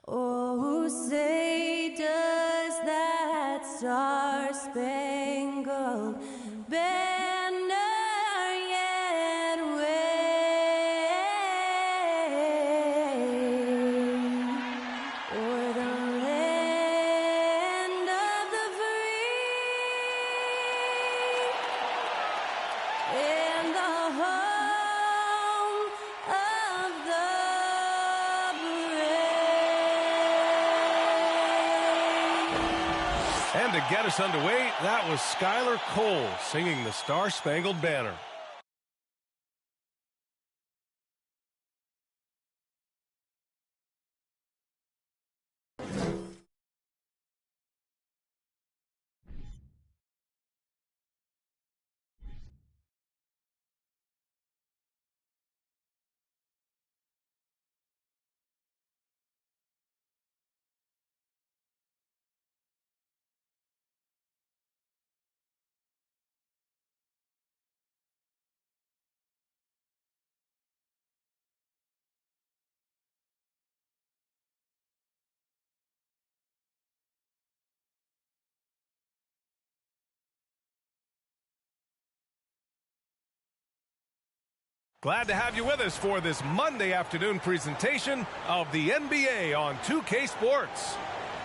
Oh, say does that star-spangled banner yet wave o'er the land of the free and the home of the And to get us underway, that was Skylar Cole singing the Star-Spangled Banner. Glad to have you with us for this Monday afternoon presentation of the NBA on 2K Sports.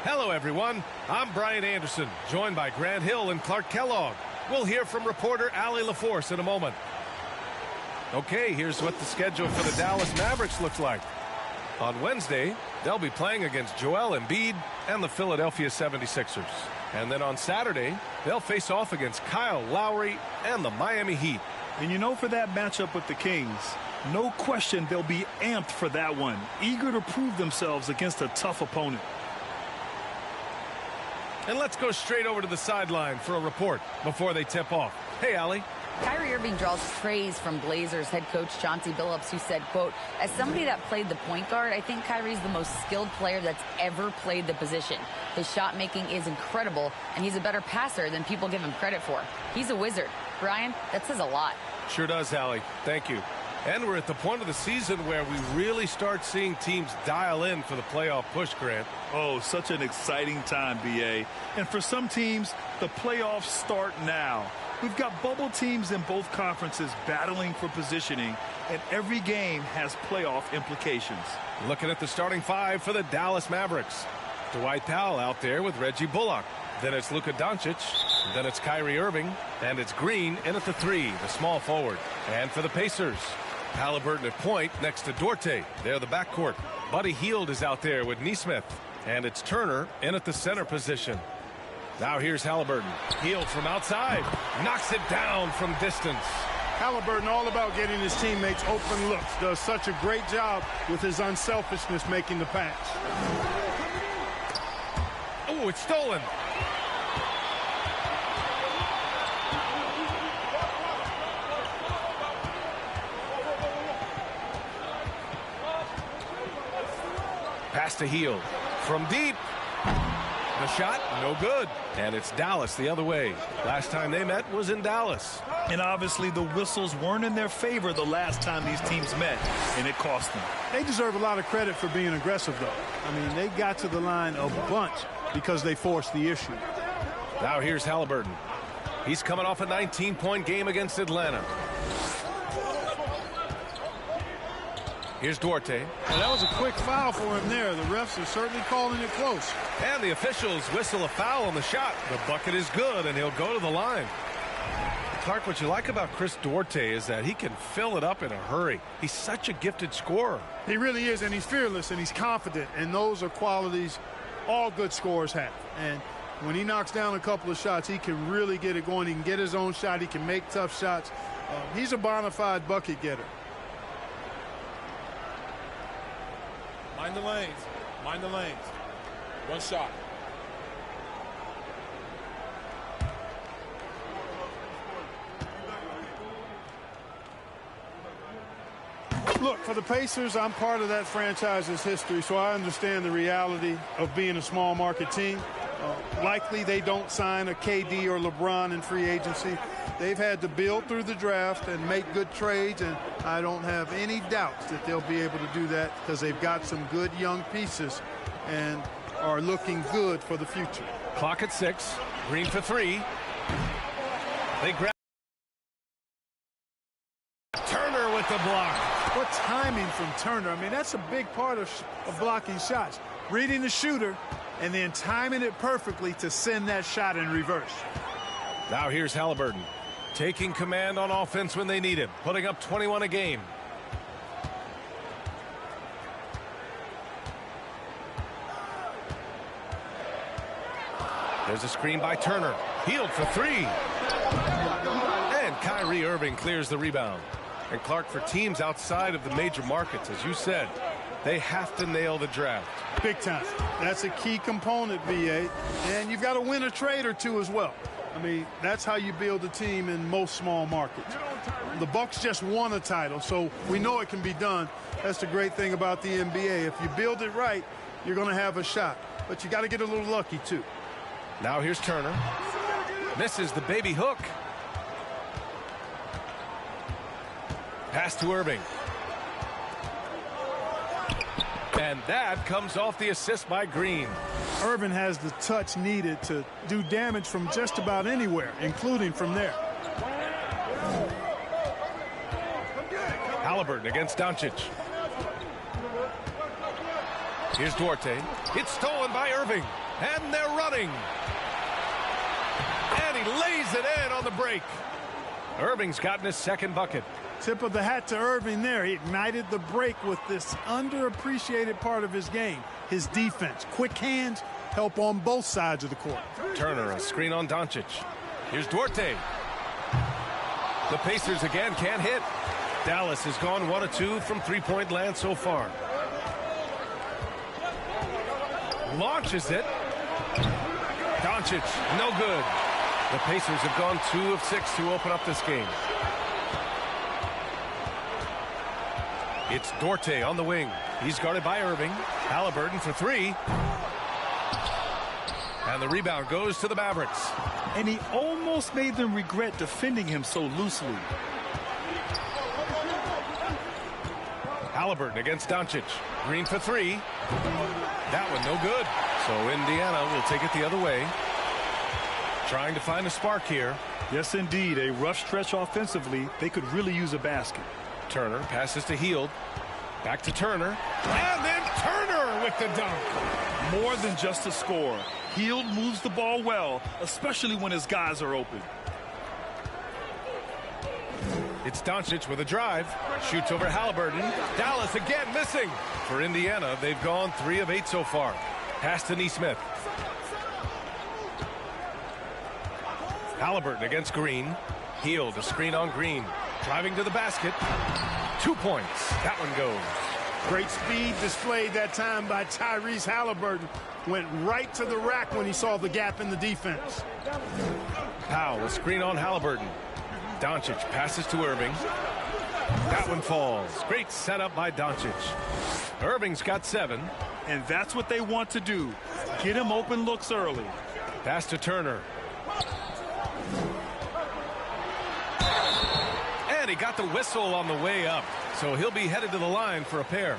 Hello, everyone. I'm Brian Anderson, joined by Grant Hill and Clark Kellogg. We'll hear from reporter Allie LaForce in a moment. Okay, here's what the schedule for the Dallas Mavericks looks like. On Wednesday, they'll be playing against Joel Embiid and the Philadelphia 76ers. And then on Saturday, they'll face off against Kyle Lowry and the Miami Heat. And you know, for that matchup with the Kings, no question they'll be amped for that one, eager to prove themselves against a tough opponent. And let's go straight over to the sideline for a report before they tip off. Hey, Allie. Kyrie Irving draws praise from Blazers head coach Chauncey Billups, who said, quote, as somebody that played the point guard, I think Kyrie's the most skilled player that's ever played the position. His shot making is incredible, and he's a better passer than people give him credit for. He's a wizard. Brian, that says a lot. Sure does, Allie. Thank you. And we're at the point of the season where we really start seeing teams dial in for the playoff push, Grant. Oh, such an exciting time, B.A. And for some teams, the playoffs start now. We've got bubble teams in both conferences battling for positioning, and every game has playoff implications. Looking at the starting five for the Dallas Mavericks. Dwight Powell out there with Reggie Bullock. Then it's Luka Doncic. Then it's Kyrie Irving. And it's Green in at the three, the small forward. And for the Pacers, Halliburton at point next to Duarte. They're the backcourt. Buddy Hield is out there with Nesmith. And it's Turner in at the center position. Now here's Halliburton. Hield from outside. Knocks it down from distance. Halliburton all about getting his teammates open looks. Does such a great job with his unselfishness making the pass. Oh, it's stolen. Pass to Hield. From deep. The shot, no good. And it's Dallas the other way. Last time they met was in Dallas. And obviously the whistles weren't in their favor the last time these teams met, and it cost them. They deserve a lot of credit for being aggressive, though. I mean, they got to the line a bunch because they forced the issue. Now here's Halliburton. He's coming off a 19-point game against Atlanta. Here's Duarte. Well, that was a quick foul for him there. The refs are certainly calling it close. And the officials whistle a foul on the shot. The bucket is good, and he'll go to the line. Clark, what you like about Chris Duarte is that he can fill it up in a hurry. He's such a gifted scorer. He really is, and he's fearless, and he's confident, and those are qualities all good scorers have. And when he knocks down a couple of shots, he can really get it going. He can get his own shot. He can make tough shots. He's a bona fide bucket getter. Mind the lanes. Mind the lanes. One shot. Look, for the Pacers, I'm part of that franchise's history, so I understand the reality of being a small market team. Likely they don't sign a KD or LeBron in free agency. They've had to build through the draft and make good trades, and I don't have any doubts that they'll be able to do that because they've got some good young pieces and are looking good for the future. Clock at 6. Green for 3. They grab Turner with the block. What timing from Turner. I mean, that's a big part of blocking shots. Reading the shooter and then timing it perfectly to send that shot in reverse. Now here's Halliburton, taking command on offense when they need him, putting up 21 a game. There's a screen by Turner. Healed for 3. And Kyrie Irving clears the rebound. And Clark, for teams outside of the major markets, as you said, they have to nail the draft. Big time. That's a key component, BA. And you've got to win a trade or two as well. I mean, that's how you build a team in most small markets. The Bucks just won a title, so we know it can be done. That's the great thing about the NBA. If you build it right, you're going to have a shot. But you got to get a little lucky, too. Now here's Turner. Misses the baby hook. Pass to Irving. And that comes off the assist by Green. Irving has the touch needed to do damage from just about anywhere, including from there. Halliburton against Doncic. Here's Duarte. It's stolen by Irving. And they're running. And he lays it in on the break. Irving's gotten his second bucket. Tip of the hat to Irving there. He ignited the break with this underappreciated part of his game, his defense. Quick hands help on both sides of the court. Turner, a screen on Doncic. Here's Duarte. The Pacers again can't hit. Dallas has gone 1 of 2 from three-point land so far. Launches it. Doncic, no good. The Pacers have gone 2 of 6 to open up this game. It's Duarte on the wing. He's guarded by Irving. Halliburton for 3. And the rebound goes to the Mavericks. And he almost made them regret defending him so loosely. Halliburton against Doncic. Green for 3. That one no good. So Indiana will take it the other way. Trying to find a spark here. Yes, indeed. A rough stretch offensively. They could really use a basket. Turner passes to Hield. Back to Turner. And then Turner with the dunk. More than just a score. Hield moves the ball well, especially when his guys are open. It's Doncic with a drive. Shoots over Halliburton. Dallas again missing. For Indiana, they've gone 3 of 8 so far. Pass to Nesmith. Halliburton against Green. Hield, a screen on Green. Driving to the basket. 2 points. That one goes. Great speed displayed that time by Tyrese Halliburton. Went right to the rack when he saw the gap in the defense. Powell, a screen on Halliburton. Doncic passes to Irving. That one falls. Great setup by Doncic. Irving's got 7. And that's what they want to do. Get him open looks early. Pass to Turner. And he got the whistle on the way up. So he'll be headed to the line for a pair.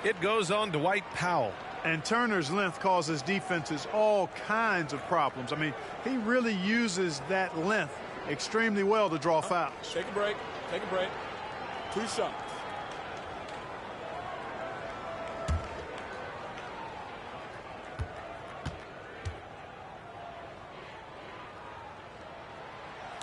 It goes on Dwight Powell. And Turner's length causes defenses all kinds of problems. I mean, he really uses that length extremely well to draw fouls. Take a break. Take a break. 2 shots.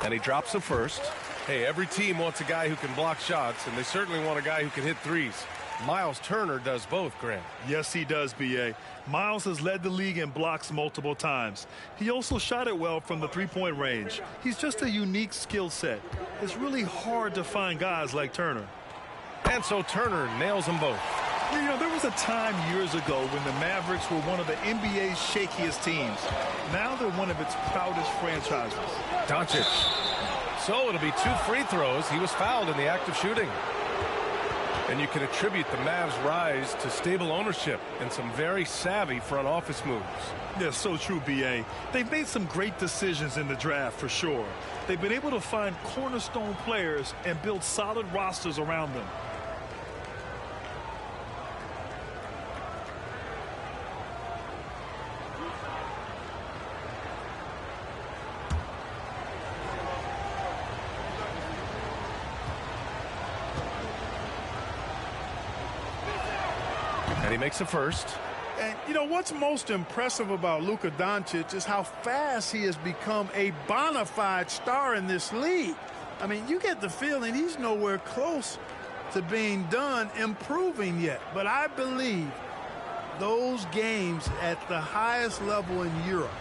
And he drops the first. Hey, every team wants a guy who can block shots, and they certainly want a guy who can hit threes. Miles Turner does both, Grant. Yes, he does, B.A. Miles has led the league in blocks multiple times. He also shot it well from the three-point range. He's just a unique skill set. It's really hard to find guys like Turner. And so Turner nails them both. You know, there was a time years ago when the Mavericks were one of the NBA's shakiest teams. Now they're one of its proudest franchises. Doncic. So it'll be 2 free throws. He was fouled in the act of shooting. And you can attribute the Mavs' rise to stable ownership and some very savvy front office moves. Yeah, so true, B.A. They've made some great decisions in the draft, for sure. They've been able to find cornerstone players and build solid rosters around them. And he makes the first. And, you know, what's most impressive about Luka Doncic is how fast he has become a bona fide star in this league. I mean, you get the feeling he's nowhere close to being done improving yet. But I believe those games at the highest level in Europe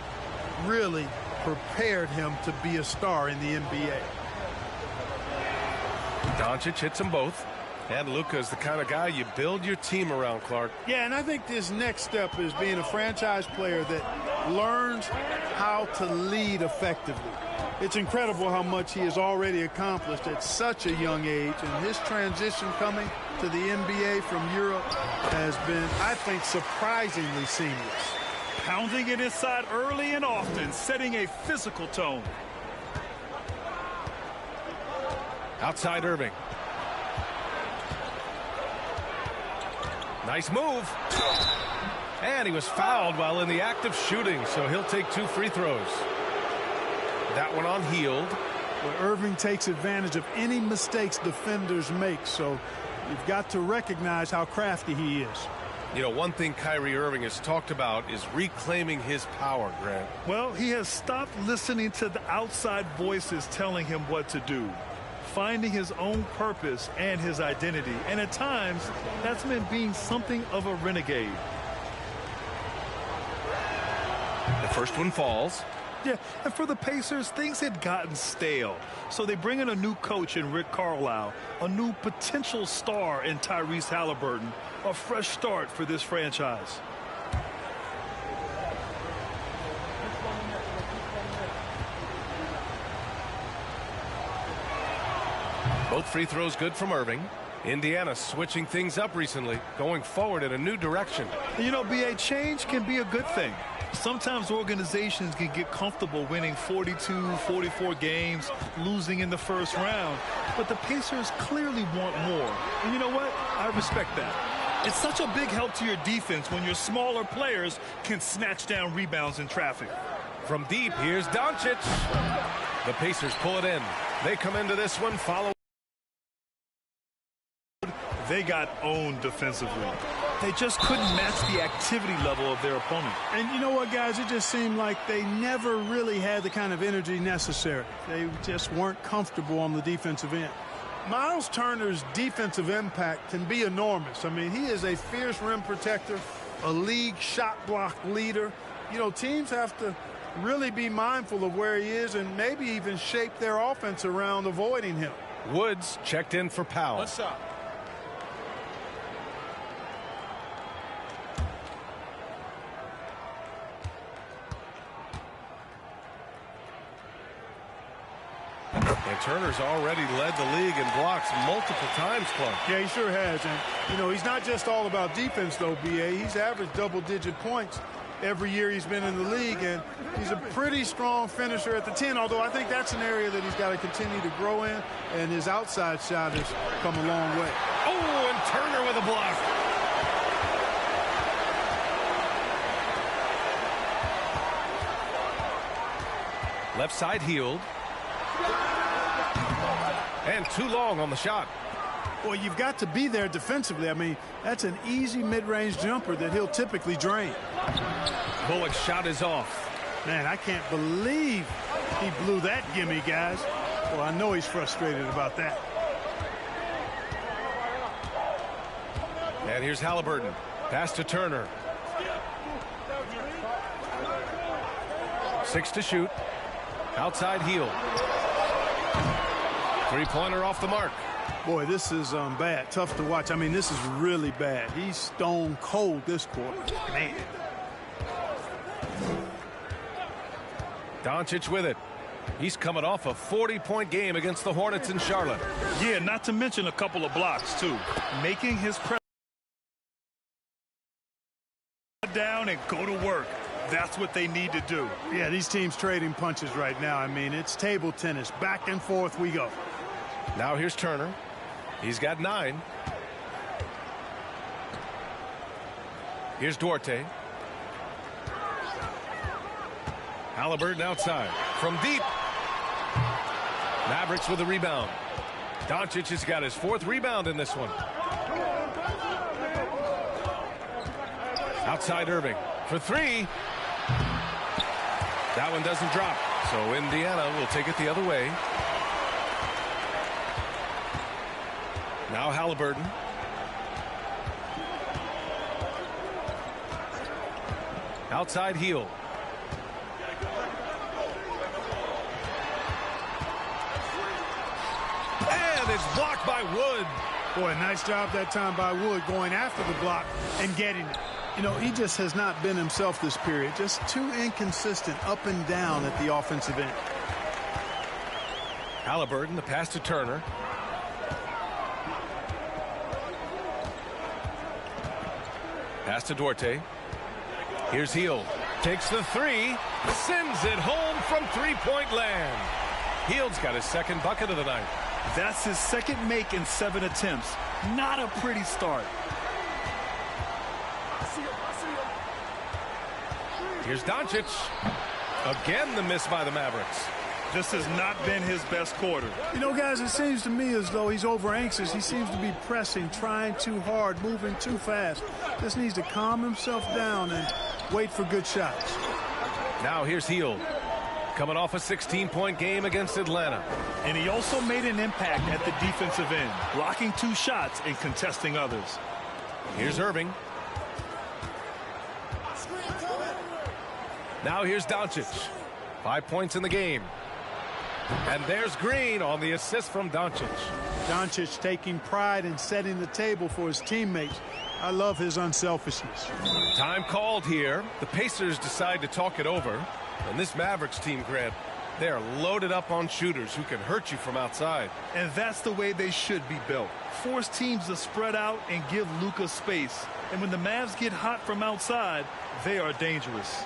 really prepared him to be a star in the NBA. Doncic hits them both. And Luka is the kind of guy you build your team around, Clark. Yeah, and I think this next step is being a franchise player that learns how to lead effectively. It's incredible how much he has already accomplished at such a young age, and his transition coming to the NBA from Europe has been, I think, surprisingly seamless. Pounding it inside early and often, setting a physical tone. Outside Irving. Nice move. And he was fouled while in the act of shooting, so he'll take 2 free throws. That one on Hield. Well, Irving takes advantage of any mistakes defenders make, so you've got to recognize how crafty he is. You know, one thing Kyrie Irving has talked about is reclaiming his power, Grant. Well, he has stopped listening to the outside voices telling him what to do, finding his own purpose and his identity. And at times, that's meant being something of a renegade. The first one falls. Yeah, and for the Pacers, things had gotten stale. So they bring in a new coach in Rick Carlisle, a new potential star in Tyrese Halliburton, a fresh start for this franchise. Both free throws good from Irving. Indiana switching things up recently, going forward in a new direction. You know, B.A., change can be a good thing. Sometimes organizations can get comfortable winning 42, 44 games, losing in the first round. But the Pacers clearly want more. And you know what? I respect that. It's such a big help to your defense when your smaller players can snatch down rebounds in traffic. From deep, here's Doncic. The Pacers pull it in. They come into this one following. They got owned defensively. They just couldn't match the activity level of their opponent. And you know what, guys? It just seemed like they never really had the kind of energy necessary. They just weren't comfortable on the defensive end. Miles Turner's defensive impact can be enormous. I mean, he is a fierce rim protector, a league shot block leader. You know, teams have to really be mindful of where he is and maybe even shape their offense around avoiding him. Woods checked in for Powell. One shot. And Turner's already led the league in blocks multiple times, Clark. Yeah, he sure has. And, you know, he's not just all about defense, though, B.A. He's averaged double-digit points every year he's been in the league, and he's a pretty strong finisher at the 10, although I think that's an area that he's got to continue to grow in, and his outside shot has come a long way. Oh, and Turner with a block. Left side Hield. And too long on the shot. Well, you've got to be there defensively. I mean, that's an easy mid-range jumper that he'll typically drain. Bullock's shot is off. Man, I can't believe He blew that gimme, guys. Well, I know he's frustrated about that. And here's Halliburton. Pass to Turner. 6 to shoot. Outside heel. Three-pointer off the mark. Boy, this is bad. Tough to watch. I mean, this is really bad. He's stone cold this quarter. Man. Doncic with it. He's coming off a 40-point game against the Hornets in Charlotte. Yeah, not to mention a couple of blocks, too. Making his press down and go to work. That's what they need to do. Yeah, these teams trading punches right now. I mean, it's table tennis. Back and forth we go. Now here's Turner. He's got 9. Here's Duarte. Halliburton outside. From deep. Mavericks with a rebound. Doncic has got his 4th rebound in this one. Outside Irving for 3. That one doesn't drop. So Indiana will take it the other way. Now Halliburton. Outside heel. And it's blocked by Wood. Boy, nice job that time by Wood going after the block and getting it. You know, he just has not been himself this period. Just too inconsistent up and down at the offensive end. Halliburton, the pass to Turner. Pass to Duarte. Here's Heel. Takes the 3. Sends it home from three-point land. Hield's got his 2nd bucket of the night. That's his 2nd make in 7 attempts. Not a pretty start. Here's Doncic. Again, the miss by the Mavericks. This has not been his best quarter. You know, guys, it seems to me as though he's over anxious. He seems to be pressing, trying too hard, moving too fast. Just needs to calm himself down and wait for good shots. Now here's Hield. Coming off a 16-point game against Atlanta. And he also made an impact at the defensive end, blocking 2 shots and contesting others. Here's Irving. Now here's Doncic. 5 points in the game. And there's Green on the assist from Doncic. Doncic taking pride in setting the table for his teammates. I love his unselfishness. Time called here. The Pacers decide to talk it over. And this Mavericks team, Grant, they are loaded up on shooters who can hurt you from outside. And that's the way they should be built. Force teams to spread out and give Luka space. And when the Mavs get hot from outside, they are dangerous.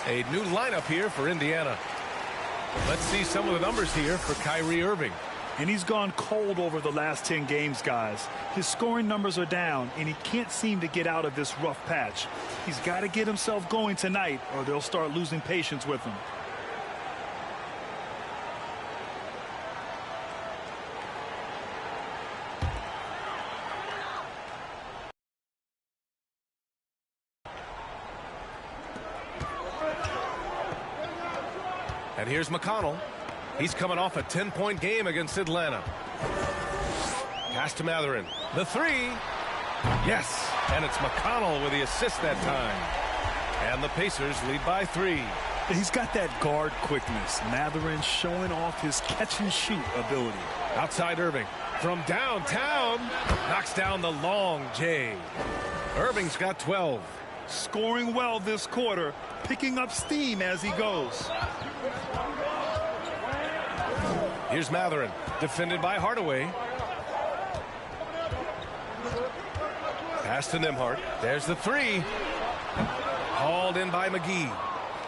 A new lineup here for Indiana. Let's see some of the numbers here for Kyrie Irving. And he's gone cold over the last 10 games, guys. His scoring numbers are down, and he can't seem to get out of this rough patch. He's got to get himself going tonight, or they'll start losing patience with him. And here's McConnell. He's coming off a 10-point game against Atlanta. Pass to Matherin. The three. Yes. And it's McConnell with the assist that time. And the Pacers lead by 3. He's got that guard quickness. Matherin showing off his catch-and-shoot ability. Outside Irving. From downtown. Knocks down the long J. Irving's got 12. Scoring well this quarter. Picking up steam as he goes. Here's Matherin. Defended by Hardaway. Pass to Nembhard. There's the three. Hauled in by McGee.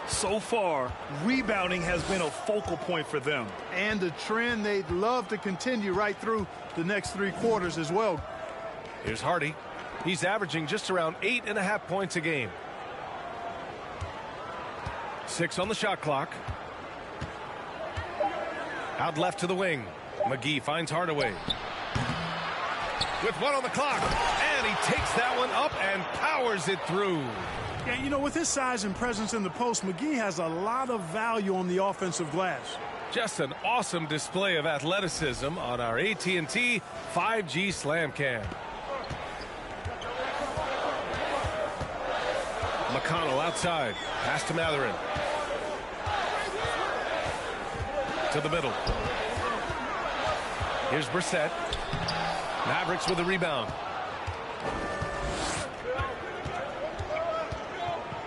So far, rebounding has been a focal point for them. And a trend they'd love to continue right through the next 3 quarters as well. Here's Hardy. He's averaging just around 8.5 points a game. 6 on the shot clock. Out left to the wing. McGee finds Hardaway. With 1 on the clock. And he takes that one up and powers it through. Yeah, you know, with his size and presence in the post, McGee has a lot of value on the offensive glass. Just an awesome display of athleticism on our AT&T 5G Slam Cam. McConnell outside. Pass to Matherin. To the middle. Here's Brissett. Mavericks with a rebound.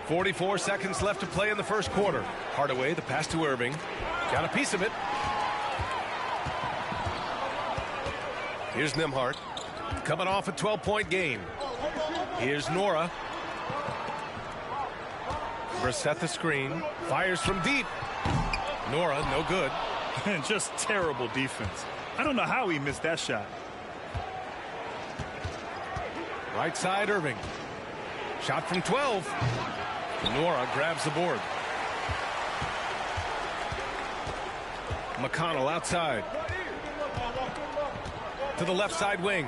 44 seconds left to play in the first quarter. Hardaway, the pass to Irving. Got a piece of it. Here's Nembhard. Coming off a 12-point game. Here's Nora. Brissett the screen. Fires from deep. Nora, no good. And just terrible defense. I don't know how he missed that shot. Right side, Irving. Shot from 12. Nora grabs the board. McConnell outside. To the left side wing.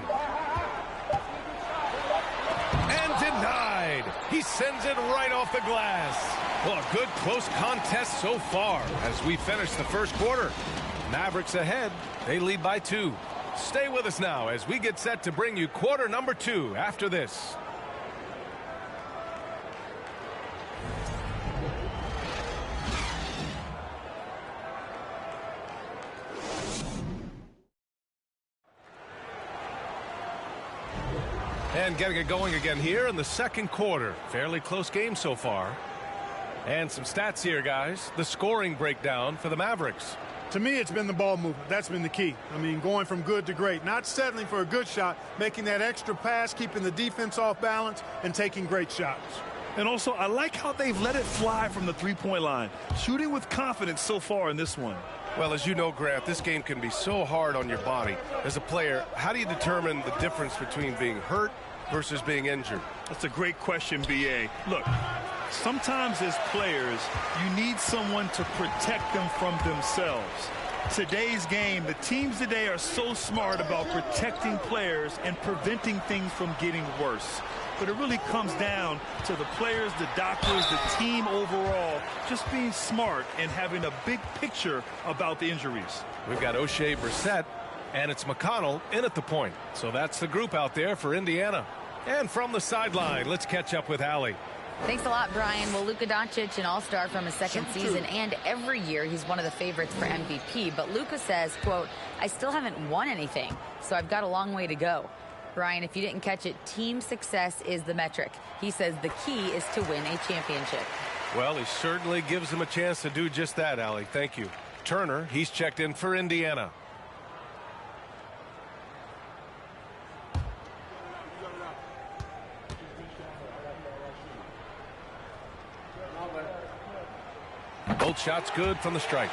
And denied. He sends it right off the glass. Well, a good close contest so far as we finish the first quarter. Mavericks ahead. They lead by 2. Stay with us now as we get set to bring you quarter number 2 after this. And getting it going again here in the second quarter. Fairly close game so far. And some stats here, guys. The scoring breakdown for the Mavericks. To me, it's been the ball movement. That's been the key. I mean, going from good to great. Not settling for a good shot, making that extra pass, keeping the defense off balance, and taking great shots. And also, I like how they've let it fly from the three-point line. Shooting with confidence so far in this one. Well, as you know, Grant, this game can be so hard on your body. As a player, how do you determine the difference between being hurt versus being injured? That's a great question, B.A. Look, sometimes as players, you need someone to protect them from themselves. Today's game, the teams today are so smart about protecting players and preventing things from getting worse. But it really comes down to the players, the doctors, the team overall, just being smart and having a big picture about the injuries. We've got O'Shea, Brissett, and it's McConnell in at the point. So that's the group out there for Indiana. And from the sideline, let's catch up with Allie. Thanks a lot, Brian. Well, Luka Doncic, an all-star from his second season, and every year he's one of the favorites for MVP. But Luka says, quote, I still haven't won anything, so I've got a long way to go. Brian, if you didn't catch it, team success is the metric. He says the key is to win a championship. Well, he certainly gives him a chance to do just that, Allie. Thank you. Turner, he's checked in for Indiana. Both shots good from the stripe.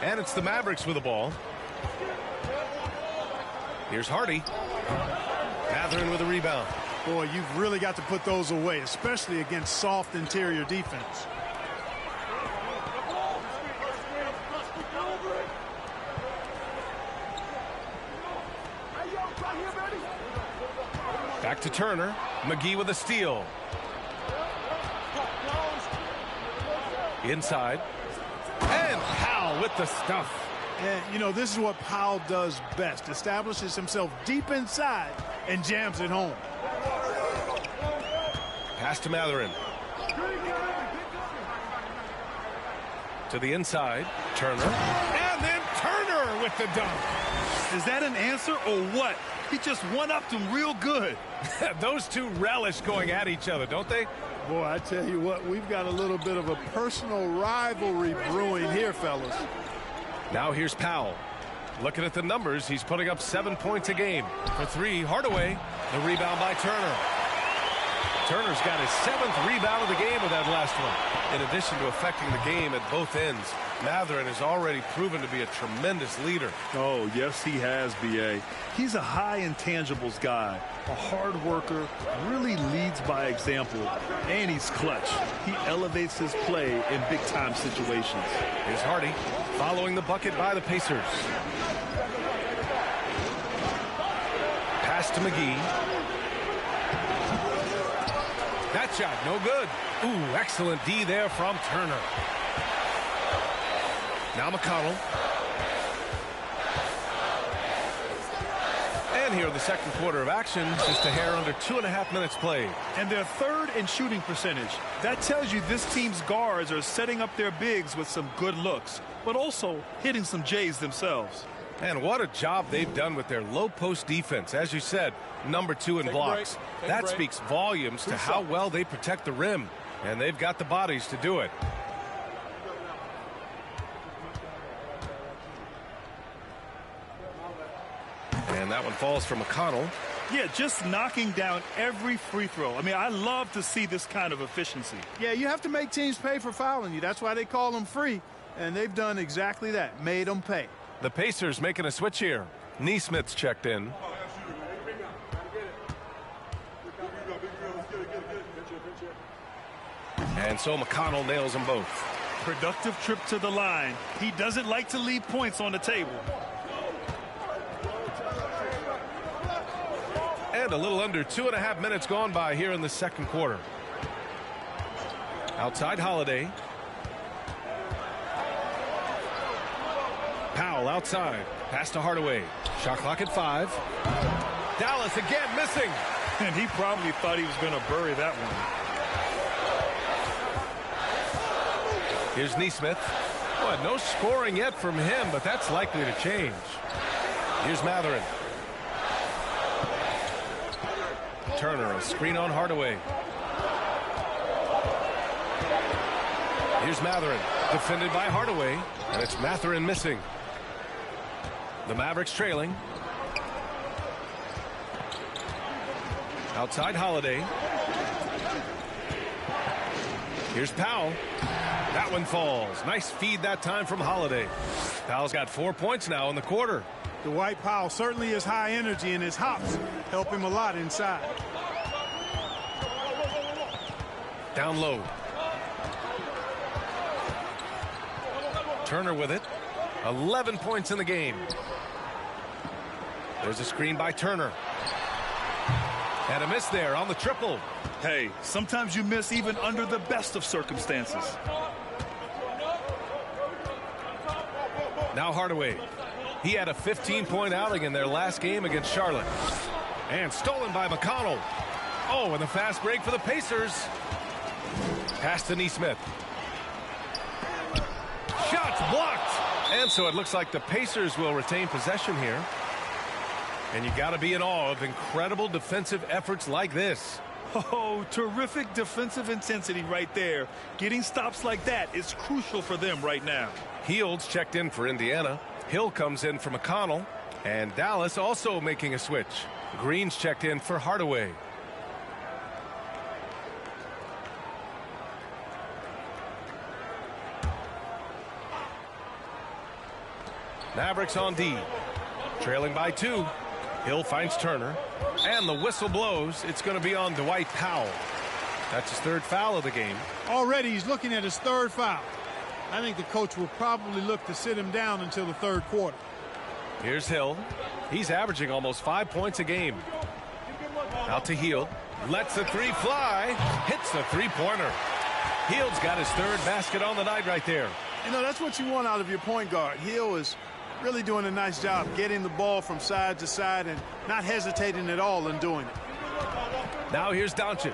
And it's the Mavericks with the ball. Here's Hardy. Matherin with a rebound. Boy, you've really got to put those away, especially against soft interior defense. Back to Turner. McGee with a steal. Inside. And Powell with the stuff. And, you know, this is what Powell does best. Establishes himself deep inside and jams it home. Pass to Matherin. To the inside. Turner. And then Turner with the dunk. Is that an answer or what? He just one-upped him real good. Those two relish going at each other, don't they? Boy, I tell you what, we've got a little bit of a personal rivalry brewing here, fellas. Now here's Powell. Looking at the numbers, he's putting up 7 points a game. For three, Hardaway. The rebound by Turner. Turner's got his 7th rebound of the game with that last one. In addition to affecting the game at both ends, Matherin has already proven to be a tremendous leader. Oh, yes, he has, B.A. He's a high intangibles guy, a hard worker, really leads by example, and he's clutch. He elevates his play in big-time situations. Here's Hardy following the bucket by the Pacers. Pass to McGee. That shot, no good. Ooh, excellent D there from Turner. Now McConnell. And here in the second quarter of action, just a hair under 2.5 minutes played. And they're third in shooting percentage. That tells you this team's guards are setting up their bigs with some good looks, but also hitting some J's themselves. And what a job they've done with their low post defense. As you said, number 2 in blocks. That speaks volumes to how well they protect the rim. And they've got the bodies to do it. And that one falls for McConnell. Yeah, just knocking down every free throw. I mean, I love to see this kind of efficiency. Yeah, you have to make teams pay for fouling you. That's why they call them free. And they've done exactly that, made them pay. The Pacers making a switch here. Neesmith's checked in. And so McConnell nails them both. Productive trip to the line. He doesn't like to leave points on the table. And a little under 2.5 minutes gone by here in the second quarter. Outside Holiday. Powell outside. Pass to Hardaway. Shot clock at 5. Dallas again missing. And he probably thought he was going to bury that one. Here's Neesmith. Boy, no scoring yet from him, but that's likely to change. Here's Matherin. Turner, a screen on Hardaway. Here's Matherin, defended by Hardaway, and it's Matherin missing. The Mavericks trailing. Outside Holiday. Here's Powell. That one falls. Nice feed that time from Holiday. Powell's got 4 points now in the quarter. Dwight Powell certainly is high energy, and his hops help him a lot inside. Down low. Turner with it. 11 points in the game. There's a screen by Turner. And a miss there on the triple. Hey, sometimes you miss even under the best of circumstances. Now Hardaway. He had a 15-point outing in their last game against Charlotte. And stolen by McConnell. Oh, and the fast break for the Pacers. Pass to Neesmith. Shots blocked. And so it looks like the Pacers will retain possession here. And you got to be in awe of incredible defensive efforts like this. Oh, terrific defensive intensity right there. Getting stops like that is crucial for them right now. Heald's checked in for Indiana. Hill comes in for McConnell. And Dallas also making a switch. Green's checked in for Hardaway. Mavericks on D. Trailing by 2. Hill finds Turner. And the whistle blows. It's going to be on Dwight Powell. That's his 3rd foul of the game. Already he's looking at his 3rd foul. I think the coach will probably look to sit him down until the 3rd quarter. Here's Hill. He's averaging almost 5 points a game. Out to Hield. Lets the 3 fly. Hits the 3-pointer. Hield's got his third basket on the night right there. You know, that's what you want out of your point guard. Hield is really doing a nice job getting the ball from side to side and not hesitating at all in doing it. Now here's Doncic.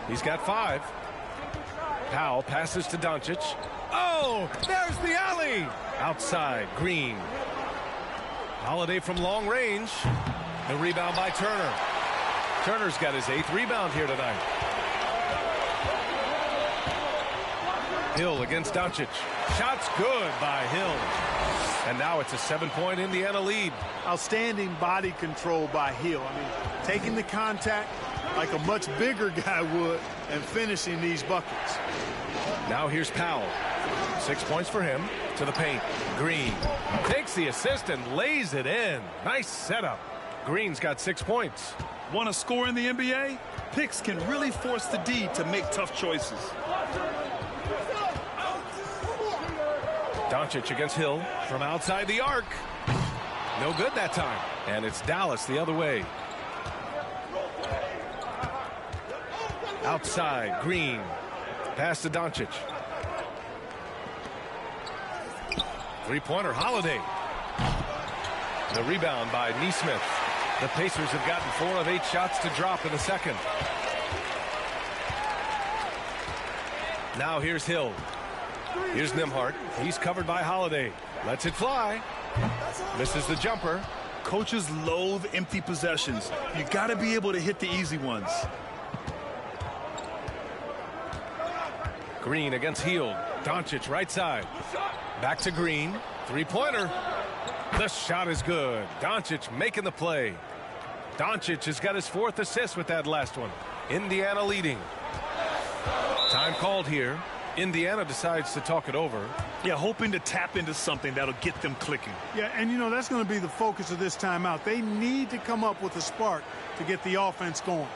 He's got 5. Powell passes to Doncic. Oh, there's the alley. Outside, Green. Holiday from long range. The rebound by Turner. Turner's got his 8th rebound here tonight. Hill against Doncic. Shots good by Hill. And now it's a 7-point Indiana lead. Outstanding body control by Hill. I mean, taking the contact like a much bigger guy would and finishing these buckets. Now here's Powell. 6 points for him. To the paint. Green takes the assist and lays it in. Nice setup. Green's got 6 points. Want to score in the NBA? Picks can really force the D to make tough choices. Doncic against Hill from outside the arc. No good that time. And it's Dallas the other way. Outside, Green. Pass to Doncic. Three-pointer, Holiday. The rebound by Nesmith. The Pacers have gotten 4 of 8 shots to drop in the second. Now here's Hill. Here's Nembhard. He's covered by Holiday. Lets it fly. Misses the jumper. Coaches loathe empty possessions. You got to be able to hit the easy ones. Green against Hield. Doncic right side. Back to Green. Three-pointer. The shot is good. Doncic making the play. Doncic has got his 4th assist with that last one. Indiana leading. Time called here. Indiana decides to talk it over. Yeah, hoping to tap into something that'll get them clicking. Yeah, and you know, that's going to be the focus of this timeout. They need to come up with a spark to get the offense going.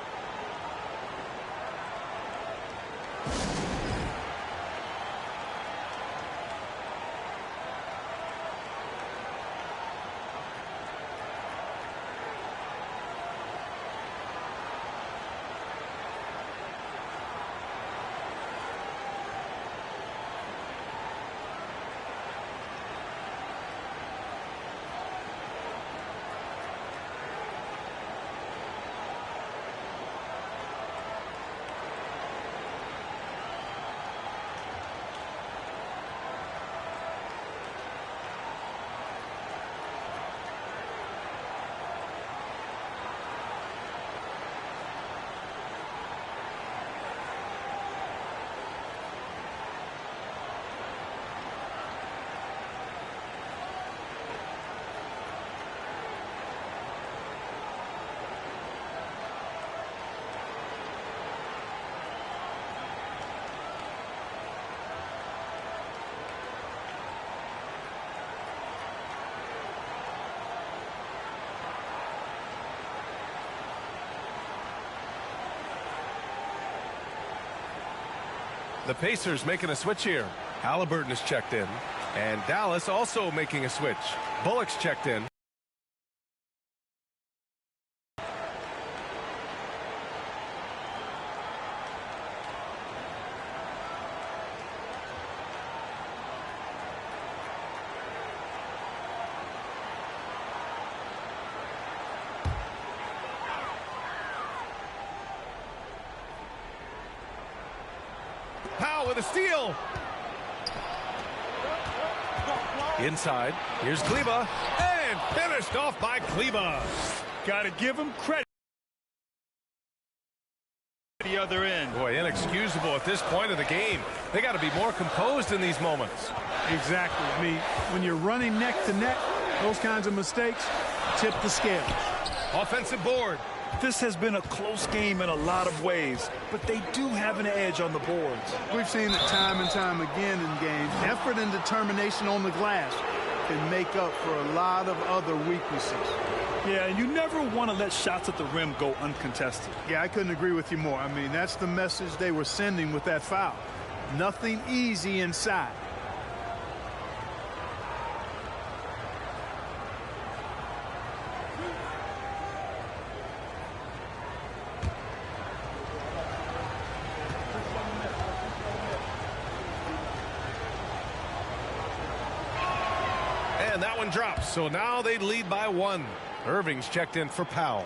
The Pacers making a switch here. Halliburton is checked in. And Dallas also making a switch. Bullock's checked in. Powell with a steal. Inside. Here's Kleba. And finished off by Kleba. Got to give him credit. The other end. Boy, inexcusable at this point of the game. They got to be more composed in these moments. Exactly. I mean, when you're running neck to neck, those kinds of mistakes tip the scale. Offensive board. This has been a close game in a lot of ways, but they do have an edge on the boards. We've seen it time and time again in games. Effort and determination on the glass can make up for a lot of other weaknesses. Yeah, and you never want to let shots at the rim go uncontested. Yeah, I couldn't agree with you more. I mean, that's the message they were sending with that foul. Nothing easy inside. And that one drops. So now they lead by 1. Irving's checked in for Powell.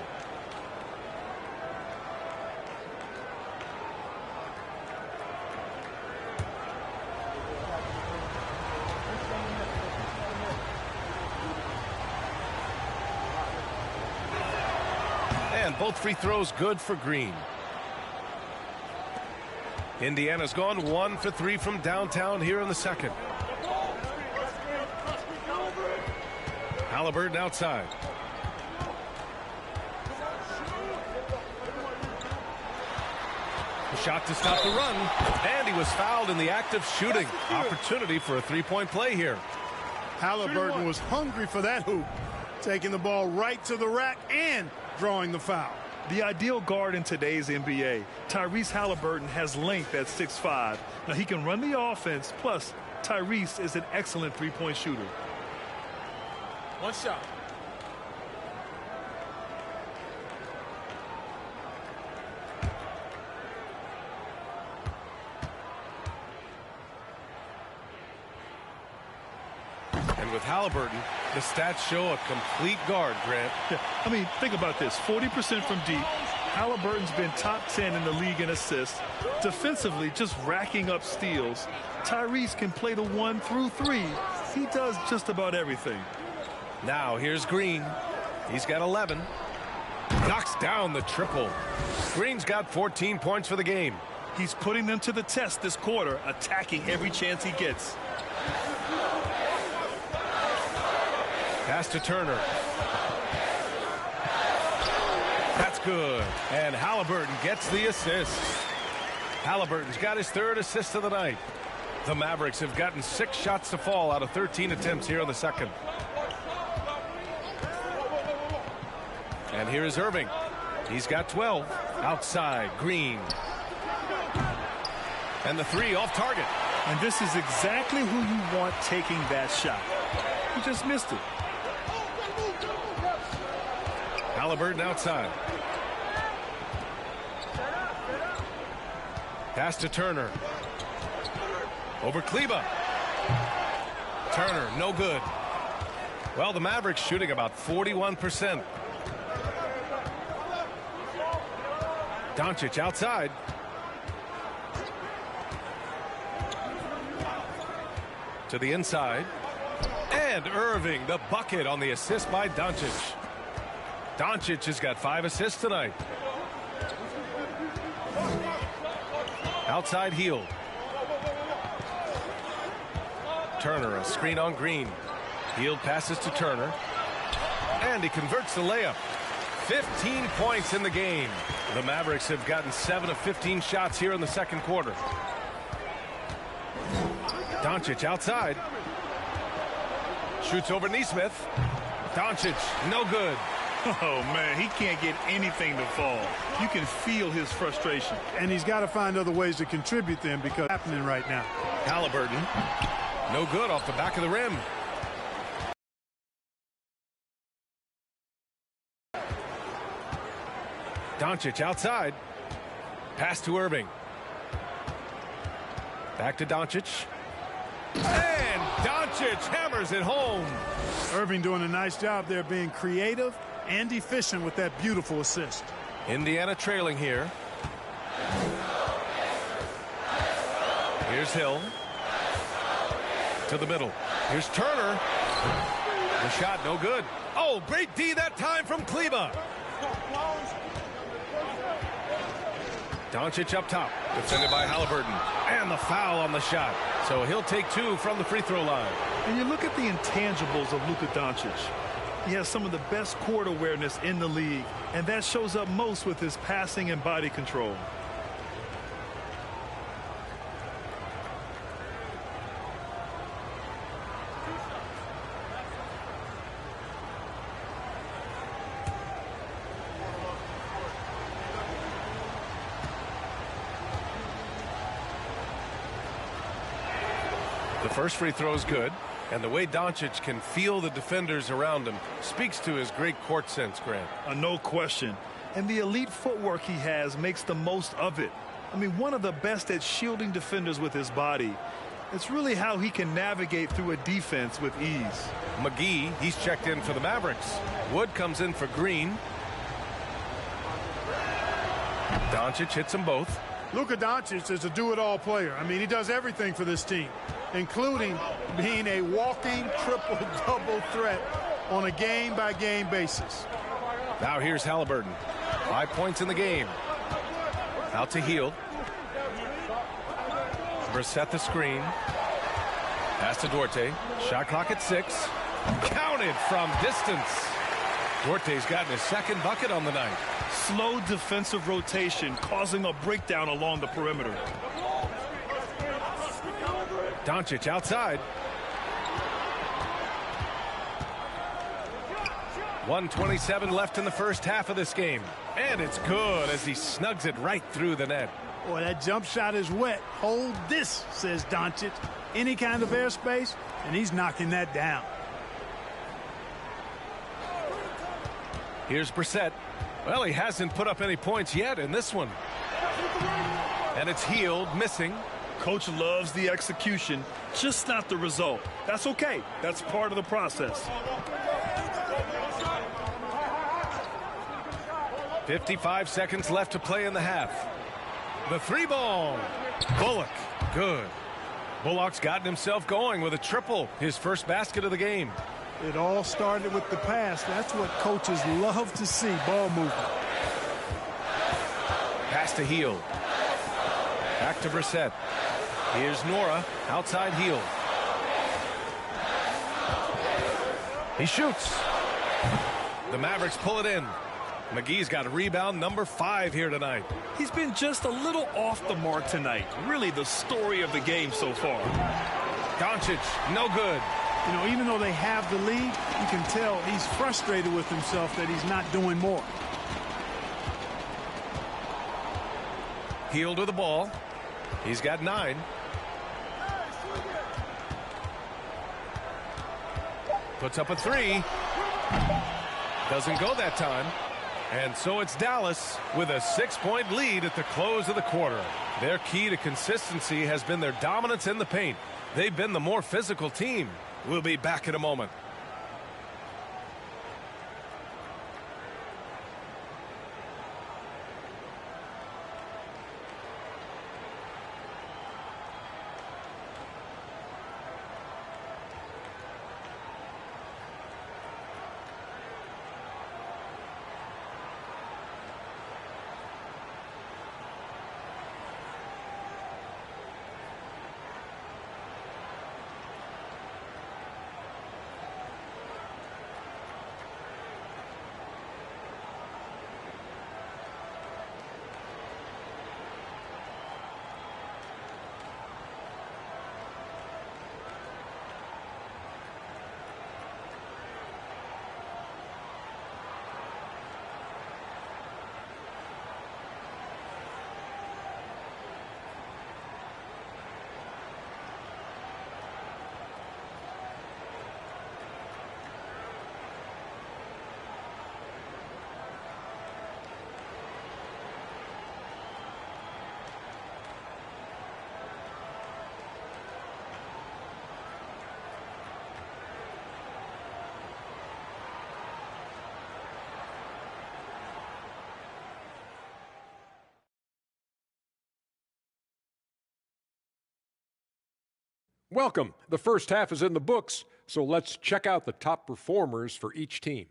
And both free throws good for Green. Indiana's gone 1 for 3 from downtown here in the second. Halliburton outside. The shot to stop the run, and he was fouled in the act of shooting. Opportunity for a three-point play here. Halliburton was hungry for that hoop, taking the ball right to the rack and drawing the foul. The ideal guard in today's NBA. Tyrese Halliburton has length at 6'5". Now he can run the offense, plus Tyrese is an excellent three-point shooter. One shot. And with Halliburton, the stats show a complete guard, Grant. Yeah, I mean, think about this. 40% from deep. Halliburton's been top 10 in the league in assists. Defensively, just racking up steals. Tyrese can play the 1 through 3. He does just about everything. Now here's Green. He's got 11. Knocks down the triple. Green's got 14 points for the game. He's putting them to the test this quarter, attacking every chance he gets. Pass to Turner. That's good. And Halliburton gets the assist. Halliburton's got his 3rd assist of the night. The Mavericks have gotten 6 shots to fall out of 13 attempts here in the second. And here is Irving. He's got 12. Outside, Green. And the 3 off target. And this is exactly who you want taking that shot. He just missed it. Halliburton outside. Pass to Turner. Over Kleba. Turner, no good. Well, the Mavericks shooting about 41%. Doncic outside. To the inside. And Irving, the bucket on the assist by Doncic. Doncic has got 5 assists tonight. Outside heel. Turner, a screen on Green. Hield passes to Turner. And he converts the layup. 15 points in the game. The Mavericks have gotten 7 of 15 shots here in the second quarter. Doncic outside. Shoots over Nesmith. Doncic, no good. Oh, man, he can't get anything to fall. You can feel his frustration. And he's got to find other ways to contribute them because it's happening right now. Halliburton, no good off the back of the rim. Doncic outside. Pass to Irving. Back to Doncic. And Doncic hammers it home. Irving doing a nice job there being creative and efficient with that beautiful assist. Indiana trailing here. Here's Hill. To the middle. Here's Turner. The shot no good. Oh, great D that time from Kleba. Doncic up top. Defended by Halliburton. And the foul on the shot. So he'll take 2 from the free throw line. And you look at the intangibles of Luka Doncic. He has some of the best court awareness in the league, and that shows up most with his passing and body control. The first free throw is good. And the way Doncic can feel the defenders around him speaks to his great court sense, Grant. No question. And the elite footwork he has makes the most of it. I mean, one of the best at shielding defenders with his body. It's really how he can navigate through a defense with ease. McGee, he's checked in for the Mavericks. Wood comes in for Green. Doncic hits them both. Luka Doncic is a do-it-all player. I mean, he does everything for this team, including being a walking triple-double threat on a game-by-game basis. Now here's Halliburton. 5 points in the game. Out to Hield. Brissett the screen. Pass to Duarte. Shot clock at 6. Counted from distance. Duarte's gotten his second bucket on the night. Slow defensive rotation causing a breakdown along the perimeter. Doncic outside. 1:27 left in the first half of this game. And it's good as he snugs it right through the net. Boy, that jump shot is wet. Hold this, says Doncic. Any kind of airspace, and he's knocking that down. Here's Brissett. Well, he hasn't put up any points yet in this one. And it's Hield missing. Coach loves the execution, just not the result. That's okay. That's part of the process. 55 seconds left to play in the half. The 3-ball. Bullock. Good. Bullock's gotten himself going with a triple. His first basket of the game. It all started with the pass. That's what coaches love to see, ball movement. Pass to Hield. Back to Brissett. Here's Nora. Outside Hield. He shoots. The Mavericks pull it in. McGee's got a rebound number 5 here tonight. He's been just a little off the mark tonight. Really the story of the game so far. Doncic, no good. You know, even though they have the lead, you can tell he's frustrated with himself that he's not doing more. Hield with the ball. He's got 9. Puts up a 3. Doesn't go that time. And so it's Dallas with a 6-point lead at the close of the quarter. Their key to consistency has been their dominance in the paint. They've been the more physical team. We'll be back in a moment. Welcome. The first half is in the books, so let's check out the top performers for each team.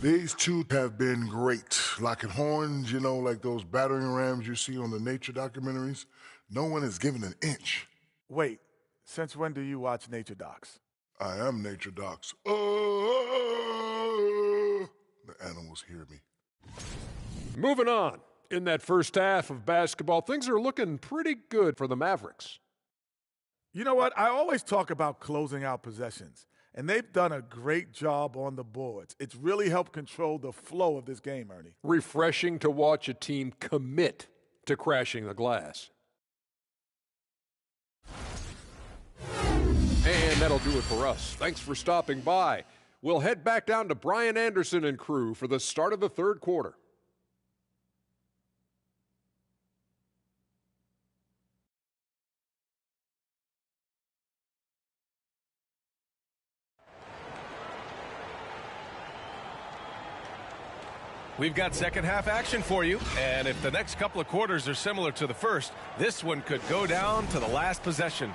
These two have been great. Locking horns, you know, like those battering rams you see on the nature documentaries. No one is given an inch. Wait, since when do you watch nature docs? I am nature docs. The animals hear me. Moving on. In that first half of basketball, things are looking pretty good for the Mavericks. You know what? I always talk about closing out possessions, and they've done a great job on the boards. It's really helped control the flow of this game, Ernie. Refreshing to watch a team commit to crashing the glass. And that'll do it for us. Thanks for stopping by. We'll head back down to Brian Anderson and crew for the start of the third quarter. We've got second half action for you, and if the next couple of quarters are similar to the first, this one could go down to the last possession.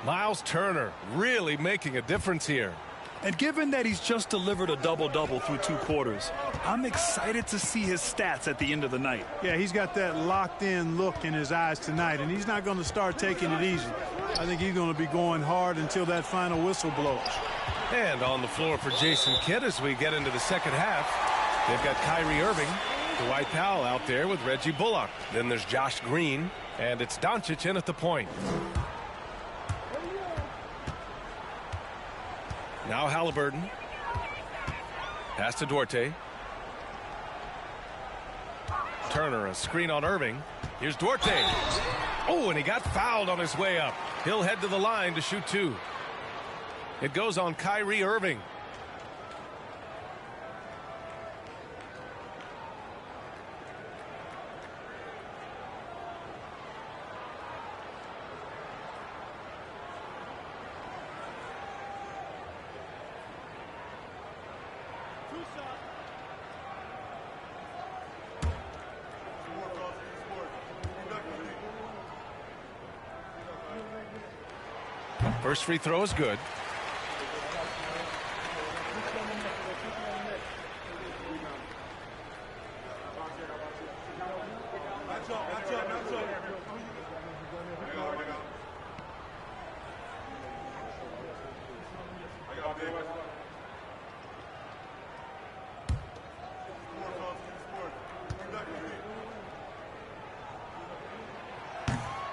Miles Turner really making a difference here. And given that he's just delivered a double-double through 2 quarters, I'm excited to see his stats at the end of the night. Yeah, he's got that locked-in look in his eyes tonight, and he's not going to start taking it easy. I think he's going to be going hard until that final whistle blows. And on the floor for Jason Kidd as we get into the second half, they've got Kyrie Irving, Dwight Powell out there with Reggie Bullock. Then there's Josh Green, and it's Doncic in at the point. Now Halliburton. Pass to Duarte. Turner, a screen on Irving. Here's Duarte. Oh, and he got fouled on his way up. He'll head to the line to shoot 2. It goes on Kyrie Irving. First free throw is good.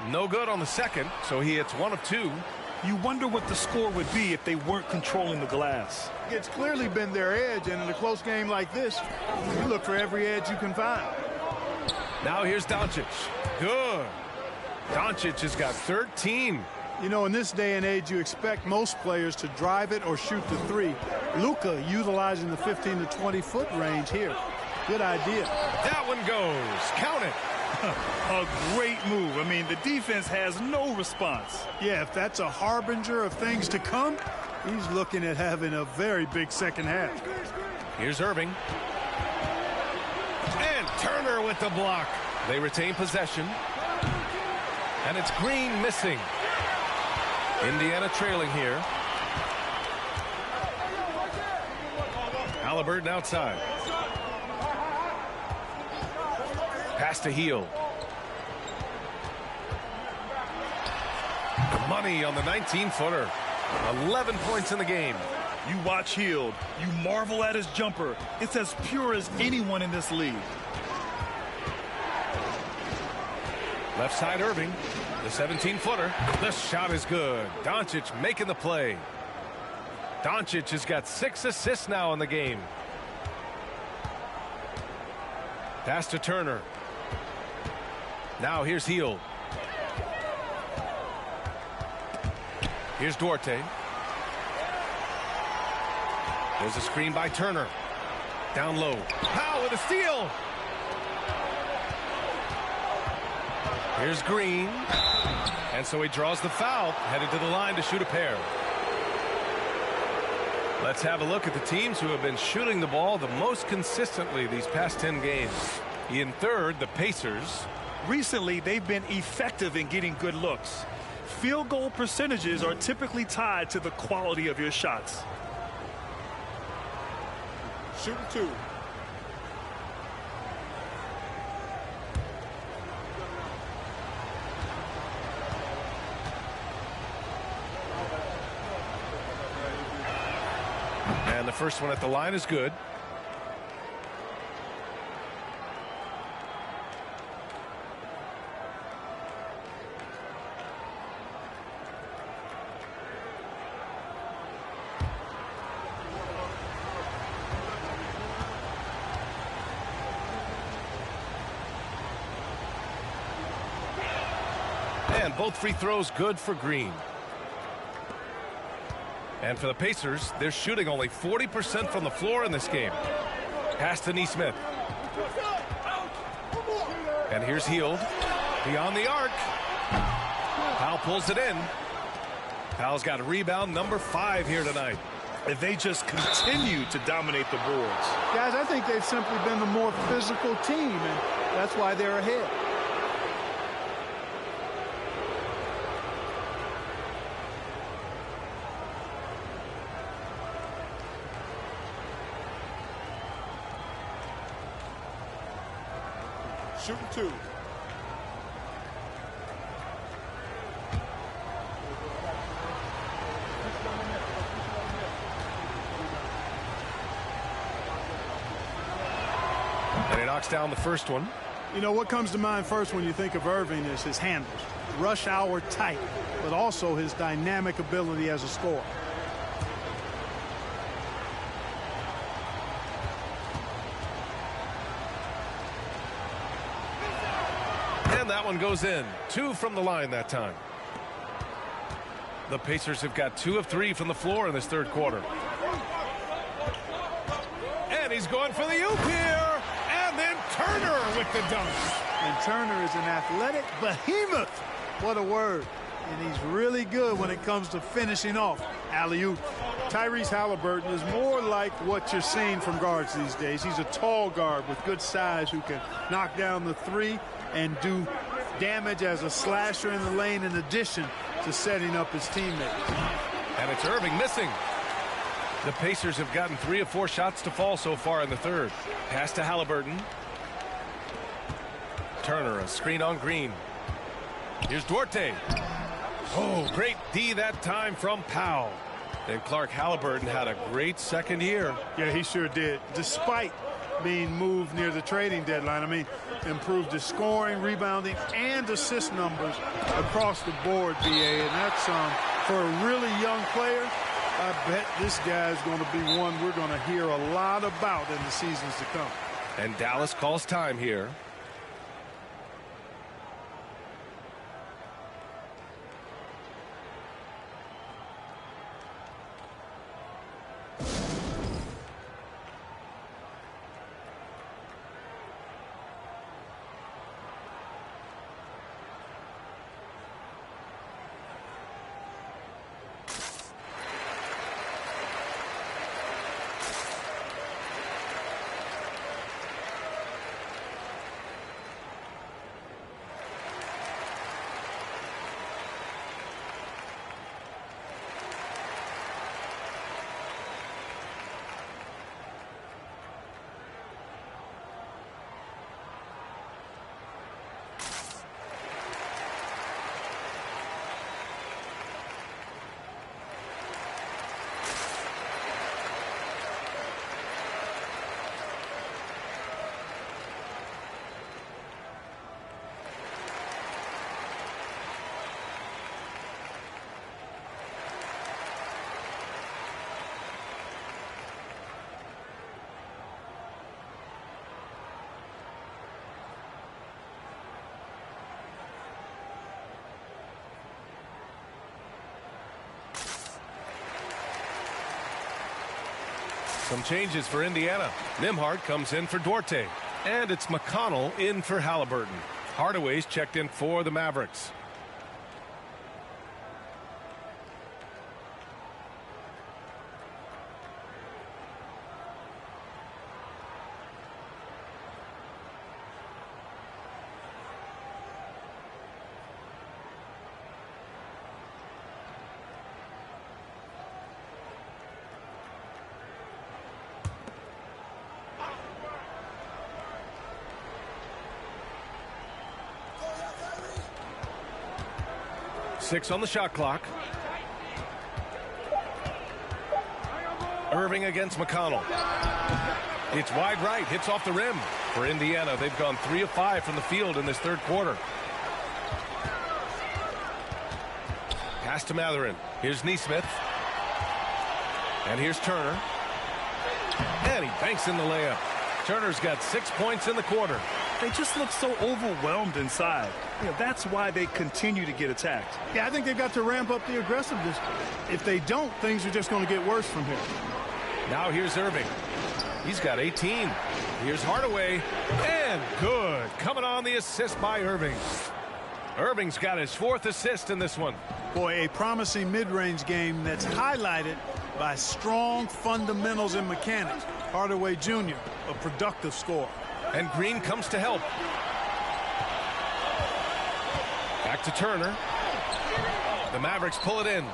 No good on the second, so he hits 1 of 2. You wonder what the score would be if they weren't controlling the glass. It's clearly been their edge, and in a close game like this, you look for every edge you can find. Now here's Doncic. Good. Doncic has got 13. You know, in this day and age, you expect most players to drive it or shoot the 3. Luka utilizing the 15 to 20-foot range here. Good idea. That one goes. Count it. A great move. I mean, the defense has no response. Yeah, if that's a harbinger of things to come, he's looking at having a very big second half. Here's Irving. And Turner with the block. They retain possession. And it's Green missing. Indiana trailing here. Halliburton outside. Pass to Hield. Money on the 19-footer. 11 points in the game. You watch Hield. You marvel at his jumper. It's as pure as anyone in this league. Left side Irving. The 17-footer. The shot is good. Doncic making the play. Doncic has got 6 assists now in the game. Pass to Turner. Now here's Hield. Here's Duarte. There's a screen by Turner. Down low. Powell with a steal. Here's Green. And so he draws the foul, headed to the line to shoot a pair. Let's have a look at the teams who have been shooting the ball the most consistently these past 10 games. In third, the Pacers. Recently, they've been effective in getting good looks. Field goal percentages are typically tied to the quality of your shots. Shooting 2. And the first one at the line is good. And both free throws good for Green. And for the Pacers, they're shooting only 40% from the floor in this game. Pass to Nesmith. And here's Hield. Beyond the arc. Powell pulls it in. Powell's got a rebound number 5 here tonight. if they just continue to dominate the boards. Guys, I think they've simply been the more physical team, and that's why they're ahead. Shooting 2. And he knocks down the first one. You know, what comes to mind first when you think of Irving is his handles. Rush hour tight, but also his dynamic ability as a scorer. And that one goes in. 2 from the line that time. The Pacers have got 2 of 3 from the floor in this third quarter. And he's going for the oop here. And then Turner with the dunk. And Turner is an athletic behemoth. What a word. And he's really good when it comes to finishing off alley-oop. Tyrese Halliburton is more like what you're seeing from guards these days. He's a tall guard with good size who can knock down the three and do damage as a slasher in the lane in addition to setting up his teammates. And it's Irving missing. The Pacers have gotten 3 of 4 shots to fall so far in the third. Pass to Halliburton. Turner, a screen on Green. Here's Duarte. Oh, great D that time from Powell. And Clark Halliburton had a great second year. Yeah, he sure did. Despite being moved near the trading deadline, I mean, improved his scoring, rebounding, and assist numbers across the board, BA. And that's for a really young player. I bet this guy's going to be one we're going to hear a lot about in the seasons to come. And Dallas calls time here. Some changes for Indiana. Nembhard comes in for Duarte. And it's McConnell in for Halliburton. Hardaway's checked in for the Mavericks. Six on the shot clock. Irving against McConnell. It's wide right, hits off the rim. For Indiana, they've gone 3 of 5 from the field in this third quarter. Pass to Matherin. Here's Nesmith. And here's Turner. And he banks in the layup. Turner's got 6 points in the quarter. They just look so overwhelmed inside. You know, that's why they continue to get attacked. Yeah, I think they've got to ramp up the aggressiveness. If they don't, things are just going to get worse from here. Now here's Irving. He's got 18. Here's Hardaway. And good. Coming on the assist by Irving. Irving's got his 4th assist in this one. Boy, a promising mid-range game that's highlighted by strong fundamentals and mechanics. Hardaway Jr., a productive scorer. And Green comes to help. Back to Turner. The Mavericks pull it in.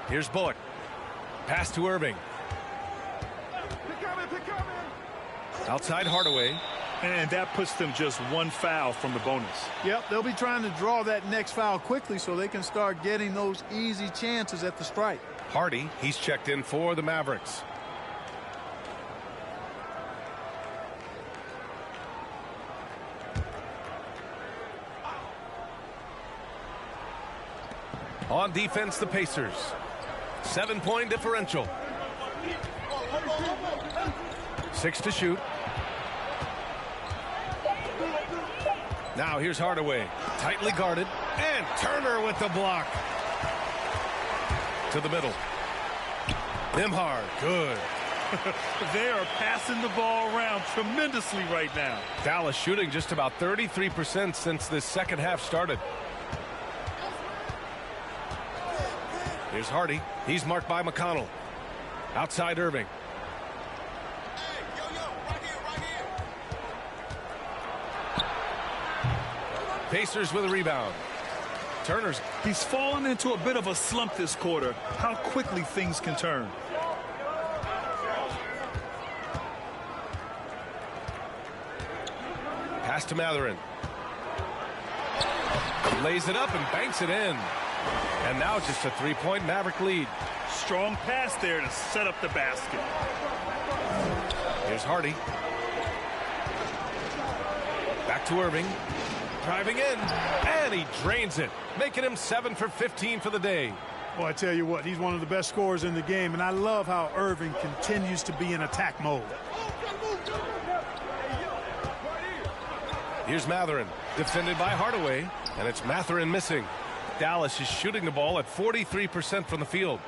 Here's Bullock. Pass to Irving. Outside Hardaway. And that puts them just one foul from the bonus. Yep, they'll be trying to draw that next foul quickly so they can start getting those easy chances at the stripe. Hardy, he's checked in for the Mavericks. On defense, the Pacers. 7-point differential. 6 to shoot. Now here's Hardaway. Tightly guarded. And Turner with the block. To the middle. Nembhard. Good. They are passing the ball around tremendously right now. Dallas shooting just about 33% since this second half started. Here's Hardy. He's marked by McConnell. Outside Irving. Pacers with a rebound. Turner's. He's fallen into a bit of a slump this quarter. How quickly things can turn. Pass to Mathurin. Lays it up and banks it in. And now just a 3-point Maverick lead. Strong pass there to set up the basket. Here's Hardy. Back to Irving. Driving in. And he drains it. Making him 7 for 15 for the day. Well, I tell you what, he's one of the best scorers in the game, and I love how Irving continues to be in attack mode. Here's Mathurin. Defended by Hardaway. And it's Mathurin missing. Dallas is shooting the ball at 43% from the field.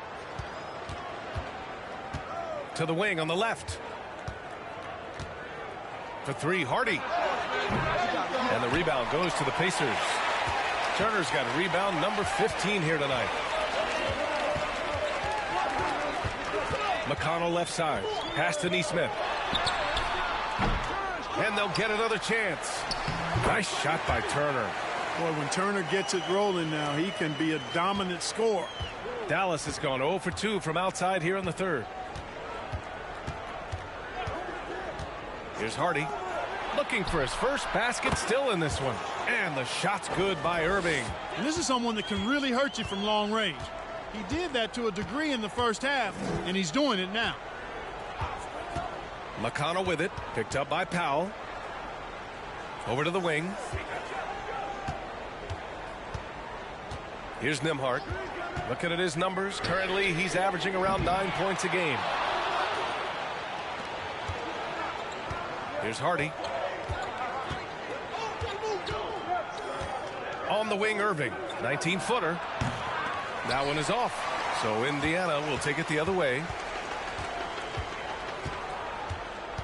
To the wing on the left. For 3, Hardy. And the rebound goes to the Pacers. Turner's got rebound number 15 here tonight. McConnell left side. Pass to Nesmith. And they'll get another chance. Nice shot by Turner. Boy, when Turner gets it rolling now, he can be a dominant scorer. Dallas has gone 0 for 2 from outside here in the third. Here's Hardy. Looking for his first basket, still in this one. And the shot's good by Irving. And this is someone that can really hurt you from long range. He did that to a degree in the first half, and he's doing it now. McConnell with it. Picked up by Powell. Over to the wing. Here's Nembhard. Looking at his numbers. Currently, he's averaging around 9 points a game. Here's Hardy. On the wing, Irving. 19-footer. That one is off. So Indiana will take it the other way.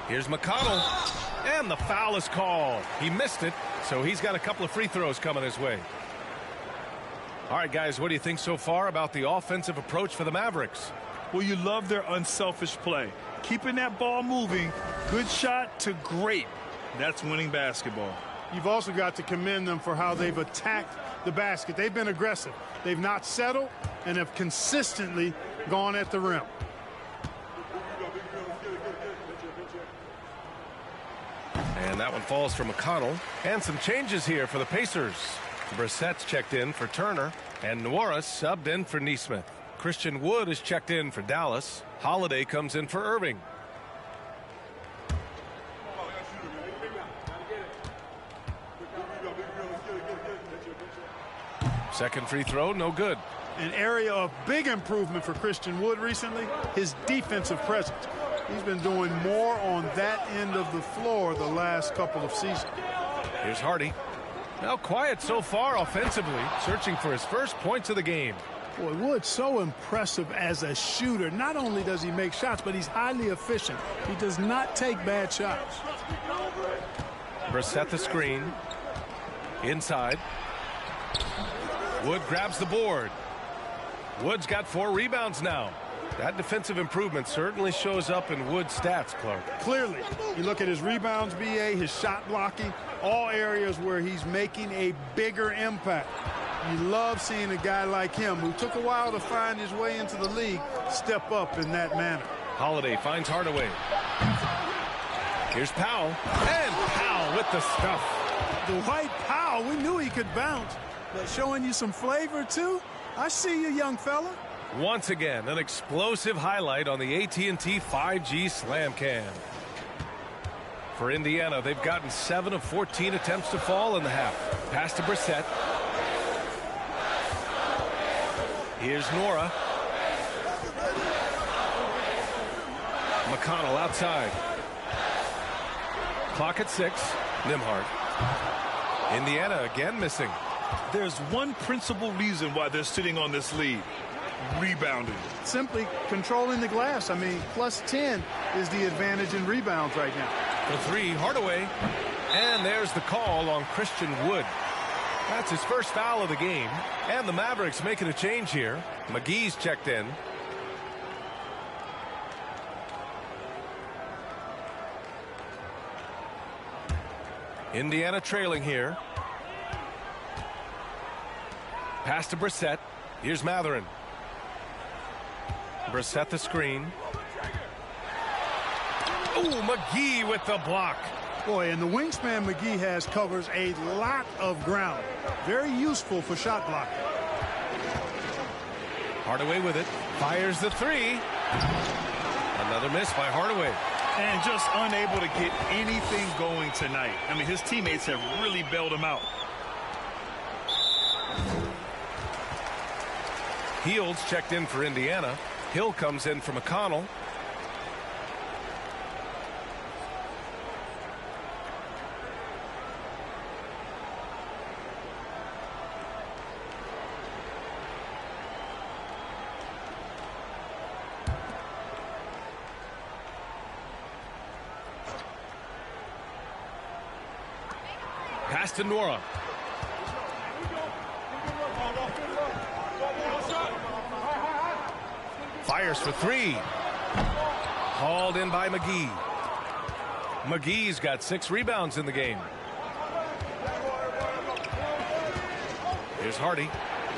Here's McConnell. And the foul is called. He missed it, so he's got a couple of free throws coming his way. All right, guys, what do you think so far about the offensive approach for the Mavericks? Well, you love their unselfish play. Keeping that ball moving, good shot to great. That's winning basketball. You've also got to commend them for how they've attacked the basket. They've been aggressive. They've not settled and have consistently gone at the rim. And that one falls for McConnell. And some changes here for the Pacers. Brissett's checked in for Turner. And Norris subbed in for Nesmith. Christian Wood is checked in for Dallas. Holiday comes in for Irving. Second free throw, no good. An area of big improvement for Christian Wood recently, his defensive presence. He's been doing more on that end of the floor the last couple of seasons. Here's Hardy. Now quiet so far offensively, searching for his first points of the game. Boy, Wood's so impressive as a shooter. Not only does he make shots, but he's highly efficient. He does not take bad shots. Brissett the screen. Inside. Wood grabs the board. Wood's got 4 rebounds now. That defensive improvement certainly shows up in Wood's stats, Clark. Clearly, you look at his rebounds, BA, his shot blocking, all areas where he's making a bigger impact. You love seeing a guy like him, who took a while to find his way into the league, step up in that manner. Holiday finds Hardaway. Here's Powell, and Powell with the stuff. Dwight Powell, we knew he could bounce, but showing you some flavor too. I see you, young fella. Once again, an explosive highlight on the AT&T 5G Slam Cam. For Indiana, they've gotten 7 of 14 attempts to fall in the half. Pass to Brissett. Here's Nora. McConnell outside. Clock at 6. Nimhart. Indiana again missing. There's one principal reason why they're sitting on this lead. Rebounding. Simply controlling the glass. I mean, plus 10 is the advantage in rebounds right now. The 3, Hardaway. And there's the call on Christian Wood. That's his first foul of the game. And the Mavericks making a change here. McGee's checked in. Indiana trailing here. Pass to Brissett. Here's Matherin. Brissett the screen. Ooh, McGee with the block. Boy, and the wingspan McGee has covers a lot of ground. Very useful for shot blocking. Hardaway with it. Fires the 3. Another miss by Hardaway. And just unable to get anything going tonight. I mean, his teammates have really bailed him out. Fields checked in for Indiana. Hill comes in for McConnell. Pass to Nora. Fires for 3. Hauled in by McGee. McGee's got 6 rebounds in the game. Here's Hardy.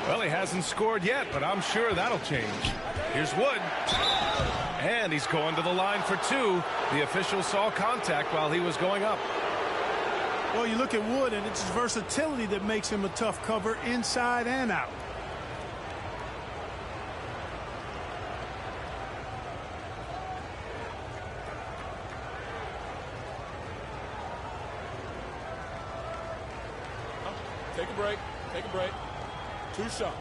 Well, he hasn't scored yet, but I'm sure that'll change. Here's Wood. And he's going to the line for 2. The official saw contact while he was going up. Well, you look at Wood, and it's his versatility that makes him a tough cover inside and out. Take a break. Take a break. 2 shots.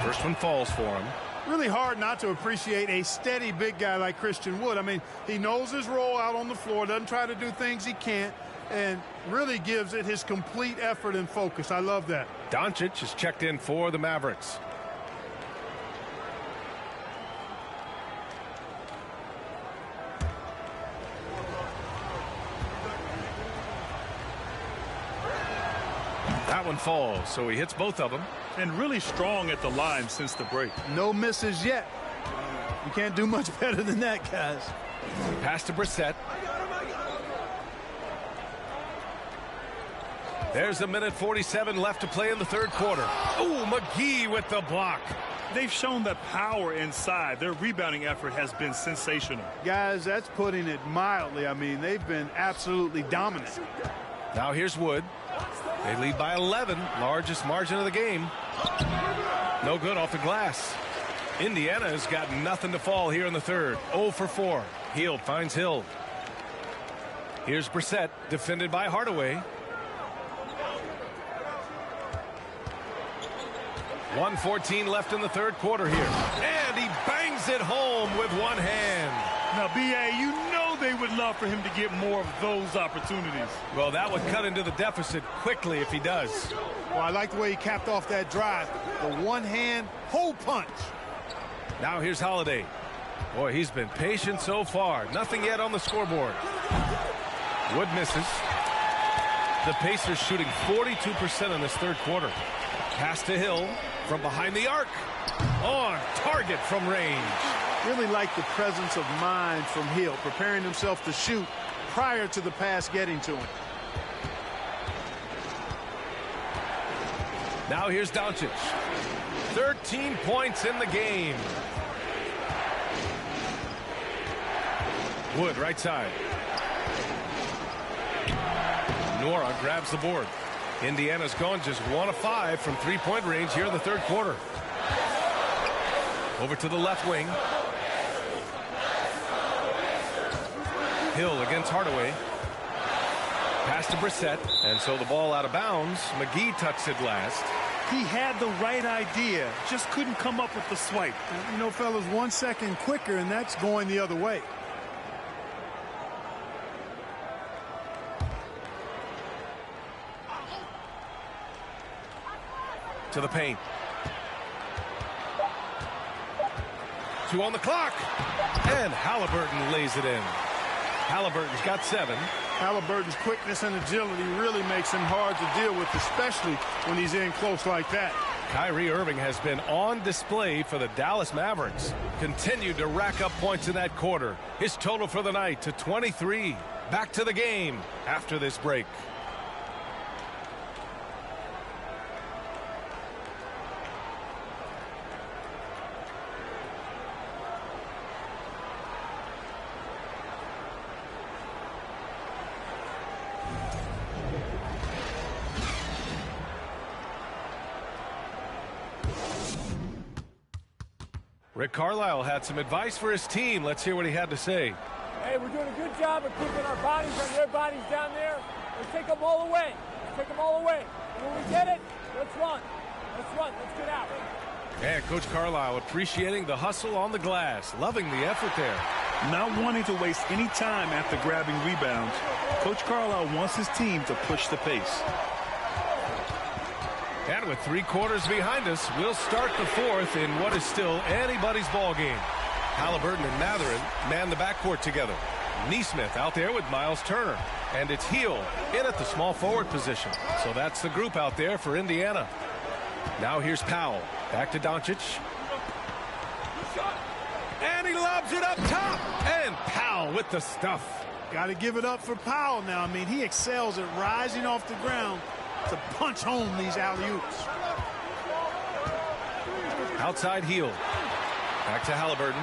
First one falls for him. Really hard not to appreciate a steady big guy like Christian Wood. I mean, he knows his role out on the floor, doesn't try to do things he can't, and really gives it his complete effort and focus. I love that. Doncic is checked in for the Mavericks. That one falls, so he hits both of them. And really strong at the line since the break. No misses yet. You can't do much better than that, guys. Pass to Brissett. There's 1:47 left to play in the 3rd quarter. Ooh, McGee with the block. They've shown that power inside. Their rebounding effort has been sensational. Guys, that's putting it mildly. I mean, they've been absolutely dominant. Now here's Wood. They lead by 11, largest margin of the game. No good off the glass. Indiana has got nothing to fall here in the 3rd. 0 for 4. Hield finds Hill. Here's Brissett, defended by Hardaway. 1:14 left in the 3rd quarter here. And he bangs it home with one hand. Now, B.A., you know they would love for him to get more of those opportunities. Well, that would cut into the deficit quickly if he does. Well, I like the way he capped off that drive. The one-hand hole punch. Now here's Holiday. Boy, he's been patient so far. Nothing yet on the scoreboard. Wood misses. The Pacers shooting 42% in this third quarter. Pass to Hill from behind the arc. On target from range. Really like the presence of mind from Hill, preparing himself to shoot prior to the pass getting to him. Now here's Doncic. 13 points in the game. Wood right side. Nora grabs the board. Indiana's gone just 1 of 5 from three-point range here in the third quarter. Over to the left wing. Hill against Hardaway. Pass to Brissett, and so the ball out of bounds. McGee touched it last. He had the right idea, just couldn't come up with the swipe. You know, fellas, 1 second quicker, and that's going the other way. To the paint. 2 on the clock. And Halliburton lays it in. Halliburton's got 7. Halliburton's quickness and agility really makes him hard to deal with, especially when he's in close like that. Kyrie Irving has been on display for the Dallas Mavericks. Continued to rack up points in that quarter. His total for the night to 23. Back to the game after this break. Rick Carlisle had some advice for his team. Let's hear what he had to say. Hey, we're doing a good job of keeping our bodies on their bodies down there. Let's take them all away. Let's take them all away. And when we get it, let's run. Let's run. Let's get out. And Coach Carlisle appreciating the hustle on the glass. Loving the effort there. Not wanting to waste any time after grabbing rebounds, Coach Carlisle wants his team to push the pace. And with 3 quarters behind us, we'll start the fourth in what is still anybody's ball game. Halliburton and Mathurin man the backcourt together. Neesmith out there with Miles Turner. And it's Hill in at the small forward position. So that's the group out there for Indiana. Now here's Powell. Back to Doncic. And he lobs it up top. And Powell with the stuff. Got to give it up for Powell now. I mean, he excels at rising off the ground to punch home these alley-oops. Outside Hill. Back to Halliburton.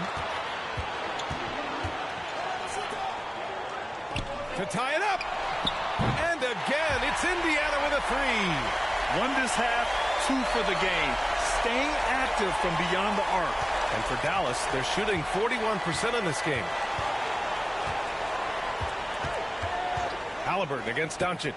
To tie it up. And again, it's Indiana with a 3. Won this half, 2 for the game. Staying active from beyond the arc. And for Dallas, they're shooting 41% in this game. Halliburton against Doncic.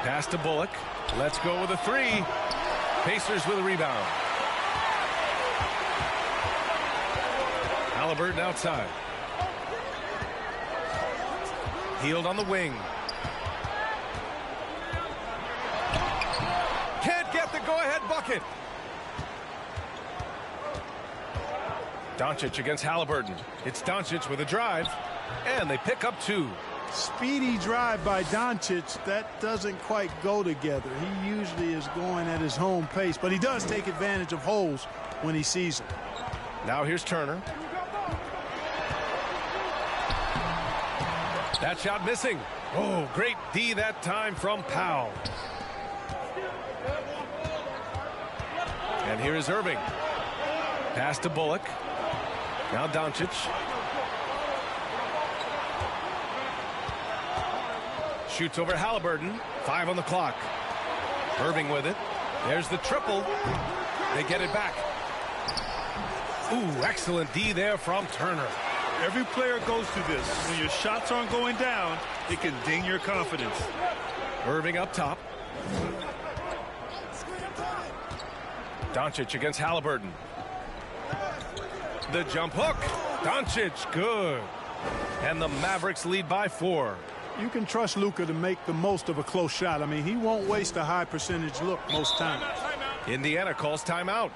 Pass to Bullock. Let's go with a 3. Pacers with a rebound. Halliburton outside. Healed on the wing. Can't get the go-ahead bucket. Doncic against Halliburton. It's Doncic with a drive. And they pick up 2. Speedy drive by Doncic. That doesn't quite go together. He usually is going at his home pace, but he does take advantage of holes when he sees them. Now here's Turner. That shot missing. Oh, great D that time from Powell. And here is Irving. Pass to Bullock. Now Doncic. Shoots over Halliburton. 5 on the clock. Irving with it. There's the triple. They get it back. Ooh, excellent D there from Turner. Every player goes through this. When your shots aren't going down, it can ding your confidence. Irving up top. Doncic against Halliburton. The jump hook. Doncic, good. And the Mavericks lead by 4. You can trust Luka to make the most of a close shot. I mean, he won't waste a high percentage look most times. Indiana calls timeout.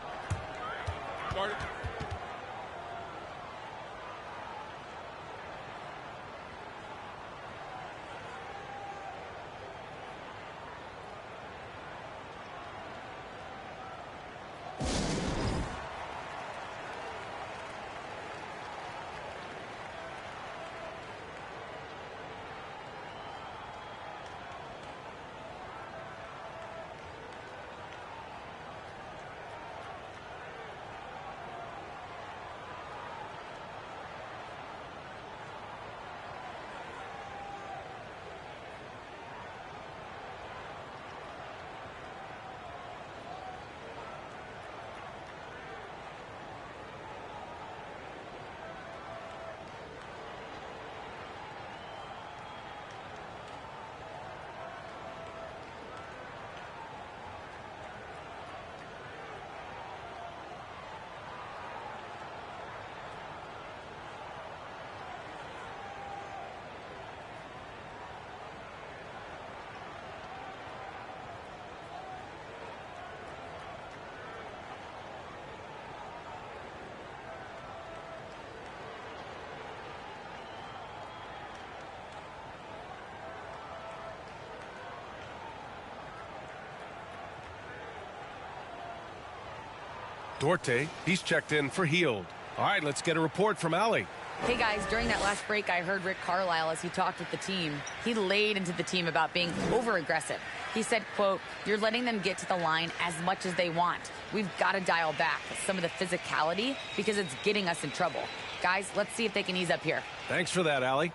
Duarte, he's checked in for Heald. All right, let's get a report from Allie. Hey guys, during that last break, I heard Rick Carlisle as he talked with the team. He laid into the team about being over-aggressive. He said, quote, "You're letting them get to the line as much as they want. We've got to dial back some of the physicality because it's getting us in trouble. Guys, let's see if they can ease up here." Thanks for that, Allie.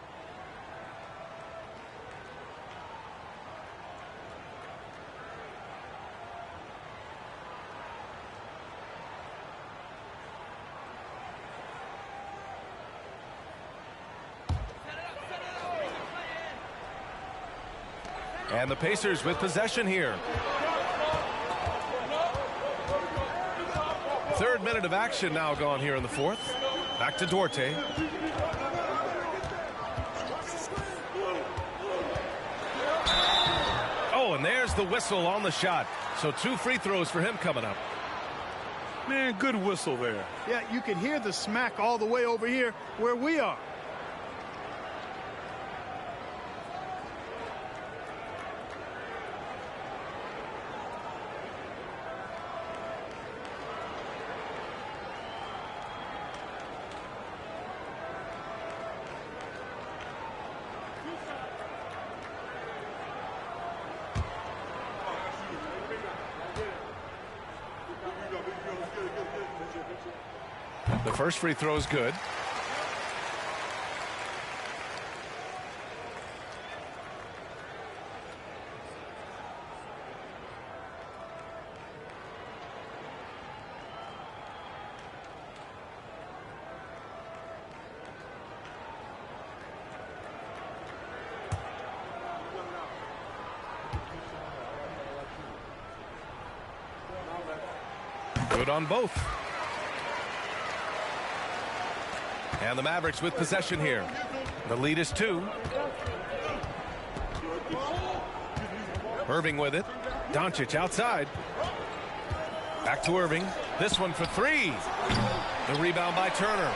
And the Pacers with possession here. Third minute of action now gone here in the fourth. Back to Duarte. Oh, and there's the whistle on the shot. So 2 free throws for him coming up. Man, good whistle there. Yeah, you can hear the smack all the way over here where we are. The first free throw is good. Good on both. And the Mavericks with possession here. The lead is 2. Irving with it. Doncic outside. Back to Irving. This one for 3. The rebound by Turner.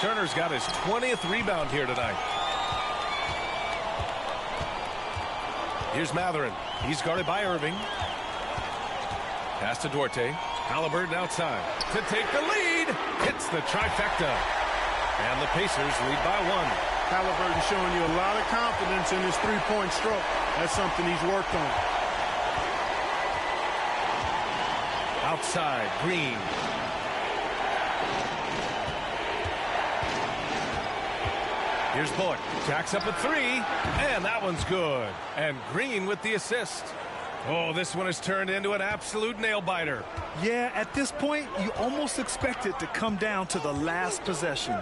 Turner's got his 20th rebound here tonight. Here's Matherin. He's guarded by Irving. Pass to Duarte. Halliburton outside to take the lead. Hits the trifecta. And the Pacers lead by 1. Halliburton showing you a lot of confidence in his three-point stroke. That's something he's worked on. Outside, Green. Here's Bullock. Jacks up a 3. And that one's good. And Green with the assist. Oh, this one has turned into an absolute nail-biter. Yeah, at this point, you almost expect it to come down to the last possession.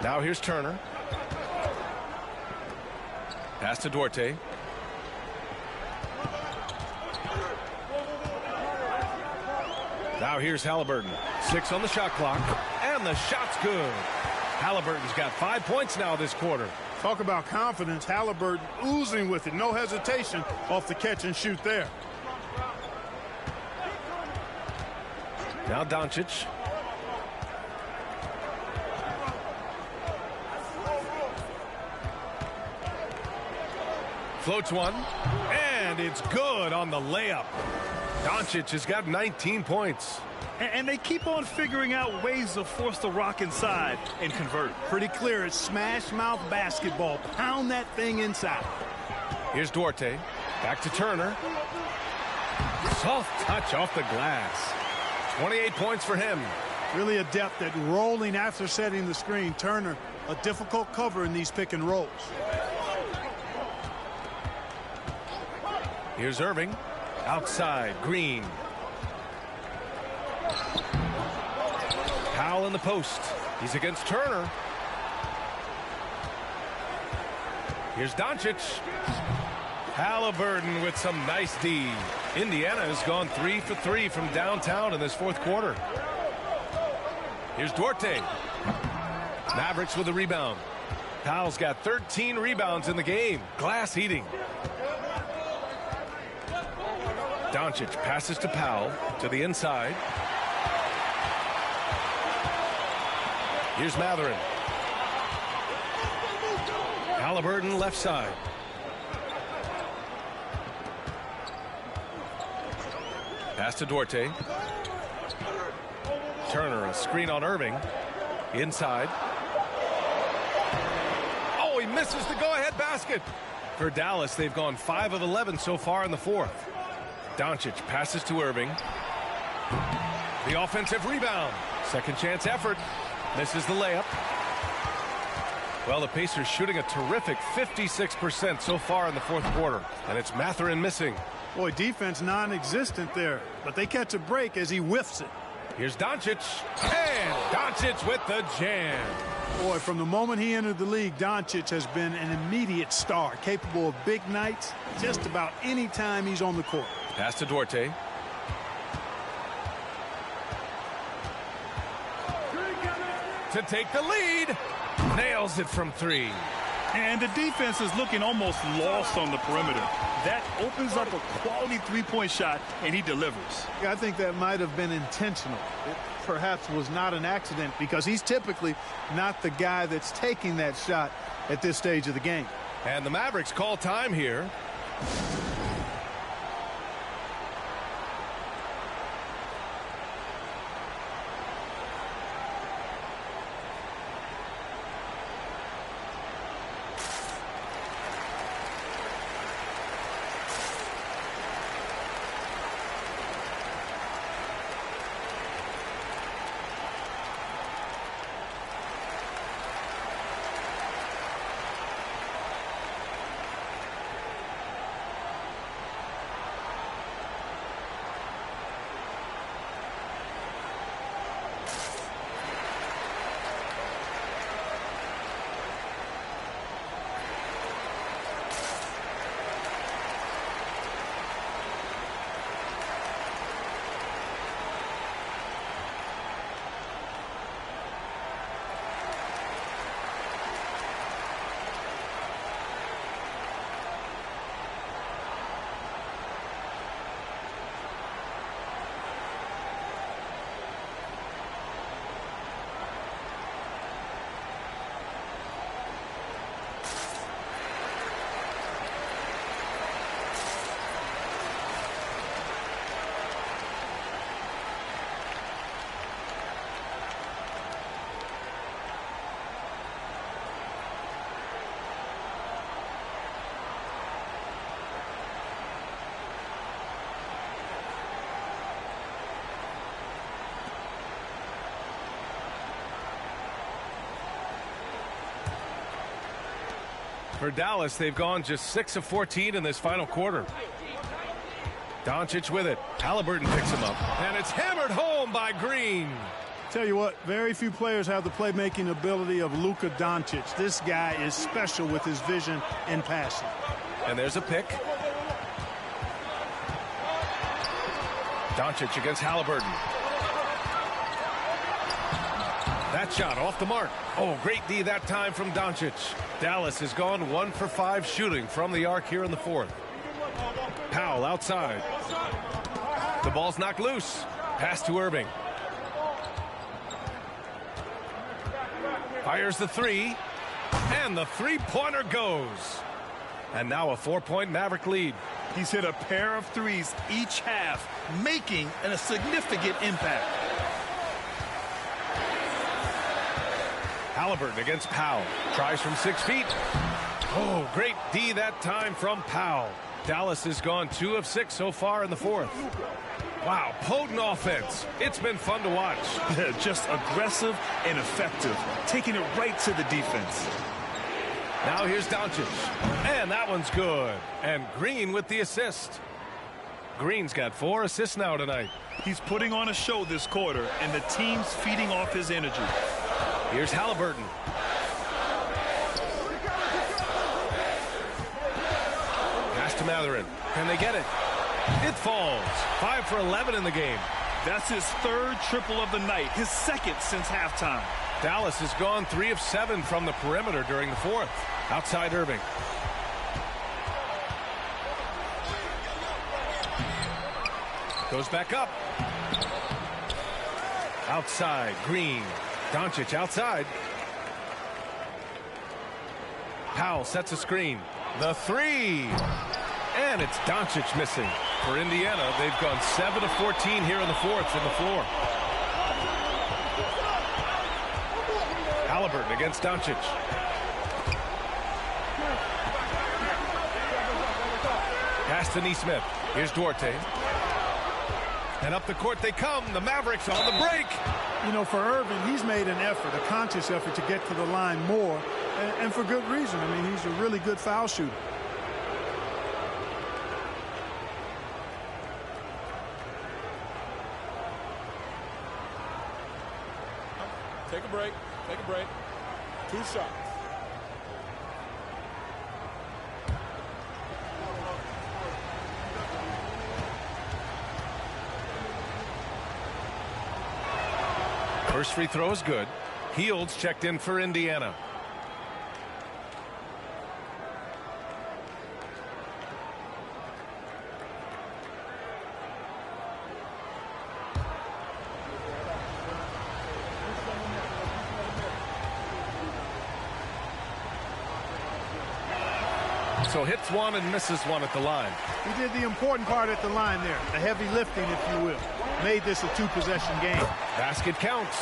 Now here's Turner. Pass to Duarte. Now here's Halliburton. 6 on the shot clock. And the shot's good. Halliburton's got 5 points now this quarter. Talk about confidence. Halliburton oozing with it. No hesitation off the catch and shoot there. Now Doncic. Floats one, and it's good on the layup. Doncic has got 19 points. And they keep on figuring out ways to force the rock inside and convert. Pretty clear. It's smash mouth basketball. Pound that thing inside. Here's Duarte. Back to Turner. Soft touch off the glass. 28 points for him. Really adept at rolling after setting the screen. Turner, a difficult cover in these pick and rolls. Here's Irving. Outside, Green. Powell in the post. He's against Turner. Here's Doncic. Halliburton with some nice D. Indiana has gone 3 for 3 from downtown in this fourth quarter. Here's Duarte. Mavericks with a rebound. Powell's got 13 rebounds in the game. Glass eating. Doncic passes to Powell to the inside. Here's Matherin. Halliburton left side. Pass to Duarte. Turner, a screen on Irving. Inside. Oh, he misses the go-ahead basket. For Dallas, they've gone 5 of 11 so far in the fourth. Doncic passes to Irving. The offensive rebound. Second chance effort. Misses the layup. Well, the Pacers shooting a terrific 56% so far in the fourth quarter. And it's Matherin missing. Boy, defense non-existent there. But they catch a break as he whiffs it. Here's Doncic. And Doncic with the jam. Boy, from the moment he entered the league, Doncic has been an immediate star, capable of big nights just about any time he's on the court. Pass to Duarte. To take the lead. Nails it from 3. And the defense is looking almost lost on the perimeter. That opens up a quality three-point shot, and he delivers. Yeah, I think that might have been intentional. It perhaps was not an accident because he's typically not the guy that's taking that shot at this stage of the game. And the Mavericks call time here. For Dallas, they've gone just 6 of 14 in this final quarter. Doncic with it. Halliburton picks him up. And it's hammered home by Green. Tell you what, very few players have the playmaking ability of Luka Doncic. This guy is special with his vision and passing. And there's a pick. Doncic against Halliburton. That shot off the mark. Oh, great D that time from Doncic. Dallas has gone 1 for 5 shooting from the arc here in the fourth. Powell outside. The ball's knocked loose. Pass to Irving. Fires the three. And the three-pointer goes. And now a 4-point Maverick lead. He's hit a pair of threes each half, making a significant impact. Halliburton against Powell. Tries from 6 feet. Oh, great D that time from Powell. Dallas has gone 2 of 6 so far in the fourth. Wow, potent offense. It's been fun to watch. Just aggressive and effective, taking it right to the defense. Now here's Doncic. And that one's good. And Green with the assist. Green's got 4 assists now tonight. He's putting on a show this quarter, and the team's feeding off his energy. Here's Halliburton. Pass to Matherin. Can they get it? It falls. 5 for 11 in the game. That's his 3rd triple of the night, his 2nd since halftime. Dallas has gone 3 of 7 from the perimeter during the fourth. Outside Irving. Goes back up. Outside Green. Doncic outside. Powell sets a screen. The three. And it's Doncic missing. For Indiana, they've gone 7 of 14 here in the fourth from the floor. Halliburton against Doncic. Pass to Nesmith. Here's Duarte. And up the court they come. The Mavericks on the break. You know, for Irving, he's made an effort, a conscious effort to get to the line more, and for good reason. I mean, he's a really good foul shooter. Take a break. Take a break. 2 shots. First free throw is good. Heald's checked in for Indiana. So hits one and misses one at the line. He did the important part at the line there, the heavy lifting, if you will. Made this a 2-possession game. Basket counts.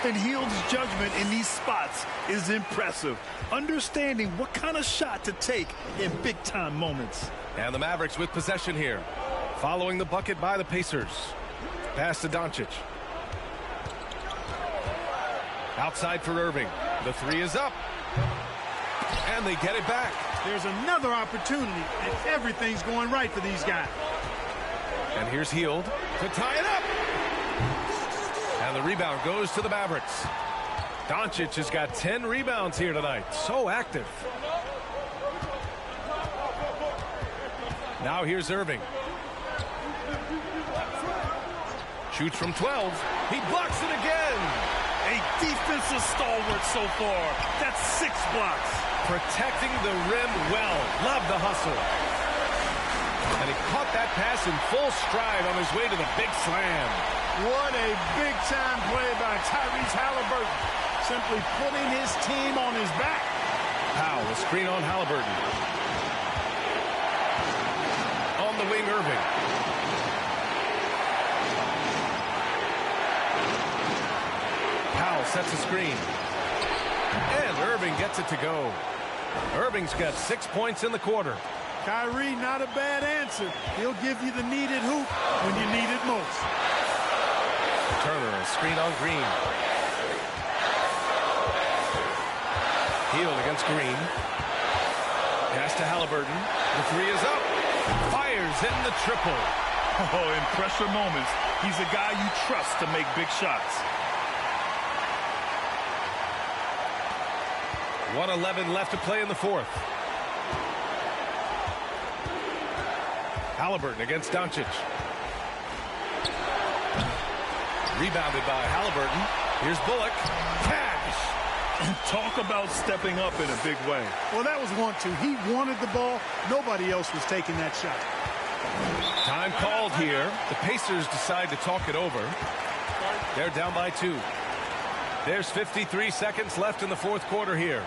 And Heald's judgment in these spots is impressive. Understanding what kind of shot to take in big-time moments. And the Mavericks with possession here. Following the bucket by the Pacers. Pass to Doncic. Outside for Irving. The three is up. And they get it back. There's another opportunity, and everything's going right for these guys. And here's Hield to tie it up. And the rebound goes to the Mavericks. Doncic has got 10 rebounds here tonight. So active. Now here's Irving. Shoots from 12. He blocks it again. A defensive stalwart so far. That's 6 blocks. Protecting the rim well. Love the hustle. And he caught that pass in full stride on his way to the big slam. What a big-time play by Tyrese Halliburton. Simply putting his team on his back. Powell, a screen on Halliburton. On the wing, Irving. Powell sets a screen. And Irving gets it to go. Irving's got 6 points in the quarter. Kyrie, not a bad answer. He'll give you the needed hoop when you need it most. Turner, a screen on Green. Hield against Green. Pass to Halliburton. The three is up. Fires in the triple. Oh, in pressure moments, he's a guy you trust to make big shots. 1:11 left to play in the fourth. Halliburton against Doncic. Rebounded by Halliburton. Here's Bullock. Cash. And talk about stepping up in a big way. Well, that was 1-2. He wanted the ball. Nobody else was taking that shot. Time called here. The Pacers decide to talk it over. They're down by 2. There's 53 seconds left in the fourth quarter here.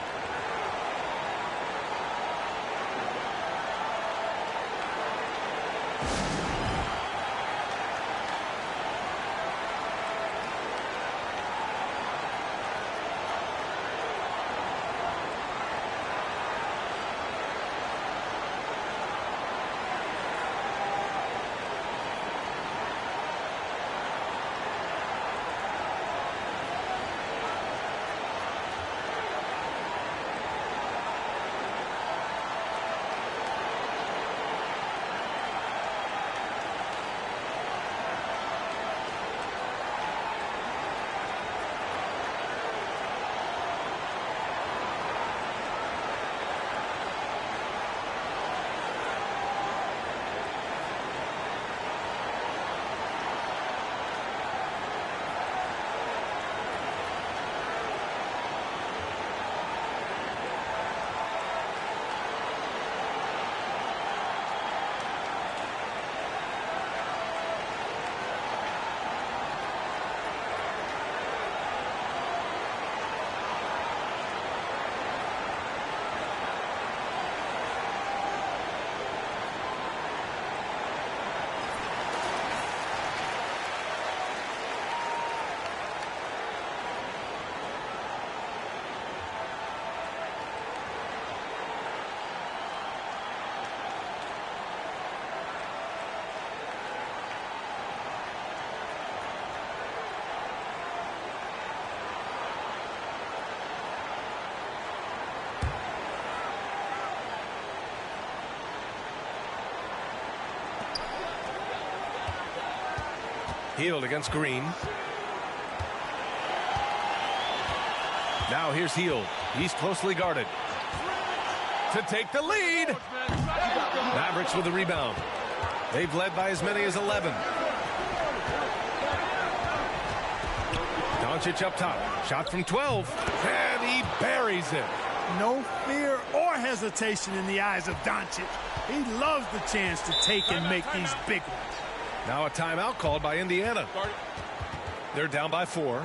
Hield against Green. Now here's Hield. He's closely guarded. To take the lead. Mavericks with the rebound. They've led by as many as 11. Doncic up top. Shot from 12. And he buries it. No fear or hesitation in the eyes of Doncic. He loves the chance to take and make these big ones. Now a timeout called by Indiana. They're down by 4.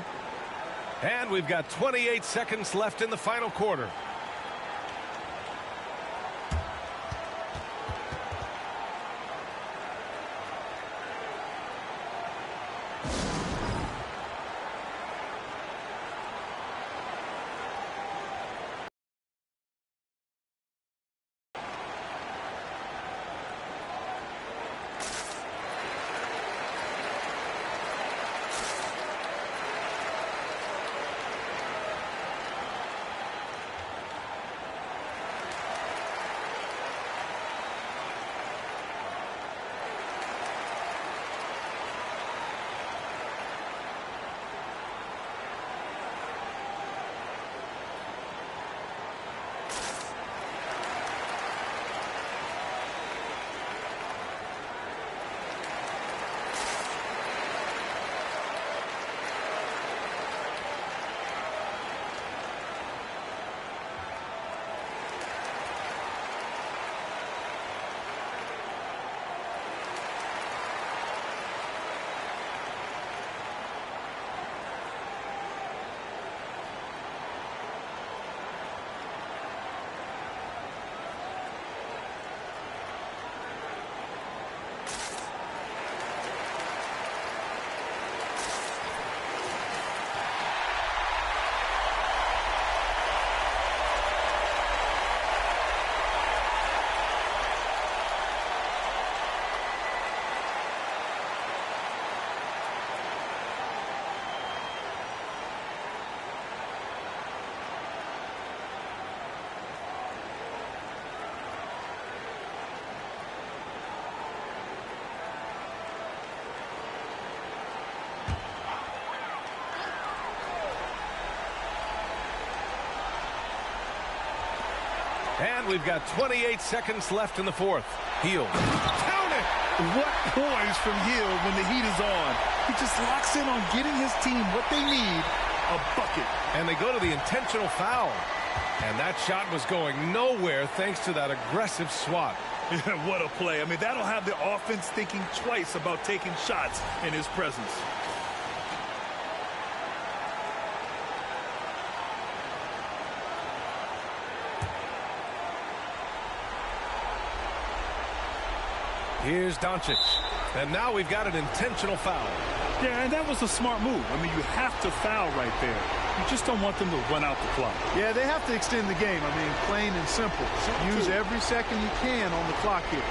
And we've got 28 seconds left in the final quarter. And we've got 28 seconds left in the fourth. Hield. Count it! What poise from Hield when the heat is on. He just locks in on getting his team what they need a bucket. And they go to the intentional foul. And that shot was going nowhere thanks to that aggressive swat. What a play. I mean, that'll have the offense thinking twice about taking shots in his presence. Here's Doncic. And now we've got an intentional foul. Yeah, and that was a smart move. I mean, you have to foul right there. You just don't want them to run out the clock. Yeah, they have to extend the game. I mean, plain and simple. Use every second you can on the clock here.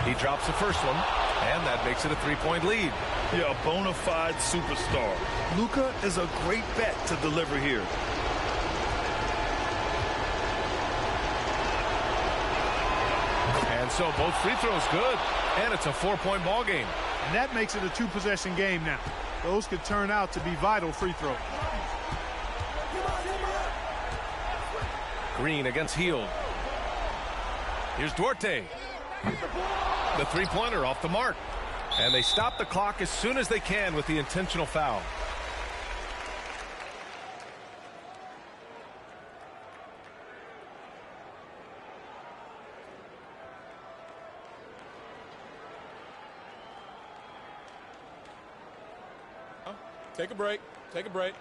He drops the first one, and that makes it a three-point lead. Yeah, a bona fide superstar. Luka is a great bet to deliver here. And so both free throws good, and it's a 4-point ball game. And that makes it a two-possession game now. Those could turn out to be vital free throws. Green against Hield. Here's Duarte. The three-pointer off the mark. And they stop the clock as soon as they can with the intentional foul. Take a break. Take a break.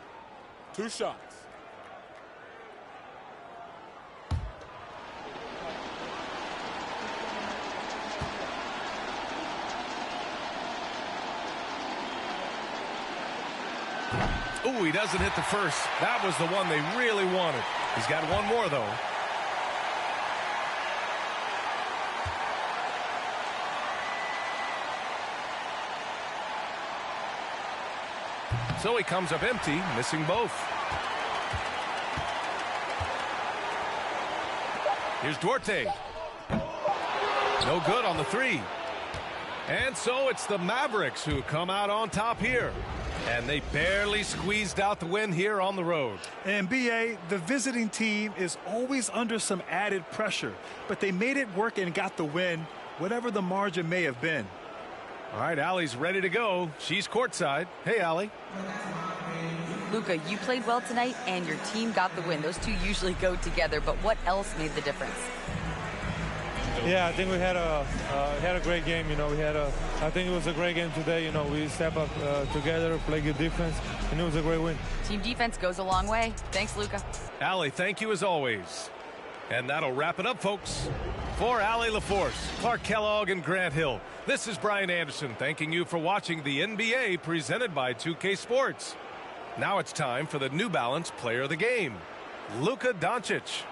2 shots. Ooh, he doesn't hit the first. That was the one they really wanted. He's got one more, though. So he comes up empty, missing both. Here's Duarte. No good on the three. And so it's the Mavericks who come out on top here. And they barely squeezed out the win here on the road. And BA, the visiting team is always under some added pressure, but they made it work and got the win, whatever the margin may have been. All right, Allie's ready to go. She's courtside. Hey, Allie. Luka, you played well tonight, and your team got the win. Those two usually go together, but what else made the difference? Yeah, I think we had a great game. You know, I think it was a great game today. You know, we step up together, play good defense, and it was a great win. Team defense goes a long way. Thanks, Luka. Allie, thank you as always. And that'll wrap it up, folks. For Allie LaForce, Clark Kellogg, and Grant Hill, this is Brian Anderson thanking you for watching the NBA presented by 2K Sports. Now it's time for the New Balance Player of the Game, Luka Doncic.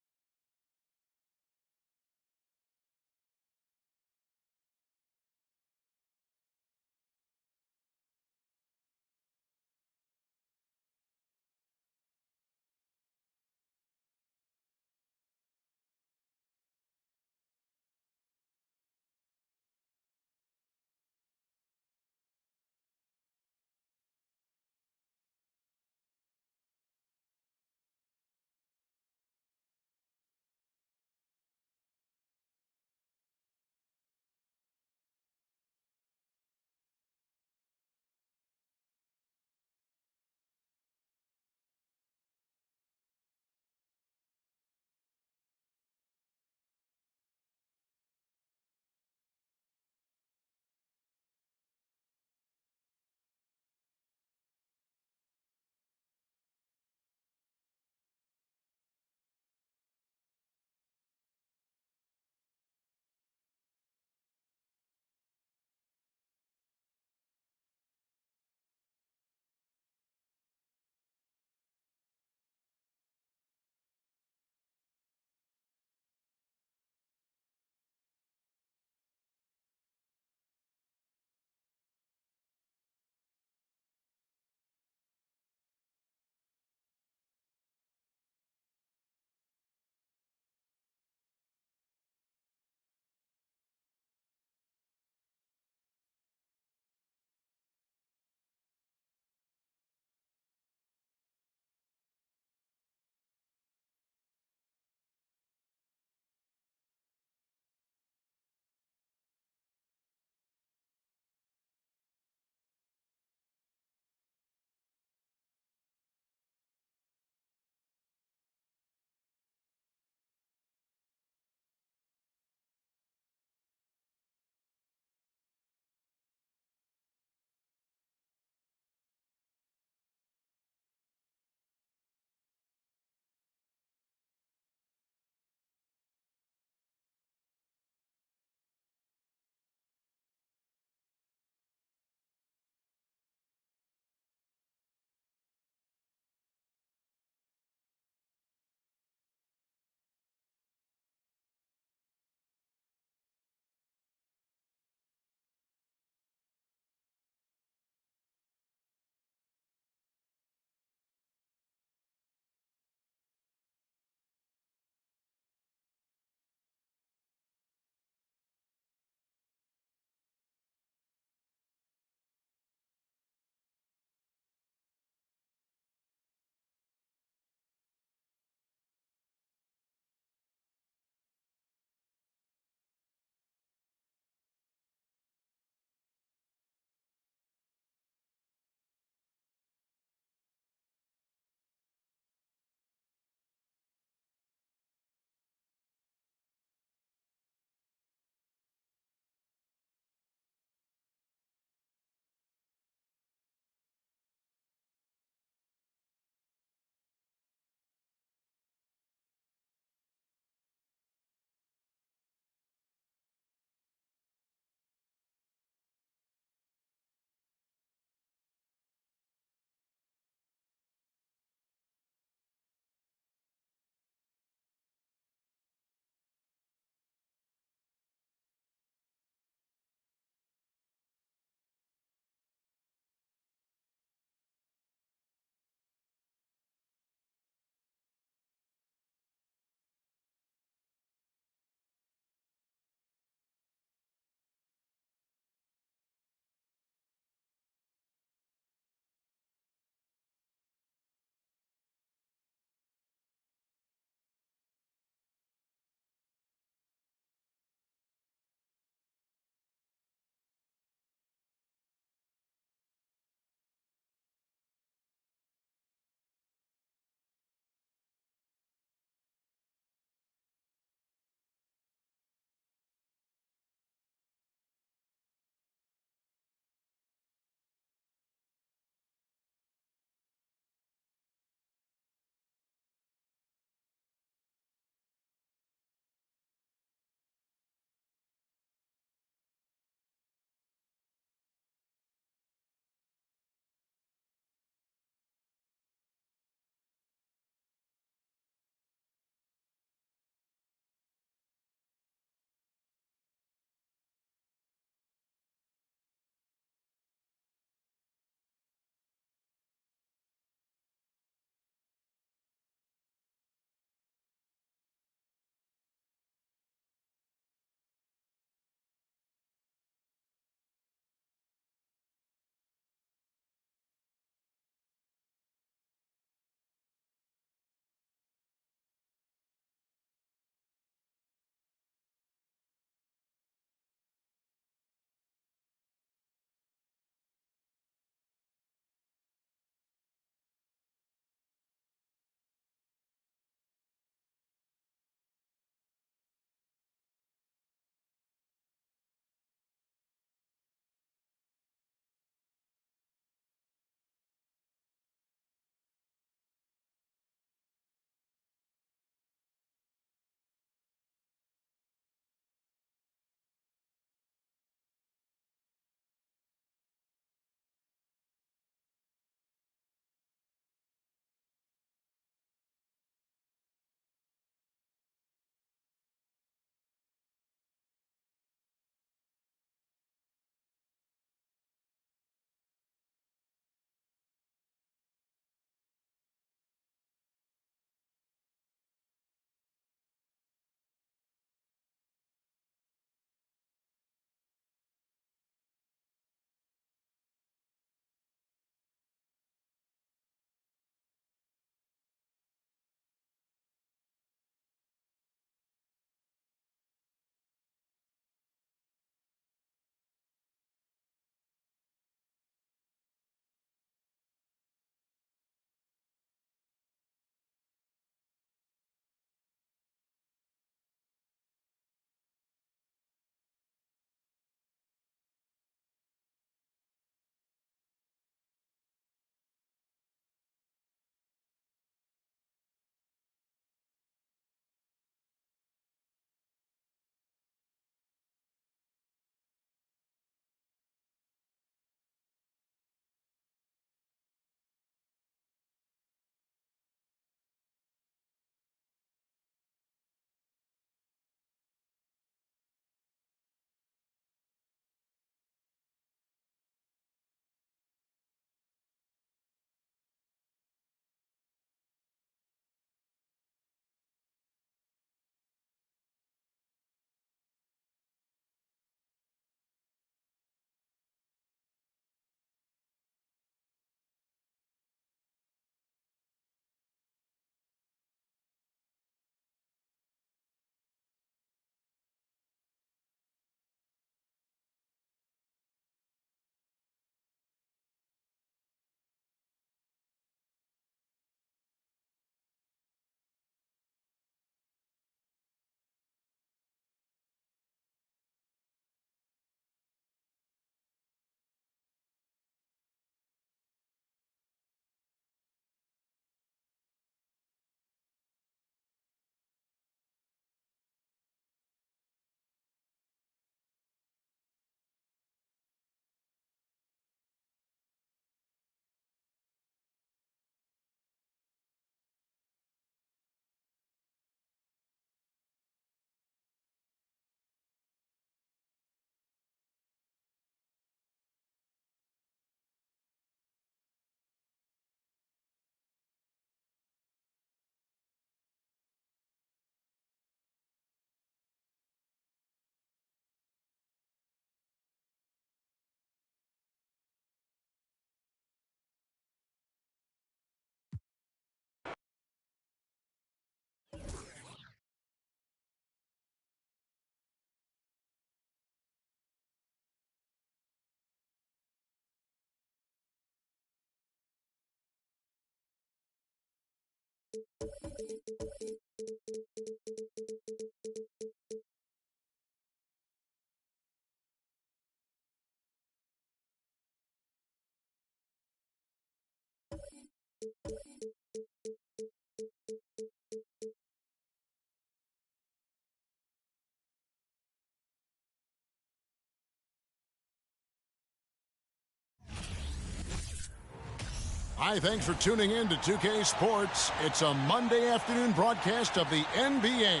Hi, thanks for tuning in to 2K Sports. It's a Monday afternoon broadcast of the NBA.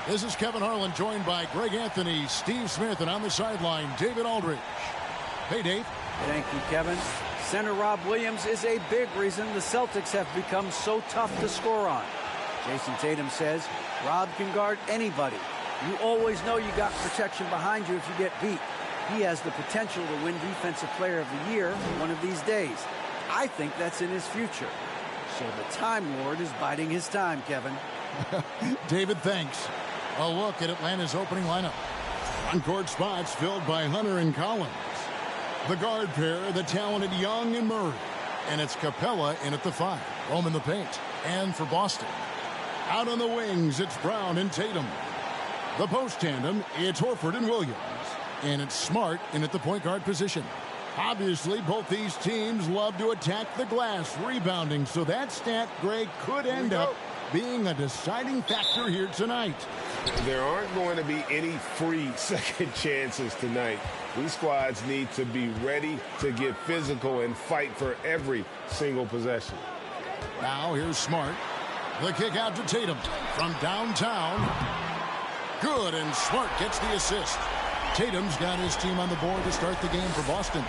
This is Kevin Harlan, joined by Greg Anthony, Steve Smith, and on the sideline, David Aldridge. Hey, Dave. Thank you, Kevin. Center Rob Williams is a big reason the Celtics have become so tough to score on. Jason Tatum says Rob can guard anybody. You always know you got protection behind you if you get beat. He has the potential to win Defensive Player of the Year one of these days. I think that's in his future. So the Time Lord is biding his time, Kevin. David, thanks. A look at Atlanta's opening lineup. On-court spots filled by Hunter and Collins. The guard pair, the talented Young and Murray. And it's Capella in at the 5. Roman the paint. And for Boston, out on the wings, it's Brown and Tatum. The post tandem, it's Horford and Williams. And it's Smart in at the point guard position. Obviously, both these teams love to attack the glass, rebounding, so that stat, Greg, could end up being a deciding factor here tonight. There aren't going to be any free second chances tonight. These squads need to be ready to get physical and fight for every single possession. Now here's Smart. The kick out to Tatum from downtown. Good, and Smart gets the assist. Tatum's got his team on the board to start the game for Boston.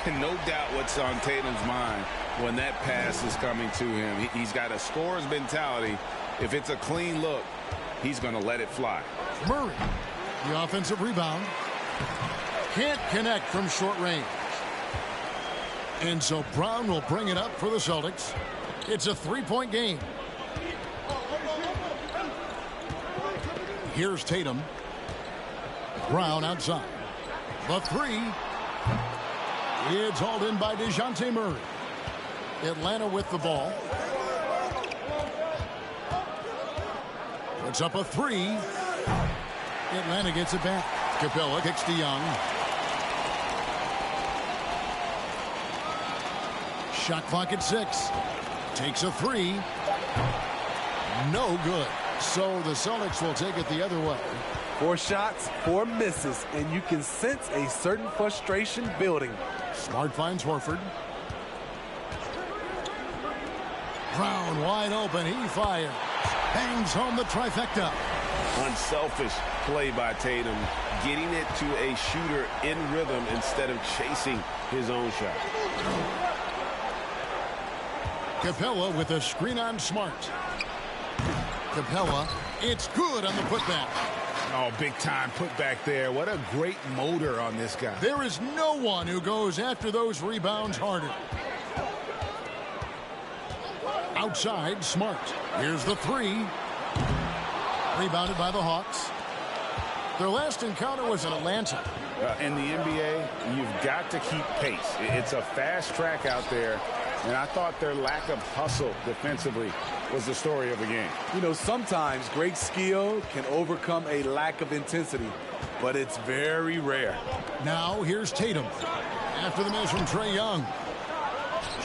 No doubt what's on Tatum's mind when that pass is coming to him. He's got a scorer's mentality. If it's a clean look, he's going to let it fly. Murray, the offensive rebound. Can't connect from short range. And so Brown will bring it up for the Celtics. It's a 3-point game. Here's Tatum. Brown outside. The 3. It's hauled in by DeJounte Murray. Atlanta with the ball. Puts up a 3. Atlanta gets it back. Capella kicks to Young. Shot clock at 6. Takes a 3. No good. So the Celtics will take it the other way. 4 shots, 4 misses, and you can sense a certain frustration building. Smart finds Horford. Brown wide open. He fires. Bangs home the trifecta. Unselfish play by Tatum, getting it to a shooter in rhythm instead of chasing his own shot. Capella with a screen on Smart. Capella, it's good on the putback. Oh, big time putback there. What a great motor on this guy. There is no one who goes after those rebounds harder. Outside, Smart. Here's the 3. Rebounded by the Hawks. Their last encounter was in Atlanta. In the NBA, you've got to keep pace. It's a fast track out there, and I thought their lack of hustle defensively was the story of the game. You know, sometimes great skill can overcome a lack of intensity, but it's very rare. Now here's Tatum. After the miss from Trae Young.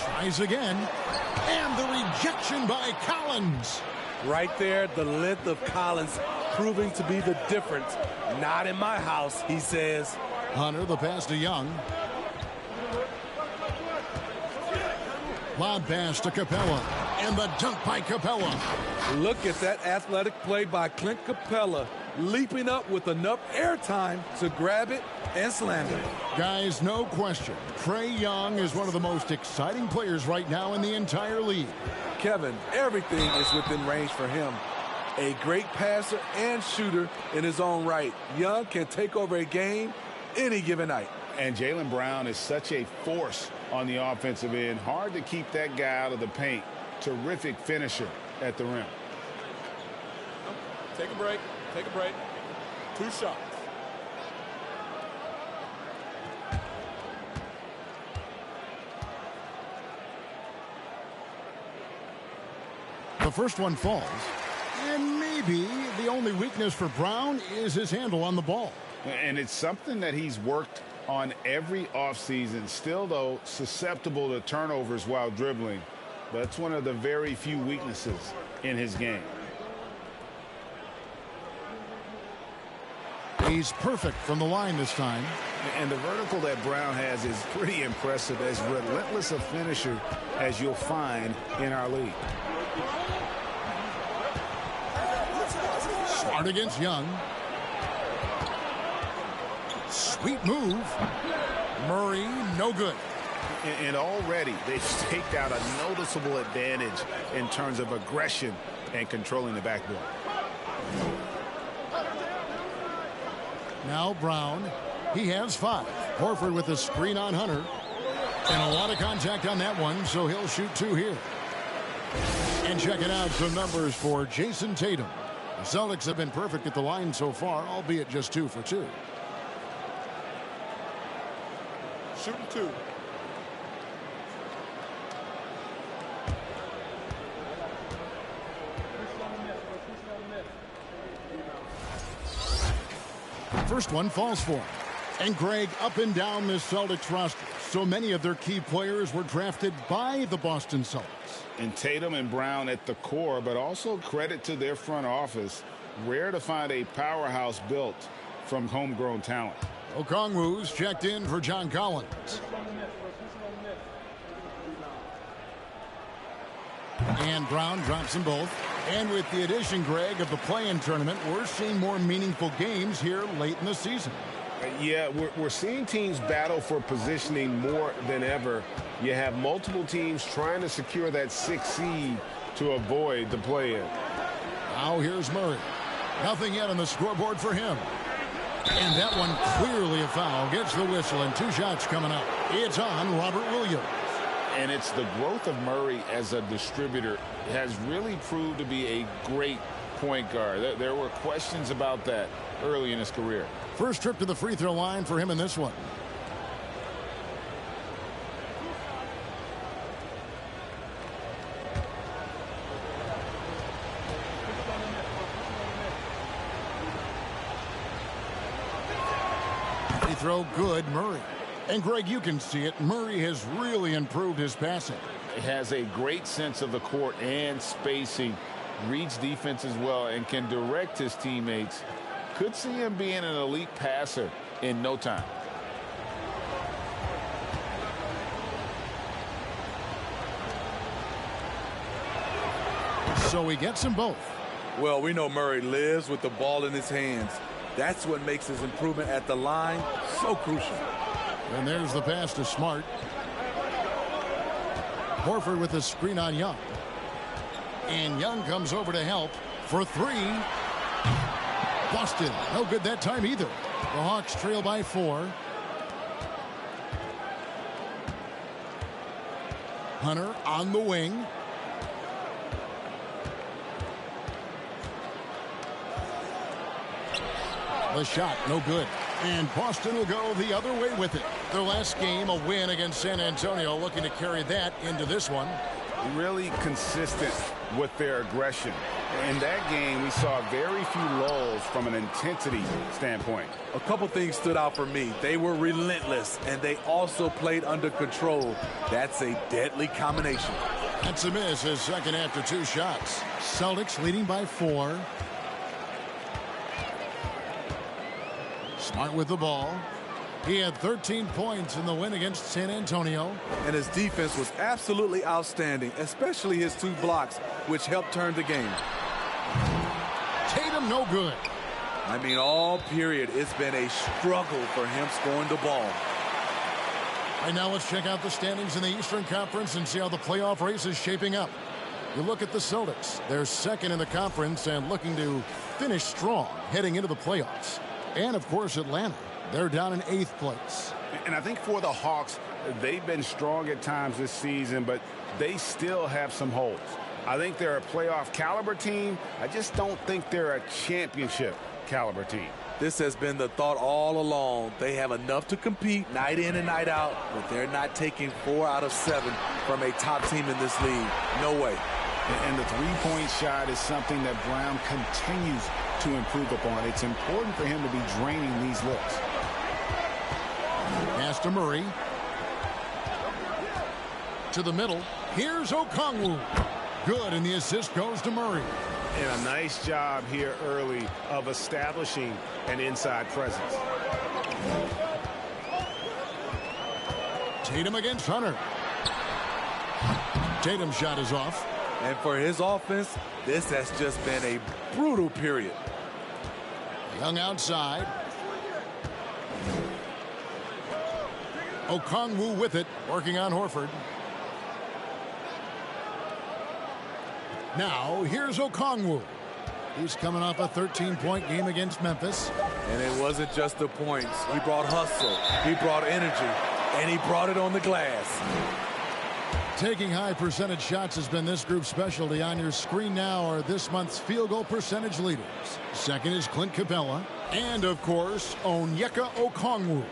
Tries again. And the rejection by Collins. Right there, the length of Collins proving to be the difference. Not in my house, he says. Hunter, the pass to Young. Lob pass to Capella. And the dunk by Capella. Look at that athletic play by Clint Capella. Leaping up with enough airtime to grab it and slam it. Guys, no question. Trae Young is one of the most exciting players right now in the entire league. Kevin, everything is within range for him. A great passer and shooter in his own right. Young can take over a game any given night. And Jaylen Brown is such a force on the offensive end. Hard to keep that guy out of the paint. Terrific finisher at the rim. Take a break. Take a break. 2 shots. The first one falls. And maybe the only weakness for Brown is his handle on the ball. And it's something that he's worked on every offseason. Still, though, susceptible to turnovers while dribbling. But it's one of the very few weaknesses in his game. He's perfect from the line this time. And the vertical that Brown has is pretty impressive, as relentless a finisher as you'll find in our league. Smart against Young. Sweet move. Murray, no good. And already they've staked out a noticeable advantage in terms of aggression and controlling the backboard. Now Brown. He has 5. Horford with the screen on Hunter. And a lot of contact on that one, so he'll shoot 2 here. And check it out, some numbers for Jason Tatum. The Celtics have been perfect at the line so far, albeit just 2 for 2. Shooting 2. First one falls for him. And Greg, up and down this Celtics roster, so many of their key players were drafted by the Boston Celtics. And Tatum and Brown at the core, but also credit to their front office. Rare to find a powerhouse built from homegrown talent. Okongwu's checked in for John Collins. And Brown drops them both. And with the addition, Greg, of the play-in tournament, we're seeing more meaningful games here late in the season. Yeah, we're seeing teams battle for positioning more than ever. You have multiple teams trying to secure that 6th seed to avoid the play-in. Now here's Murray. Nothing yet on the scoreboard for him. And that one clearly a foul. Gets the whistle, and 2 shots coming up. It's on Robert Williams. And it's the growth of Murray as a distributor has really proved to be a great point guard. There were questions about that early in his career. First trip to the free throw line for him in this one. Free throw good, Murray. And Greg, you can see it. Murray has really improved his passing. He has a great sense of the court and spacing. Reads defense as well and can direct his teammates. Could see him being an elite passer in no time. So he gets them both. Well, we know Murray lives with the ball in his hands. That's what makes his improvement at the line so crucial. And there's the pass to Smart. Horford with the screen on Young. And Young comes over to help for 3. Boston, no good that time either. The Hawks trail by 4. Hunter on the wing. The shot, no good. And Boston will go the other way with it. Their last game, a win against San Antonio, looking to carry that into this one. Really consistent with their aggression. In that game, we saw very few lulls from an intensity standpoint. A couple things stood out for me. They were relentless, and they also played under control. That's a deadly combination. That's a miss, his second after 2 shots. Celtics leading by 4. Smart with the ball. He had 13 points in the win against San Antonio. And his defense was absolutely outstanding, especially his 2 blocks, which helped turn the game. Tatum, no good. I mean, all period, it's been a struggle for him scoring the ball. Right now, let's check out the standings in the Eastern Conference and see how the playoff race is shaping up. You look at the Celtics. They're second in the conference and looking to finish strong heading into the playoffs. And, of course, Atlanta. They're down in 8th place. And I think for the Hawks, they've been strong at times this season, but they still have some holes. I think they're a playoff caliber team. I just don't think they're a championship caliber team. This has been the thought all along. They have enough to compete night in and night out, but they're not taking 4 out of 7 from a top team in this league. No way. And the three-point shot is something that Brown continues to improve upon. It's important for him to be draining these looks. Pass to Murray. To the middle. Here's Okongwu. Good, and the assist goes to Murray. And a nice job here early of establishing an inside presence. Tatum against Hunter. Tatum's shot is off. And for his offense, this has just been a brutal period. Young outside. Okongwu with it, working on Horford. Now, here's Okongwu. He's coming off a 13-point game against Memphis. And it wasn't just the points. He brought hustle, he brought energy, and he brought it on the glass. Taking high percentage shots has been this group's specialty. On your screen now are this month's field goal percentage leaders. Second is Clint Capella. And, of course, Onyeka Okongwu.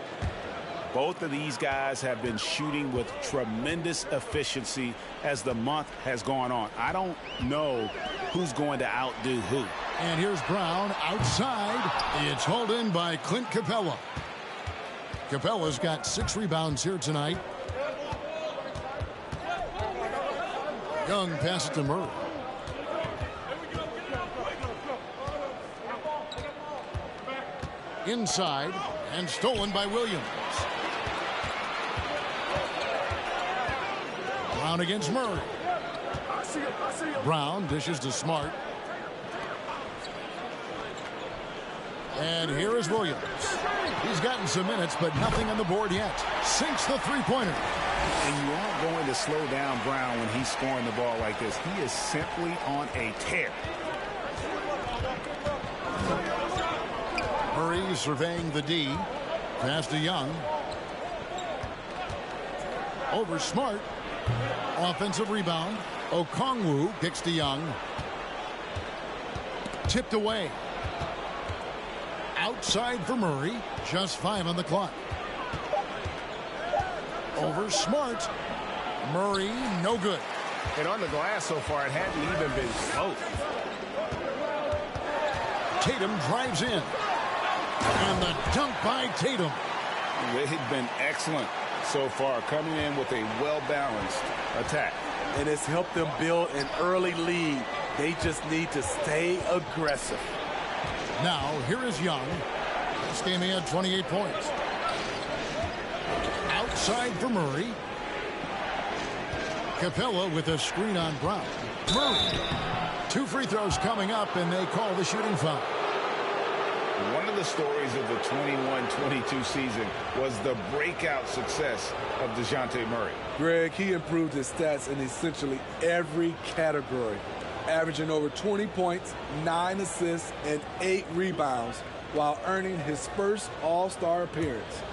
Both of these guys have been shooting with tremendous efficiency as the month has gone on. I don't know who's going to outdo who. And here's Brown outside. It's hauled in by Clint Capella. Capella's got 6 rebounds here tonight. Young passes to Murray. Inside and stolen by Williams. Brown against Murray. Brown dishes to Smart. And here is Williams. He's gotten some minutes, but nothing on the board yet. Sinks the three-pointer. And you aren't going to slow down Brown when he's scoring the ball like this. He is simply on a tear. Murray surveying the D. Pass to Young. Over Smart. Offensive rebound. Okongwu kicks to Young. Tipped away. Outside for Murray. Just 5 on the clock. Over Smart. Murray, no good. And on the glass so far, it hadn't even been close. Tatum drives in. And the dunk by Tatum. They've been excellent so far, coming in with a well-balanced attack. And it's helped them build an early lead. They just need to stay aggressive. Now, here is Young. This game he had 28 points. Outside for Murray. Capella with a screen on Brown. Murray. 2 free throws coming up, and they call the shooting foul. One of the stories of the 21-22 season was the breakout success of DeJounte Murray. Greg, he improved his stats in essentially every category, averaging over 20 points, 9 assists, and 8 rebounds, while earning his first All-Star appearance.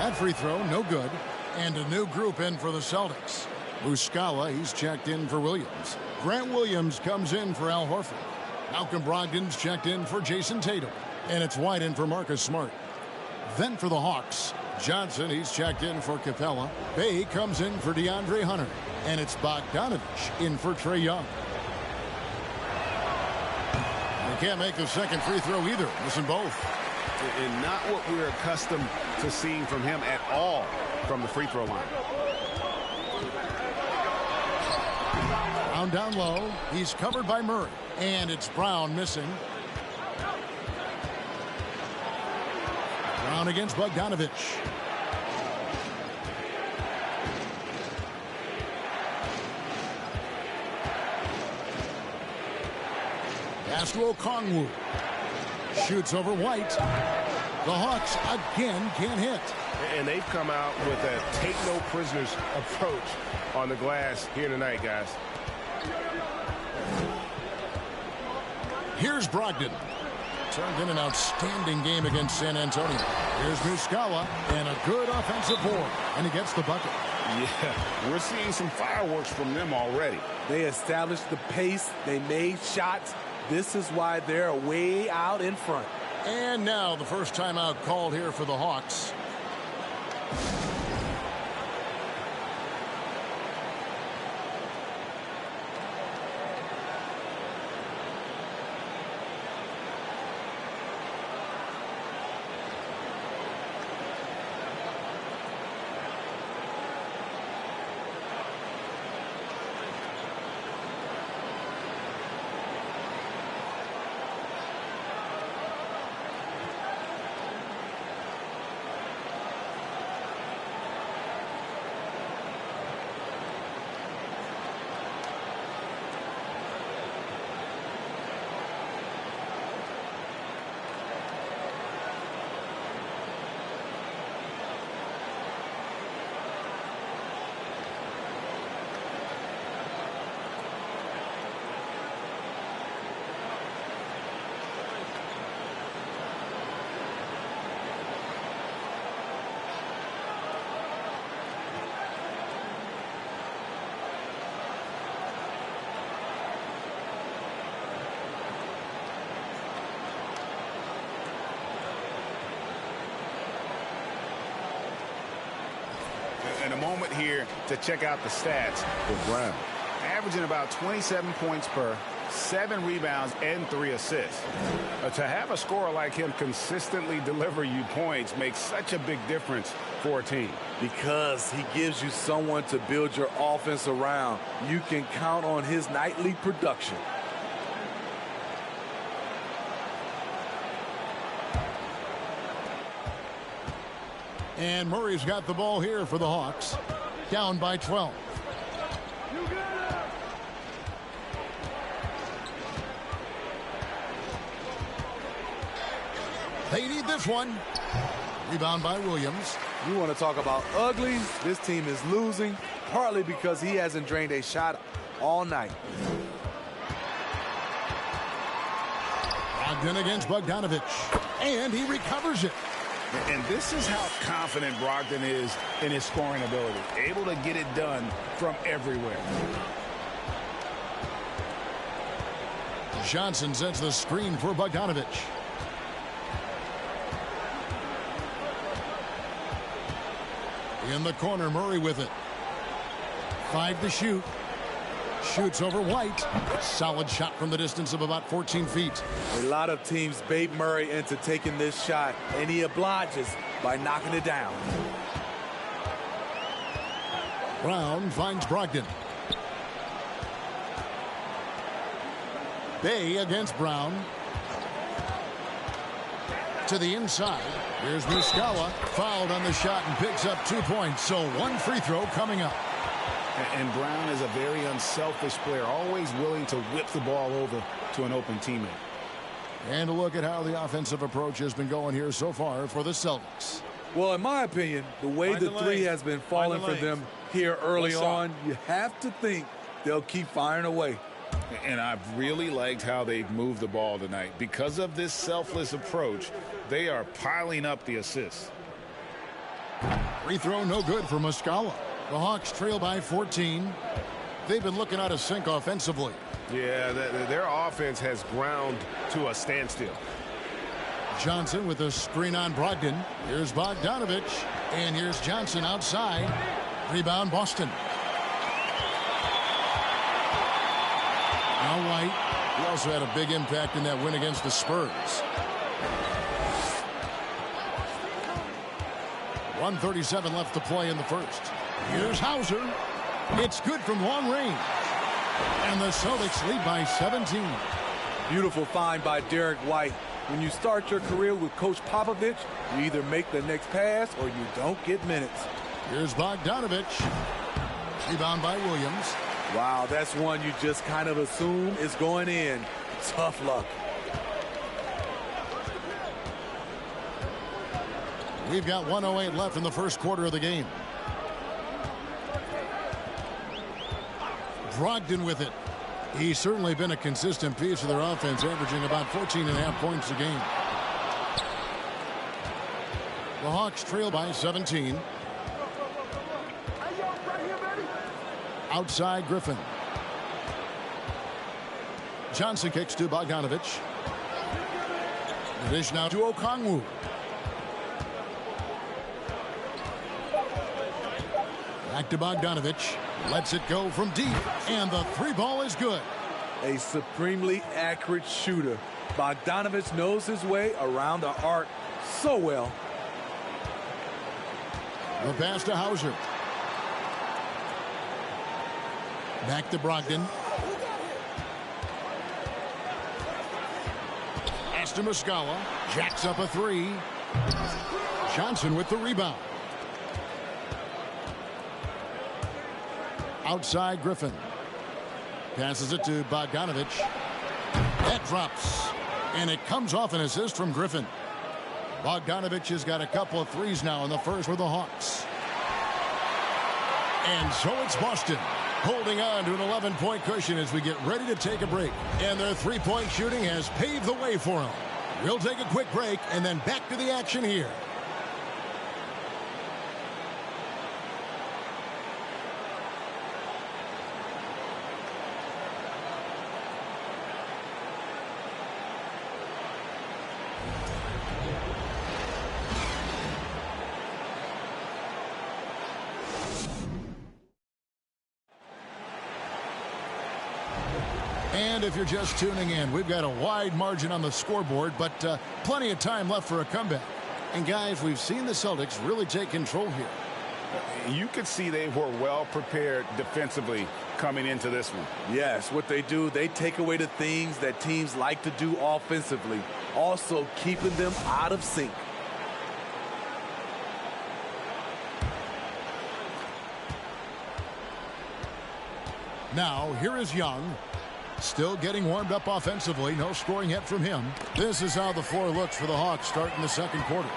That free throw, no good. And a new group in for the Celtics. Muscala, he's checked in for Williams. Grant Williams comes in for Al Horford. Malcolm Brogdon's checked in for Jason Tatum. And it's White in for Marcus Smart. Then for the Hawks, Johnson, he's checked in for Capella. Bay comes in for DeAndre Hunter. And it's Bogdanovich in for Trae Young. They can't make the second free throw either. Missing both. And not what we're accustomed to seeing from him at all from the free throw line. Brown down low. He's covered by Murray. And it's Brown missing. Brown against Bogdanovich. Pass to Okongwu. Shoots over White. The Hawks again can't hit. And they've come out with a take no prisoners approach on the glass here tonight, guys. Here's Brogdon. Turned in an outstanding game against San Antonio. Here's Muscala and a good offensive board. And he gets the bucket. Yeah, we're seeing some fireworks from them already. They established the pace. They made shots. This is why they're way out in front. And now the first timeout called here for the Hawks. And a moment here to check out the stats for Brown. Averaging about 27 points per, 7 rebounds, and 3 assists. To have a scorer like him consistently deliver you points makes such a big difference for a team. Because he gives you someone to build your offense around. You can count on his nightly production. And Murray's got the ball here for the Hawks. Down by 12. They need this one. Rebound by Williams. You want to talk about ugly? This team is losing, partly because he hasn't drained a shot all night. Brogdon against Bogdanovich. And he recovers it. And this is how confident Brogdon is in his scoring ability. Able to get it done from everywhere. Johnson sets the screen for Bogdanovich. In the corner, Murray with it. 5 to shoot. Shoots over White. Solid shot from the distance of about 14 feet. A lot of teams bait Murray into taking this shot, and he obliges by knocking it down. Brown finds Brogdon. Bay against Brown. To the inside. Here's Muscala. Fouled on the shot and picks up 2 points. So 1 free throw coming up. And Brown is a very unselfish player, always willing to whip the ball over to an open teammate. And a look at how the offensive approach has been going here so far for the Celtics. Well, in my opinion, the way the three has been falling for them here early on, you have to think they'll keep firing away. And I've really liked how they've moved the ball tonight. Because of this selfless approach, they are piling up the assists. Free throw no good for Muscala. The Hawks trail by 14. They've been looking out of sync offensively. Yeah, their offense has ground to a standstill. Johnson with a screen on Brogdon. Here's Bogdanovich. And here's Johnson outside. Rebound Boston. Now White. He also had a big impact in that win against the Spurs. 1:37 left to play in the first. Here's Hauser. It's good from long range. And the Celtics lead by 17. Beautiful find by Derek White. When you start your career with Coach Popovich, you either make the next pass or you don't get minutes. Here's Bogdanovich. Rebound by Williams. Wow, that's one you just kind of assume is going in. Tough luck. We've got 1:08 left in the first quarter of the game. Brogdon with it. He's certainly been a consistent piece of their offense, averaging about 14.5 points a game. The Hawks trail by 17. Outside Griffin. Johnson kicks to Bogdanovich. The dish now to Okongwu. Back to Bogdanovich. Lets it go from deep. And the 3 ball is good. A supremely accurate shooter. Bogdanovich knows his way around the arc so well. The pass to Hauser. Back to Brogdon. Pass to Muscala. Jacks up a 3. Johnson with the rebound. Outside Griffin. Passes it to Bogdanovich. That drops. And it comes off an assist from Griffin. Bogdanovich has got a couple of threes now in the first for the Hawks. And so it's Boston holding on to an 11-point cushion as we get ready to take a break. And their three-point shooting has paved the way for them. We'll take a quick break and then back to the action here. And if you're just tuning in, we've got a wide margin on the scoreboard, but plenty of time left for a comeback. And guys, we've seen the Celtics really take control here. You could see they were well prepared defensively coming into this one. Yes, what they do, they take away the things that teams like to do offensively, also keeping them out of sync. Now, here is Young. Still getting warmed up offensively. No scoring yet from him. This is how the floor looks for the Hawks starting the second quarter.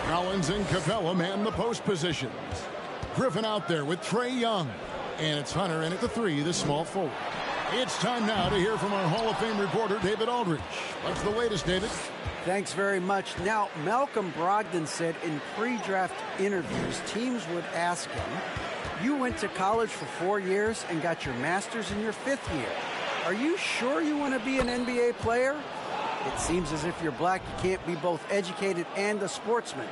Collins and Capella man the post positions. Griffin out there with Trae Young. And it's Hunter in at the 3, the small forward. It's time now to hear from our Hall of Fame reporter, David Aldridge. What's the latest, David? Thanks very much. Now, Malcolm Brogdon said in pre-draft interviews, teams would ask him, you went to college for 4 years and got your master's in your 5th year. Are you sure you want to be an NBA player? It seems as if you're black, you can't be both educated and a sportsman.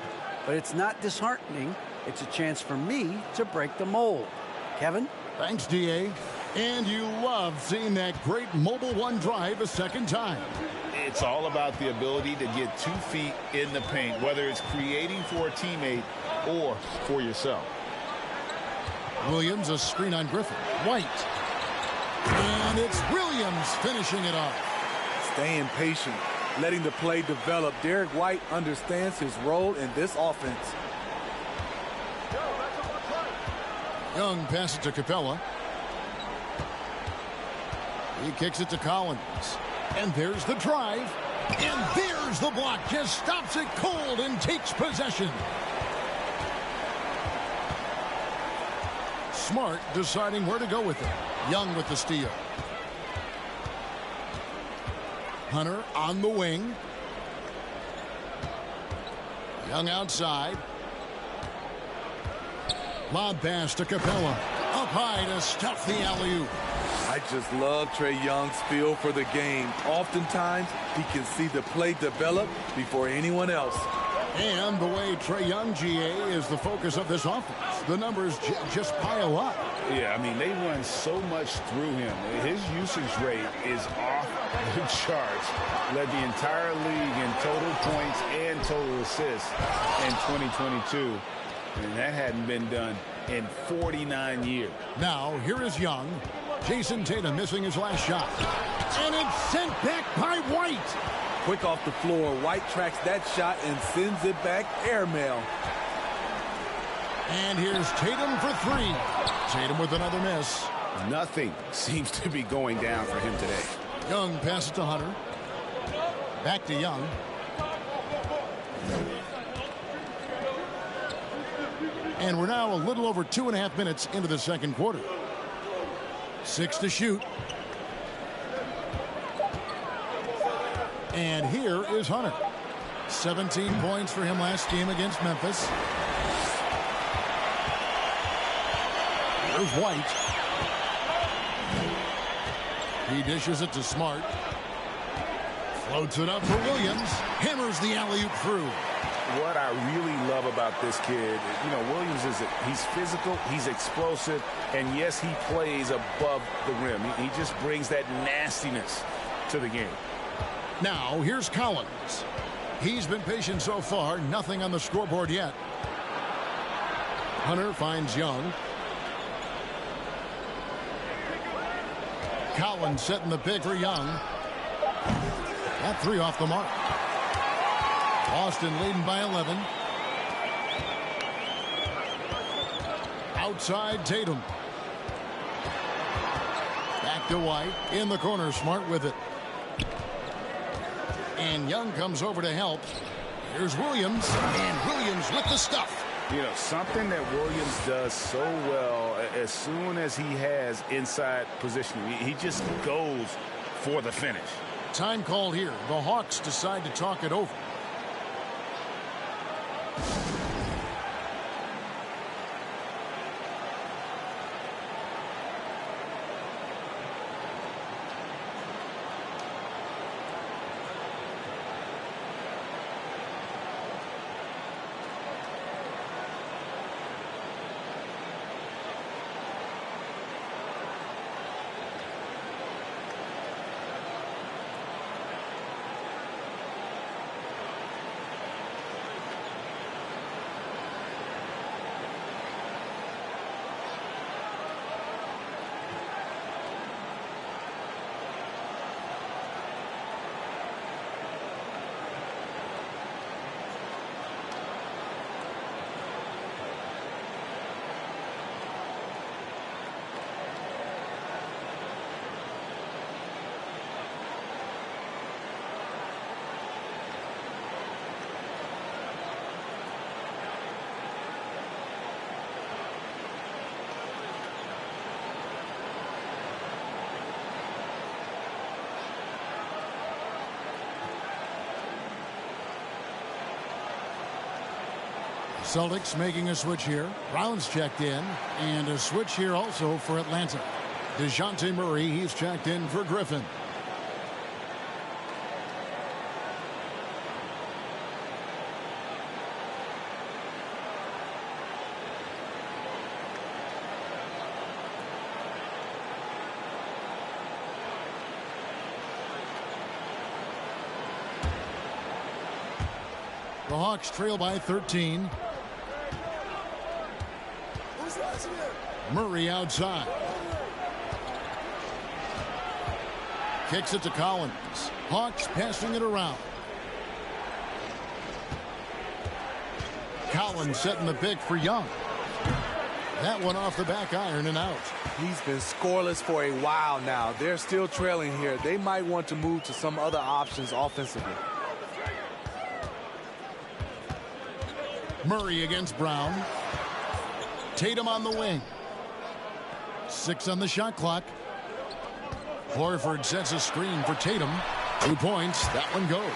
But it's not disheartening. It's a chance for me to break the mold. Kevin? Thanks, D.A. And you love seeing that great Mobile One drive a second time. It's all about the ability to get 2 feet in the paint, whether it's creating for a teammate or for yourself. Williams, a screen on Griffin. White. And it's Williams finishing it off. Staying patient, letting the play develop. Derek White understands his role in this offense. Young passes to Capella. He kicks it to Collins. And there's the drive. And there's the block. Just stops it cold and takes possession. Smart deciding where to go with it. Young with the steal. Hunter on the wing. Young outside. Lob pass to Capella. Up high to stuff the alley-oop. I just love Trae Young's feel for the game. Oftentimes, he can see the play develop before anyone else. And the way Trae Young, GA, is the focus of this offense. The numbers just pile up. Yeah, I mean, they run so much through him. His usage rate is off the charts. Led the entire league in total points and total assists in 2022. And that hadn't been done in 49 years. Now, here is Young. Jason Tatum missing his last shot. And it's sent back by White. Quick off the floor. White tracks that shot and sends it back airmail. And here's Tatum for 3. Tatum with another miss. Nothing seems to be going down for him today. Young passes to Hunter. Back to Young. And we're now a little over 2.5 minutes into the second quarter. 6 to shoot. And here is Hunter. 17 points for him last game against Memphis. Here's White. He dishes it to Smart. Floats it up for Williams. Hammers the alley-oop through. What I really love about this kid, Williams he's physical, he's explosive, and yes, he plays above the rim. He just brings that nastiness to the game. Now, here's Collins. He's been patient so far. Nothing on the scoreboard yet. Hunter finds Young. Collins setting the pick for Young. That 3 off the mark. Boston leading by 11. Outside Tatum. Back to White. In the corner, Smart with it. And Young comes over to help. Here's Williams. And Williams with the stuff. Something that Williams does so well, as soon as he has inside positioning, he just goes for the finish. Time called here. The Hawks decide to talk it over. Celtics making a switch here. Brown's checked in. And a switch here also for Atlanta. DeJounte Murray, he's checked in for Griffin. The Hawks trail by 13. Murray outside. Kicks it to Collins. Hawks passing it around. Collins setting the pick for Young. That one off the back iron and out. He's been scoreless for a while now. They're still trailing here. They might want to move to some other options offensively. Murray against Brown. Tatum on the wing. 6 on the shot clock. Horford sets a screen for Tatum. 2 points. That one goes.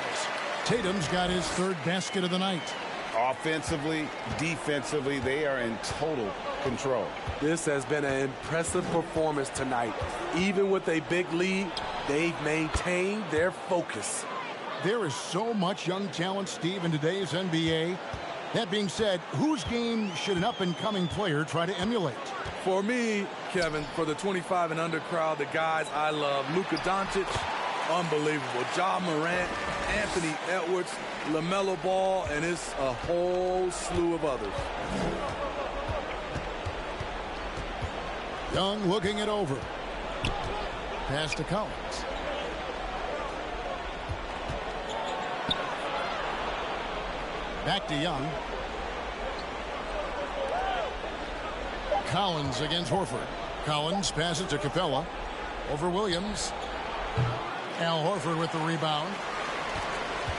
Tatum's got his 3rd basket of the night. Offensively, defensively, they are in total control. This has been an impressive performance tonight. Even with a big lead, they've maintained their focus. There is so much young talent, Steve, in today's NBA. That being said, whose game should an up-and-coming player try to emulate? For me, Kevin, for the 25 and under crowd, the guys I love, Luka Doncic, unbelievable. Ja Morant, Anthony Edwards, LaMelo Ball, and it's a whole slew of others. Young looking it over. Pass to Collins. Back to Young. Collins against Horford. Collins passes to Capella. Over Williams. Al Horford with the rebound.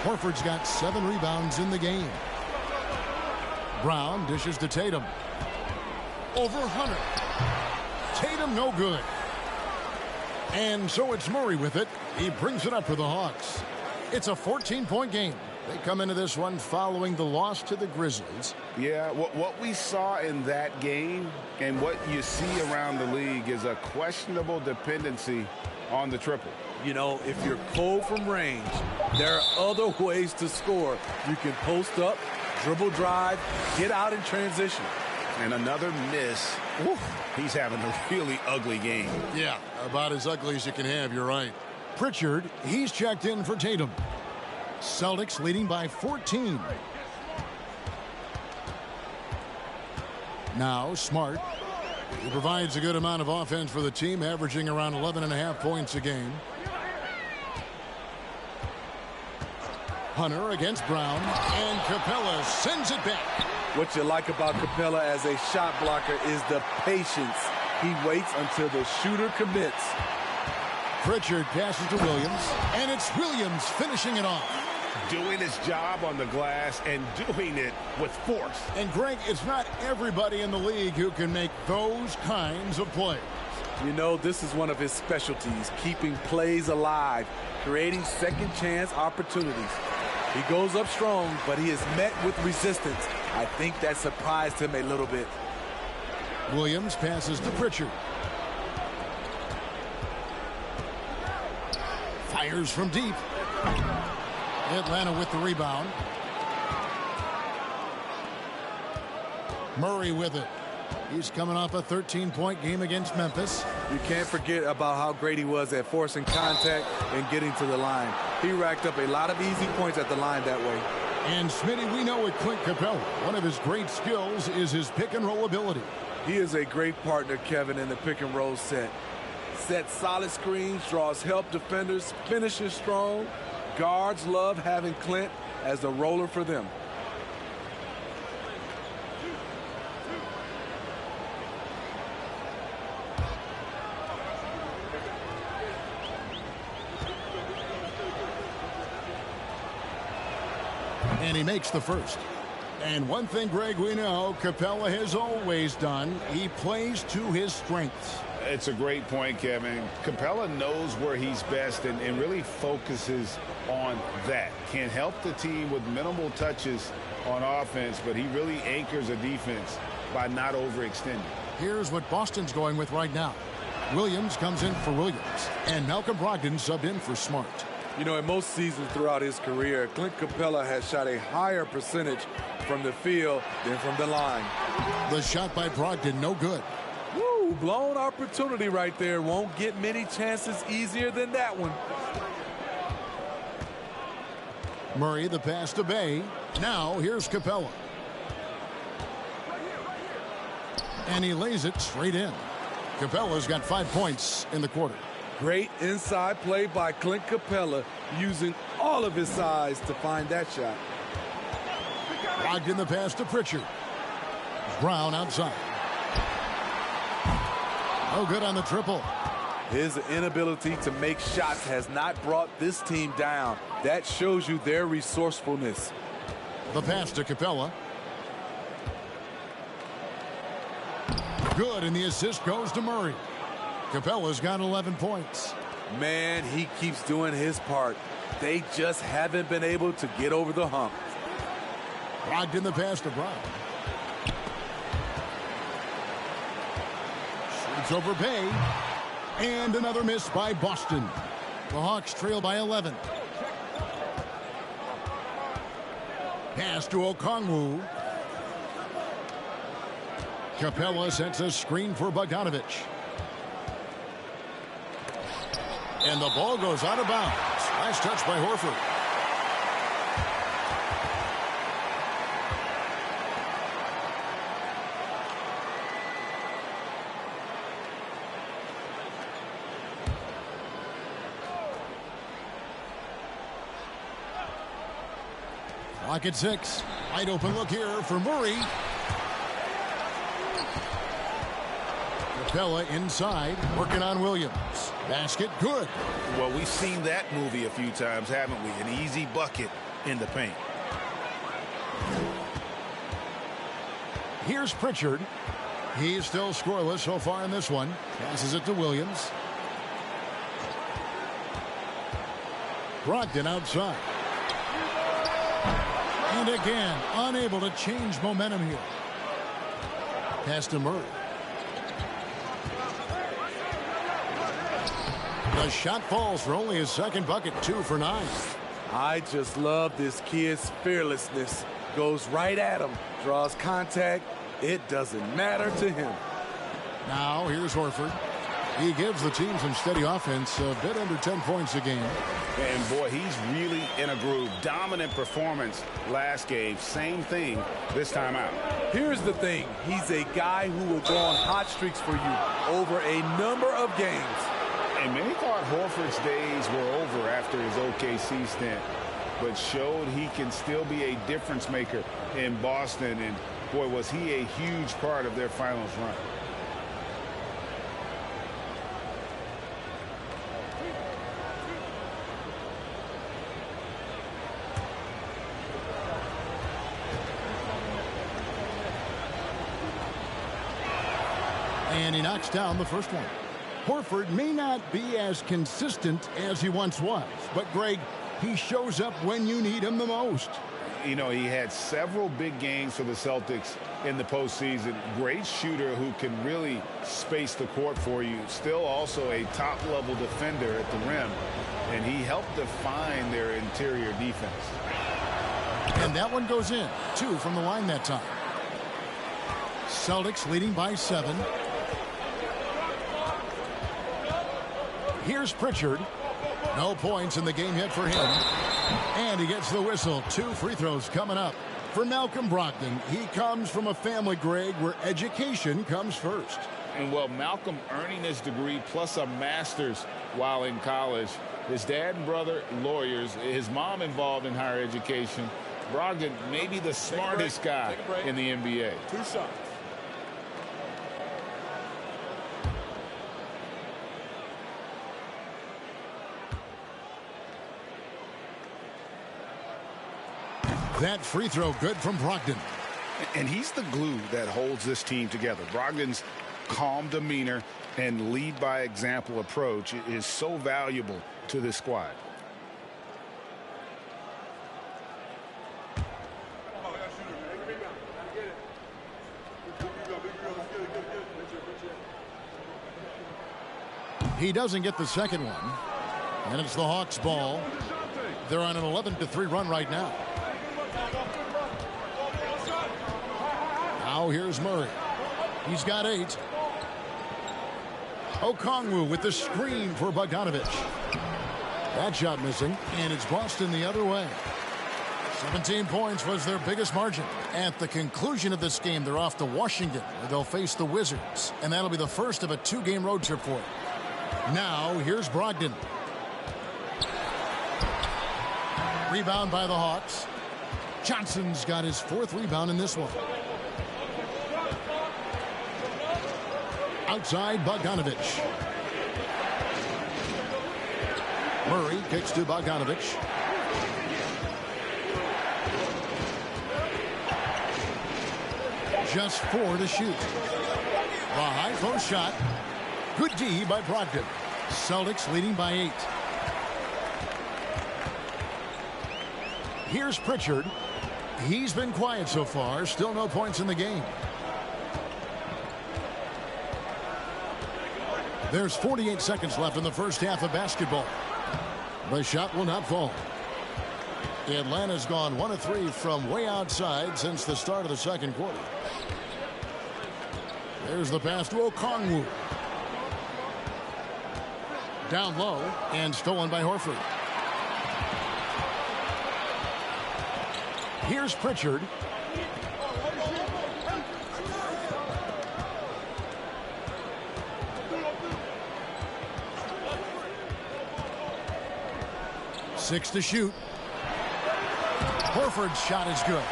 Horford's got 7 rebounds in the game. Brown dishes to Tatum. Over Hunter. Tatum no good. And so it's Murray with it. He brings it up for the Hawks. It's a 14-point game. They come into this one following the loss to the Grizzlies. Yeah, what we saw in that game and what you see around the league is a questionable dependency on the triple. You know, if you're cold from range, there are other ways to score. You can post up, dribble drive, get out in transition. And another miss. Woo, he's having a really ugly game. Yeah, about as ugly as you can have, you're right. Pritchard, he's checked in for Tatum. Celtics leading by 14. Now Smart. He provides a good amount of offense for the team, averaging around 11.5 points a game. Hunter against Brown, and Capella sends it back. What you like about Capella as a shot blocker is the patience. He waits until the shooter commits. Pritchard passes to Williams, and it's Williams finishing it off. Doing his job on the glass and doing it with force. And Greg, it's not everybody in the league who can make those kinds of plays. You know, this is one of his specialties, keeping plays alive, creating second chance opportunities. He goes up strong, but he is met with resistance. I think that surprised him a little bit. Williams passes to Pritchard. Fires from deep. Atlanta with the rebound. Murray with it. He's coming off a 13-point game against Memphis. You can't forget about how great he was at forcing contact and getting to the line. He racked up a lot of easy points at the line that way. And Smitty, we know with Clint Capella, one of his great skills is his pick-and-roll ability. He is a great partner, Kevin, in the pick-and-roll set. Sets solid screens, draws help defenders, finishes strong. Guards love having Clint as the roller for them. And he makes the first. And one thing, Greg, we know Capella has always done, he plays to his strengths. It's a great point, Kevin. Capella knows where he's best and really focuses on that. Can help the team with minimal touches on offense, but he really anchors a defense by not overextending. Here's what Boston's going with right now. Williams comes in for Williams, and Malcolm Brogdon subbed in for Smart. You know, in most seasons throughout his career, Clint Capella has shot a higher percentage from the field than from the line. The shot by Brogdon, no good. Woo, blown opportunity right there. Won't get many chances easier than that one. Murray, the pass to Bay. Now, here's Capella. And he lays it straight in. Capella's got 5 points in the quarter. Great inside play by Clint Capella, using all of his size to find that shot. Locked in the pass to Pritchard. Brown outside. No good on the triple. His inability to make shots has not brought this team down. That shows you their resourcefulness. The pass to Capella. Good, and the assist goes to Murray. Capella's got 11 points. Man, he keeps doing his part. They just haven't been able to get over the hump. Locked in the pass to Brown. Shoots over Bay. And another miss by Boston. The Hawks trail by 11. Pass to Okongwu. Capella sets a screen for Bogdanovich. And the ball goes out of bounds. Nice touch by Horford. Clock at 6. Wide open look here for Murray. Capella inside, working on Williams. Basket good. Well, we've seen that movie a few times, haven't we? An easy bucket in the paint. Here's Pritchard. He's still scoreless so far in this one. Passes it to Williams. Brogdon outside. And again, unable to change momentum here. Pass to Murray. The shot falls for only his second bucket, 2 for 9. I just love this kid's fearlessness. Goes right at him, draws contact. It doesn't matter to him. Now here's Horford. He gives the team some steady offense, a bit under 10 points a game. And boy, he's really in a groove. Dominant performance last game. Same thing this time out. Here's the thing. He's a guy who will go on hot streaks for you over a number of games. And many thought Horford's days were over after his OKC stint, but showed he can still be a difference maker in Boston. And boy, was he a huge part of their finals run. And he knocks down the first one. Horford may not be as consistent as he once was, but Greg, he shows up when you need him the most. You know, he had several big games for the Celtics in the postseason. Great shooter who can really space the court for you. Still also a top-level defender at the rim, and he helped define their interior defense. And that one goes in. 2 from the line that time. Celtics leading by 7. Here's Pritchard. No points in the game yet for him. And he gets the whistle. 2 free throws coming up. For Malcolm Brogdon, he comes from a family, Greg, where education comes first. And well, Malcolm earning his degree plus a master's while in college. His dad and brother, lawyers. His mom involved in higher education. Brogdon, maybe the smartest guy in the NBA. 2 shots. That free throw good from Brogdon. And he's the glue that holds this team together. Brogdon's calm demeanor and lead by example approach is so valuable to this squad. He doesn't get the second one. And it's the Hawks' ball. They're on an 11-3 run right now. Now here's Murray. He's got 8. Okongwu with the screen for Bogdanovich. That shot missing, and it's Boston the other way. 17 points was their biggest margin. At the conclusion of this game, they're off to Washington, where they'll face the Wizards, and that'll be the first of a 2-game road trip for them. Now, here's Brogdon. Rebound by the Hawks. Johnson's got his 4th rebound in this one. Outside, Bogdanovich. Murray kicks to Bogdanovich. Just 4 to shoot. The high post shot. Good D by Brogdon. Celtics leading by 8. Here's Pritchard. He's been quiet so far. Still no points in the game. There's 48 seconds left in the first half of basketball. The shot will not fall. Atlanta's gone 1 of 3 from way outside since the start of the second quarter. There's the pass to Okongwu. Down low and stolen by Horford. Here's Pritchard. Six to shoot. Horford's shot is good.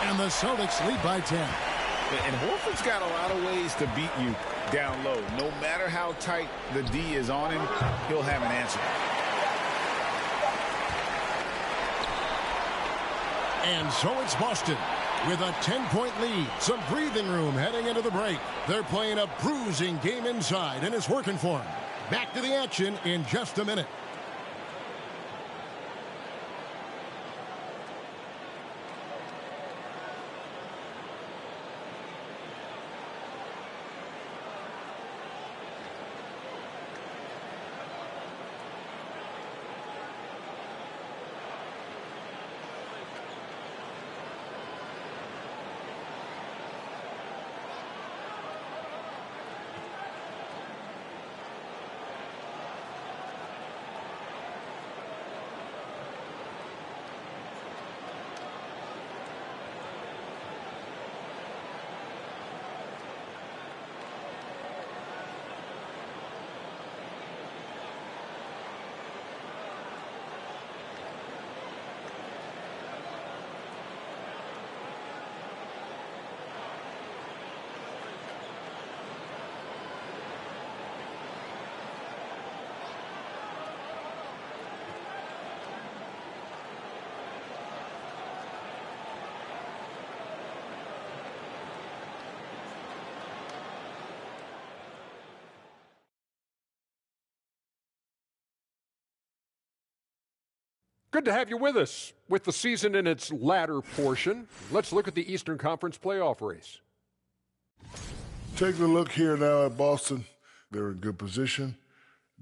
And the Celtics lead by 10. And Horford's got a lot of ways to beat you down low. No matter how tight the D is on him, he'll have an answer. And so it's Boston with a 10-point lead. Some breathing room heading into the break. They're playing a bruising game inside, and it's working for them. Back to the action in just a minute. Good to have you with us. With the season in its latter portion, let's look at the Eastern Conference playoff race. Taking a look here now at Boston, they're in good position,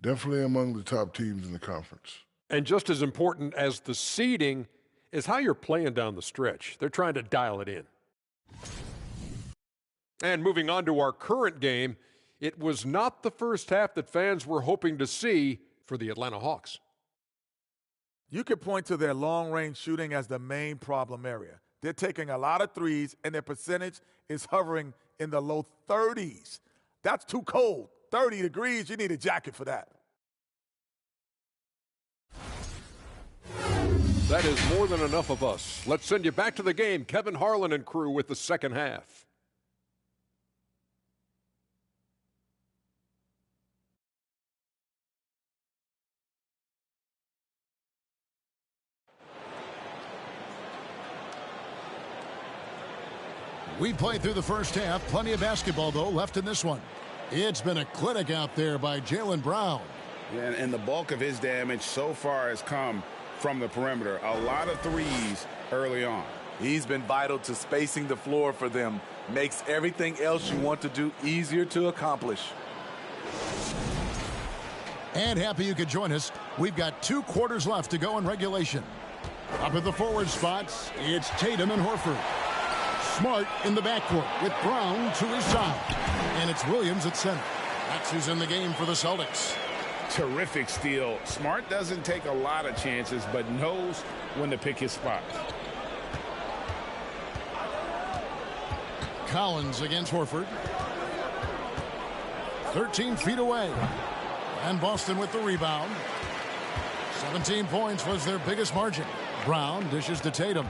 definitely among the top teams in the conference. And just as important as the seeding is how you're playing down the stretch. They're trying to dial it in. And moving on to our current game, it was not the first half that fans were hoping to see for the Atlanta Hawks. You could point to their long-range shooting as the main problem area. They're taking a lot of threes, and their percentage is hovering in the low 30s. That's too cold. 30 degrees, you need a jacket for that. That is more than enough of us. Let's send you back to the game. Kevin Harlan and crew with the second half. We played through the first half. Plenty of basketball, though, left in this one. It's been a clinic out there by Jaylen Brown. Yeah, and the bulk of his damage so far has come from the perimeter. A lot of threes early on. He's been vital to spacing the floor for them. Makes everything else you want to do easier to accomplish. And happy you could join us. We've got 2 quarters left to go in regulation. Up at the forward spots, it's Tatum and Horford. Smart in the backcourt with Brown to his side. And it's Williams at center. That's who's in the game for the Celtics. Terrific steal. Smart doesn't take a lot of chances, but knows when to pick his spots. Collins against Horford. 13 feet away. And Boston with the rebound. 17 points was their biggest margin. Brown dishes to Tatum.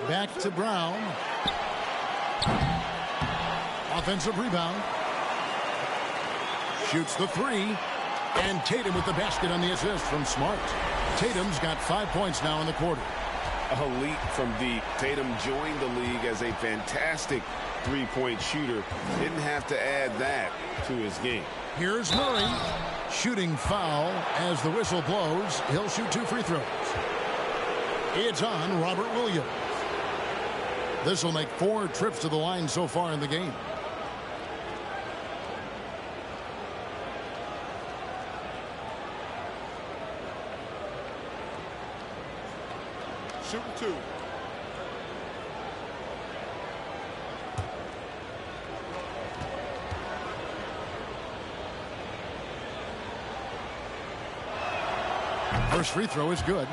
Back to Brown. Offensive rebound. Shoots the 3. And Tatum with the basket on the assist from Smart. Tatum's got 5 points now in the quarter. A leap from deep. Tatum joined the league as a fantastic three-point shooter. Didn't have to add that to his game. Here's Murray. Shooting foul as the whistle blows. He'll shoot 2 free throws. It's on Robert Williams. This will make 4 trips to the line so far in the game. Shooting 2. First free throw is good.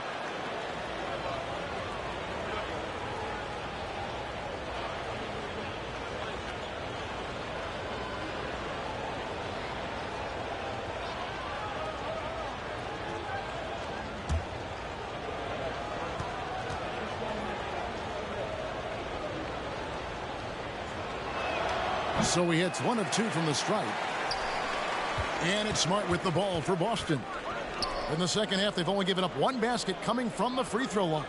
So he hits 1 of 2 from the stripe. And it's Smart with the ball for Boston. In the second half, they've only given up 1 basket coming from the free throw line.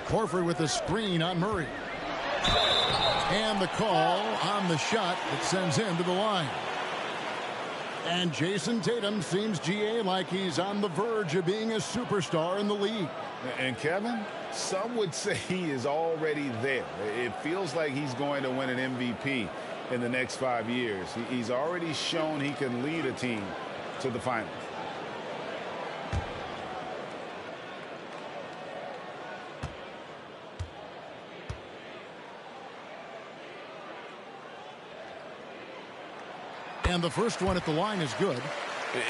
Horford with a screen on Murray. And the call on the shot that sends him to the line. And Jason Tatum seems, GA, like he's on the verge of being a superstar in the league. And Kevin, some would say he is already there. It feels like he's going to win an MVP in the next 5 years. He's already shown he can lead a team to the finals. And the first one at the line is good.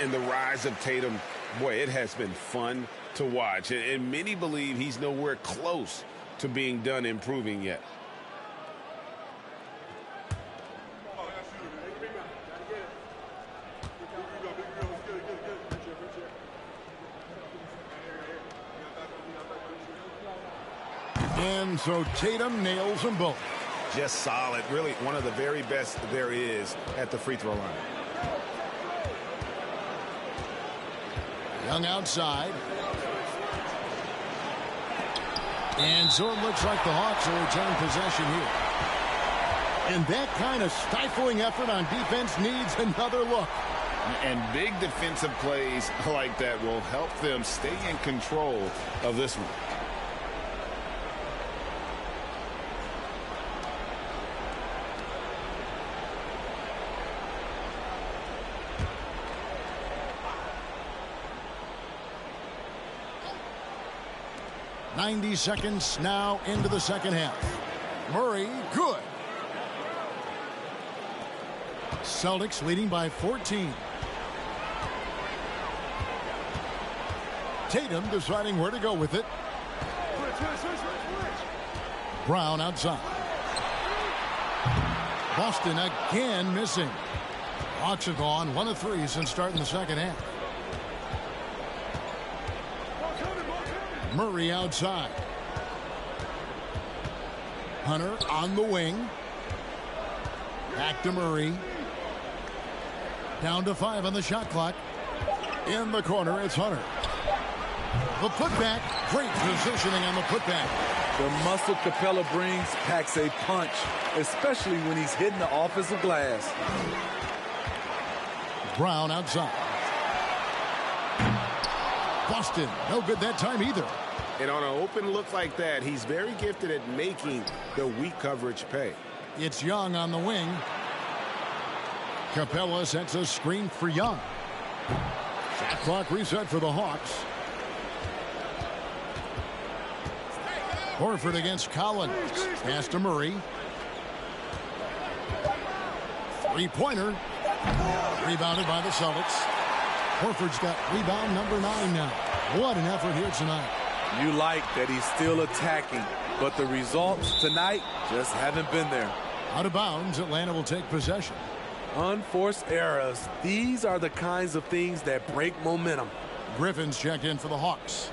And the rise of Tatum, boy, it has been fun to watch. And many believe he's nowhere close to being done improving yet. And so Tatum nails them both. Just solid. Really one of the very best there is at the free throw line. Young outside. And so it looks like the Hawks will return possession here. And that kind of stifling effort on defense needs another look. And big defensive plays like that will help them stay in control of this one. .90 seconds now into the second half. Murray, good. Celtics leading by 14. Tatum deciding where to go with it. Brown outside. Boston again missing. Hawks have gone 1 of 3 since starting the second half. Murray outside. Hunter on the wing. Back to Murray. Down to 5 on the shot clock. In the corner, it's Hunter. The putback, great positioning on the putback. The muscle Capella brings packs a punch, especially when he's hitting the offensive glass. Brown outside. Busted. No good that time either. And on an open look like that, he's very gifted at making the weak coverage pay. It's Young on the wing. Capella sets a screen for Young. Shot clock reset for the Hawks. Horford against Collins. Pass to Murray. Three-pointer. Rebounded by the Celtics. Horford's got rebound number 9 now. What an effort here tonight. You like that he's still attacking, but the results tonight just haven't been there. Out of bounds, Atlanta will take possession. Unforced errors. These are the kinds of things that break momentum. Griffin's checked in for the Hawks.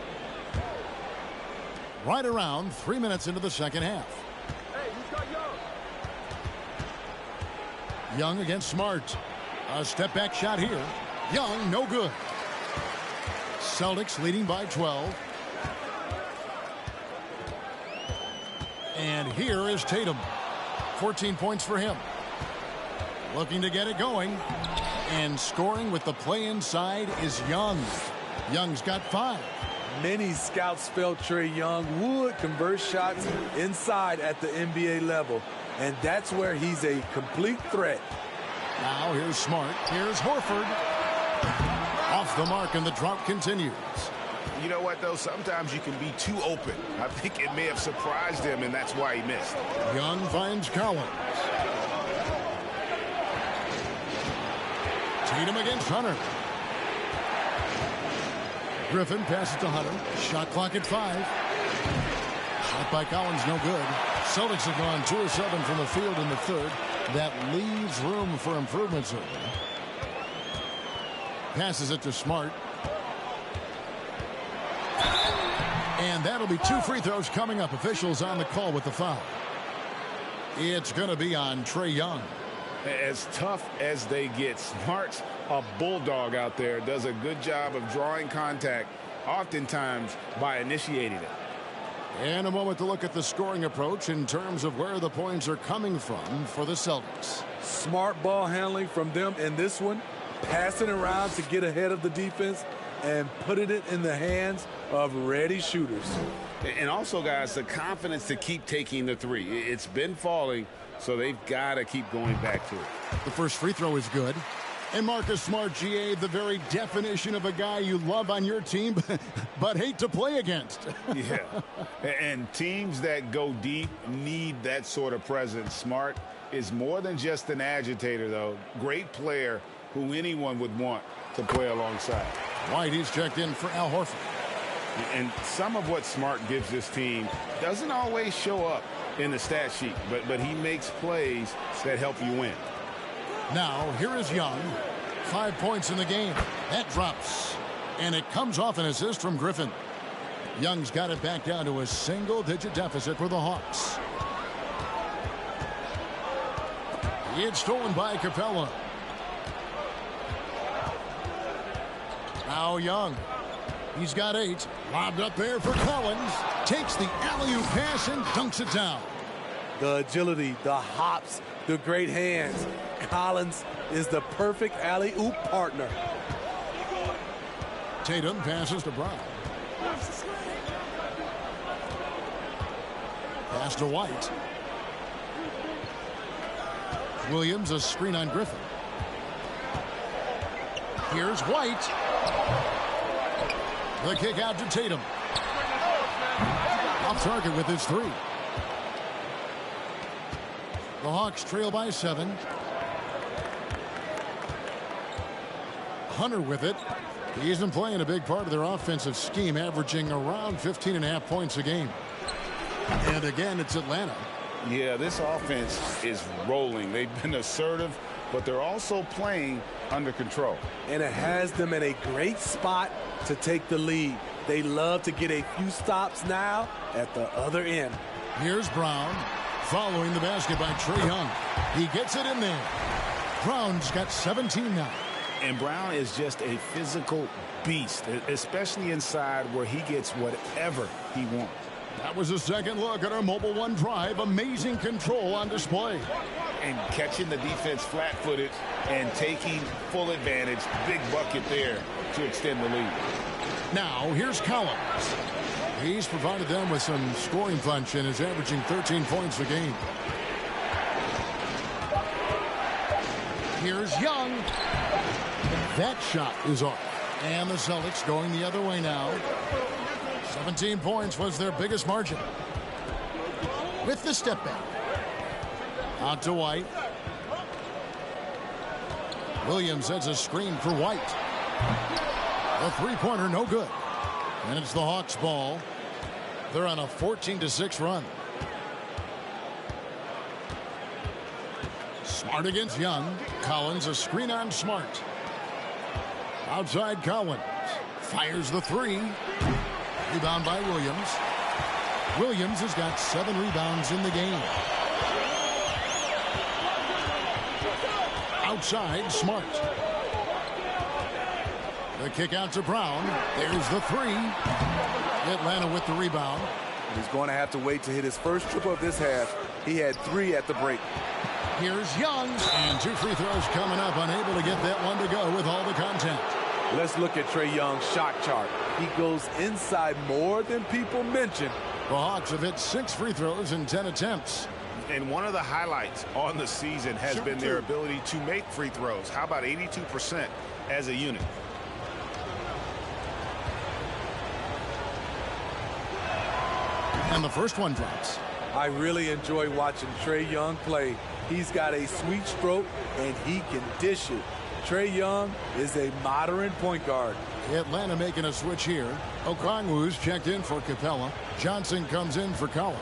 Right around 3 minutes into the second half. Hey, who's got Young? Young against Smart. A step back shot here. Young, no good. Celtics leading by 12. And here is Tatum. 14 points for him. Looking to get it going. And scoring with the play inside is Young. Young's got 5. Many scouts felt Trae Young would convert shots inside at the NBA level. And that's where he's a complete threat. Now here's Smart. Here's Horford. Off the mark, and the drought continues. You know what, though? Sometimes you can be too open. I think it may have surprised him, and that's why he missed. Young finds Collins. Tatum against Hunter. Griffin passes to Hunter. Shot clock at 5. Shot by Collins, no good. Celtics have gone 2 of 7 from the field in the third. That leaves room for improvement, certainly. Passes it to Smart. And that'll be 2 free throws coming up. Officials on the call with the foul. It's going to be on Trae Young. As tough as they get, Smart's a bulldog out there. Does a good job of drawing contact, oftentimes by initiating it. And a moment to look at the scoring approach in terms of where the points are coming from for the Celtics. Smart ball handling from them in this one. Passing around to get ahead of the defense and putting it in the hands of ready shooters. And also, guys, the confidence to keep taking the three. It's been falling, so they've got to keep going back to it. The first free throw is good. And Marcus Smart, GA, the very definition of a guy you love on your team, but hate to play against. Yeah. And teams that go deep need that sort of presence. Smart is more than just an agitator, though. Great player who anyone would want to play alongside. White, he's checked in for Al Horford. And some of what Smart gives this team doesn't always show up in the stat sheet, but he makes plays that help you win. Now, here is Young. 5 points in the game. That drops. And it comes off an assist from Griffin. Young's got it back down to a single-digit deficit for the Hawks. It's stolen by Capella. Now Young. He's got 8. Lobbed up there for Collins. Takes the alley-oop pass and dunks it down. The agility, the hops, the great hands. Collins is the perfect alley-oop partner. Tatum passes to Brown. Pass to White. Williams, a screen on Griffin. Here's White. The kick out to Tatum. Off target with his 3. The Hawks trail by 7. Hunter with it. He isn't playing a big part of their offensive scheme, averaging around 15.5 points a game. And again, it's Atlanta. Yeah, this offense is rolling. They've been assertive, but they're also playing under control. And it has them in a great spot to take the lead. They love to get a few stops now at the other end. Here's Brown following the basket by Trae Young. He gets it in there. Brown's got 17 now. And Brown is just a physical beast, especially inside where he gets whatever he wants. That was a second look at our Mobile One drive. Amazing control on display. And catching the defense flat-footed and taking full advantage. Big bucket there to extend the lead. Now, here's Collins. He's provided them with some scoring punch and is averaging 13 points a game. Here's Young. That shot is off. And the Celtics going the other way now. 17 points was their biggest margin. With the step back. Out to White. Williams sets a screen for White. A three-pointer, no good. And it's the Hawks' ball. They're on a 14-6 run. Smart against Young. Collins a screen on Smart. Outside Collins. Fires the three. Rebound by Williams. Williams has got 7 rebounds in the game. Outside Smart. The kick out to Brown. There's the three. Atlanta with the rebound. He's going to have to wait to hit his first triple of this half. He had 3 at the break. Here's Young. And 2 free throws coming up. Unable to get that one to go with all the contact. Let's look at Trae Young's shot chart. He goes inside more than people mention. The Hawks have hit 6 free throws in 10 attempts. And one of the highlights on the season has been their ability to make free throws. How about 82% as a unit? And the first one drops. I really enjoy watching Trae Young play. He's got a sweet stroke, and he can dish it. Trae Young is a modern point guard. Atlanta making a switch here. Okongwu's checked in for Capella. Johnson comes in for Collins.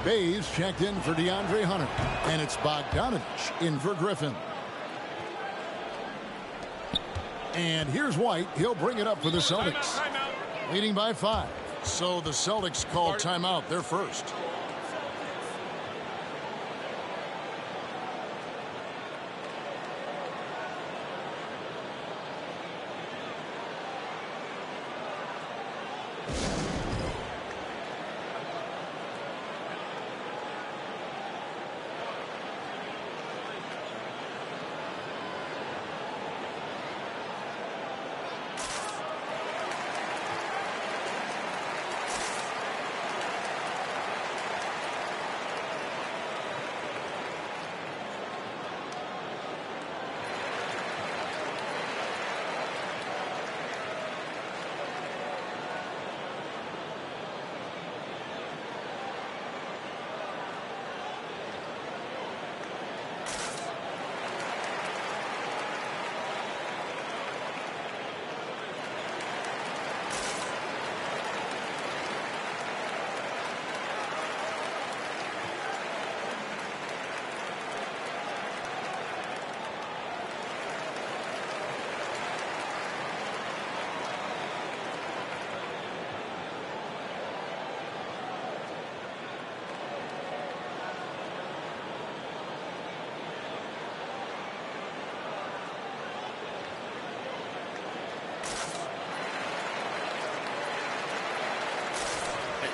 Bays checked in for DeAndre Hunter. And it's Bogdanovich in for Griffin. And here's White. He'll bring it up for the Celtics. Leading by 5. So the Celtics called timeout. They're first.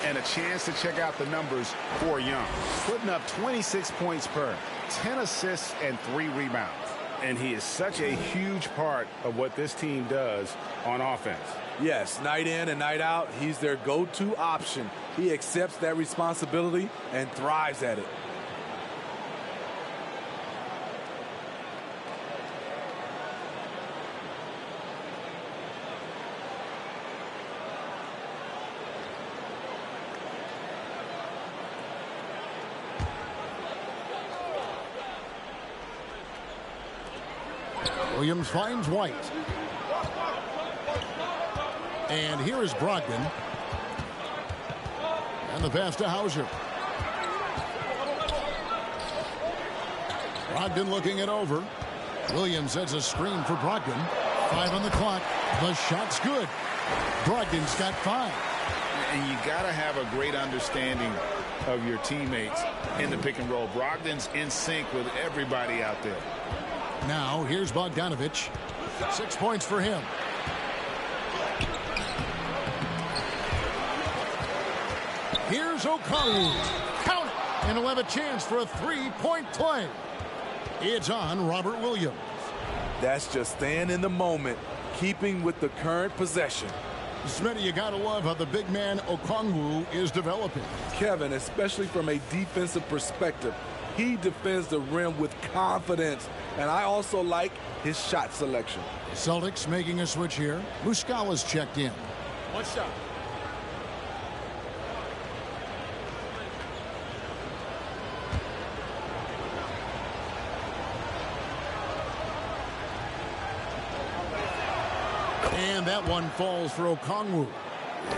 And a chance to check out the numbers for Young. Putting up 26 points per, 10 assists, and 3 rebounds. And he is such a huge part of what this team does on offense. Yes, night in and night out, he's their go-to option. He accepts that responsibility and thrives at it. Williams finds White. And here is Brogdon. And the pass to Hauser. Brogdon looking it over. Williams sets a screen for Brogdon. 5 on the clock. The shot's good. Brogdon's got 5. And you got to have a great understanding of your teammates in the pick and roll. Brogdon's in sync with everybody out there. Now, here's Bogdanovich. 6 points for him. Here's Okongwu. Count it. And he'll have a chance for a three-point play. It's on Robert Williams. That's just staying in the moment, keeping with the current possession. Smitty, you gotta love how the big man Okongwu is developing. Kevin, especially from a defensive perspective, he defends the rim with confidence, and I also like his shot selection. Celtics making a switch here. Muscala's checked in. One shot. And that one falls for Okongwu.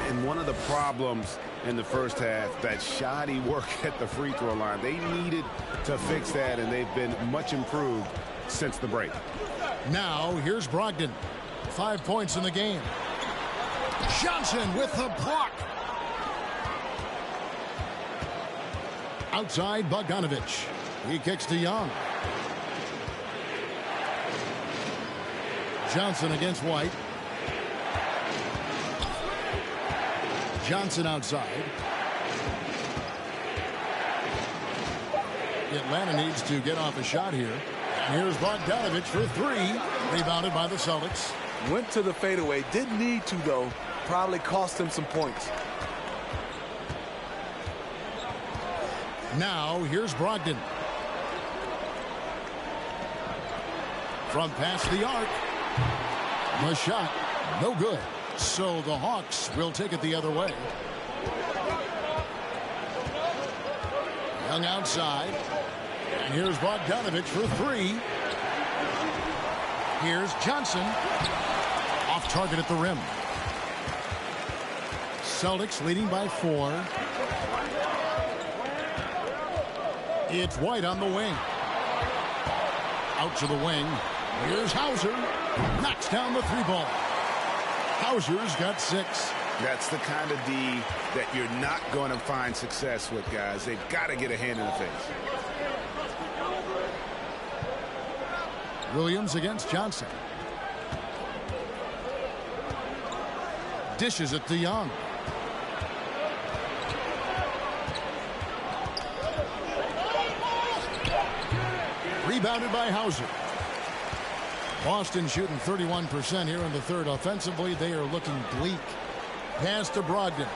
And one of the problems in the first half, that shoddy work at the free throw line. They needed to fix that, and they've been much improved since the break. Now, here's Brogdon. 5 points in the game. Johnson with the block. Outside, Bogdanovich. He kicks to Young. Johnson against White. Johnson outside. Atlanta needs to get off a shot here. Here's Bogdanovich for three. Rebounded by the Celtics. Went to the fadeaway. Didn't need to, though. Probably cost him some points. Now, here's Brogdon. From past the arc. The shot, no good. So the Hawks will take it the other way. Young outside. And here's Bogdanovich for three. Here's Johnson. Off target at the rim. Celtics leading by 4. It's White on the wing. Out to the wing. Here's Hauser. Knocks down the three ball. Hauser's got 6. That's the kind of D that you're not going to find success with, guys. They've got to get a hand in the face. Williams against Johnson. Dishes it to Young. Rebounded by Hauser. Boston shooting 31% here in the third. Offensively, they are looking bleak. Pass to Brogdon.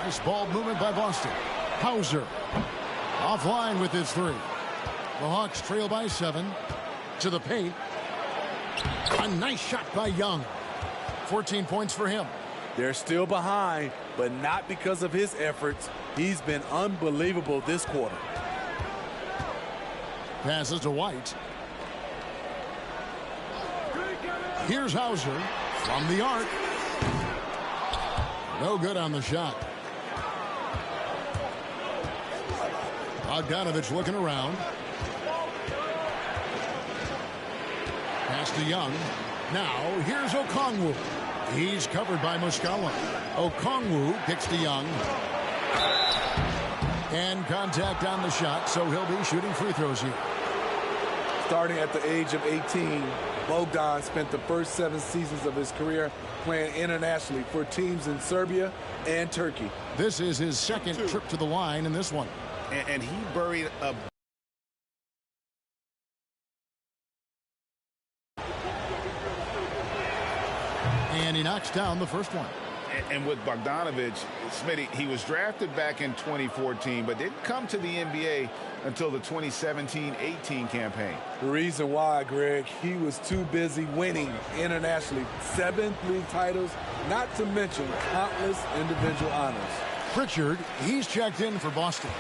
Nice ball movement by Boston. Hauser offline with his 3. The Hawks trail by 7. To the paint. A nice shot by Young. 14 points for him. They're still behind, but not because of his efforts. He's been unbelievable this quarter. Passes to White. Here's Hauser from the arc. No good on the shot. Bogdanovich looking around. Pass to Young. Now here's Okongwu. He's covered by Muscala. Okongwu kicks to Young. And contact on the shot, so he'll be shooting free throws here. Starting at the age of 18, Bogdan spent the first 7 seasons of his career playing internationally for teams in Serbia and Turkey. This is his second trip to the line in this one. And he buried a... And he knocks down the first one. And with Bogdanovich, Smitty, he was drafted back in 2014, but didn't come to the NBA until the 2017-18 campaign. The reason why, Greg, he was too busy winning internationally. 7 league titles, not to mention countless individual honors. Pritchard, he's checked in for Boston.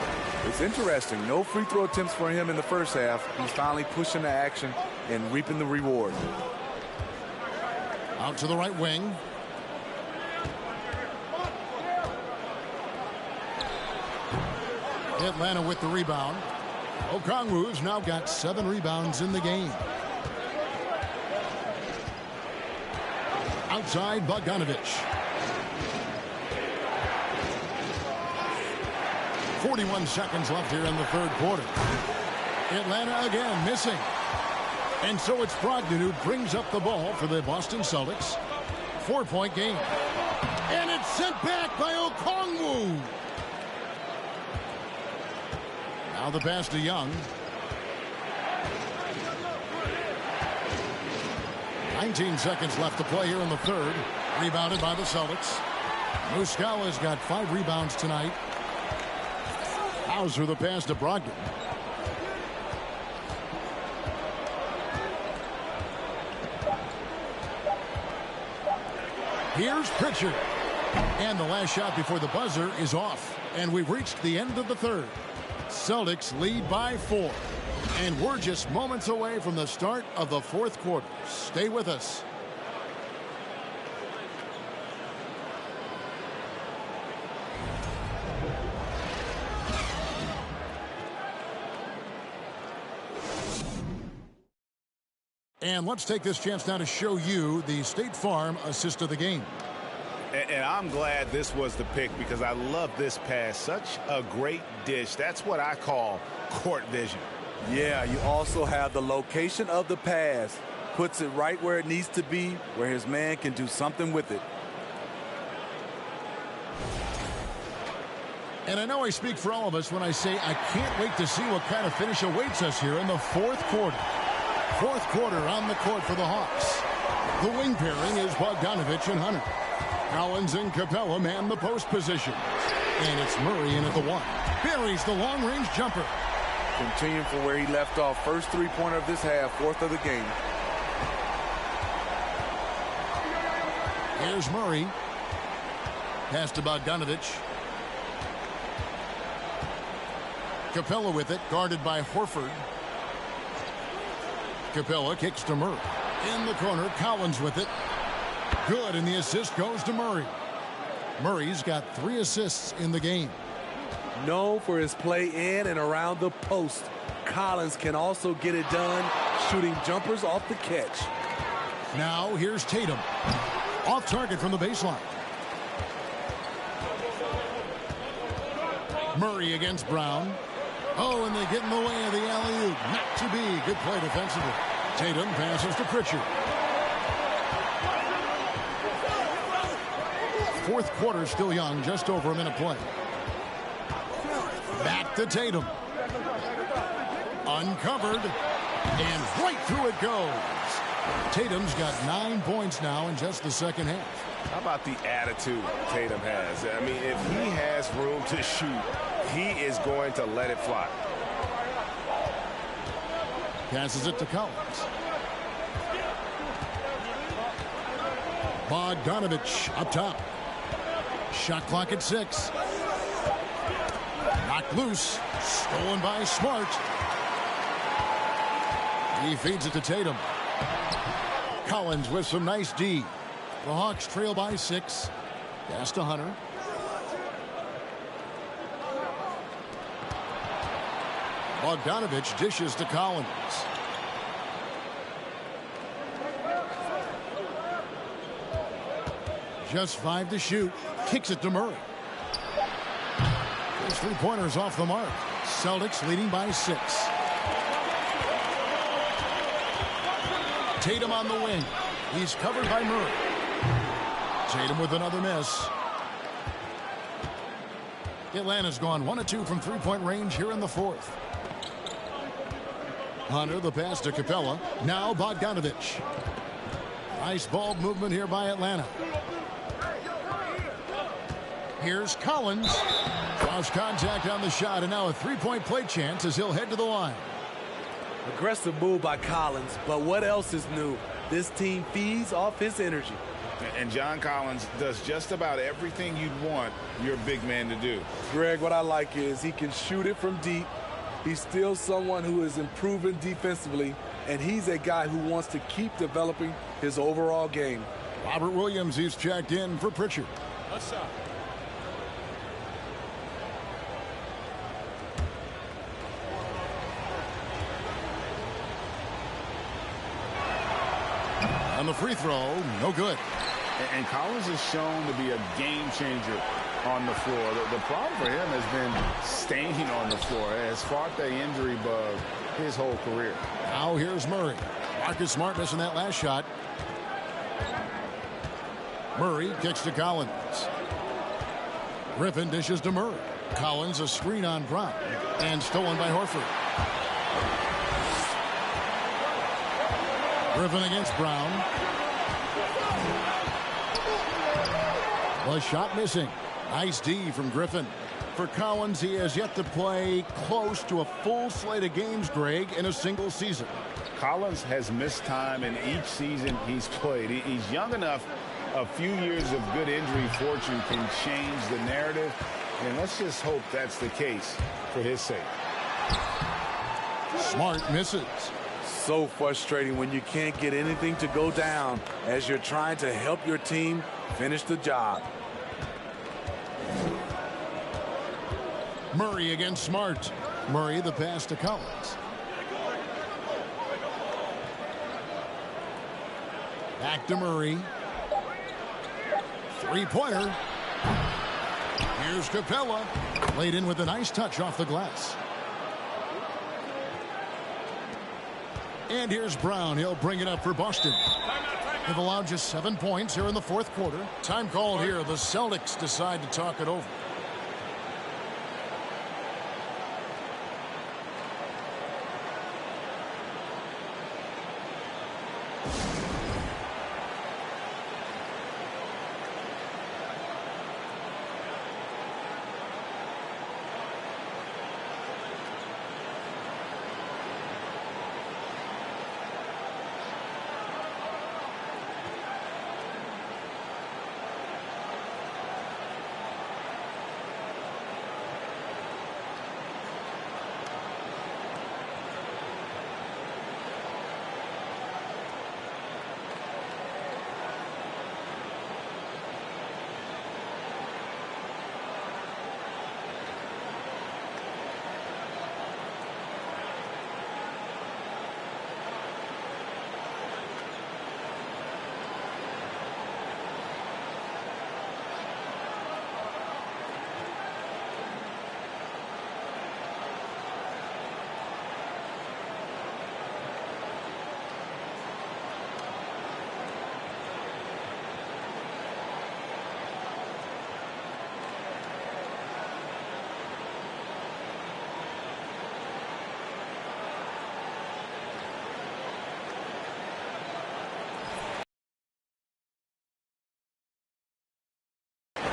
It's interesting. No free throw attempts for him in the first half. He's finally pushing the action and reaping the reward. Out to the right wing. Atlanta with the rebound. Okongwu's now got 7 rebounds in the game. Outside, Bogdanovich. 41 seconds left here in the third quarter. Atlanta again missing. And so it's Brogdon who brings up the ball for the Boston Celtics. 4-point game. And it's sent back by Okongwu. Now the pass to Young. 19 seconds left to play here in the third. Rebounded by the Celtics. Muscala's got 5 rebounds tonight. Hauser the pass to Brogdon. Here's Pritchard. And the last shot before the buzzer is off. And we've reached the end of the third. Celtics lead by 4. And we're just moments away from the start of the fourth quarter. Stay with us. And let's take this chance now to show you the State Farm assist of the game. And I'm glad this was the pick because I love this pass. Such a great dish. That's what I call court vision. Yeah, you also have the location of the pass. Puts it right where it needs to be, where his man can do something with it. And I know I speak for all of us when I say I can't wait to see what kind of finish awaits us here in the fourth quarter. Fourth quarter on the court for the Hawks. The wing pairing is Bogdanovich and Hunter. Collins and Capella man the post position. And it's Murray in at the 1. Buries the long-range jumper. Continuing from where he left off. First three-pointer of this half, 4th of the game. Here's Murray. Pass to Bogdanovich. Capella with it, guarded by Horford. Capella kicks to Murray. In the corner, Collins with it. Good, and the assist goes to Murray. Murray's got 3 assists in the game. Known for his play in and around the post. Collins can also get it done shooting jumpers off the catch. Now here's Tatum. Off target from the baseline. Murray against Brown. Oh, and they get in the way of the alley-oop. Not to be. Good play defensively. Tatum passes to Pritchard. Fourth quarter still young, just over a minute play. Back to Tatum. Uncovered. And right through it goes. Tatum's got 9 points now in just the second half. How about the attitude Tatum has? I mean, if he has room to shoot, he is going to let it fly. Passes it to Collins. Bogdanovich up top. Shot clock at 6. Knocked loose. Stolen by Smart. He feeds it to Tatum. Collins with some nice D. The Hawks trail by 6. Pass to Hunter. Bogdanovich dishes to Collins. Just 5 to shoot. Kicks it to Murray. Those 3-pointers off the mark. Celtics leading by 6. Tatum on the wing. He's covered by Murray. Tatum with another miss. Atlanta's gone 1 of 2 from 3-point range here in the fourth. Hunter the pass to Capella. Now Bogdanovich. Nice ball movement here by Atlanta. Here's Collins. Lost contact on the shot, and now a 3-point play chance as he'll head to the line. Aggressive move by Collins, but what else is new? This team feeds off his energy. And John Collins does just about everything you'd want your big man to do. Greg, what I like is he can shoot it from deep. He's still someone who is improving defensively, and he's a guy who wants to keep developing his overall game. Robert Williams, he's checked in for Pritchard. Let's shot. On the free throw, no good. And Collins is shown to be a game changer on the floor. The problem for him has been staying on the floor. Has fought the injury bug his whole career. Now here's Murray. Marcus Smart missing that last shot. Murray kicks to Collins. Griffin dishes to Murray. Collins a screen on Brown. And stolen by Horford. Griffin against Brown. The shot missing. Nice D from Griffin. For Collins, he has yet to play close to a full slate of games, Greg, in a single season. Collins has missed time in each season he's played. He's young enough. A few years of good injury fortune can change the narrative, and let's just hope that's the case for his sake. Smart misses. So frustrating when you can't get anything to go down as you're trying to help your team finish the job. Murray against Smart. Murray the pass to Collins. Back to Murray. Three-pointer. Here's Capella. Laid in with a nice touch off the glass. And here's Brown. He'll bring it up for Boston. They've allowed just 7 points here in the fourth quarter. Time called here. The Celtics decide to talk it over.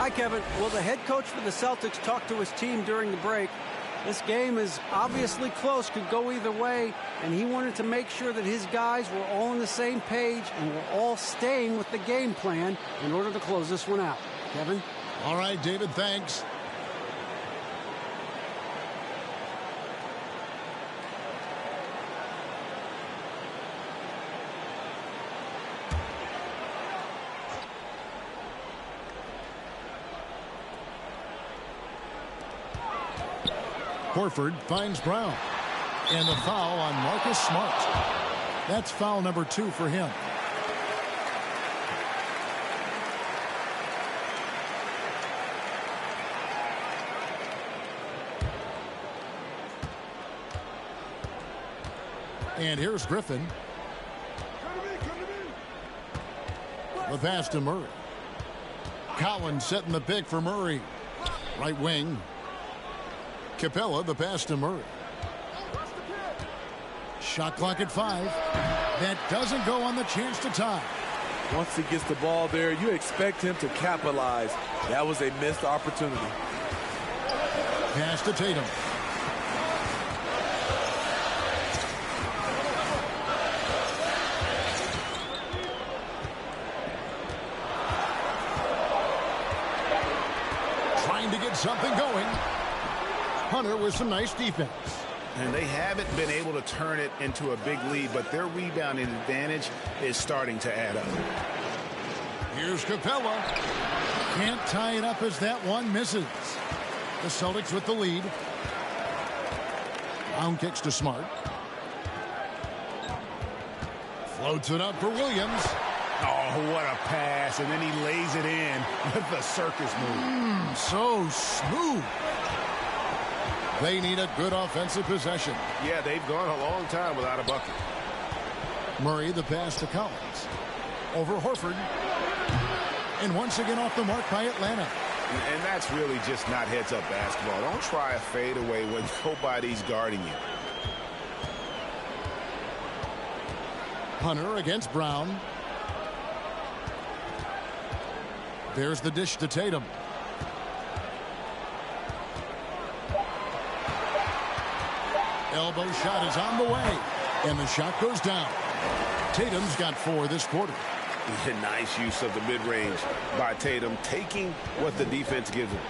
Hi, Kevin. Well, the head coach for the Celtics talked to his team during the break. This game is obviously close, could go either way, and he wanted to make sure that his guys were all on the same page and were all staying with the game plan in order to close this one out. Kevin? All right, David, thanks. Horford finds Brown. And the foul on Marcus Smart. That's foul number 2 for him. And here's Griffin. The pass to Murray. Collins setting the pick for Murray. Right wing. Capella, the pass to Murray. Shot clock at 5. That doesn't go on the chance to tie. Once he gets the ball there, you expect him to capitalize. That was a missed opportunity. Pass to Tatum. Trying to get something going. Hunter with some nice defense. And they haven't been able to turn it into a big lead, but their rebounding advantage is starting to add up. Here's Capella. Can't tie it up as that one misses. The Celtics with the lead. Brown kicks to Smart. Floats it up for Williams. Oh, what a pass. And then he lays it in with the circus move. So smooth. They need a good offensive possession. Yeah, they've gone a long time without a bucket. Murray, the pass to Collins. Over Horford. And once again off the mark by Atlanta. And that's really just not heads-up basketball. Don't try a fadeaway when nobody's guarding you. Hunter against Brown. There's the dish to Tatum. Elbow shot is on the way. And the shot goes down. Tatum's got 4 this quarter. Nice use of the mid-range by Tatum, taking what the defense gives him.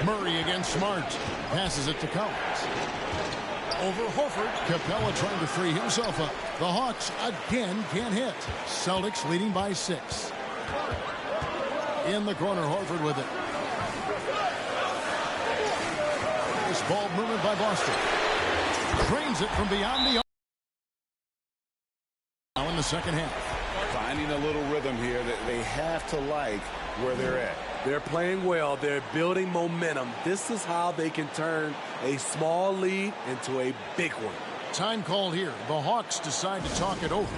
Murray against Smart. Passes it to Collins. Over Horford. Capella trying to free himself up. The Hawks again can't hit. Celtics leading by 6. In the corner, Horford with it. This ball movement by Boston. Drains it from beyond the arc. Now in the second half. Finding a little rhythm here that they have to like where they're at. They're playing well. They're building momentum. This is how they can turn a small lead into a big one. Time called here. The Hawks decide to talk it over.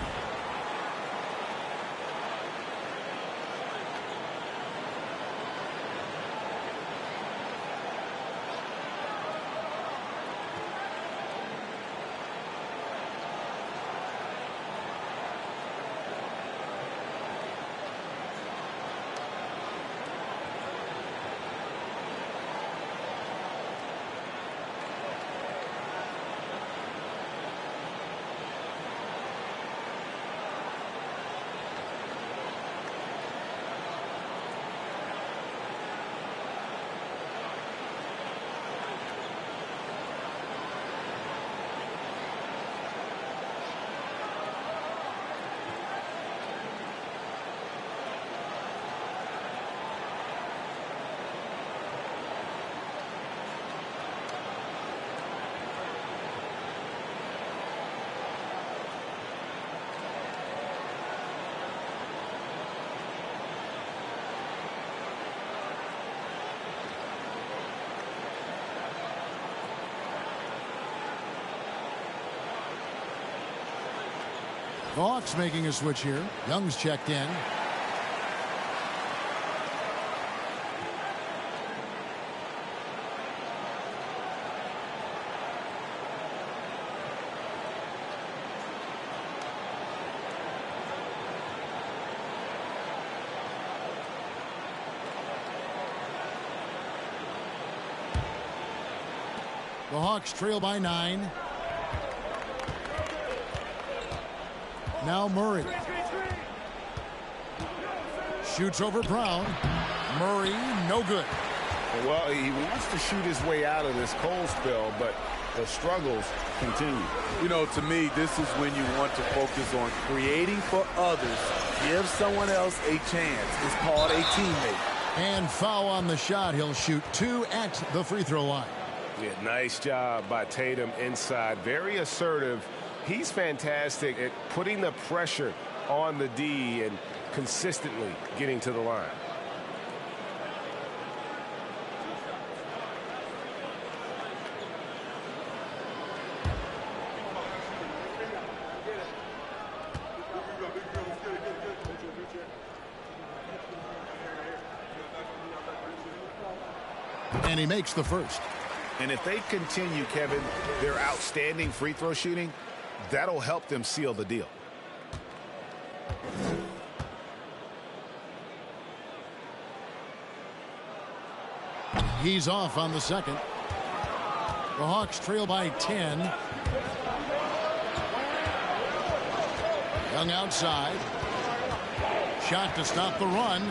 The Hawks making a switch here. Young's checked in. The Hawks trail by 9. Now Murray. Shoots over Brown. Murray, no good. Well, he wants to shoot his way out of this cold spell, but the struggles continue. You know, to me, this is when you want to focus on creating for others. Give someone else a chance. It's called a teammate. And foul on the shot. He'll shoot 2 at the free throw line. Yeah, nice job by Tatum inside. Very assertive. He's fantastic at putting the pressure on the D and consistently getting to the line. And he makes the first. And if they continue, Kevin, their outstanding free throw shooting, that'll help them seal the deal. He's off on the second. The Hawks trail by 10. Young outside. Shot to stop the run.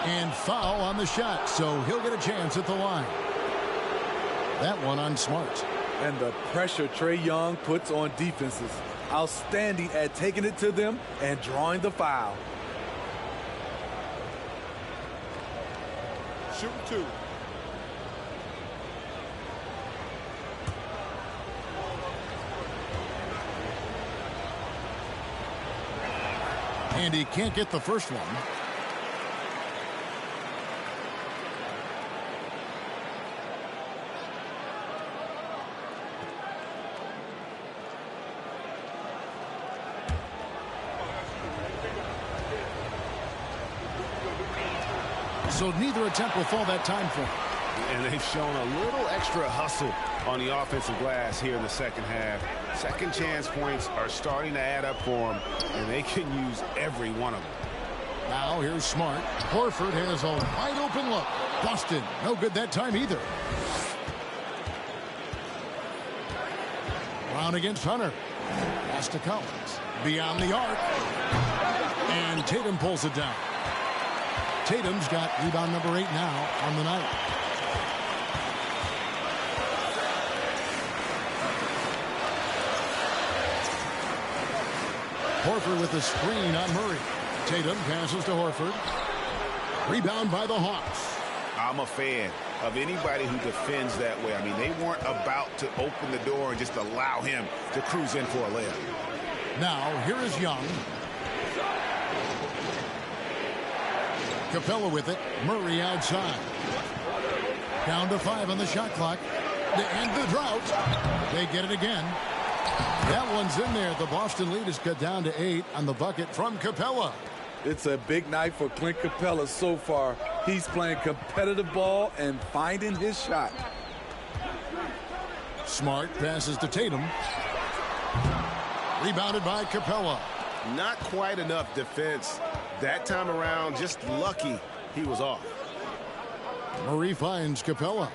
And foul on the shot, so he'll get a chance at the line. That one on Smart. And the pressure Trae Young puts on defenses. Outstanding at taking it to them and drawing the foul. Shoot 2. And he can't get the first one. So neither attempt will fall that time for him. And they've shown a little extra hustle on the offensive glass here in the second half. Second chance points are starting to add up for them, and they can use every one of them. Now here's Smart. Horford has a wide open look. Boston, no good that time either. Brown against Hunter. Pass to Collins. Beyond the arc. And Tatum pulls it down. Tatum's got rebound number 8 now on the night. Horford with the screen on Murray. Tatum passes to Horford. Rebound by the Hawks. I'm a fan of anybody who defends that way. I mean, they weren't about to open the door and just allow him to cruise in for a layup. Now, here is Young. Capella with it. Murray outside. Down to 5 on the shot clock. To end the drought. They get it again. That one's in there. The Boston lead is cut down to 8 on the bucket from Capella. It's a big night for Clint Capella so far. He's playing competitive ball and finding his shot. Smart passes to Tatum. Rebounded by Capella. Not quite enough defense that time around. Just lucky he was off. Murray finds Capella.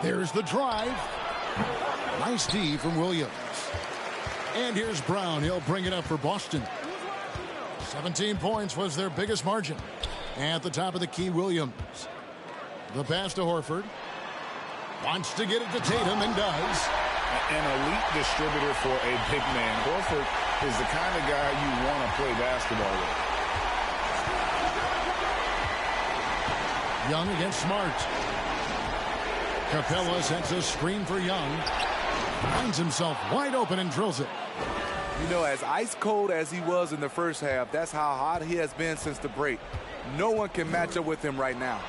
There's the drive. Nice D from Williams. And here's Brown. He'll bring it up for Boston. 17 points was their biggest margin. At the top of the key, Williams. The pass to Horford. Wants to get it to Tatum and does. An elite distributor for a big man. Horford is the kind of guy you want to play basketball with. Young against Smart. Capella sets a screen for Young. Finds himself wide open and drills it. You know, as ice cold as he was in the first half, that's how hot he has been since the break. No one can match up with him right now.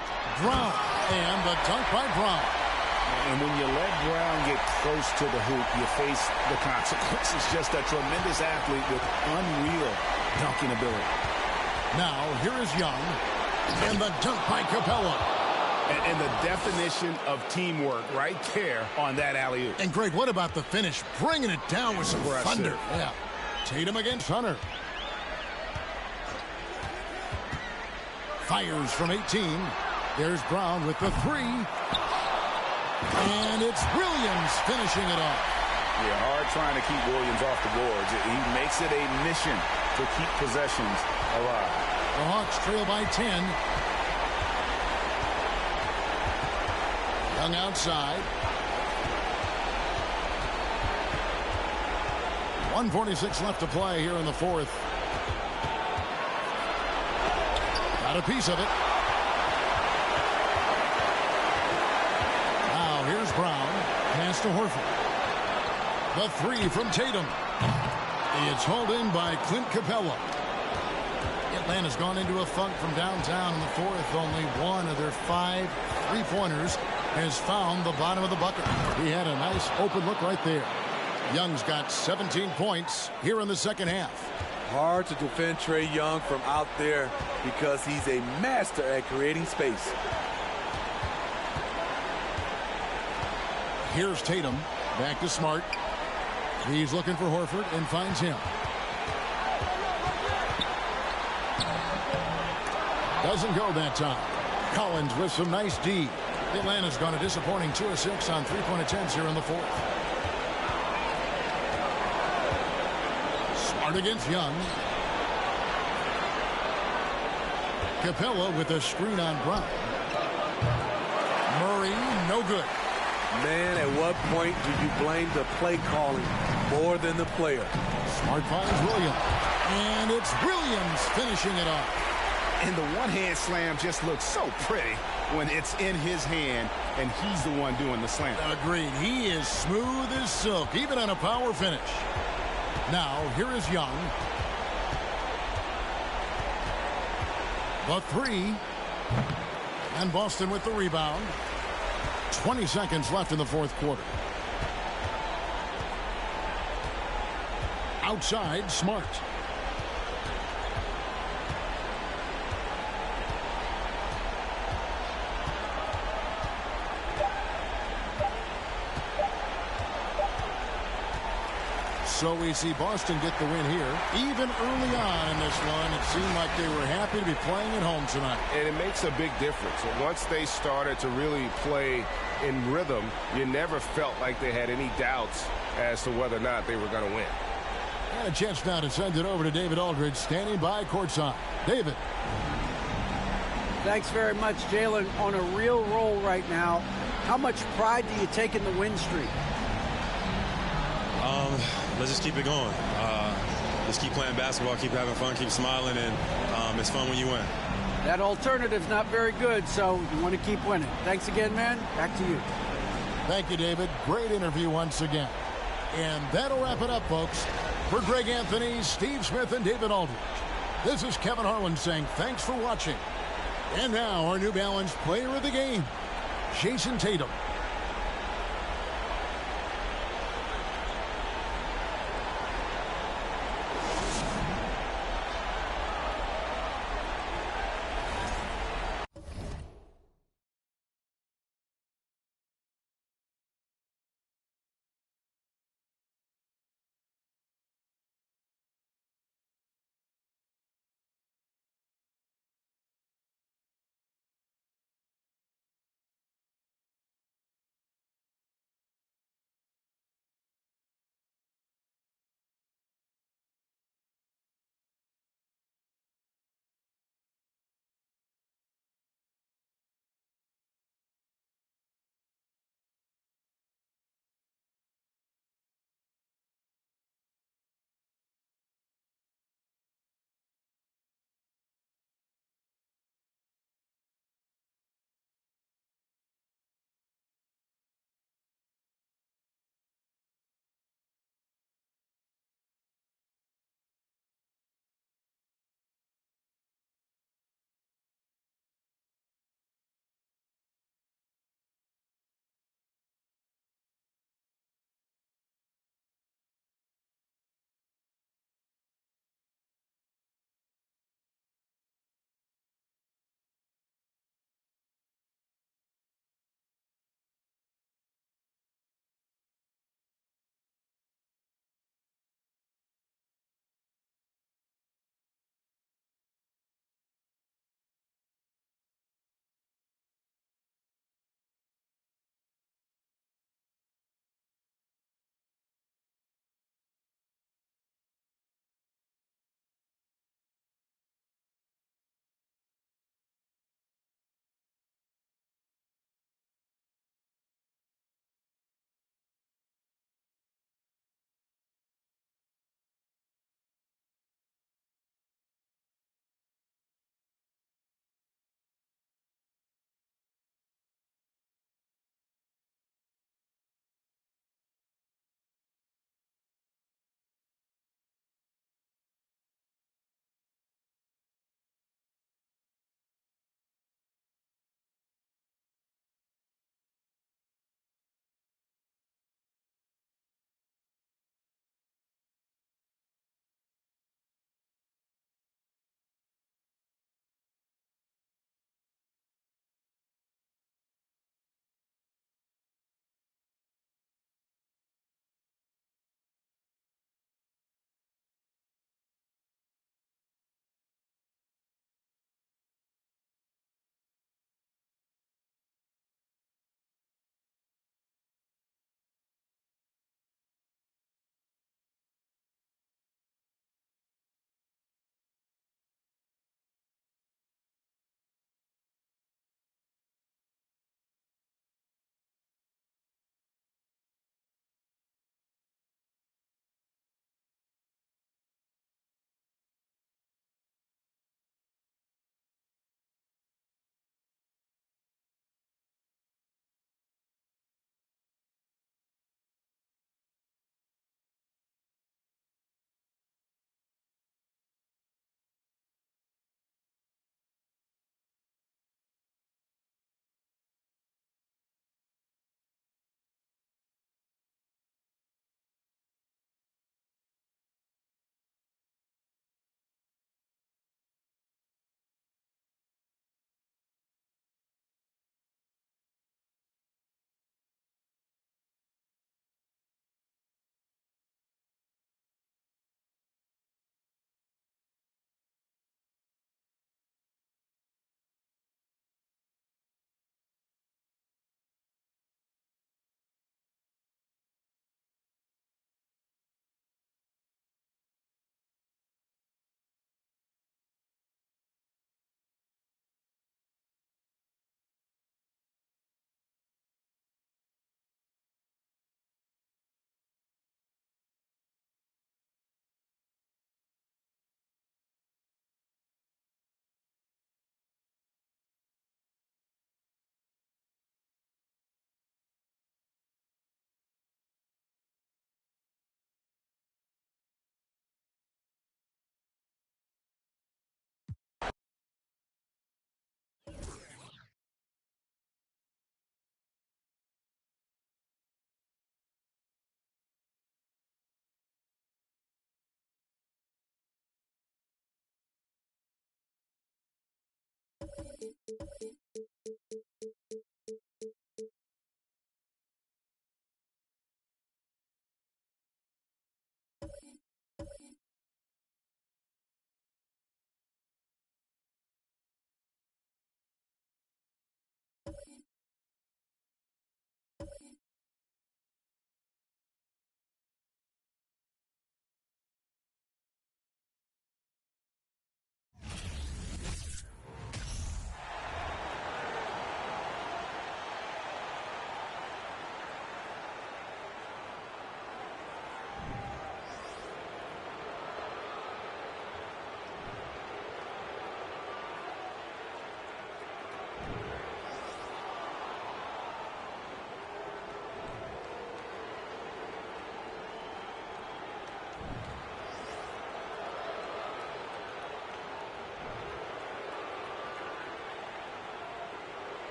Brown, and the dunk by Brown. And when you let Brown get close to the hoop, you face the consequences. Just a tremendous athlete with unreal dunking ability. Now, here is Young, and the dunk by Capella. And the definition of teamwork right there on that alley-oop. And Greg, what about the finish? Bringing it down with some thunder. Yeah. Tatum against Hunter. Fires from 18. There's Brown with the 3. And it's Williams finishing it off. Yeah, hard trying to keep Williams off the boards. He makes it a mission to keep possessions alive. The Hawks trail by 10. Young outside. 1:46 left to play here in the fourth. Got a piece of it. Now here's Brown. Pass to Horford. The 3 from Tatum. It's hauled in by Clint Capella. Atlanta's gone into a funk from downtown in the fourth. Only one of their 5 3-pointers has found the bottom of the bucket. He had a nice open look right there. Young's got 17 points here in the second half. Hard to defend Trae Young from out there because he's a master at creating space. Here's Tatum. Back to Smart. He's looking for Horford and finds him. Doesn't go that time. Collins with some nice D. Atlanta's gone a disappointing 2 of 6 on 3-point attempts here in the fourth. Smart against Young. Capella with a screen on Brown. Murray, no good. Man, at what point do you blame the play calling more than the player? Smart finds Williams. And it's Williams finishing it off. And the one-hand slam just looks so pretty. when it's in his hand and he's the one doing the slam. Agreed. He is smooth as silk, even on a power finish. Now, here is Young. The three. And Boston with the rebound. 20 seconds left in the fourth quarter. Outside, Smart. So we see Boston get the win here. Even early on in this one, it seemed like they were happy to be playing at home tonight. And it makes a big difference. Once they started to really play in rhythm, you never felt like they had any doubts as to whether or not they were going to win. And a chance now to send it over to David Aldridge, standing by courtside. David. Thanks very much, Jalen. On a real roll right now, how much pride do you take in the win streak? Let's just keep it going. Just keep playing basketball, keep having fun, keep smiling, and it's fun when you win. That alternative's not very good, so you want to keep winning. Thanks again, man. Back to you. Thank you, David. Great interview once again. And that'll wrap it up, folks. For Greg Anthony, Steve Smith, and David Aldridge, this is Kevin Harlan saying thanks for watching. And now our New Balance player of the game, Jason Tatum.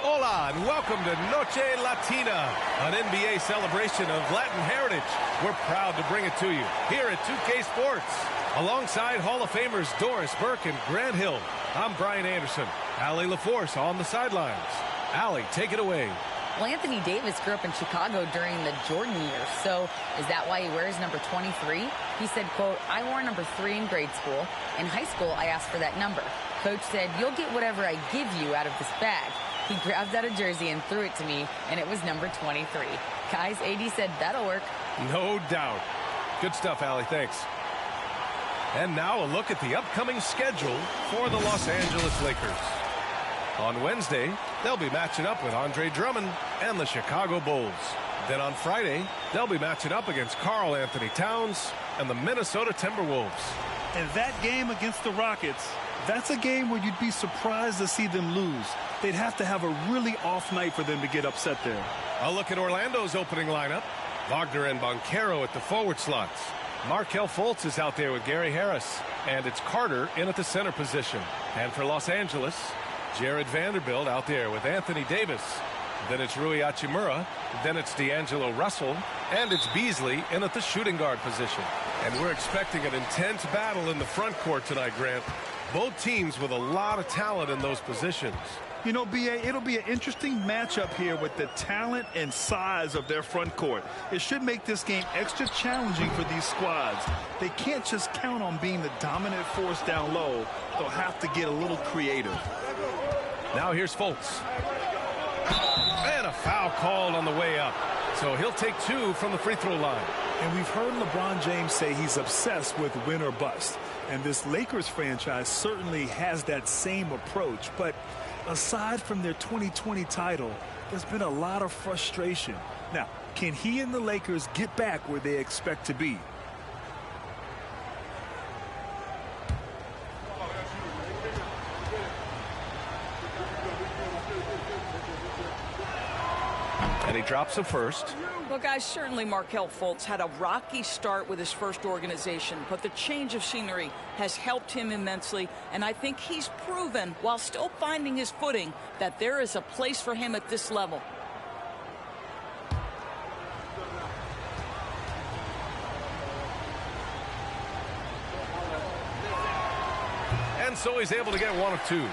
Hola and welcome to Noche Latina, an NBA celebration of Latin heritage. We're proud to bring it to you here at 2K Sports. Alongside Hall of Famers Doris Burke and Grant Hill, I'm Brian Anderson. Allie LaForce on the sidelines. Allie, take it away. Well, Anthony Davis grew up in Chicago during the Jordan years, so is that why he wears number 23? He said, quote, I wore number 3 in grade school. In high school, I asked for that number. Coach said, you'll get whatever I give you out of this bag. He grabbed out a jersey and threw it to me, and it was number 23. Guys, AD said that'll work. No doubt. Good stuff, Allie. Thanks. And now a look at the upcoming schedule for the Los Angeles Lakers. On Wednesday, they'll be matching up with Andre Drummond and the Chicago Bulls. Then on Friday, they'll be matching up against Karl Anthony Towns and the Minnesota Timberwolves. And that game against the Rockets, that's a game where you'd be surprised to see them lose. They'd have to have a really off night for them to get upset there. A look at Orlando's opening lineup. Wagner and Banchero at the forward slots. Markelle Fultz is out there with Gary Harris. And it's Carter in at the center position. And for Los Angeles, Jared Vanderbilt out there with Anthony Davis. Then it's Rui Hachimura. Then it's D'Angelo Russell. And it's Beasley in at the shooting guard position. And we're expecting an intense battle in the front court tonight, Grant. Both teams with a lot of talent in those positions. You know, B.A., it'll be an interesting matchup here with the talent and size of their front court. It should make this game extra challenging for these squads. They can't just count on being the dominant force down low. They'll have to get a little creative. Now here's Fultz. And a foul called on the way up. So he'll take 2 from the free throw line. And we've heard LeBron James say he's obsessed with win or bust. And this Lakers franchise certainly has that same approach. But aside from their 2020 title, there's been a lot of frustration. Now, can he and the Lakers get back where they expect to be? And he drops the first. Well, guys, certainly Markelle Fultz had a rocky start with his first organization, but the change of scenery has helped him immensely, and I think he's proven, while still finding his footing, that there is a place for him at this level. And so he's able to get 1 of 2.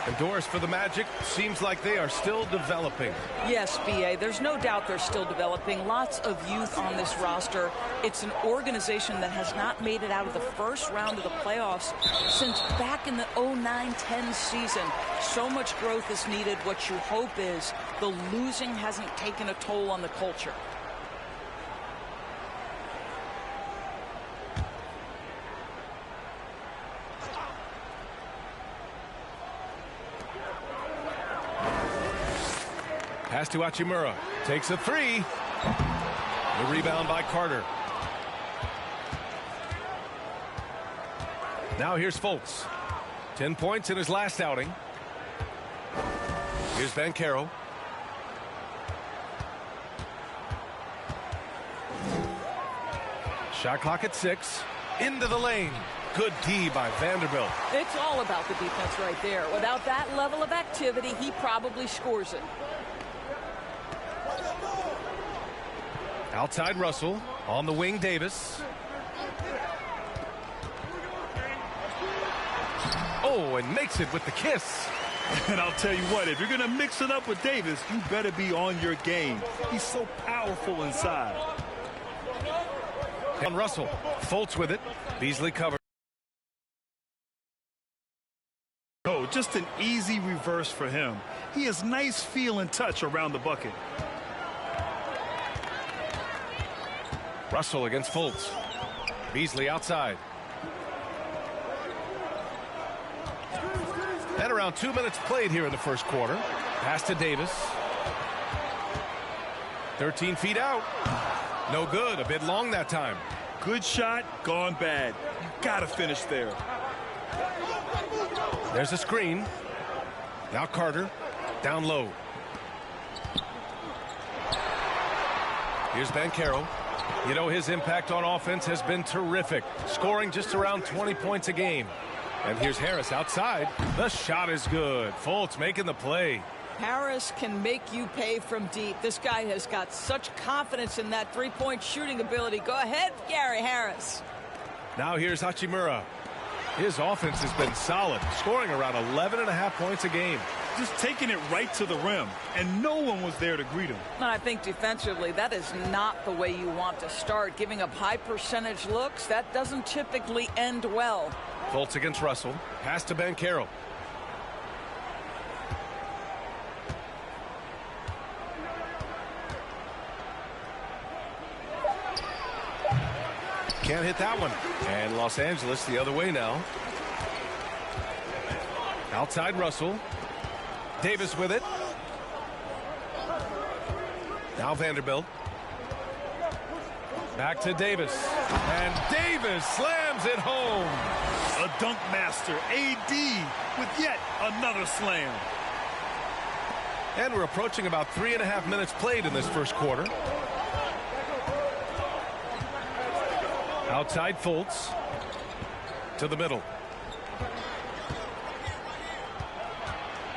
And Doris, for the Magic, seems like they are still developing. Yes, B.A., there's no doubt they're still developing. Lots of youth on this roster. It's an organization that has not made it out of the first round of the playoffs since back in the 09-10 season. So much growth is needed. What you hope is the losing hasn't taken a toll on the culture. Pass to Hachimura. Takes a 3. The rebound by Carter. Now here's Fultz. 10 points in his last outing. Here's Banchero. Shot clock at 6. Into the lane. Good D by Vanderbilt. It's all about the defense right there. Without that level of activity, he probably scores it. Outside Russell. On the wing, Davis. Oh, and makes it with the kiss. And I'll tell you what, if you're going to mix it up with Davis, you better be on your game. He's so powerful inside. And Russell. Fultz with it. Beasley covered. Oh, just an easy reverse for him. He has nice feel and touch around the bucket. Russell against Fultz. Beasley outside. And around 2 minutes played here in the first quarter. Pass to Davis. 13 feet out. No good. A bit long that time. Good shot, gone bad. You got to finish there. There's a screen. Now Carter. Down low. Here's Banchero. You know, his impact on offense has been terrific, scoring just around 20 points a game. And here's Harris outside. The shot is good. Fultz making the play. Harris can make you pay from deep. This guy has got such confidence in that three-point shooting ability. Go ahead, Gary Harris. Now here's Hachimura. His offense has been solid, scoring around 11.5 points a game. Just taking it right to the rim, and no one was there to greet him. And I think defensively, that is not the way you want to start. Giving up high percentage looks, that doesn't typically end well. Fultz against Russell. Pass to Banchero. Can't hit that one. And Los Angeles the other way now. Outside Russell. Davis with it. Now Vanderbilt. Back to Davis. And Davis slams it home. A dunk master, AD, with yet another slam. And we're approaching about 3.5 minutes played in this first quarter. Outside Fultz. To the middle.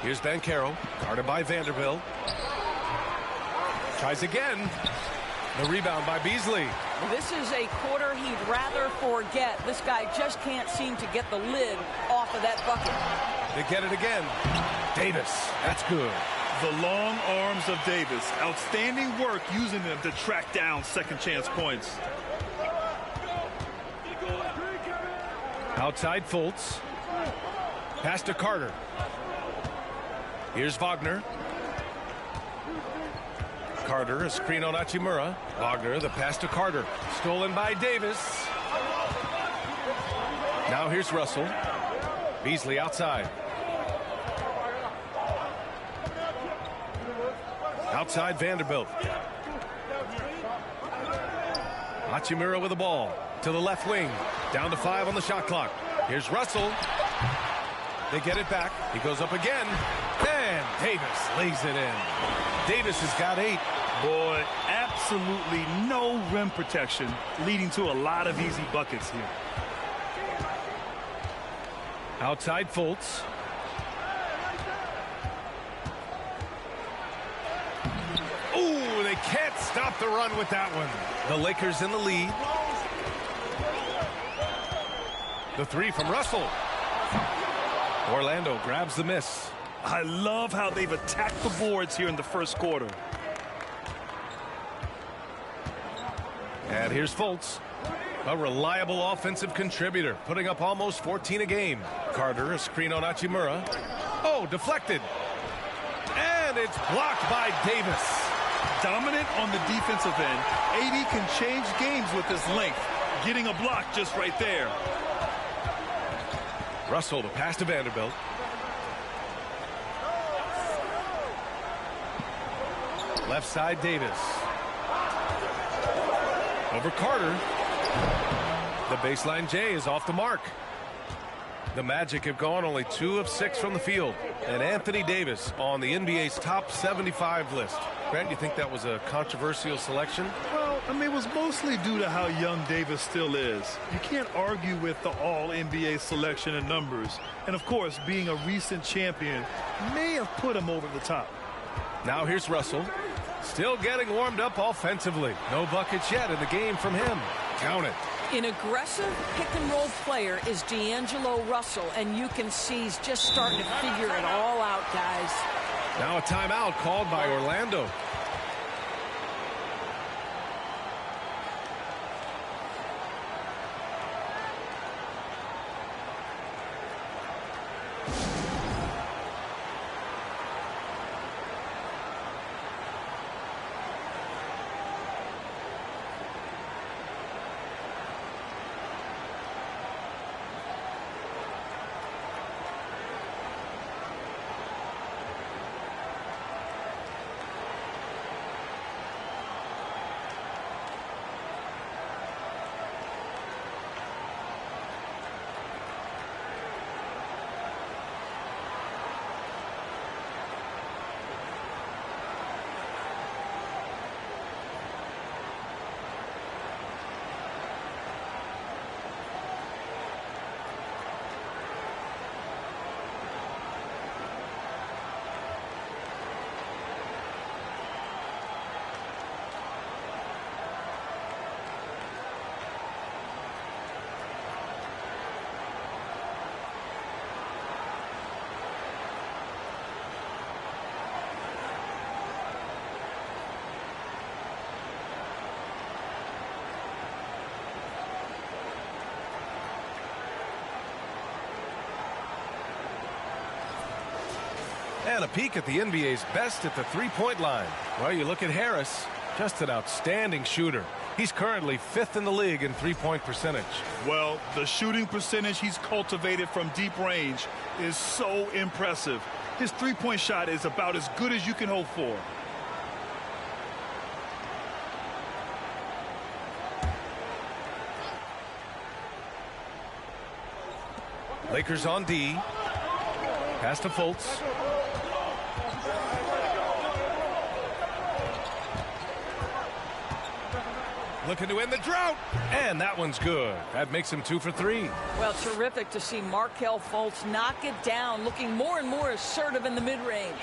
Here's Banchero, guarded by Vanderbilt. Tries again. The rebound by Beasley. This is a quarter he'd rather forget. This guy just can't seem to get the lid off of that bucket. They get it again. Davis, that's good. The long arms of Davis. Outstanding work using them to track down second chance points. Outside Fultz. Pass to Carter. Here's Wagner. Carter, a screen on Hachimura. Wagner, the pass to Carter. Stolen by Davis. Now here's Russell. Beasley outside. Outside Vanderbilt. Hachimura with the ball. To the left wing. Down to 5 on the shot clock. Here's Russell. They get it back. He goes up again. And Davis lays it in. Davis has got 8. Boy, absolutely no rim protection, leading to a lot of easy buckets here. Outside Fultz. Ooh, they can't stop the run with that one. The Lakers in the lead. The 3 from Russell. Orlando grabs the miss. I love how they've attacked the boards here in the first quarter. And here's Fultz, a reliable offensive contributor, putting up almost 14 a game. Carter, a screen on Hachimura. Oh, deflected. And it's blocked by Davis. Dominant on the defensive end. AD can change games with his length. Getting a block just right there. Russell to pass to Vanderbilt. Left side Davis. Over Carter. The baseline J is off the mark. The Magic have gone only 2 of 6 from the field. And Anthony Davis on the NBA's top 75 list. Grant, you think that was a controversial selection? Well, I mean, it was mostly due to how young Davis still is. You can't argue with the all-NBA selection and numbers. And, of course, being a recent champion may have put him over the top. Now here's Russell. Still getting warmed up offensively. No buckets yet in the game from him. Count it. An aggressive pick-and-roll player is D'Angelo Russell, and you can see he's just starting to figure it all out, guys. Now a timeout called by Orlando. And a peek at the NBA's best at the three-point line. Well, you look at Harris, just an outstanding shooter. He's currently 5th in the league in three-point percentage. Well, the shooting percentage he's cultivated from deep range is so impressive. His three-point shot is about as good as you can hope for. Lakers on D. Pass to Fultz. Looking to end the drought. And that one's good. That makes him 2 for 3. Well, terrific to see Markelle Fultz knock it down, looking more and more assertive in the mid-range.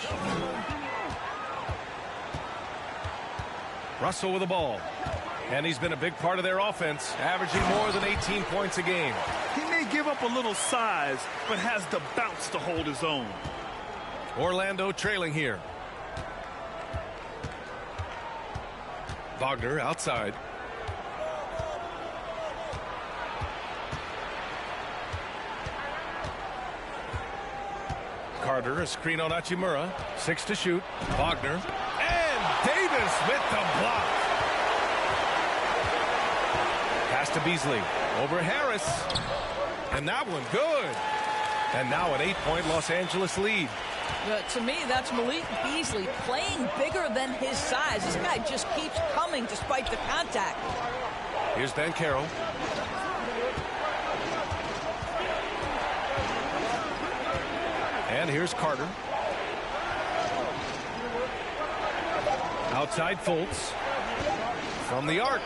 Russell with the ball. And he's been a big part of their offense, averaging more than 18 points a game. He may give up a little size, but has the bounce to hold his own. Orlando trailing here. Wagner outside. Carter, a screen on Hachimura. 6 to shoot. Wagner. And Davis with the block. Pass to Beasley. Over Harris. And that one good. And now an 8-point Los Angeles lead. To me, that's Malik Beasley playing bigger than his size. This guy just keeps coming despite the contact. Here's Banchero. And here's Carter. Outside Fultz. From the arc.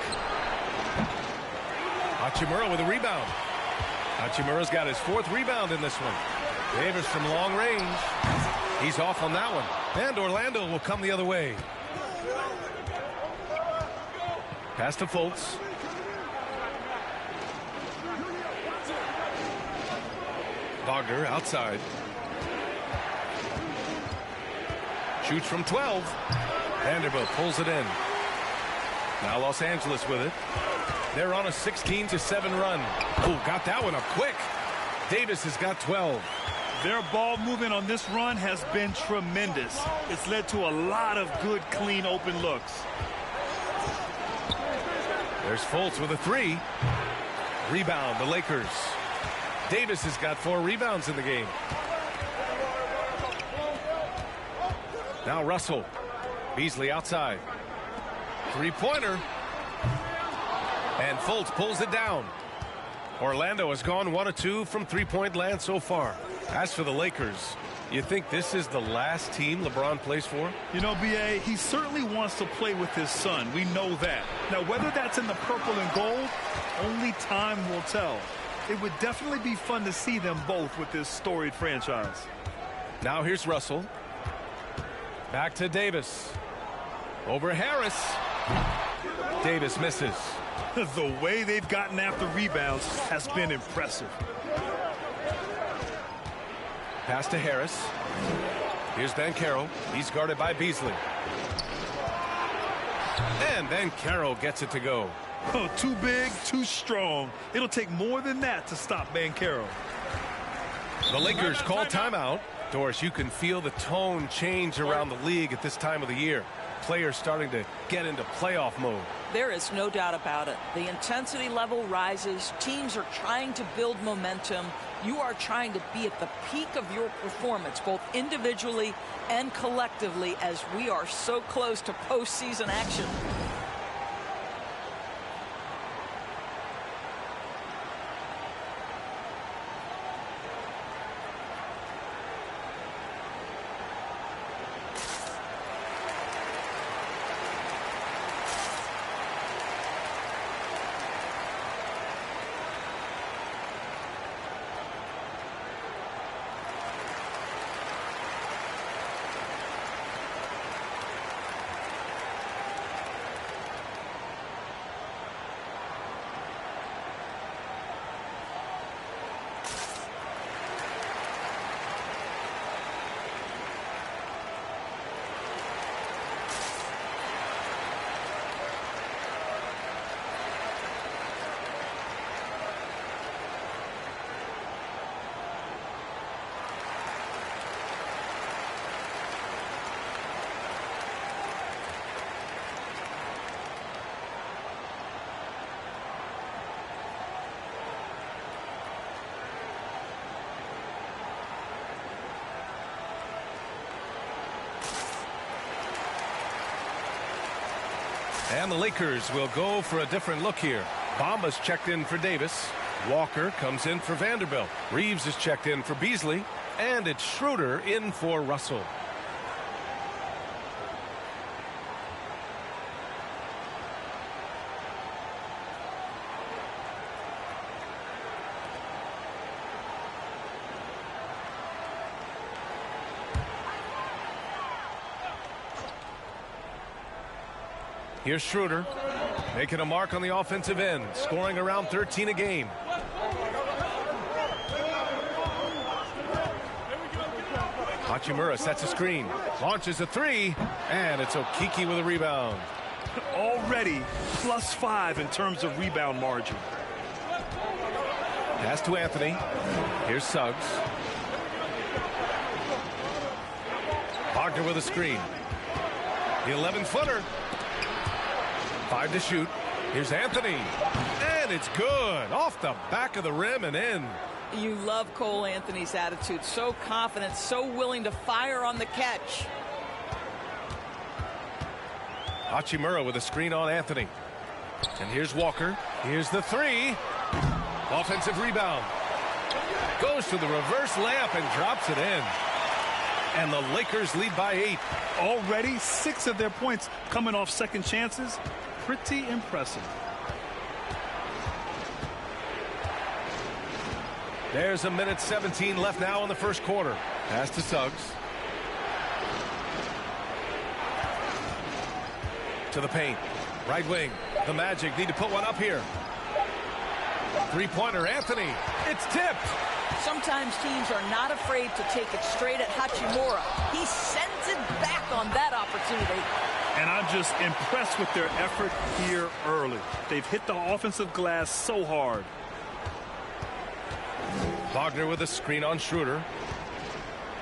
Hachimura with a rebound. Hachimura's got his 4th rebound in this one. Davis from long range. He's off on that one. And Orlando will come the other way. Pass to Fultz. Wagner outside. Shoots from 12. Vanderbilt pulls it in. Now Los Angeles with it. They're on a 16-7 run. Oh, got that one up quick. Davis has got 12. Their ball movement on this run has been tremendous. It's led to a lot of good, clean, open looks. There's Fultz with a 3. Rebound, the Lakers. Davis has got 4 rebounds in the game. Now Russell. Beasley outside. 3-pointer. And Fultz pulls it down. Orlando has gone 1 of 2 from three-point land so far. As for the Lakers, you think this is the last team LeBron plays for? You know, B.A., he certainly wants to play with his son. We know that. Now, whether that's in the purple and gold, only time will tell. It would definitely be fun to see them both with this storied franchise. Now here's Russell. Back to Davis. Over Harris. Davis misses. The way they've gotten after rebounds has been impressive. Pass to Harris. Here's Banchero. He's guarded by Beasley. And Banchero gets it to go. Oh, too big, too strong. It'll take more than that to stop Banchero. The Lakers call timeout. Doris, you can feel the tone change around the league at this time of the year. Players starting to get into playoff mode. There is no doubt about it. The intensity level rises. Teams are trying to build momentum. You are trying to be at the peak of your performance, both individually and collectively, as we are so close to postseason action. And the Lakers will go for a different look here. Bamba's checked in for Davis. Walker comes in for Vanderbilt. Reeves is checked in for Beasley. And it's Schroeder in for Russell. Here's Schroeder making a mark on the offensive end, scoring around 13 a game. Hachimura sets a screen, launches a three, and it's Okiki with a rebound. Already +5 in terms of rebound margin. Pass to Anthony. Here's Suggs. Wagner with a screen. The 11-footer. 5 to shoot. Here's Anthony. And it's good. Off the back of the rim and in. You love Cole Anthony's attitude. So confident, so willing to fire on the catch. Hachimura with a screen on Anthony. And here's Walker. Here's the three. Offensive rebound. Goes to the reverse layup and drops it in. And the Lakers lead by 8. Already 6 of their points coming off second chances. Pretty impressive. There's a minute 17 left now in the first quarter. Pass to Suggs. To the paint. Right wing. The Magic need to put one up here. Three-pointer, Anthony. It's tipped. Sometimes teams are not afraid to take it straight at Hachimura. He sends it back on that opportunity. And I'm just impressed with their effort here early. They've hit the offensive glass so hard. Wagner with a screen on Schroeder.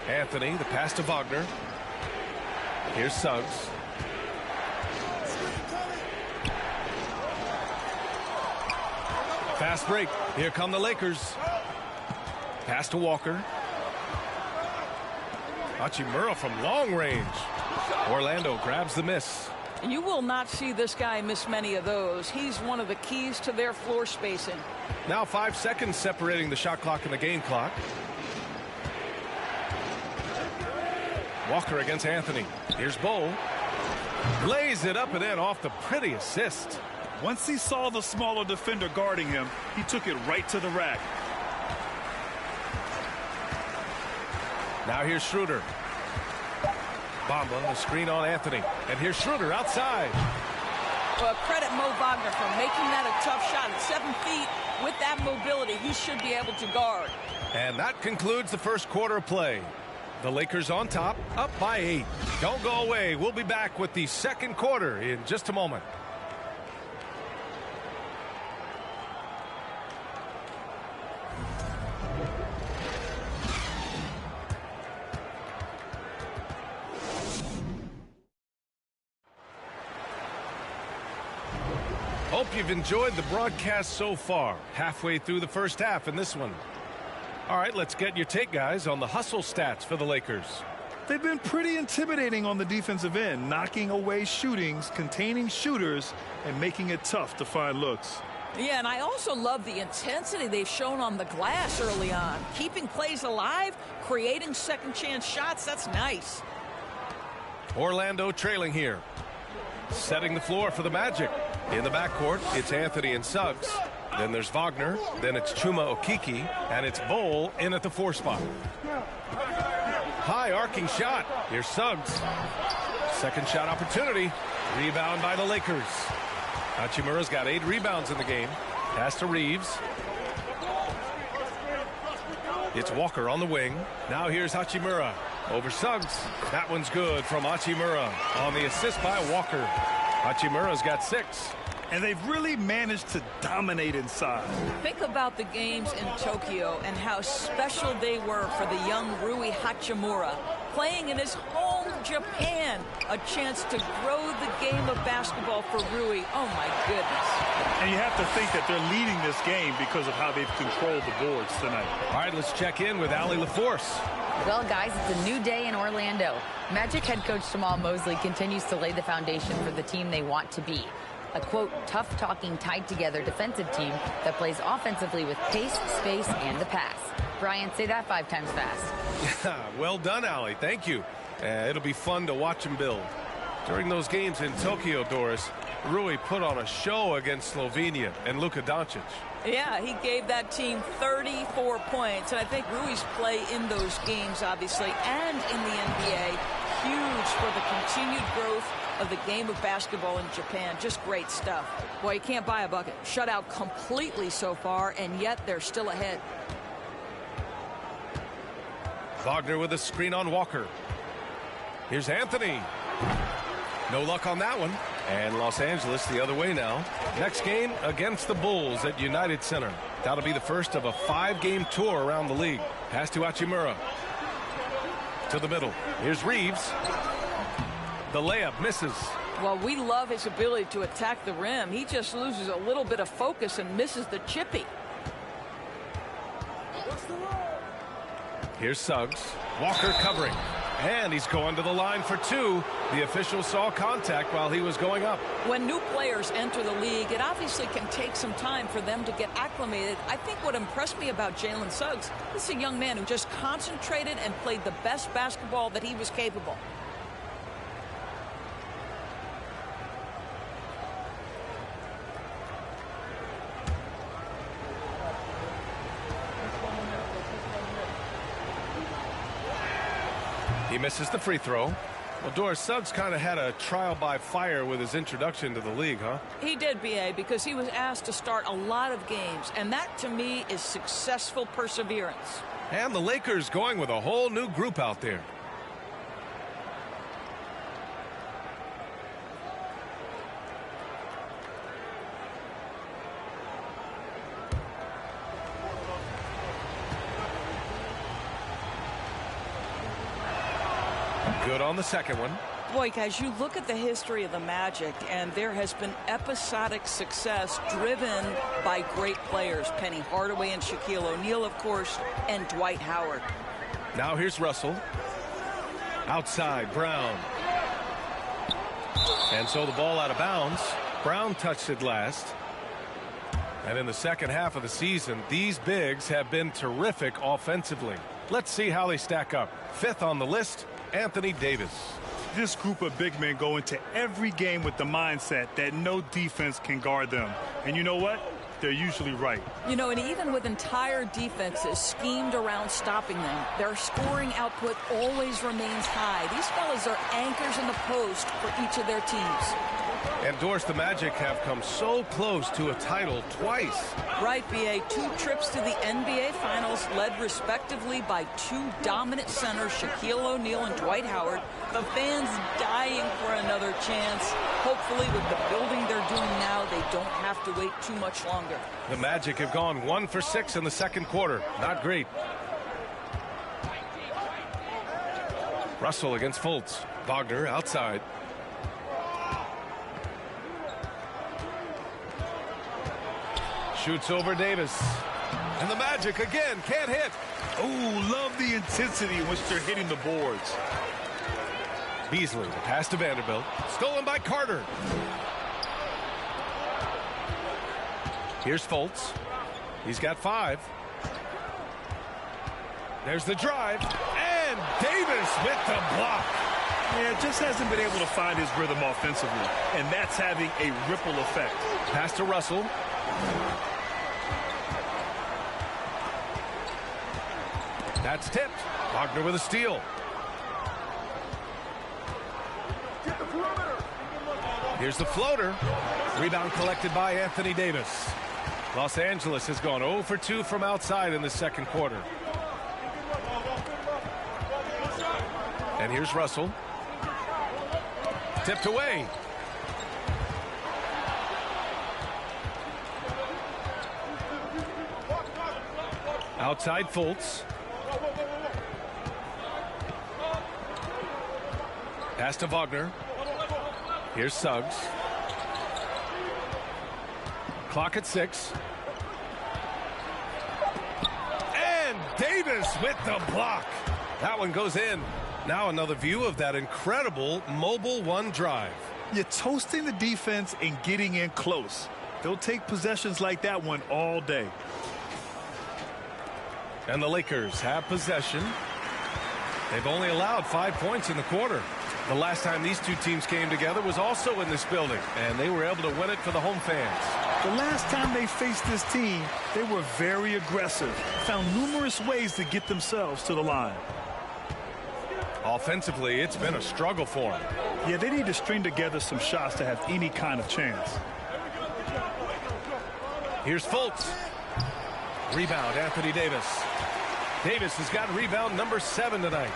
Anthony, the pass to Wagner. Here's Suggs. Fast break. Here come the Lakers. Pass to Walker. Hachimura from long range. Orlando grabs the miss. You will not see this guy miss many of those. He's one of the keys to their floor spacing. Now 5 seconds separating the shot clock and the game clock. Walker against Anthony. Here's Bowl. Lays it up and in off the pretty assist. Once he saw the smaller defender guarding him, he took it right to the rack. Now here's Schroeder. Bamba, a screen on Anthony. And here's Schroeder outside. Well, credit Mo Wagner for making that a tough shot at 7 feet. With that mobility, he should be able to guard. And that concludes the first quarter of play. The Lakers on top, up by 8. Don't go away. We'll be back with the second quarter in just a moment. Hope you've enjoyed the broadcast so far. Halfway through the first half in this one. All right, let's get your take, guys, on the hustle stats for the Lakers. They've been pretty intimidating on the defensive end, knocking away shootings, containing shooters, and making it tough to find looks. Yeah, and I also love the intensity they've shown on the glass early on. Keeping plays alive, creating second chance shots, that's nice. Orlando trailing here. Setting the floor for the Magic. In the backcourt, it's Anthony and Suggs. Then there's Wagner. Then it's Chuma Okiki. And it's Bowl in at the 4 spot. High arcing shot. Here's Suggs. Second shot opportunity. Rebound by the Lakers. Hachimura's got 8 rebounds in the game. Pass to Reeves. It's Walker on the wing. Now here's Hachimura. Over Suggs. That one's good from Hachimura on the assist by Walker. Hachimura's got 6. And they've really managed to dominate inside. Think about the games in Tokyo and how special they were for the young Rui Hachimura. Playing in his home, Japan. A chance to grow the game of basketball for Rui. Oh, my goodness. And you have to think that they're leading this game because of how they've controlled the boards tonight. All right, let's check in with Allie LaForce. Well, guys, it's a new day in Orlando. Magic head coach Jamal Mosley continues to lay the foundation for the team they want to be. A, quote, tough-talking, tied-together defensive team that plays offensively with pace, space, and the pass. Brian, say that 5 times fast. Yeah, well done, Allie. Thank you. It'll be fun to watch him build. During those games in Tokyo, Doris, Rui put on a show against Slovenia and Luka Doncic. Yeah, he gave that team 34 points, and I think Rui's play in those games, obviously, and in the NBA, huge for the continued growth of the game of basketball in Japan. Just great stuff. Boy, you can't buy a bucket. Shut out completely so far, and yet they're still ahead. Wagner with a screen on Walker. Here's Anthony. No luck on that one. And Los Angeles the other way now. Next game against the Bulls at United Center. That'll be the first of a 5-game tour around the league. Pass to Hachimura. To the middle. Here's Reeves. The layup misses. Well, we love his ability to attack the rim. He just loses a little bit of focus and misses the chippy. Here's Suggs. Walker covering. And he's going to the line for 2. The official saw contact while he was going up. When new players enter the league, it obviously can take some time for them to get acclimated. I think what impressed me about Jalen Suggs, this is a young man who just concentrated and played the best basketball that he was capable. He misses the free throw. Well, Doris, Suggs kind of had a trial by fire with his introduction to the league, huh? He did, B.A., because he was asked to start a lot of games, and that, to me, is successful perseverance. And the Lakers going with a whole new group out there. Good on the second one. Boy, guys, you look at the history of the Magic, and there has been episodic success driven by great players. Penny Hardaway and Shaquille O'Neal, of course, and Dwight Howard. Now here's Russell. Outside, Brown. And so the ball out of bounds. Brown touched it last. And in the second half of the season, these bigs have been terrific offensively. Let's see how they stack up. 5th on the list, Anthony Davis. This group of big men go into every game with the mindset that no defense can guard them. And you know what? They're usually right. You know, and even with entire defenses schemed around stopping them, their scoring output always remains high. These fellas are anchors in the post for each of their teams. And Doris, the Magic have come so close to a title twice. Right, B.A. 2 trips to the NBA Finals led respectively by 2 dominant centers, Shaquille O'Neal and Dwight Howard. The fans dying for another chance. Hopefully with the building they're doing now, they don't have to wait too much longer. The Magic have gone 1 for 6 in the second quarter. Not great. Russell against Fultz. Wagner outside. Shoots over Davis. And the Magic again can't hit. Oh, love the intensity in which they're hitting the boards. Beasley, the pass to Vanderbilt. Stolen by Carter. Here's Fultz. He's got 5. There's the drive. And Davis with the block. Yeah, just hasn't been able to find his rhythm offensively. And that's having a ripple effect. Pass to Russell. That's tipped. Wagner with a steal. Here's the floater. Rebound collected by Anthony Davis. Los Angeles has gone 0 for 2 from outside in the second quarter. And here's Russell. Tipped away. Outside Fultz. Pass to Wagner. Here's Suggs. Clock at 6. And Davis with the block. That one goes in. Now another view of that incredible mobile one drive. You're toasting the defense and getting in close. They'll take possessions like that one all day. And the Lakers have possession. They've only allowed 5 points in the quarter. The last time these two teams came together was also in this building, and they were able to win it for the home fans. The last time they faced this team, they were very aggressive, found numerous ways to get themselves to the line. Offensively, it's been a struggle for them. Yeah, they need to string together some shots to have any kind of chance. Here's Fultz. Rebound, Anthony Davis. Davis has got rebound number 7 tonight.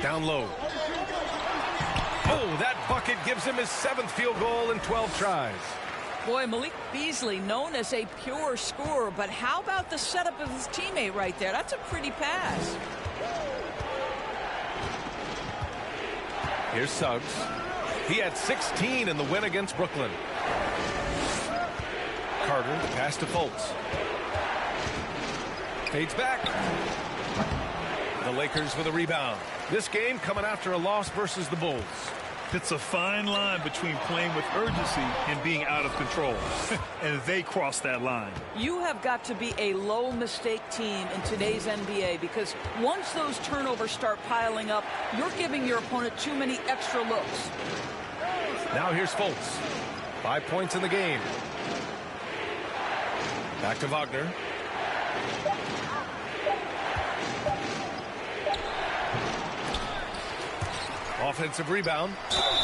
Down low. Oh, that bucket gives him his 7th field goal in 12 tries. Boy, Malik Beasley, known as a pure scorer, but how about the setup of his teammate right there? That's a pretty pass. Here's Suggs. He had 16 in the win against Brooklyn. Carter, pass to Fultz. Fades back. The Lakers with a rebound. This game coming after a loss versus the Bulls. It's a fine line between playing with urgency and being out of control. And they cross that line. You have got to be a low mistake team in today's NBA, because once those turnovers start piling up, you're giving your opponent too many extra looks. Now here's Fultz. 5 points in the game. Back to Wagner. Offensive rebound.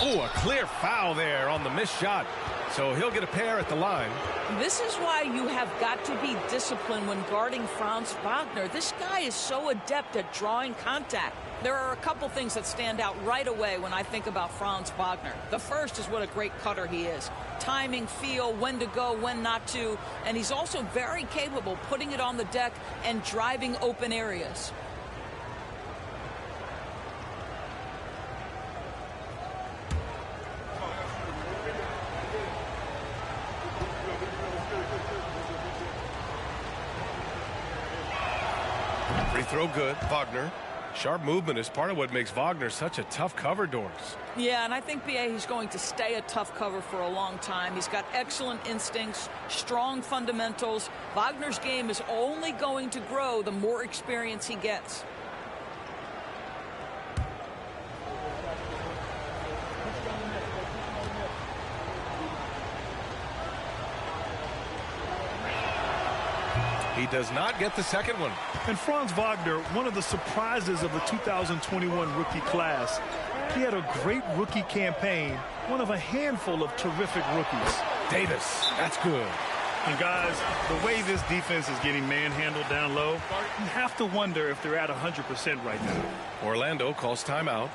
Oh, a clear foul there on the missed shot. So he'll get a pair at the line. This is why you have got to be disciplined when guarding Franz Wagner. This guy is so adept at drawing contact. There are a couple things that stand out right away when I think about Franz Wagner. The first is what a great cutter he is. Timing, feel, when to go, when not to. And he's also very capable putting it on the deck and driving open areas. Free throw good. Wagner. Sharp movement is part of what makes Wagner such a tough cover, Doris. Yeah, and I think, B.A., he's going to stay a tough cover for a long time. He's got excellent instincts, strong fundamentals. Wagner's game is only going to grow the more experience he gets. He does not get the second one. And Franz Wagner, one of the surprises of the 2021 rookie class. He had a great rookie campaign, one of a handful of terrific rookies. Davis, that's good. And guys, the way this defense is getting manhandled down low, you have to wonder if they're at 100% right now. Orlando calls timeout.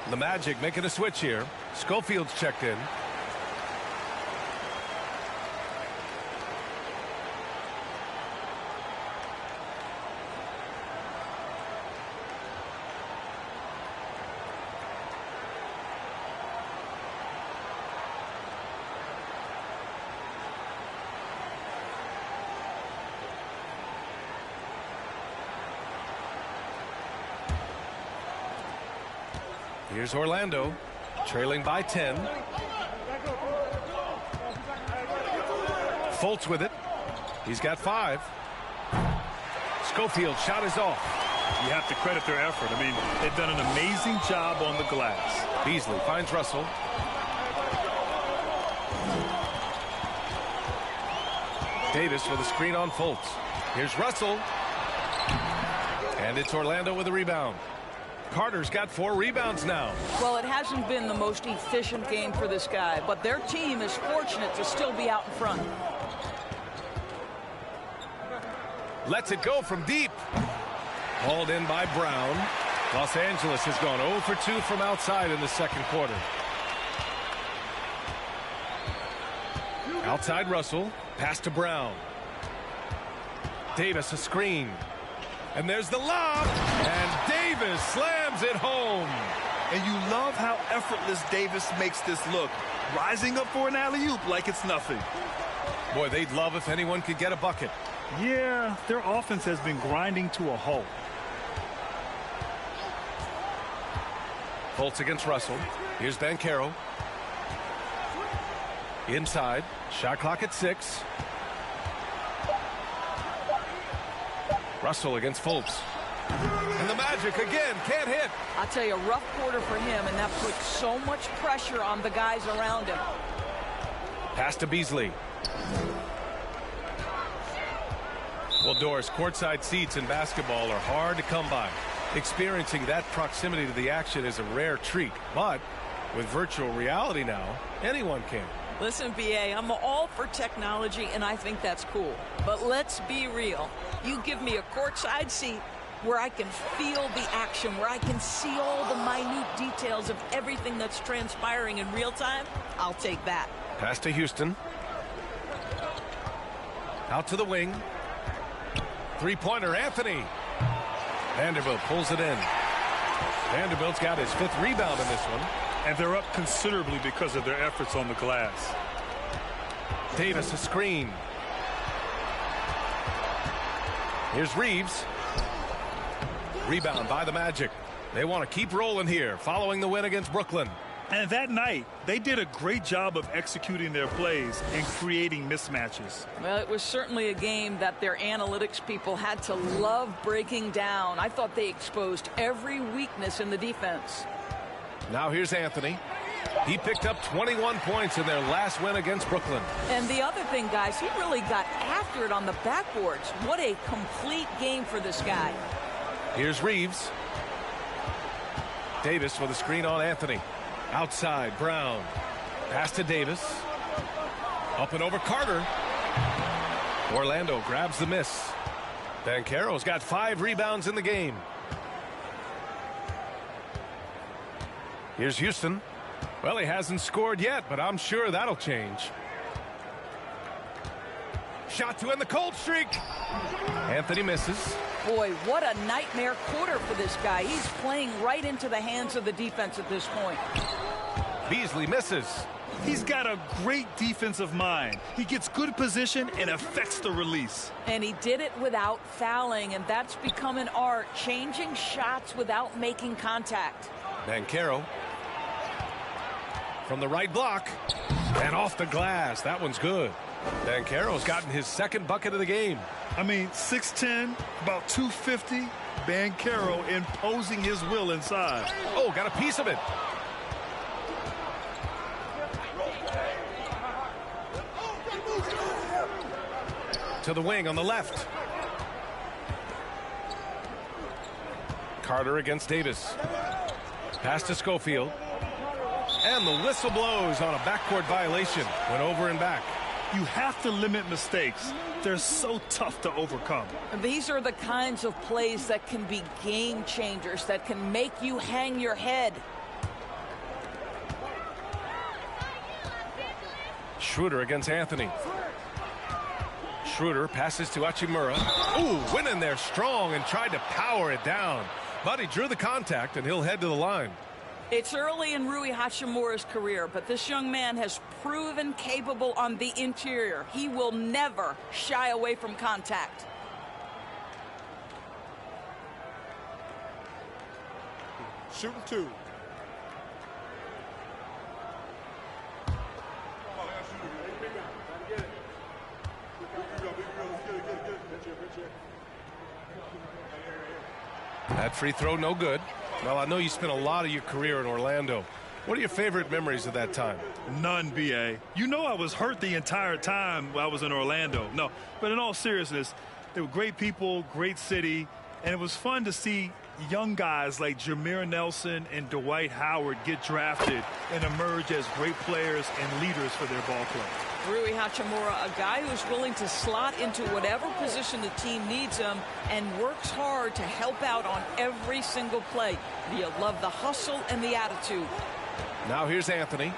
The Magic making a switch here. Schofield's checked in. Here's Orlando, trailing by 10. Fultz with it. He's got 5. Schofield shot is off. You have to credit their effort. I mean, they've done an amazing job on the glass. Beasley finds Russell. Davis with a screen on Fultz. Here's Russell. And it's Orlando with a rebound. Carter's got 4 rebounds now. Well, it hasn't been the most efficient game for this guy, but their team is fortunate to still be out in front. Lets it go from deep. Hauled in by Brown. Los Angeles has gone 0 for 2 from outside in the second quarter. Outside Russell. Pass to Brown. Davis a screen. And there's the lob. And Davis slams it home. And you love how effortless Davis makes this look. Rising up for an alley-oop like it's nothing. Boy, they'd love if anyone could get a bucket. Yeah, their offense has been grinding to a halt. Fultz against Russell. Here's Banchero. Inside. Shot clock at 6. Russell against Fultz. And the Magic again can't hit. I'll tell you, a rough quarter for him, and that puts so much pressure on the guys around him. Pass to Beasley. Well, Doris, courtside seats in basketball are hard to come by. Experiencing that proximity to the action is a rare treat. But with virtual reality now, anyone can. Listen, BA, I'm all for technology, and I think that's cool. But let's be real. You give me a courtside seat where I can feel the action, where I can see all the minute details of everything that's transpiring in real time, I'll take that. Pass to Houston. Out to the wing. Three-pointer, Anthony. Vanderbilt pulls it in. Vanderbilt's got his 5th rebound in this one. And they're up considerably because of their efforts on the glass. Davis a screen. Here's Reeves. Rebound by the Magic. They want to keep rolling here following the win against Brooklyn. And that night, they did a great job of executing their plays and creating mismatches. Well, it was certainly a game that their analytics people had to love breaking down. I thought they exposed every weakness in the defense. Now here's Anthony. He picked up 21 points in their last win against Brooklyn. And the other thing, guys, he really got after it on the backboards. What a complete game for this guy. Here's Reeves. Davis with a screen on Anthony. Outside, Brown. Pass to Davis. Up and over Carter. Orlando grabs the miss. Banchero's got 5 rebounds in the game. Here's Houston. Well, he hasn't scored yet, but I'm sure that'll change. Shot to end the cold streak. Anthony misses. Boy, what a nightmare quarter for this guy. He's playing right into the hands of the defense at this point. Beasley misses. He's got a great defensive mind. He gets good position and affects the release. And he did it without fouling, and that's become an art, changing shots without making contact. Banchero from the right block and off the glass. That one's good. Banchero's gotten his 2nd bucket of the game. I mean, 6'10", about 250. Banchero imposing his will inside. Oh, got a piece of it. To the wing on the left. Carter against Davis. Pass to Schofield. And the whistle blows on a backcourt violation. Went over and back. You have to limit mistakes. They're so tough to overcome. These are the kinds of plays that can be game changers, that can make you hang your head. Schroeder against Anthony. Schroeder passes to Hachimura. Ooh, went in there strong and tried to power it down. But he drew the contact, and he'll head to the line. It's early in Rui Hachimura's career, but this young man has proven capable on the interior. He will never shy away from contact. Shooting 2. That free throw no good. Well, I know you spent a lot of your career in Orlando. What are your favorite memories of that time? None, B.A. You know I was hurt the entire time while I was in Orlando. No, but in all seriousness, they were great people, great city, and it was fun to see young guys like Jameer Nelson and Dwight Howard get drafted and emerge as great players and leaders for their ball club. Rui Hachimura, a guy who's willing to slot into whatever position the team needs him and works hard to help out on every single play. You love the hustle and the attitude. Now here's Anthony.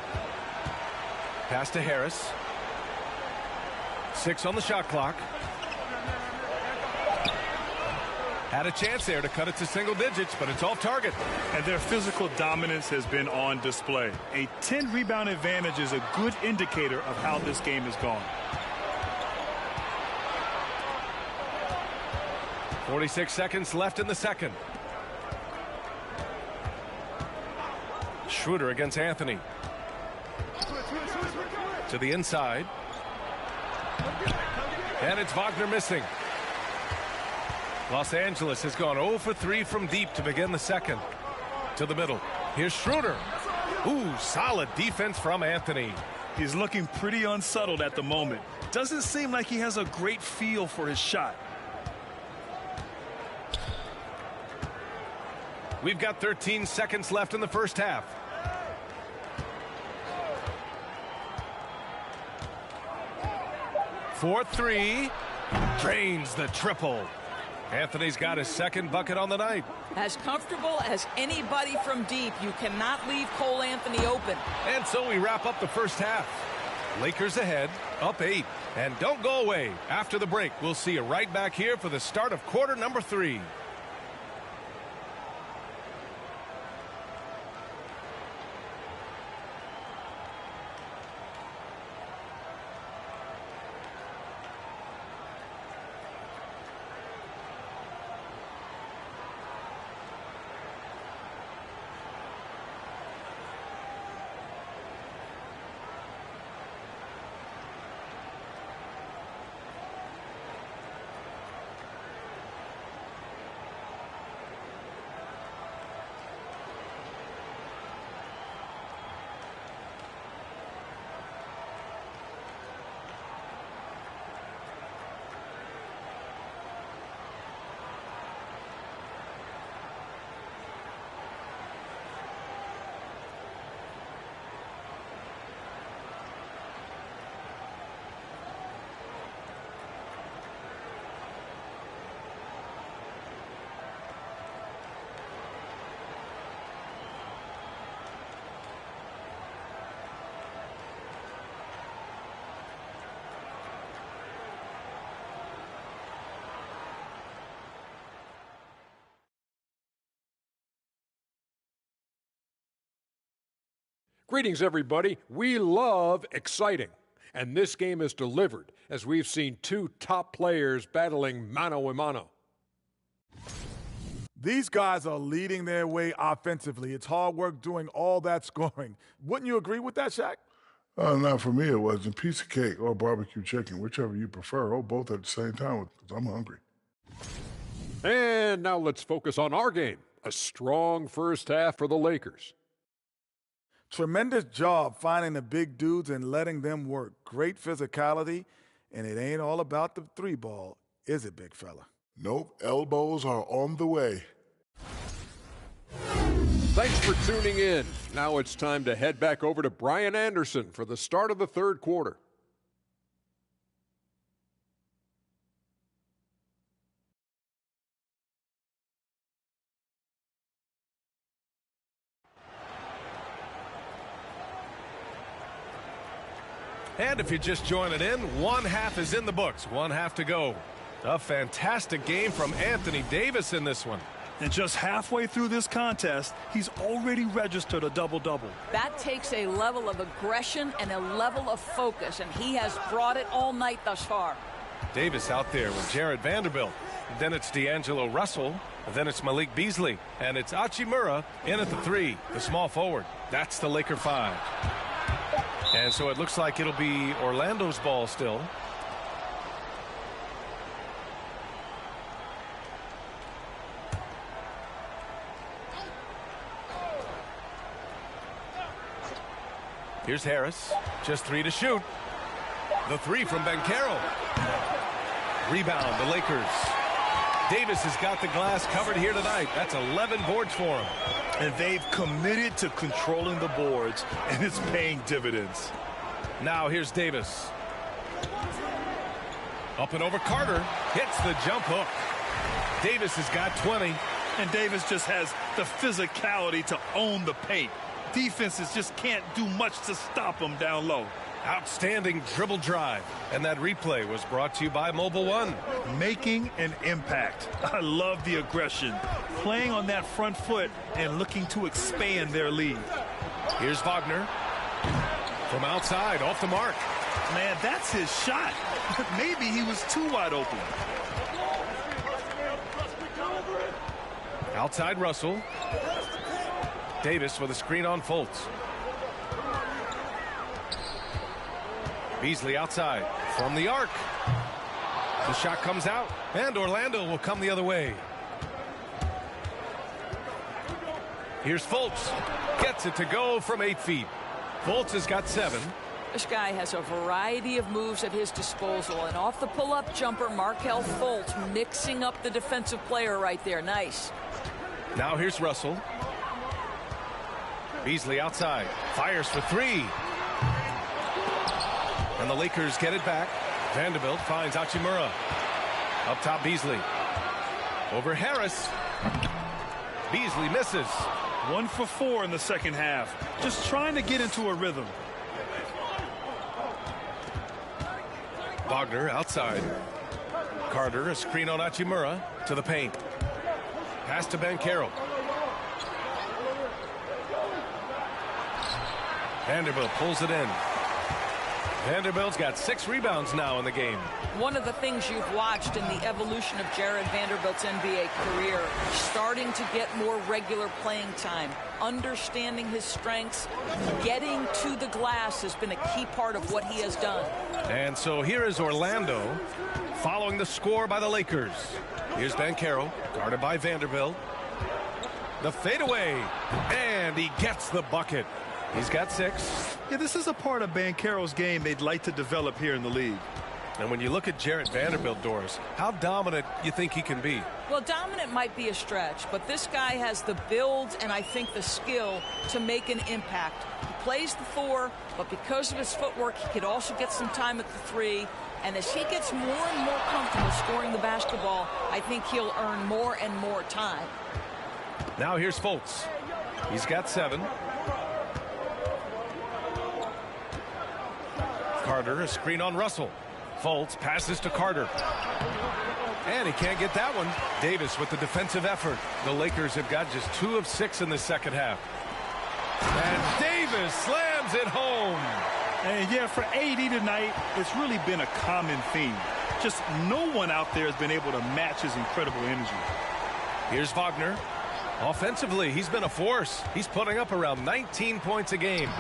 Pass to Harris. 6 on the shot clock. Had a chance there to cut it to single digits, but it's off target. And their physical dominance has been on display. A 10-rebound advantage is a good indicator of how this game has gone. 46 seconds left in the second. Schroeder against Anthony. To the inside. And it's Wagner missing. Los Angeles has gone 0 for 3 from deep to begin the second. To the middle. Here's Schroeder. Ooh, solid defense from Anthony. He's looking pretty unsettled at the moment. Doesn't seem like he has a great feel for his shot. We've got 13 seconds left in the first half. For 3. Drains the triple. Anthony's got his second bucket on the night. As comfortable as anybody from deep, you cannot leave Cole Anthony open. And so we wrap up the first half. Lakers ahead, up 8. And don't go away. After the break, we'll see you right back here for the start of quarter number 3. Greetings, everybody. We love exciting, and this game is delivered as we've seen 2 top players battling mano a mano. These guys are leading their way offensively. It's hard work doing all that scoring. Wouldn't you agree with that, Shaq? Not for me, it wasn't. Piece of cake or barbecue chicken, whichever you prefer, or both at the same time, because I'm hungry. And now let's focus on our game. A strong first half for the Lakers. Tremendous job finding the big dudes and letting them work. Great physicality, and it ain't all about the 3 ball, is it, big fella? Nope, elbows are on the way. Thanks for tuning in. Now it's time to head back over to Brian Anderson for the start of the third quarter. And if you're just joining in, one half is in the books. One half to go. A fantastic game from Anthony Davis in this one. And just halfway through this contest, he's already registered a double-double. That takes a level of aggression and a level of focus, and he has brought it all night thus far. Davis out there with Jared Vanderbilt. Then it's D'Angelo Russell. Then it's Malik Beasley. And it's Hachimura in at the 3, the small forward. That's the Laker 5. And so it looks like it'll be Orlando's ball still. Here's Harris. Just 3 to shoot. The 3 from Banchero. Rebound, the Lakers. Davis has got the glass covered here tonight. That's 11 boards for him. And they've committed to controlling the boards, and it's paying dividends. Now here's Davis. Up and over Carter. Hits the jump hook. Davis has got 20. And Davis just has the physicality to own the paint. Defenses just can't do much to stop him down low. Outstanding dribble drive. And that replay was brought to you by Mobile One. Making an impact. I love the aggression. Playing on that front foot and looking to expand their lead. Here's Wagner. From outside, off the mark. Man, that's his shot. Maybe he was too wide open. Outside Russell. Davis with a screen on Fultz. Beasley outside from the arc. The shot comes out, and Orlando will come the other way. Here's Fultz. Gets it to go from 8 feet. Fultz has got 7. This guy has a variety of moves at his disposal, and off the pull-up jumper, Markelle Fultz mixing up the defensive player right there. Nice. Now here's Russell. Beasley outside. Fires for 3. And the Lakers get it back. Vanderbilt finds Hachimura. Up top, Beasley. Over Harris. Beasley misses. 1 for 4 in the second half. Just trying to get into a rhythm. Wagner outside. Carter, a screen on Hachimura to the paint. Pass to Banchero. Vanderbilt pulls it in. Vanderbilt's got 6 rebounds now in the game. One of the things you've watched in the evolution of Jared Vanderbilt's NBA career, starting to get more regular playing time, understanding his strengths, getting to the glass has been a key part of what he has done. And so here is Orlando following the score by the Lakers. Here's Banchero, guarded by Vanderbilt. The fadeaway, and he gets the bucket. He's got 6. Yeah, this is a part of Banchero's game they'd like to develop here in the league. And when you look at Jarrett Vanderbilt, Doris, how dominant you think he can be? Well, dominant might be a stretch, but this guy has the build and I think the skill to make an impact. He plays the 4, but because of his footwork, he could also get some time at the 3. And as he gets more and more comfortable scoring the basketball, I think he'll earn more and more time. Now here's Fultz. He's got 7. Carter, a screen on Russell. Fultz passes to Carter. And he can't get that one. Davis with the defensive effort. The Lakers have got just 2 of 6 in the second half. And Davis slams it home. And yeah, for AD tonight, it's really been a common theme. Just no one out there has been able to match his incredible energy. Here's Wagner. Offensively, he's been a force. He's putting up around 19 points a game.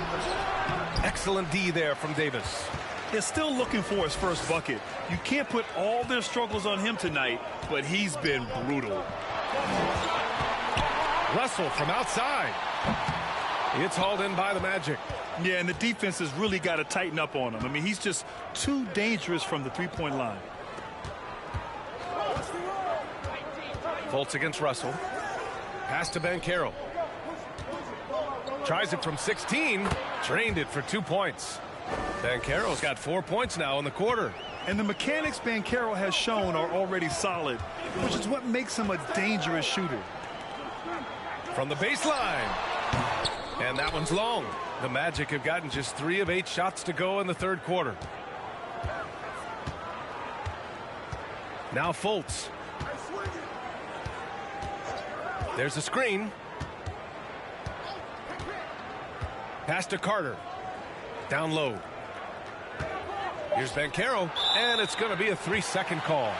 Excellent D there from Davis. They're still looking for his first bucket. You can't put all their struggles on him tonight, but he's been brutal. Russell from outside. It's hauled in by the Magic. Yeah, and the defense has really got to tighten up on him. I mean, he's just too dangerous from the three-point line. Fultz against Russell. Pass to Banchero. Tries it from 16. Drained it for 2 points. Banchero's got 4 points now in the quarter. And the mechanics Banchero has shown are already solid, which is what makes him a dangerous shooter. From the baseline. And that one's long. The Magic have gotten just 3 of 8 shots to go in the third quarter. Now Fultz. There's a screen. Pass to Carter. Down low. Here's Banchero, and it's going to be a 3-second call.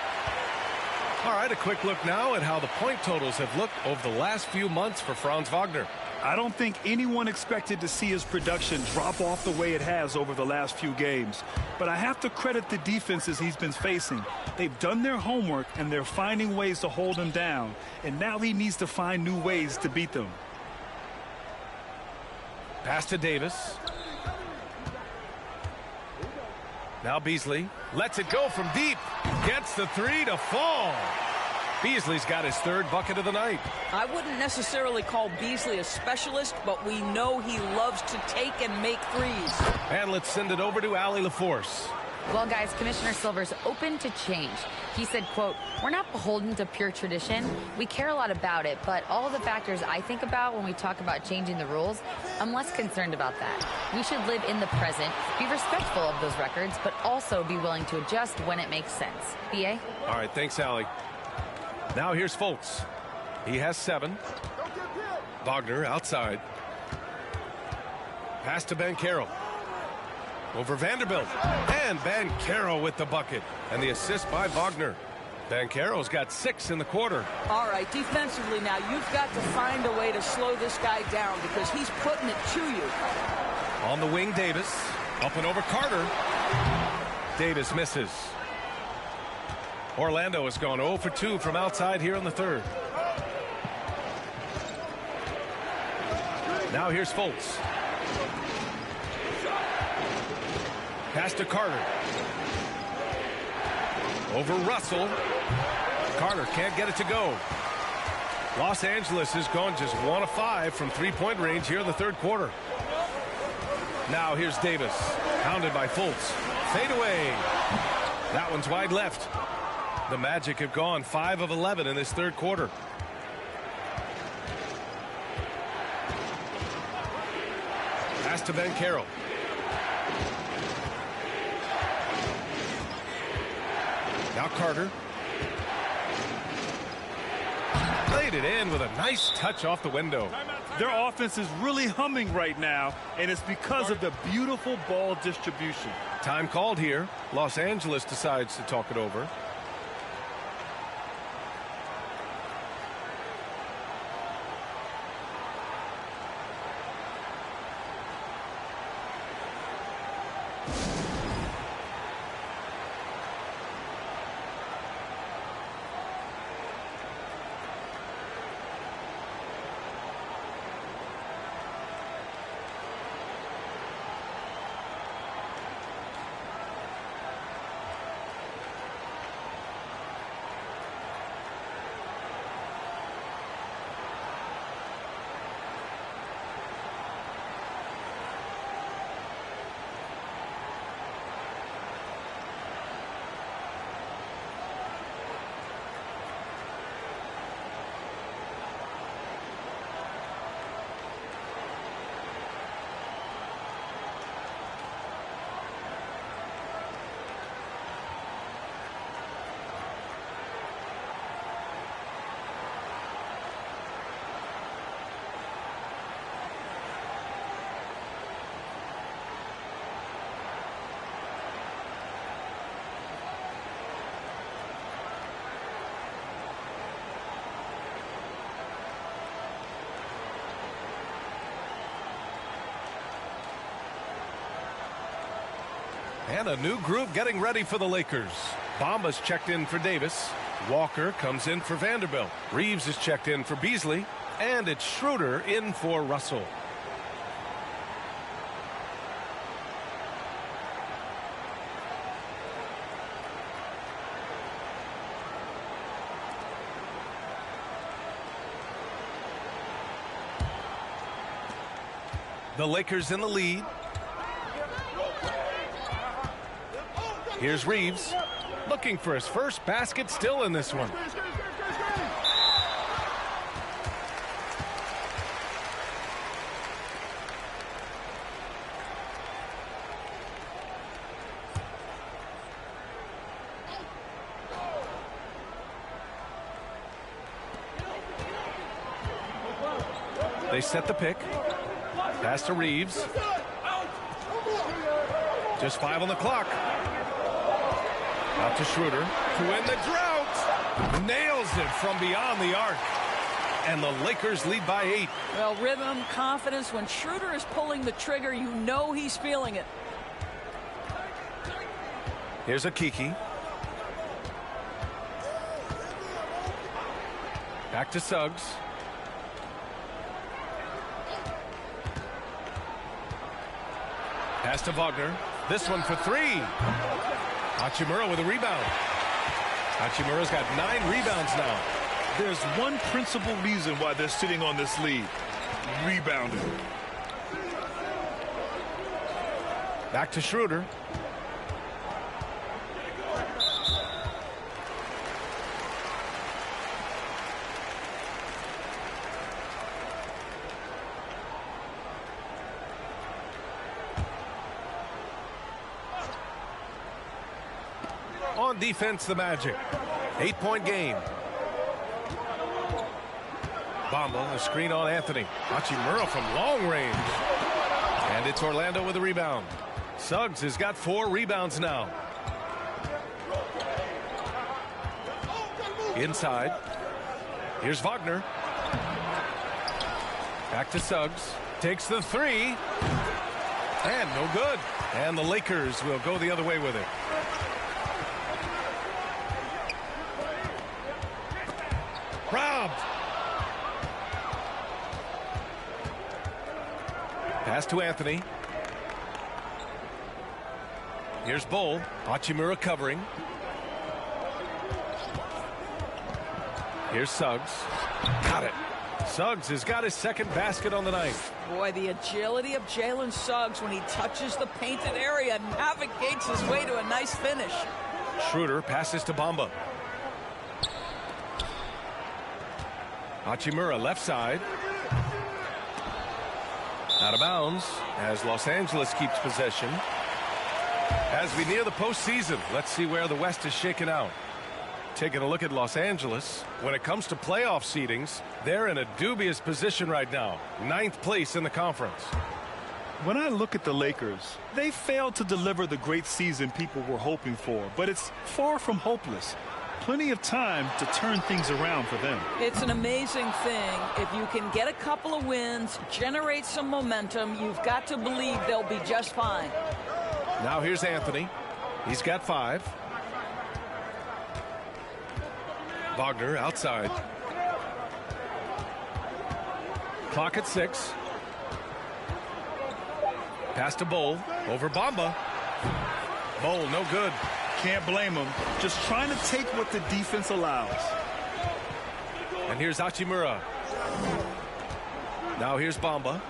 All right, a quick look now at how the point totals have looked over the last few months for Franz Wagner. I don't think anyone expected to see his production drop off the way it has over the last few games. But I have to credit the defenses he's been facing. They've done their homework, and they're finding ways to hold him down. And now he needs to find new ways to beat them. Pass to Davis. Now Beasley lets it go from deep. Gets the three to fall. Beasley's got his third bucket of the night. I wouldn't necessarily call Beasley a specialist, but we know he loves to take and make threes. And let's send it over to Allie LaForce. Well, guys, Commissioner Silver's open to change. He said, quote, "We're not beholden to pure tradition. We care a lot about it, but all the factors I think about when we talk about changing the rules, I'm less concerned about that. We should live in the present, be respectful of those records, but also be willing to adjust when it makes sense." BA? All right, thanks, Allie. Now here's Fultz. He has 7. Wagner outside. Pass to Banchero. Over Vanderbilt. And Banchero with the bucket. And the assist by Wagner. Banchero's got 6 in the quarter. All right, defensively now, you've got to find a way to slow this guy down because he's putting it to you. On the wing, Davis. Up and over Carter. Davis misses. Orlando has gone 0 for 2 from outside here in the third. Now here's Fultz. Pass to Carter. Over Russell. Carter can't get it to go. Los Angeles has gone just 1 of 5 from three-point range here in the third quarter. Now here's Davis. Pounded by Fultz. Fade away. That one's wide left. The Magic have gone 5 of 11 in this third quarter. Pass to Banchero. Now Carter. Laid it in with a nice touch off the window. Their offense is really humming right now, and it's because of the beautiful ball distribution. Time called here. Los Angeles decides to talk it over. And a new group getting ready for the Lakers. Bamba's checked in for Davis. Walker comes in for Vanderbilt. Reeves is checked in for Beasley. And it's Schroeder in for Russell. The Lakers in the lead. Here's Reeves, looking for his first basket, still in this one. They set the pick. Pass to Reeves. Just 5 on the clock. Out to Schroeder to win the drought. Nails it from beyond the arc. And the Lakers lead by 8. Well, rhythm, confidence. When Schroeder is pulling the trigger, you know he's feeling it. Here's a Kiki. Back to Suggs. Pass to Wagner. This one for three. Hachimura with a rebound. Hachimura's got 9 rebounds now. There's one principal reason why they're sitting on this lead. Rebounding. Back to Schroeder. On defense, the Magic. 8-point game. Bamba, a screen on Anthony. Hachimura from long range. And it's Orlando with a rebound. Suggs has got 4 rebounds now. Inside. Here's Wagner. Back to Suggs. Takes the 3. And no good. And the Lakers will go the other way with it. Robbed. Pass to Anthony. Here's Bull. Hachimura covering. Here's Suggs. Got it. Suggs has got his second basket on the night. Boy, the agility of Jalen Suggs when he touches the painted area navigates his way to a nice finish. Schroeder passes to Bamba. Hachimura left side. Out of bounds as Los Angeles keeps possession. As we near the postseason, let's see where the West is shaken out. Taking a look at Los Angeles, when it comes to playoff seedings, they're in a dubious position right now. 9th place in the conference. When I look at the Lakers, they failed to deliver the great season people were hoping for, but it's far from hopeless. Plenty of time to turn things around for them. It's an amazing thing. If you can get a couple of wins, generate some momentum, you've got to believe they'll be just fine. Now here's Anthony. He's got 5. Wagner outside. Clock at 6. Pass to Bull. Over Bamba. Bull, no good. Can't blame him. Just trying to take what the defense allows. And here's Hachimura. Now here's Bamba.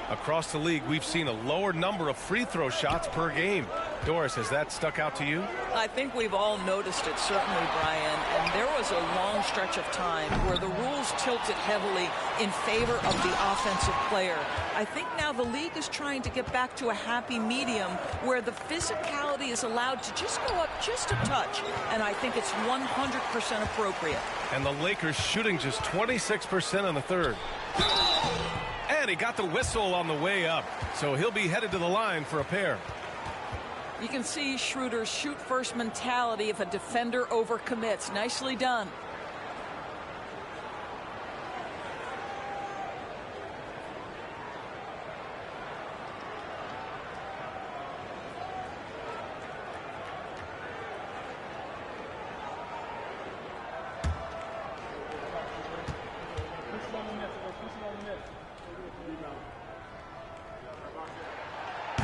Across the league, we've seen a lower number of free throw shots per game. Doris, has that stuck out to you? I think we've all noticed it, certainly, Brian. And there was a long stretch of time where the rules tilted heavily in favor of the offensive player. I think now the league is trying to get back to a happy medium where the physicality is allowed to just go up just a touch. And I think it's 100% appropriate. And the Lakers shooting just 26% in the third. And he got the whistle on the way up. So he'll be headed to the line for a pair. You can see Schroeder's shoot-first mentality if a defender overcommits. Nicely done.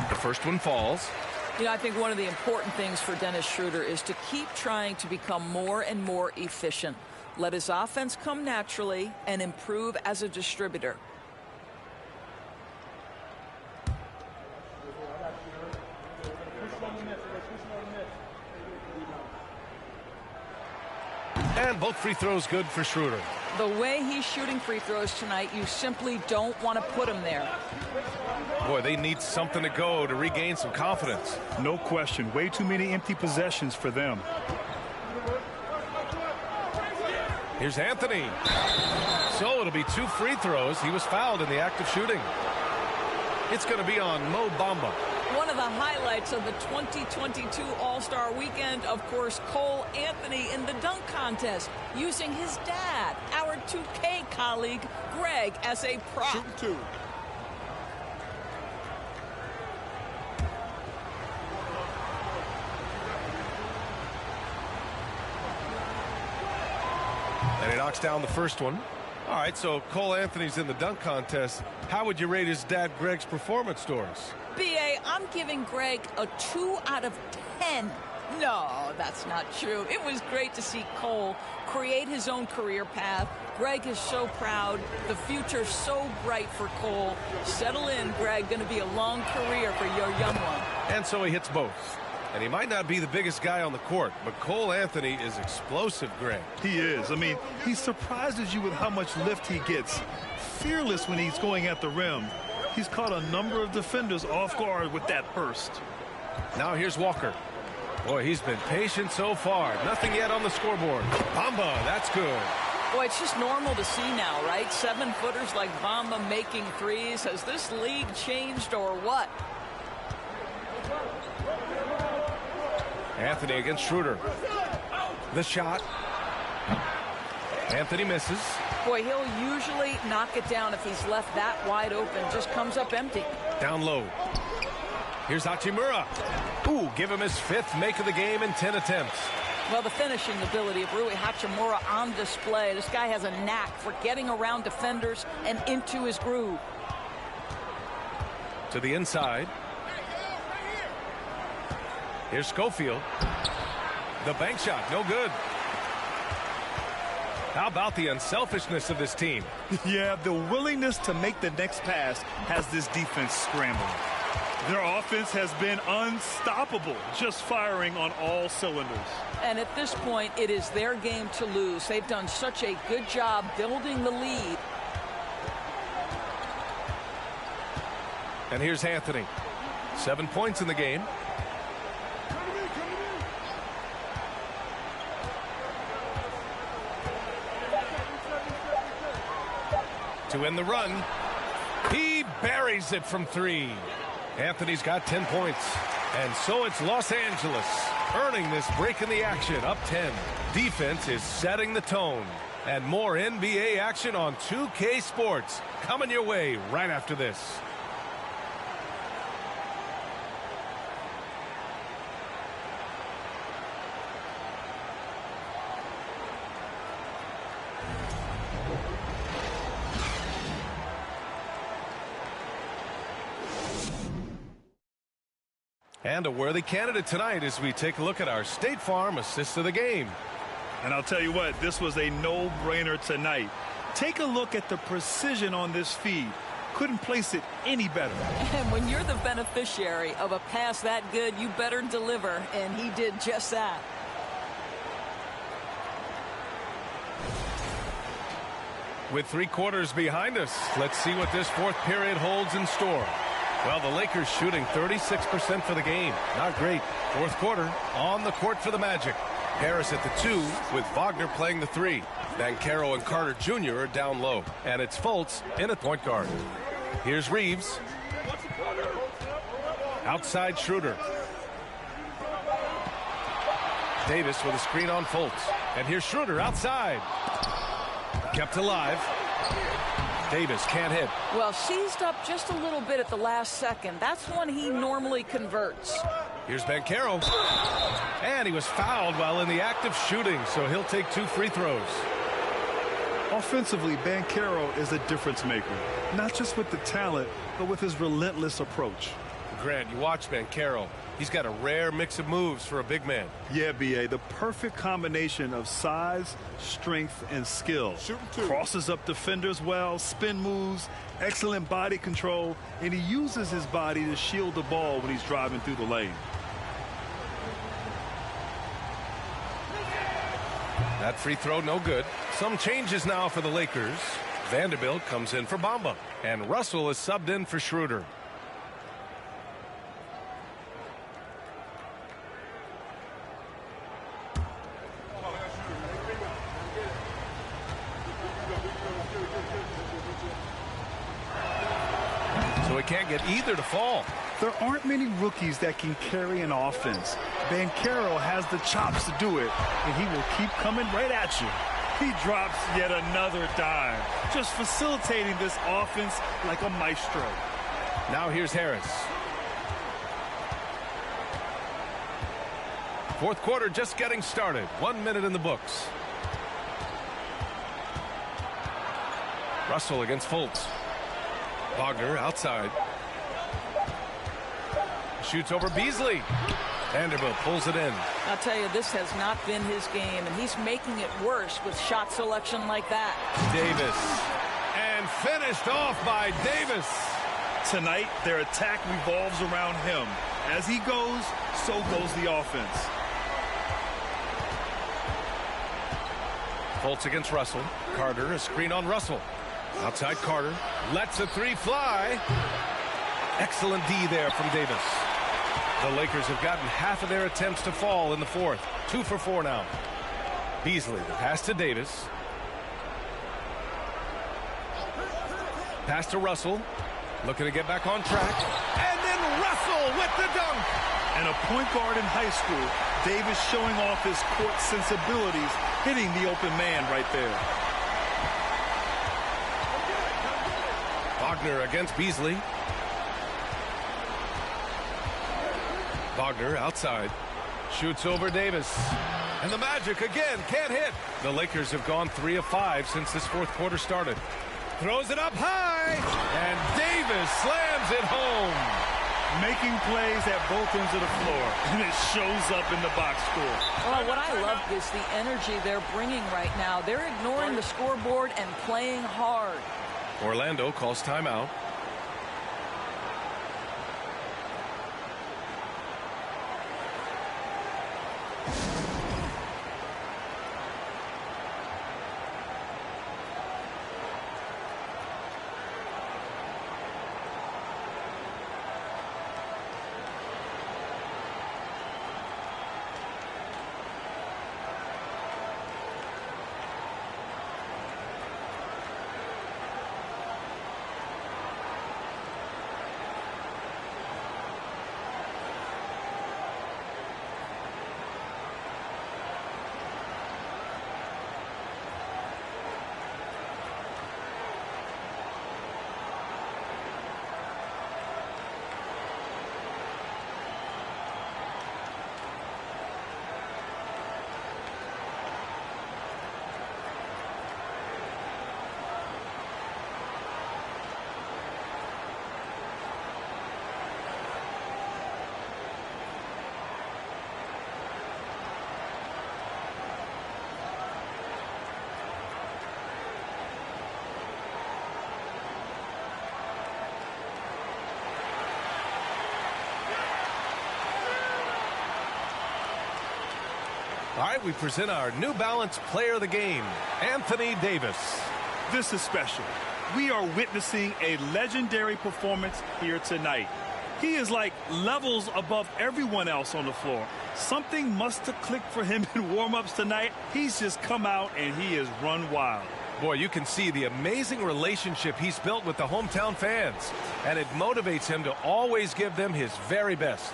The first one falls. You know, I think one of the important things for Dennis Schroeder is to keep trying to become more and more efficient. Let his offense come naturally and improve as a distributor. And both free throws good for Schroeder. The way he's shooting free throws tonight, you simply don't want to put him there. Boy, they need something to go to regain some confidence. No question. Way too many empty possessions for them. Here's Anthony. So it'll be 2 free throws. He was fouled in the act of shooting. It's going to be on Mo Bamba. One of the highlights of the 2022 All-Star Weekend, of course, Cole Anthony in the dunk contest, using his dad, our 2K colleague, Greg, as a prop. Shooting 2. And he knocks down the first one. All right, so Cole Anthony's in the dunk contest. How would you rate his dad Greg's performance stories? B.A., I'm giving Greg a 2 out of 10. No, that's not true. It was great to see Cole create his own career path. Greg is so proud. The future's so bright for Cole. Settle in, Greg. Going to be a long career for your young one. And so he hits both. And he might not be the biggest guy on the court, but Cole Anthony is explosive, Greg. He is. I mean, he surprises you with how much lift he gets. Fearless when he's going at the rim. He's caught a number of defenders off guard with that burst. Now here's Walker. Boy, he's been patient so far. Nothing yet on the scoreboard. Bamba, that's good. Boy, it's just normal to see now, right? 7-footers like Bamba making threes. Has this league changed or what? Anthony against Schroeder. The shot. Anthony misses. Boy, he'll usually knock it down if he's left that wide open. Just comes up empty. Down low. Here's Hachimura. Ooh, give him his 5th make of the game in 10 attempts. Well, the finishing ability of Rui Hachimura on display. This guy has a knack for getting around defenders and into his groove. To the inside. Here's Schofield. The bank shot, no good. How about the unselfishness of this team? Yeah, the willingness to make the next pass has this defense scrambling. Their offense has been unstoppable, just firing on all cylinders. And at this point, it is their game to lose. They've done such a good job building the lead. And here's Anthony. 7 points in the game. To end the run. He buries it from 3. Anthony's got 10 points. And so it's Los Angeles earning this break in the action, up 10. Defense is setting the tone. And more NBA action on 2K Sports coming your way right after this. And a worthy candidate tonight as we take a look at our State Farm assist of the game. And I'll tell you what, this was a no-brainer tonight. Take a look at the precision on this feed. Couldn't place it any better. And when you're the beneficiary of a pass that good, you better deliver, and he did just that. With 3 quarters behind us, let's see what this 4th period holds in store. Well, the Lakers shooting 36% for the game. Not great. 4th quarter on the court for the Magic. Harris at the 2 with Wagner playing the 3. Banchero and Carter Jr. are down low. And it's Fultz in at point guard. Here's Reeves. Outside Schroeder. Davis with a screen on Fultz. And here's Schroeder outside. Kept alive. Davis can't hit. Well, seized up just a little bit at the last second. That's when he normally converts. Here's Banchero. And he was fouled while in the act of shooting, so he'll take 2 free throws. Offensively, Banchero is a difference maker. Not just with the talent, but with his relentless approach. Grant, you watch Banchero. He's got a rare mix of moves for a big man. Yeah, B.A., the perfect combination of size, strength, and skill. Crosses up defenders well, spin moves, excellent body control, and he uses his body to shield the ball when he's driving through the lane. That free throw, no good. Some changes now for the Lakers. Vanderbilt comes in for Bamba, and Russell is subbed in for Schroeder. So he can't get either to fall. There aren't many rookies that can carry an offense. Banchero has the chops to do it, and he will keep coming right at you. He drops yet another dime, just facilitating this offense like a maestro. Now here's Harris. 4th quarter just getting started. 1 minute in the books. Russell against Fultz. Wagner outside. Shoots over Beasley. Vanderbilt pulls it in. I'll tell you, this has not been his game, and he's making it worse with shot selection like that. Davis. And finished off by Davis. Tonight, their attack revolves around him. As he goes, so goes the offense. Fultz against Russell. Carter, a screen on Russell. Outside Carter. Lets a three fly. Excellent D there from Davis. The Lakers have gotten half of their attempts to fall in the fourth. 2 for 4 now. Beasley, the pass to Davis. Pass to Russell. Looking to get back on track. And then Russell with the dunk. And a point guard in high school, Davis showing off his court sensibilities, hitting the open man right there. Wagner against Beasley. Wagner outside. Shoots over Davis. And the Magic again can't hit. The Lakers have gone 3 of 5 since this fourth quarter started. Throws it up high. And Davis slams it home. Making plays at both ends of the floor. And it shows up in the box score. Well, what I love is the energy they're bringing right now. They're ignoring the scoreboard and playing hard. Orlando calls timeout. All right, we present our New Balance Player of the Game, Anthony Davis. This is special. We are witnessing a legendary performance here tonight. He is like levels above everyone else on the floor. Something must have clicked for him in warm-ups tonight. He's just come out and he has run wild. Boy, you can see the amazing relationship he's built with the hometown fans, and it motivates him to always give them his very best.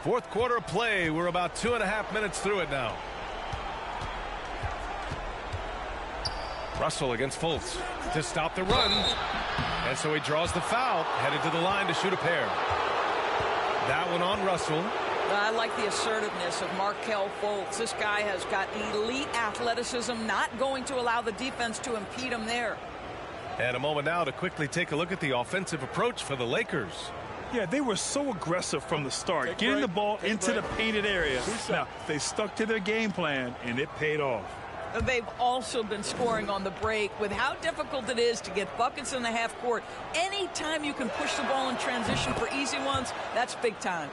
Fourth quarter of play. We're about 2.5 minutes through it now. Russell against Fultz to stop the run. And so he draws the foul, headed to the line to shoot a pair. That one on Russell. I like the assertiveness of Markelle Fultz. This guy has got elite athleticism, not going to allow the defense to impede him there. And a moment now to quickly take a look at the offensive approach for the Lakers. Yeah, they were so aggressive from the start, getting the ball into the painted area. Now, they stuck to their game plan, and it paid off. They've also been scoring on the break. With how difficult it is to get buckets in the half court, anytime you can push the ball in transition for easy ones, that's big time.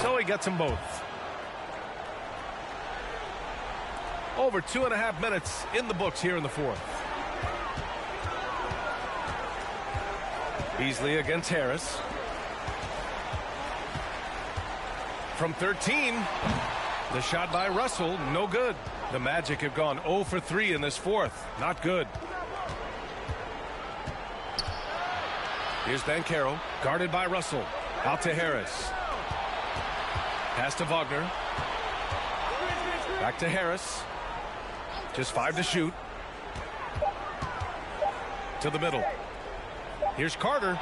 So he gets them both. Over 2.5 minutes in the books here in the fourth. Beasley against Harris. From 13, the shot by Russell, no good. The Magic have gone 0 for 3 in this fourth. Not good. Here's Banchero, guarded by Russell. Out to Harris. Pass to Wagner. Back to Harris. Just 5 to shoot. To the middle. Here's Carter.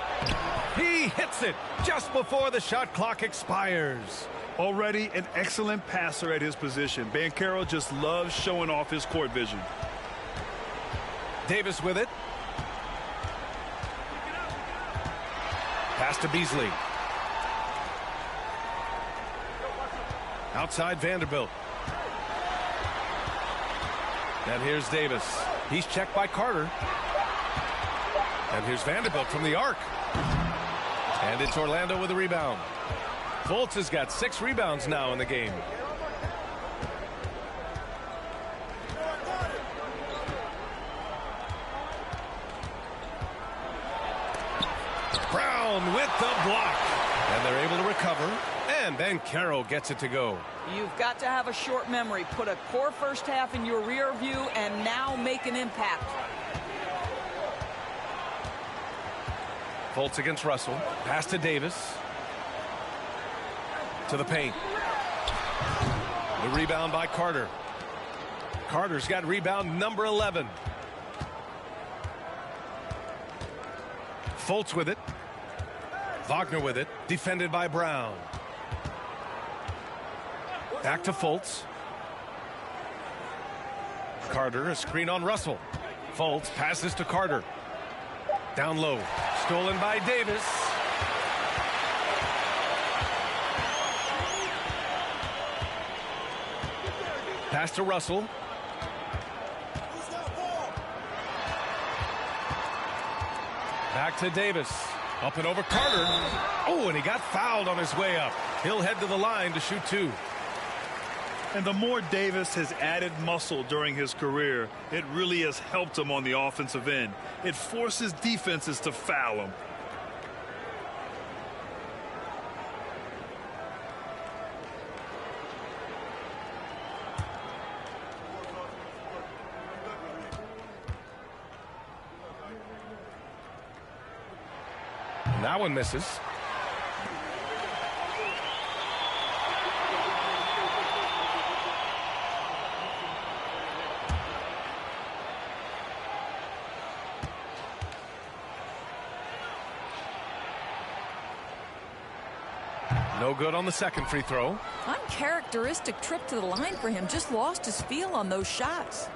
He hits it just before the shot clock expires. Already an excellent passer at his position. Banchero just loves showing off his court vision. Davis with it. Pass to Beasley. Outside Vanderbilt. And here's Davis. He's checked by Carter. And here's Vanderbilt from the arc. And it's Orlando with a rebound. Fultz has got 6 rebounds now in the game. Brown with the block. And they're able to recover. And Banchero gets it to go. You've got to have a short memory. Put a poor first half in your rear view and now make an impact. Fultz against Russell. Pass to Davis. To the paint. The rebound by Carter. Carter's got rebound number 11. Fultz with it. Wagner with it. Defended by Brown. Back to Fultz. Carter, a screen on Russell. Fultz passes to Carter. Down low. Stolen by Davis. Pass to Russell. Back to Davis. Up and over Carter. Oh, and he got fouled on his way up. He'll head to the line to shoot 2. And the more Davis has added muscle during his career, it really has helped him on the offensive end. It forces defenses to foul him. And that one misses. No good on the second free throw. Uncharacteristic trip to the line for him. Just lost his feel on those shots.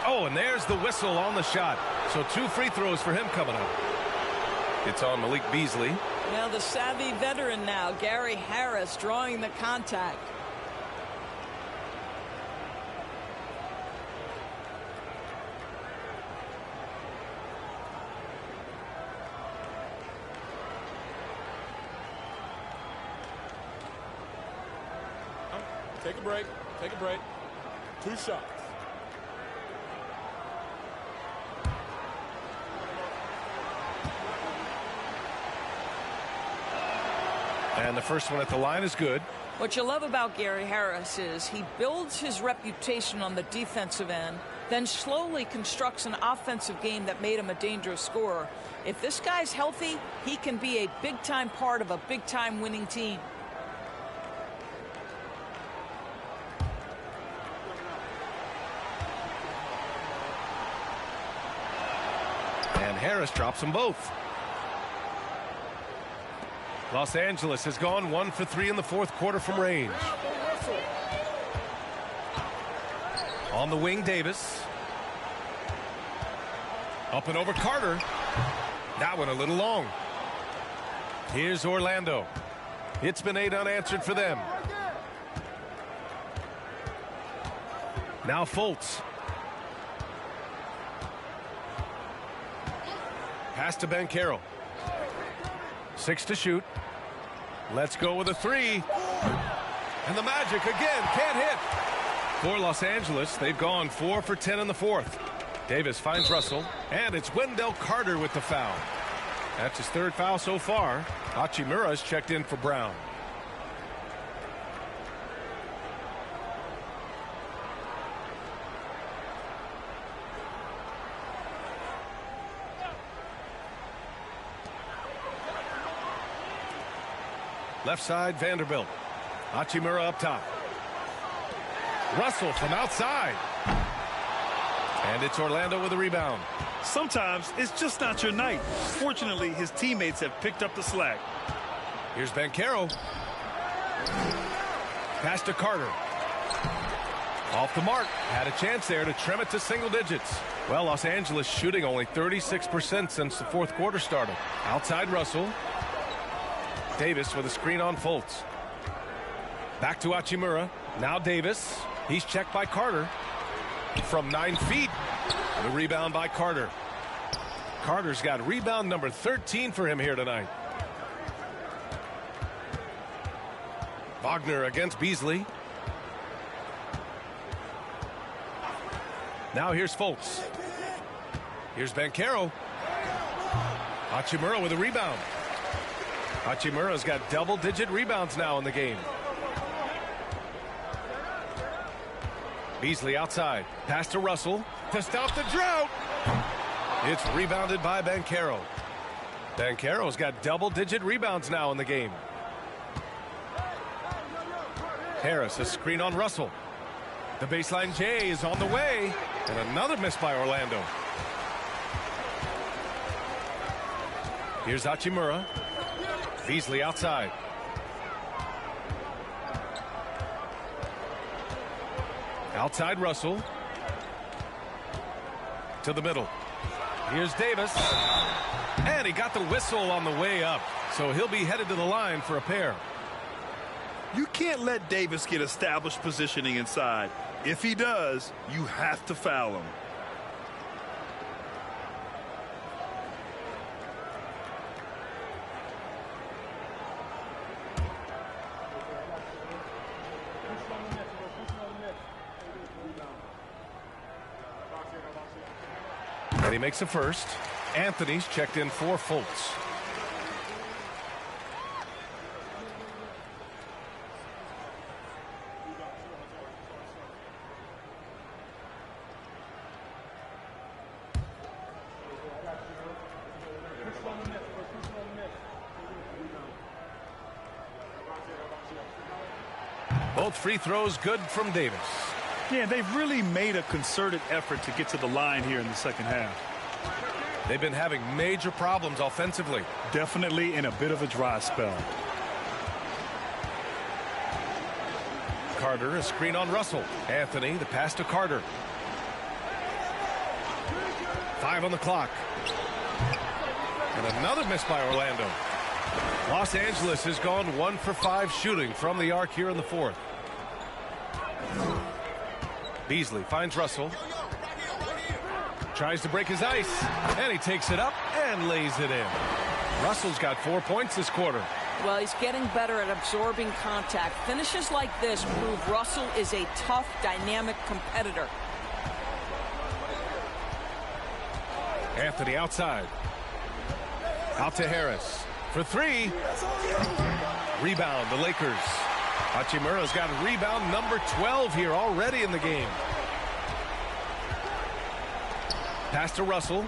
Oh, and there's the whistle on the shot. So 2 free throws for him coming up. It's on Malik Beasley. Now the savvy veteran now, Gary Harris, drawing the contact. Take a break. Take a break. 2 shots. And the first one at the line is good. What you love about Gary Harris is he builds his reputation on the defensive end, then slowly constructs an offensive game that made him a dangerous scorer. If this guy's healthy, he can be a big-time part of a big-time winning team. And Harris drops them both. Los Angeles has gone 1 for 3 in the fourth quarter from range. On the wing, Davis. Up and over Carter. That one a little long. Here's Orlando. It's been 8 unanswered for them. Now Fultz. Pass to Banchero. 6 to shoot. Let's go with a 3. And the Magic again can't hit. For Los Angeles, they've gone 4 for 10 in the fourth. Davis finds Russell, and it's Wendell Carter with the foul. That's his third foul so far. Hachimura's checked in for Brown. Left side, Vanderbilt. Hachimura up top. Russell from outside. And it's Orlando with a rebound. Sometimes it's just not your night. Fortunately, his teammates have picked up the slack. Here's Banchero. Pass to Carter. Off the mark. Had a chance there to trim it to single digits. Well, Los Angeles shooting only 36% since the fourth quarter started. Outside Russell. Davis with a screen on Fultz. Back to Hachimura. Now Davis. He's checked by Carter. From 9 feet. The rebound by Carter. Carter's got rebound number 13 for him here tonight. Wagner against Beasley. Now here's Fultz. Here's Banchero. Hachimura with a rebound. Hachimura's got double-digit rebounds now in the game. Beasley outside. Pass to Russell to stop the drought. It's rebounded by Banchero. Banchero's got double-digit rebounds now in the game. Harris, a screen on Russell. The baseline J is on the way. And another miss by Orlando. Here's Hachimura. Beasley outside. Outside Russell. To the middle. Here's Davis. And he got the whistle on the way up. So he'll be headed to the line for a pair. You can't let Davis get established positioning inside. If he does, you have to foul him. And he makes a first. Anthony's checked in for Fultz. Both free throws good from Davis. Yeah, they've really made a concerted effort to get to the line here in the second half. They've been having major problems offensively. Definitely in a bit of a dry spell. Carter, a screen on Russell. Anthony, the pass to Carter. 5 on the clock. And another miss by Orlando. Los Angeles has gone 1 for 5 shooting from the arc here in the fourth. Beasley finds Russell. Tries to break his ice. And he takes it up and lays it in. Russell's got 4 points this quarter. Well, he's getting better at absorbing contact. Finishes like this prove Russell is a tough, dynamic competitor. Anthony outside. Out to Harris. For 3. Rebound, the Lakers. Hachimura's got rebound number 12 here already in the game. Pass to Russell.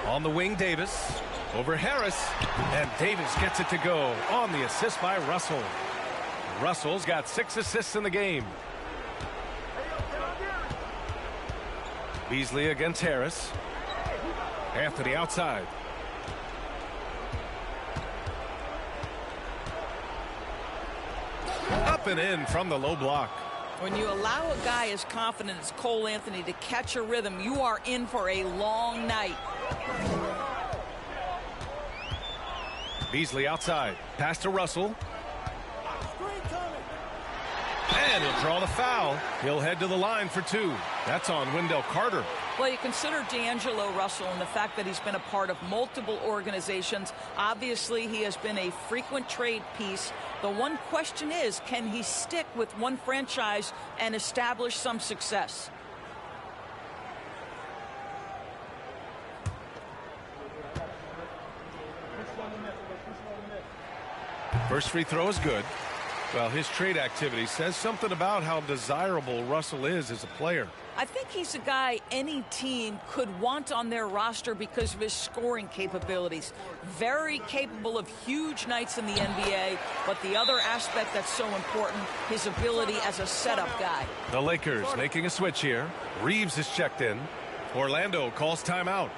On the wing, Davis. Over Harris. And Davis gets it to go on the assist by Russell. Russell's got 6 assists in the game. Beasley against Harris. Anthony outside. Up and in from the low block. When you allow a guy as confident as Cole Anthony to catch a rhythm, you are in for a long night. Beasley outside. Pass to Russell. And he'll draw the foul. He'll head to the line for 2. That's on Wendell Carter. Well, you consider D'Angelo Russell and the fact that he's been a part of multiple organizations. Obviously, he has been a frequent trade piece. The one question is, can he stick with one franchise and establish some success? First free throw is good. Well, his trade activity says something about how desirable Russell is as a player. I think he's a guy any team could want on their roster because of his scoring capabilities. Very capable of huge nights in the NBA, but the other aspect that's so important, his ability as a setup guy. The Lakers making a switch here. Reeves is checked in. Orlando calls timeout.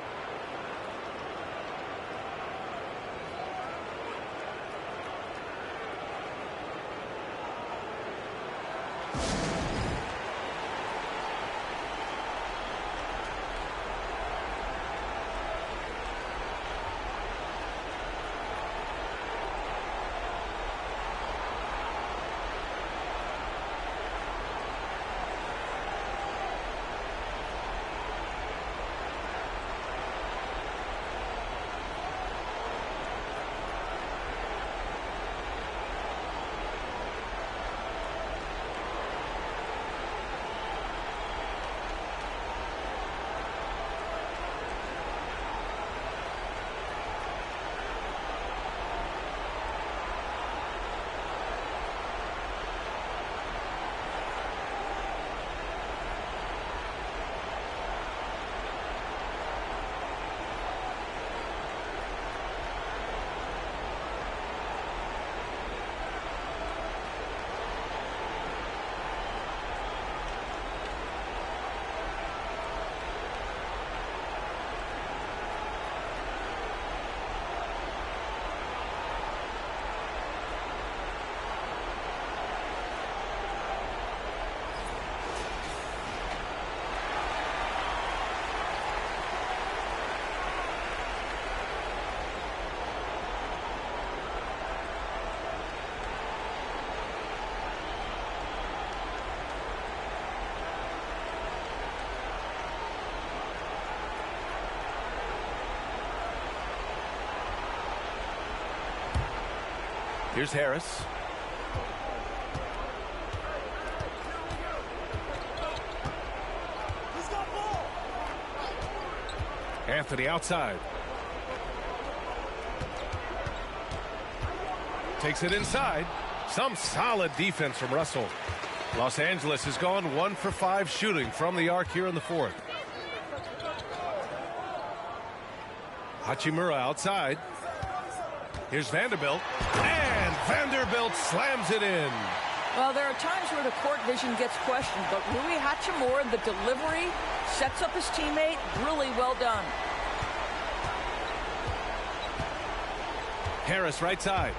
Here's Harris. Anthony outside. Takes it inside. Some solid defense from Russell. Los Angeles has gone 1 for 5 shooting from the arc here in the 4th. Hachimura outside. Here's Vanderbilt. And Vanderbilt slams it in. Well, there are times where the court vision gets questioned, but Rui Hachimura, the delivery, sets up his teammate. Really well done. Harris right side.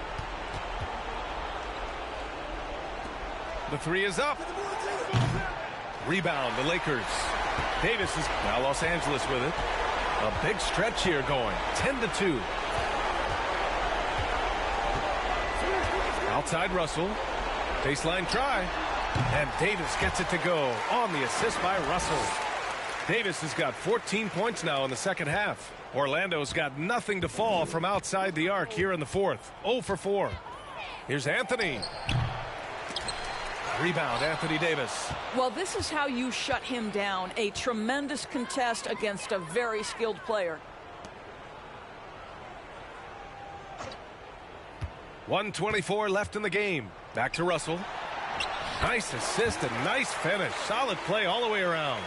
The 3 is up. Rebound, the Lakers. Davis is now Los Angeles with it. A big stretch here going. 10-2. Outside Russell. Baseline try. And Davis gets it to go on the assist by Russell. Davis has got 14 points now in the second half. Orlando's got nothing to fall from outside the arc here in the 4th. 0 for 4. Here's Anthony. Rebound, Anthony Davis. Well, this is how you shut him down. A tremendous contest against a very skilled player. 1:24 left in the game. Back to Russell. Nice assist and nice finish. Solid play all the way around.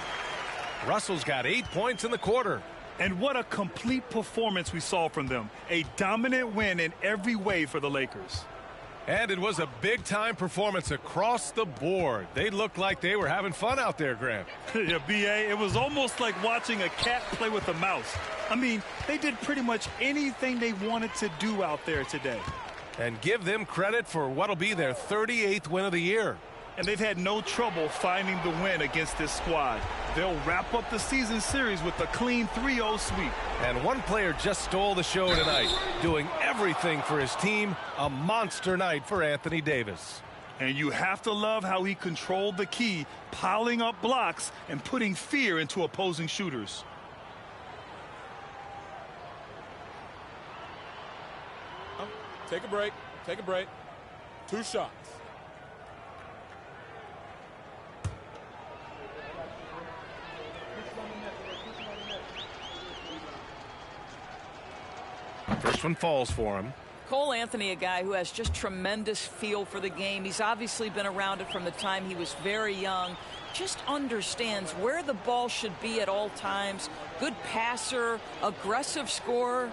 Russell's got 8 points in the quarter. And what a complete performance we saw from them. A dominant win in every way for the Lakers. And it was a big-time performance across the board. They looked like they were having fun out there, Graham. Yeah, B.A., it was almost like watching a cat play with a mouse. I mean, they did pretty much anything they wanted to do out there today. And give them credit for what'll be their 38th win of the year. And they've had no trouble finding the win against this squad. They'll wrap up the season series with a clean 3-0 sweep. And one player just stole the show tonight, doing everything for his team. A monster night for Anthony Davis. And you have to love how he controlled the key, piling up blocks and putting fear into opposing shooters. Take a break. Take a break. 2 shots. First one falls for him. Cole Anthony, a guy who has just tremendous feel for the game. He's obviously been around it from the time he was very young. Just understands where the ball should be at all times. Good passer, aggressive scorer.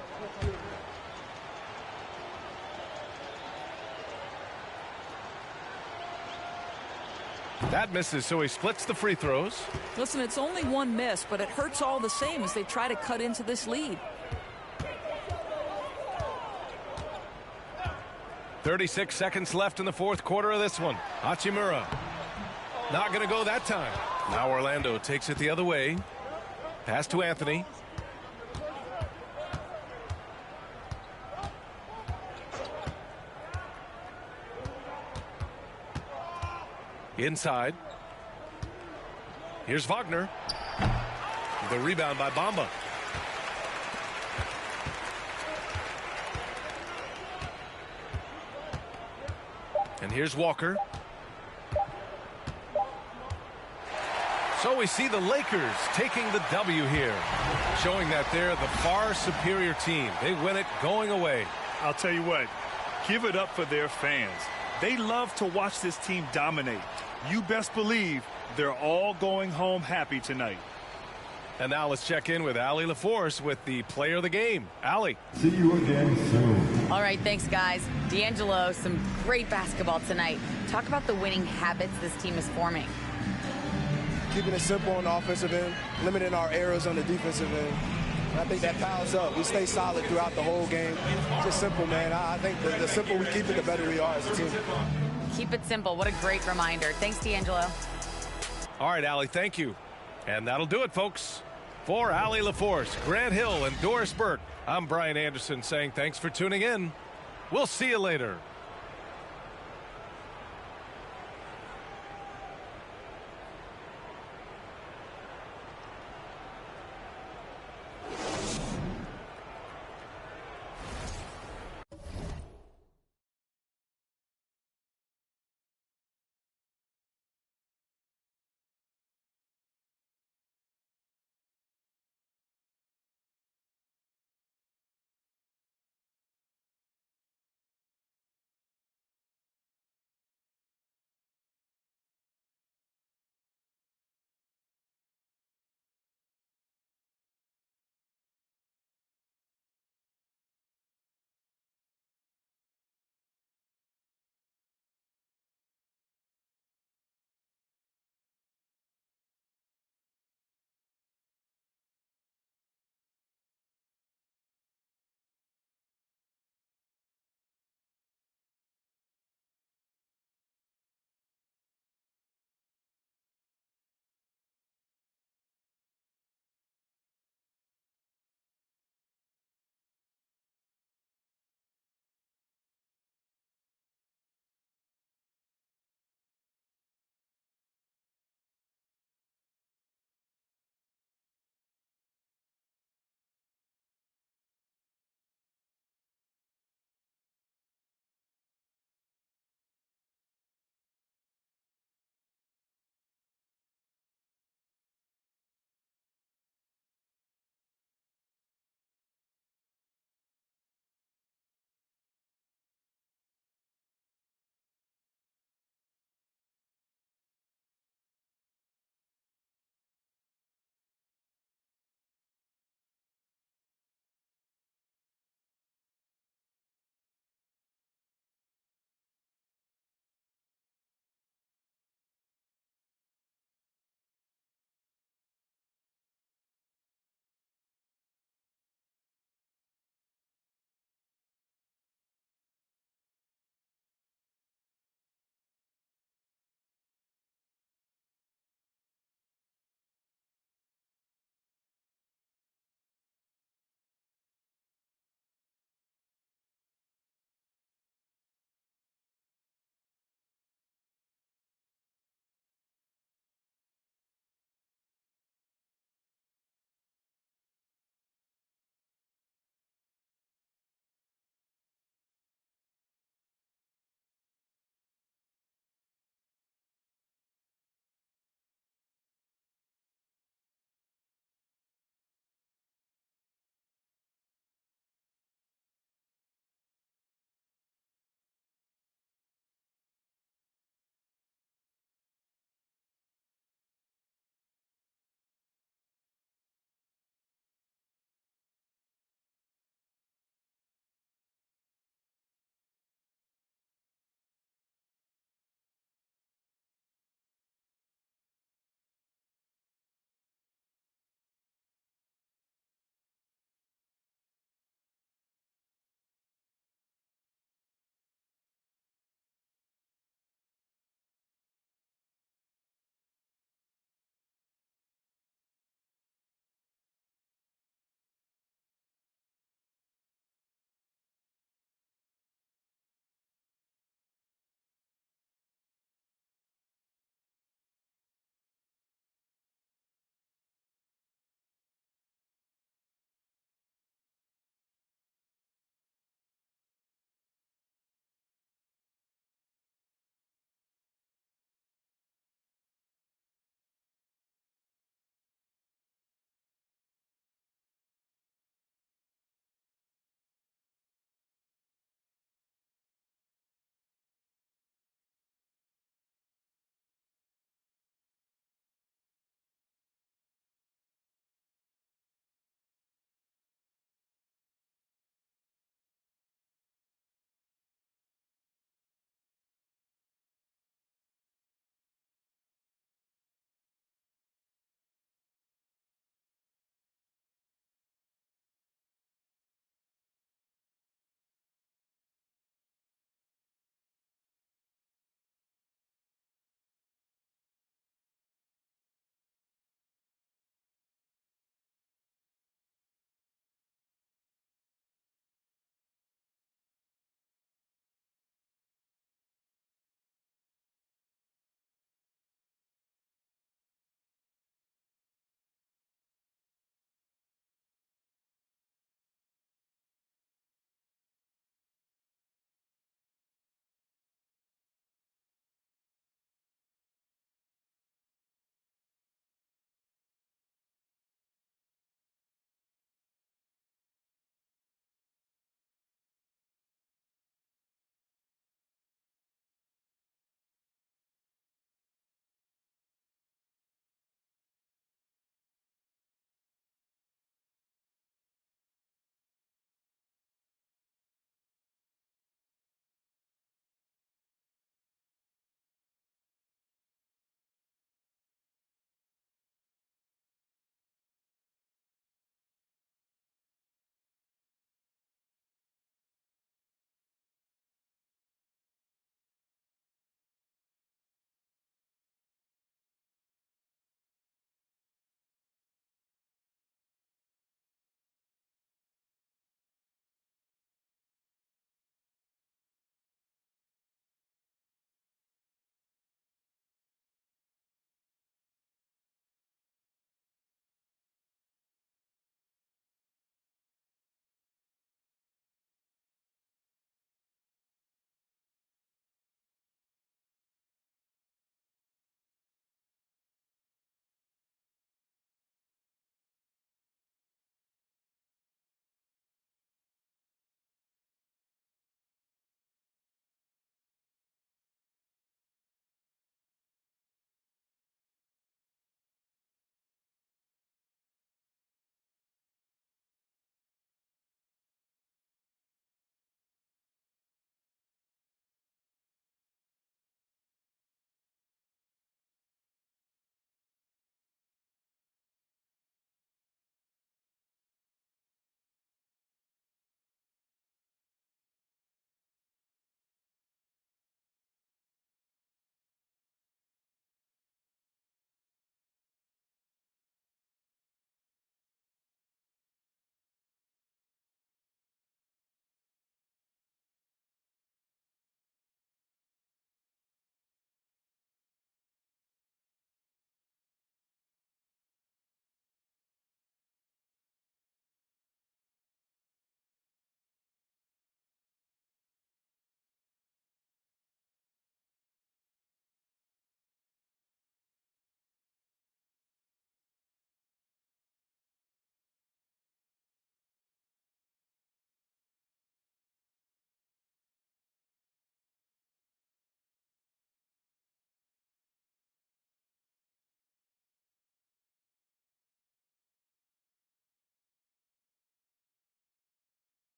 That misses, so he splits the free throws. Listen, it's only one miss, but it hurts all the same as they try to cut into this lead. 36 seconds left in the fourth quarter of this one. Hachimura. Not going to go that time. Now Orlando takes it the other way. Pass to Anthony. Inside. Here's Wagner. The rebound by Bamba. And here's Walker. So we see the Lakers taking the W here, showing that they're the far superior team. They win it going away. I'll tell you what, give it up for their fans. They love to watch this team dominate. You best believe they're all going home happy tonight. And now let's check in with Allie LaForce with the player of the game. Allie. See you again soon. All right, thanks, guys. D'Angelo, some great basketball tonight. Talk about the winning habits this team is forming. Keeping it simple on the offensive end, limiting our errors on the defensive end. And I think that piles up. We stay solid throughout the whole game. Just simple, man. I think the simple we keep it, the better we are as a team. Keep it simple. What a great reminder. Thanks, D'Angelo. All right, Allie, thank you. And that'll do it, folks. For Allie LaForce, Grant Hill, and Doris Burke, I'm Brian Anderson saying thanks for tuning in. We'll see you later.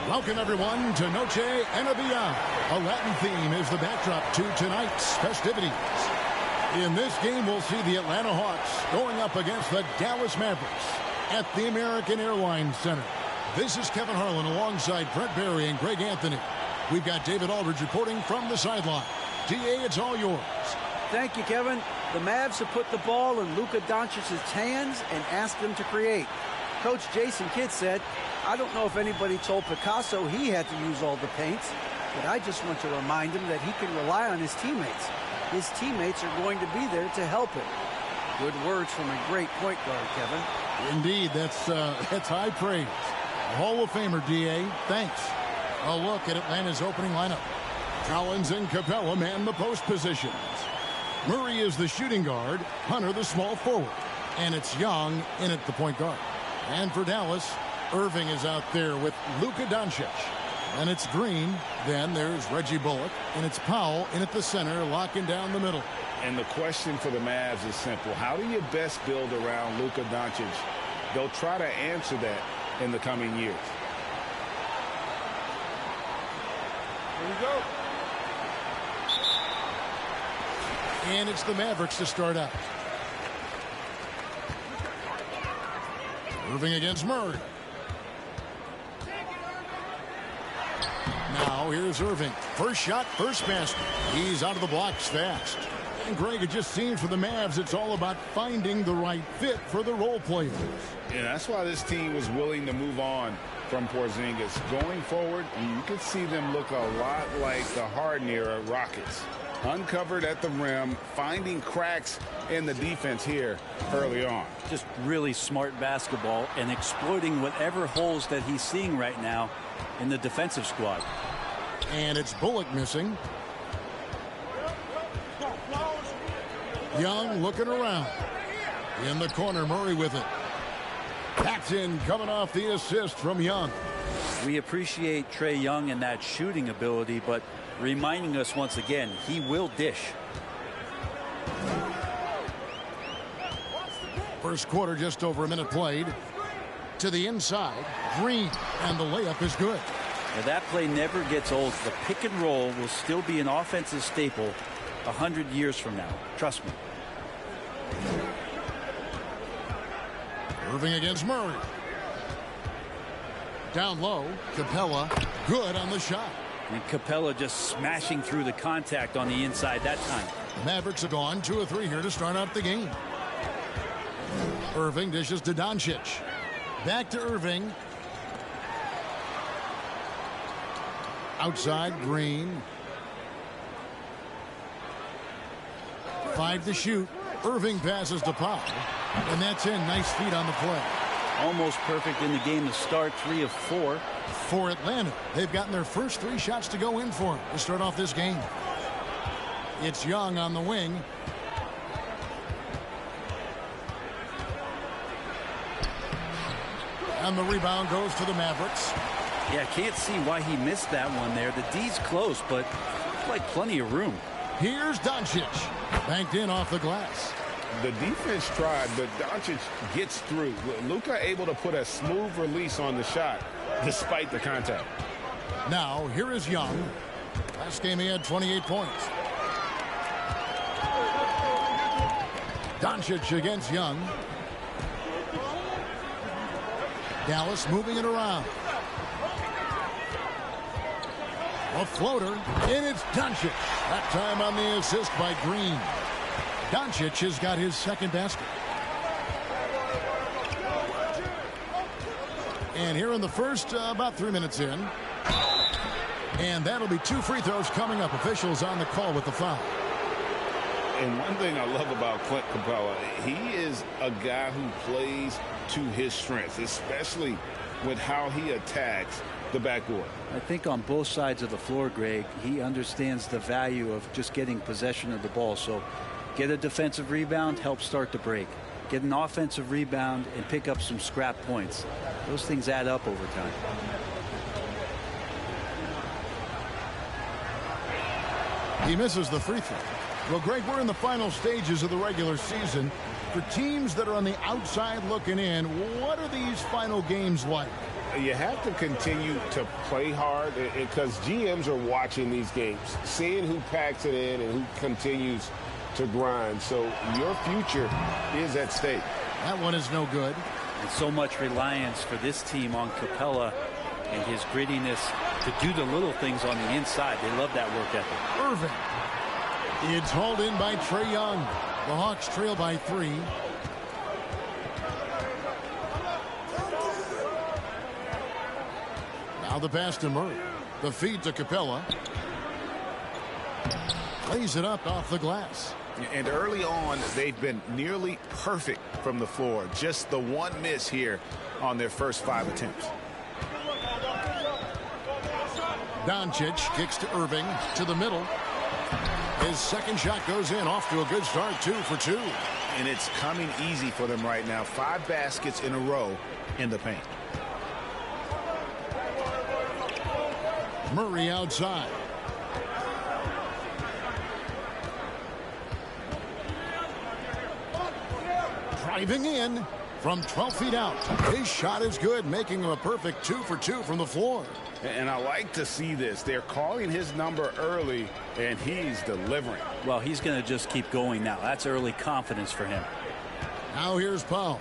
Welcome, everyone, to Noche and Beyond. A Latin theme is the backdrop to tonight's festivities. In this game, we'll see the Atlanta Hawks going up against the Dallas Mavericks at the American Airlines Center. This is Kevin Harlan alongside Brent Barry and Greg Anthony. We've got David Aldridge reporting from the sideline. DA, it's all yours. Thank you, Kevin. The Mavs have put the ball in Luka Doncic's hands and asked him to create. Coach Jason Kidd said, I don't know if anybody told Picasso he had to use all the paints, but I just want to remind him that he can rely on his teammates. His teammates are going to be there to help him. Good words from a great point guard, Kevin. Indeed, that's high praise. Hall of Famer, DA. Thanks. A look at Atlanta's opening lineup. Collins and Capella man the post positions. Murray is the shooting guard, Hunter the small forward, and it's Young in at the point guard. And for Dallas, Irving is out there with Luka Doncic. And it's Green. Then there's Reggie Bullock, and it's Powell in at the center, locking down the middle. And the question for the Mavs is simple. How do you best build around Luka Doncic? They'll try to answer that in the coming years. Here we go. And it's the Mavericks to start out. Irving against Murray. Now here's Irving. First shot, first basket. He's out of the blocks fast. And Greg, it just seems for the Mavs it's all about finding the right fit for the role players. Yeah, that's why this team was willing to move on from Porzingis. Going forward, you could see them look a lot like the Harden era Rockets. Uncovered at the rim, finding cracks in the defense here early on. Just really smart basketball and exploiting whatever holes that he's seeing right now in the defensive squad. And it's Bullock missing. Young looking around. In the corner, Murray with it. Paxton coming off the assist from Young. We appreciate Trae Young and that shooting ability, but reminding us once again, he will dish. First quarter, just over a minute played. To the inside, Green, and the layup is good. Now that play never gets old. The pick and roll will still be an offensive staple 100 years from now. Trust me. Irving against Murray. Down low, Capella, good on the shot. And Capella just smashing through the contact on the inside that time. The Mavericks have gone 2 of 3 here to start out the game. Irving dishes to Doncic. Back to Irving. Outside, Green. 5 to shoot. Irving passes to Powell. And that's in. Nice feet on the play. Almost perfect in the game to start. 3 of 4. For Atlanta, they've gotten their first 3 shots to go in for him to start off this game. It's Young on the wing. And the rebound goes to the Mavericks. Yeah, can't see why he missed that one there. The D's close, but like plenty of room. Here's Doncic. Banked in off the glass. The defense tried, but Doncic gets through. Luka able to put a smooth release on the shot despite the contact. Now, here is Young. Last game he had 28 points. Doncic against Young. Dallas moving it around. A floater, and it's Doncic. That time on the assist by Green. Doncic has got his second basket. And here in the first, about 3 minutes in. And that'll be 2 free throws coming up. Officials on the call with the foul. And one thing I love about Clint Capella, he is a guy who plays to his strengths, especially with how he attacks the backboard. I think on both sides of the floor, Greg, he understands the value of just getting possession of the ball. So get a defensive rebound, help start the break. Get an offensive rebound and pick up some scrap points. Those things add up over time. He misses the free throw. Well, Greg, we're in the final stages of the regular season. For teams that are on the outside looking in, what are these final games like? You have to continue to play hard because GMs are watching these games, seeing who packs it in and who continues to grind. So your future is at stake. That one is no good. And so much reliance for this team on Capella and his grittiness to do the little things on the inside. They love that work ethic. Irving. It's hauled in by Trae Young. The Hawks trail by 3. Now the pass to Murray. The feed to Capella. Lays it up off the glass. And early on, they've been nearly perfect from the floor. Just the one miss here on their first 5 attempts. Doncic kicks to Irving to the middle. His second shot goes in, off to a good start, 2 for 2. And it's coming easy for them right now. 5 baskets in a row in the paint. Murray outside. Driving in from 12 feet out. His shot is good, making him a perfect 2 for 2 from the floor. And I like to see this. They're calling his number early, and he's delivering. Well, he's going to just keep going now. That's early confidence for him. Now here's Powell.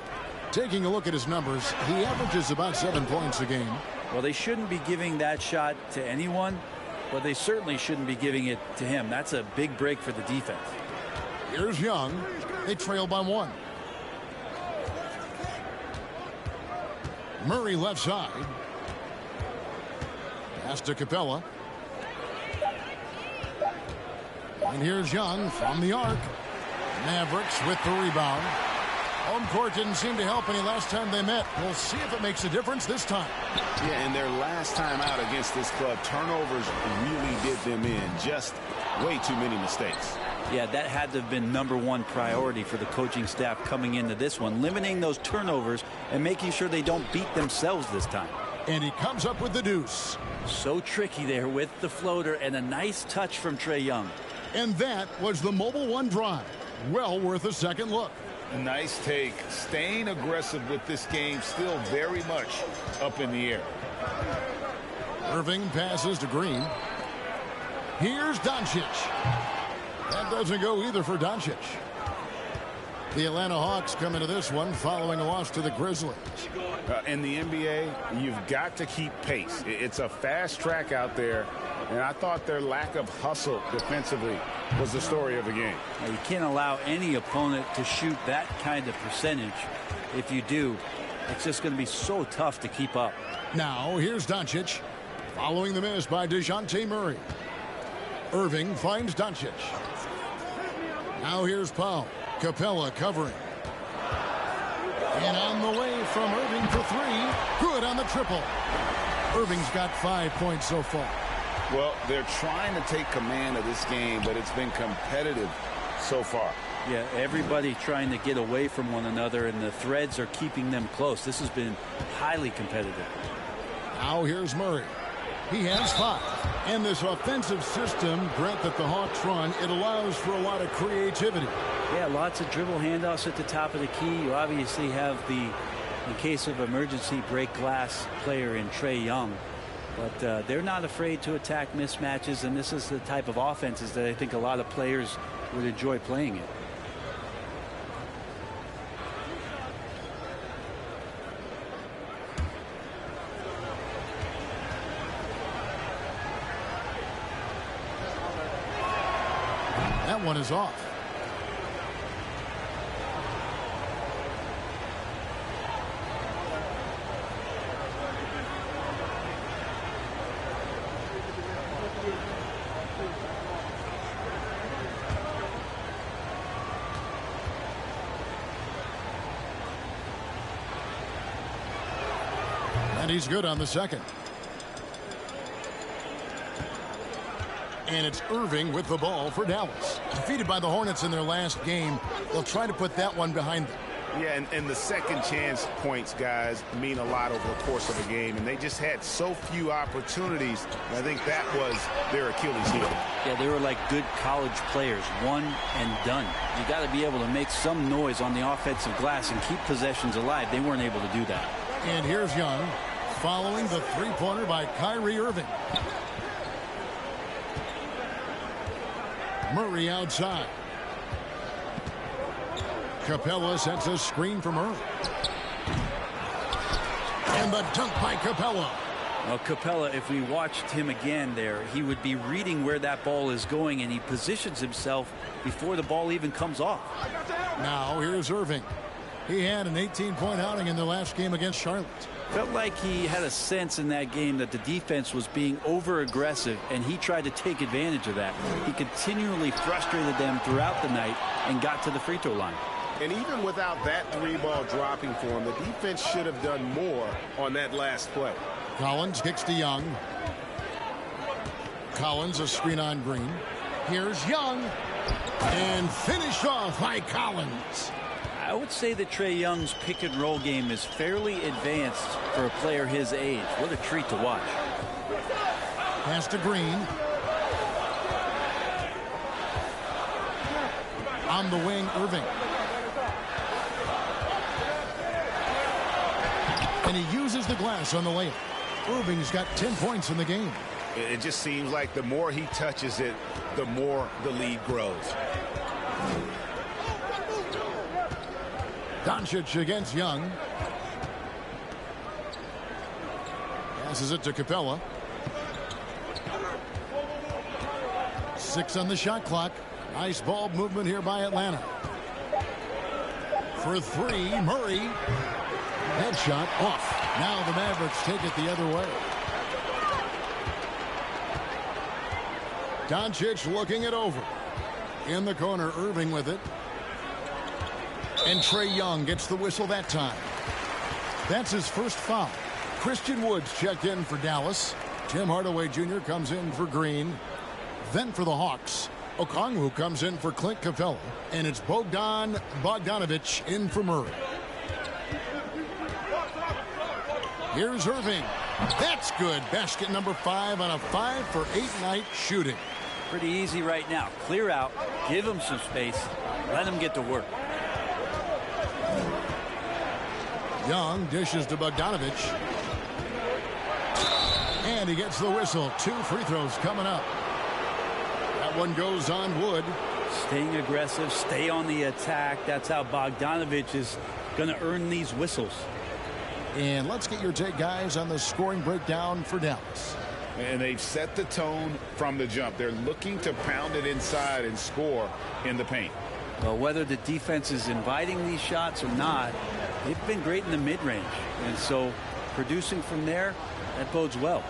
Taking a look at his numbers, he averages about 7 points a game. Well, they shouldn't be giving that shot to anyone, but they certainly shouldn't be giving it to him. That's a big break for the defense. Here's Young. They trail by 1. Murray left side. Pass to Capella. And here's Young from the arc. Mavericks with the rebound. Home court didn't seem to help any last time they met. We'll see if it makes a difference this time. Yeah, and their last time out against this club, turnovers really did them in. Just way too many mistakes. Yeah, that had to have been #1 priority for the coaching staff coming into this one, limiting those turnovers and making sure they don't beat themselves this time. And he comes up with the deuce. So tricky there with the floater and a nice touch from Trae Young. And that was the Mobile One drive. Well worth a second look. Nice take. Staying aggressive with this game, still very much up in the air. Irving passes to Green. Here's Doncic. That doesn't go either for Doncic. The Atlanta Hawks come into this one following a loss to the Grizzlies. In the NBA, you've got to keep pace. It's a fast track out there, and I thought their lack of hustle defensively was the story of the game. Now, you can't allow any opponent to shoot that kind of percentage. If you do, it's just going to be so tough to keep up. Now, here's Doncic following the miss by DeJounte Murray. Irving finds Doncic. Now here's Powell. Capella covering. And on the way from Irving for 3. Good on the triple. Irving's got 5 points so far. Well, they're trying to take command of this game, but it's been competitive so far. Yeah, everybody trying to get away from one another, and the threads are keeping them close. This has been highly competitive. Now here's Murray. He has 5. And this offensive system, Brett, that the Hawks run, it allows for a lot of creativity. Yeah, lots of dribble handoffs at the top of the key. You obviously have the, in case of emergency, break glass player in Trae Young. But they're not afraid to attack mismatches, and this is the type of offenses that I think a lot of players would enjoy playing in. That one is off. And he's good on the second. And it's Irving with the ball for Dallas. Defeated by the Hornets in their last game. They'll try to put that one behind them. Yeah, and the second chance points, guys, mean a lot over the course of a game. And they just had so few opportunities. I think that was their Achilles heel. Yeah, they were like good college players, one and done. You got to be able to make some noise on the offensive glass and keep possessions alive. They weren't able to do that. And here's Young following the three-pointer by Kyrie Irving. Murray outside. Capella sets a screen from Murray. And the dunk by Capella. Well, Capella, if we watched him again there, he would be reading where that ball is going, and he positions himself before the ball even comes off. Now here's Irving. He had an 18-point outing in the last game against Charlotte. Felt like he had a sense in that game that the defense was being over-aggressive, and he tried to take advantage of that. He continually frustrated them throughout the night and got to the free throw line. And even without that three-ball dropping for him, the defense should have done more on that last play. Collins kicks to Young. Collins a screen on Green. Here's Young. And finished off by Collins. I would say that Trae Young's pick and roll game is fairly advanced for a player his age. What a treat to watch. Pass to Green. On the wing, Irving. And he uses the glass on the layup. Irving's got 10 points in the game. It just seems like the more he touches it, the more the lead grows. Doncic against Young. Passes it to Capella. 6 on the shot clock. Nice ball movement here by Atlanta. For 3, Murray. Headshot off. Now the Mavericks take it the other way. Doncic looking it over. In the corner, Irving with it. And Trae Young gets the whistle that time. That's his first foul. Christian Woods checked in for Dallas. Tim Hardaway Jr. comes in for Green. Then for the Hawks, Okongwu comes in for Clint Capella. And it's Bogdan Bogdanovic in for Murray. Here's Irving. That's good. Basket number 5 on a 5-for-8 night shooting. Pretty easy right now. Clear out. Give him some space. Let him get to work. Young dishes to Bogdanovic. And he gets the whistle. 2 free throws coming up. That one goes on Wood. Staying aggressive. Stay on the attack. That's how Bogdanovic is going to earn these whistles. And let's get your take, guys, on the scoring breakdown for Dallas. And they've set the tone from the jump. They're looking to pound it inside and score in the paint. Well, whether the defense is inviting these shots or not, they've been great in the mid-range. And so producing from there, that bodes well.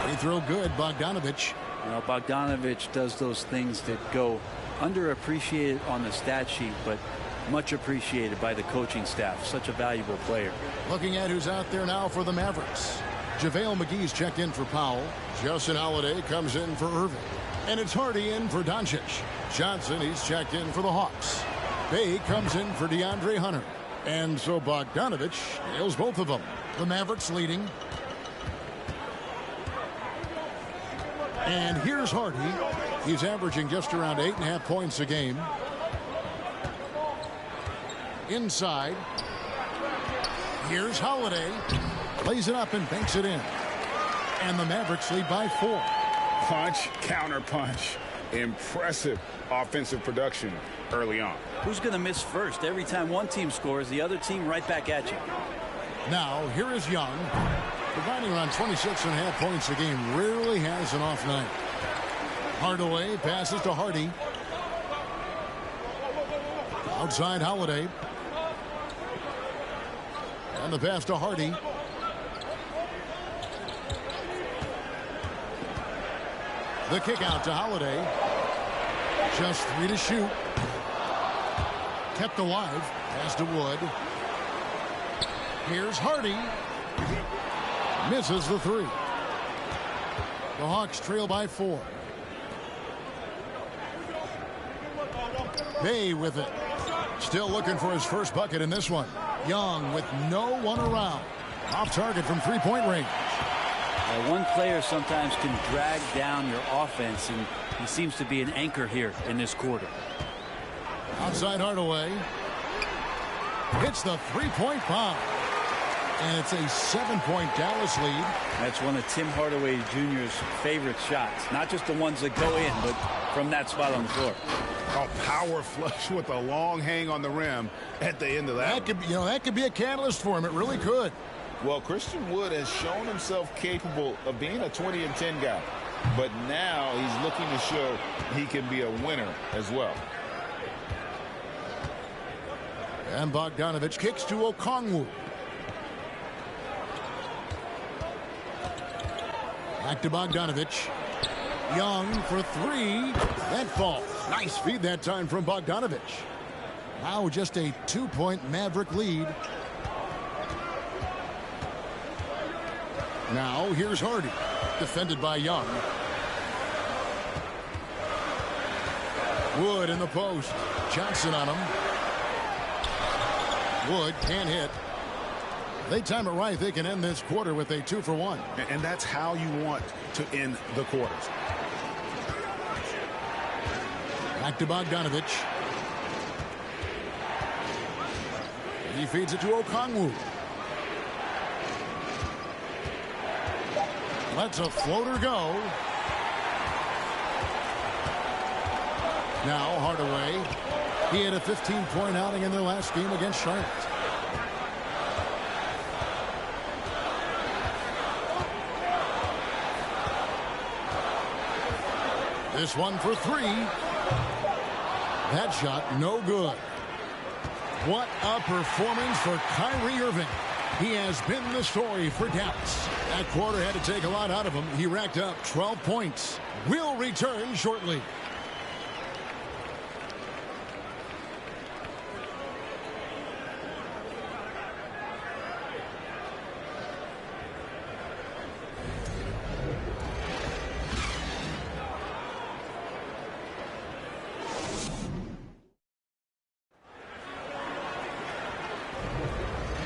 Free throw good, Bogdanovic. You know, Bogdanovic does those things that go underappreciated on the stat sheet, but much appreciated by the coaching staff. Such a valuable player. Looking at who's out there now for the Mavericks. JaVale McGee's checked in for Powell. Justin Holiday comes in for Irving. And it's Hardy in for Doncic. Johnson, he's checked in for the Hawks. Bay comes in for DeAndre Hunter. And so Bogdanovic nails both of them. The Mavericks leading. And here's Hardy. He's averaging just around 8.5 points a game. Inside. Here's Holiday. Plays it up and banks it in. And the Mavericks lead by 4. Punch, counter punch. Impressive offensive production early on. Who's going to miss first? Every time one team scores, the other team right back at you. Now, here is Young. Providing around 26.5 points a game. Rarely has an off night. Hardaway passes to Hardy. Outside Holiday. And the pass to Hardy. The kick out to Holiday. Just 3 to shoot. Kept alive. Pass to Wood. Here's Hardy. Misses the 3. The Hawks trail by 4. Bay with it. Still looking for his first bucket in this one. Young with no one around. Off target from three-point range. One player sometimes can drag down your offense, and he seems to be an anchor here in this quarter. Outside Hardaway. Hits the three-point bomb. And it's a 7-point Dallas lead. That's one of Tim Hardaway Jr.'s favorite shots. Not just the ones that go in, but from that spot on the floor. A power flush with a long hang on the rim at the end of that. That could be a catalyst for him. It really could. Well, Christian Wood has shown himself capable of being a 20-10 guy. But now he's looking to show he can be a winner as well. And Bogdanovich kicks to Okongwu. Back to Bogdanovich. Young for three. That falls. Nice feed that time from Bogdanovich. Now just a 2-point Maverick lead. Now here's Hardy. Defended by Young. Wood in the post. Johnson on him. Wood can't hit. They time it right. They can end this quarter with a 2-for-1. And that's how you want to end the quarters. Back to Bogdanovich. He feeds it to Okongwu. Lets a floater go. Now Hardaway. He had a 15-point outing in their last game against Charlotte. This one for three. That shot no good. What a performance for Kyrie Irving. He has been the story for Dallas. That quarter had to take a lot out of him. He racked up 12 points. We'll return shortly.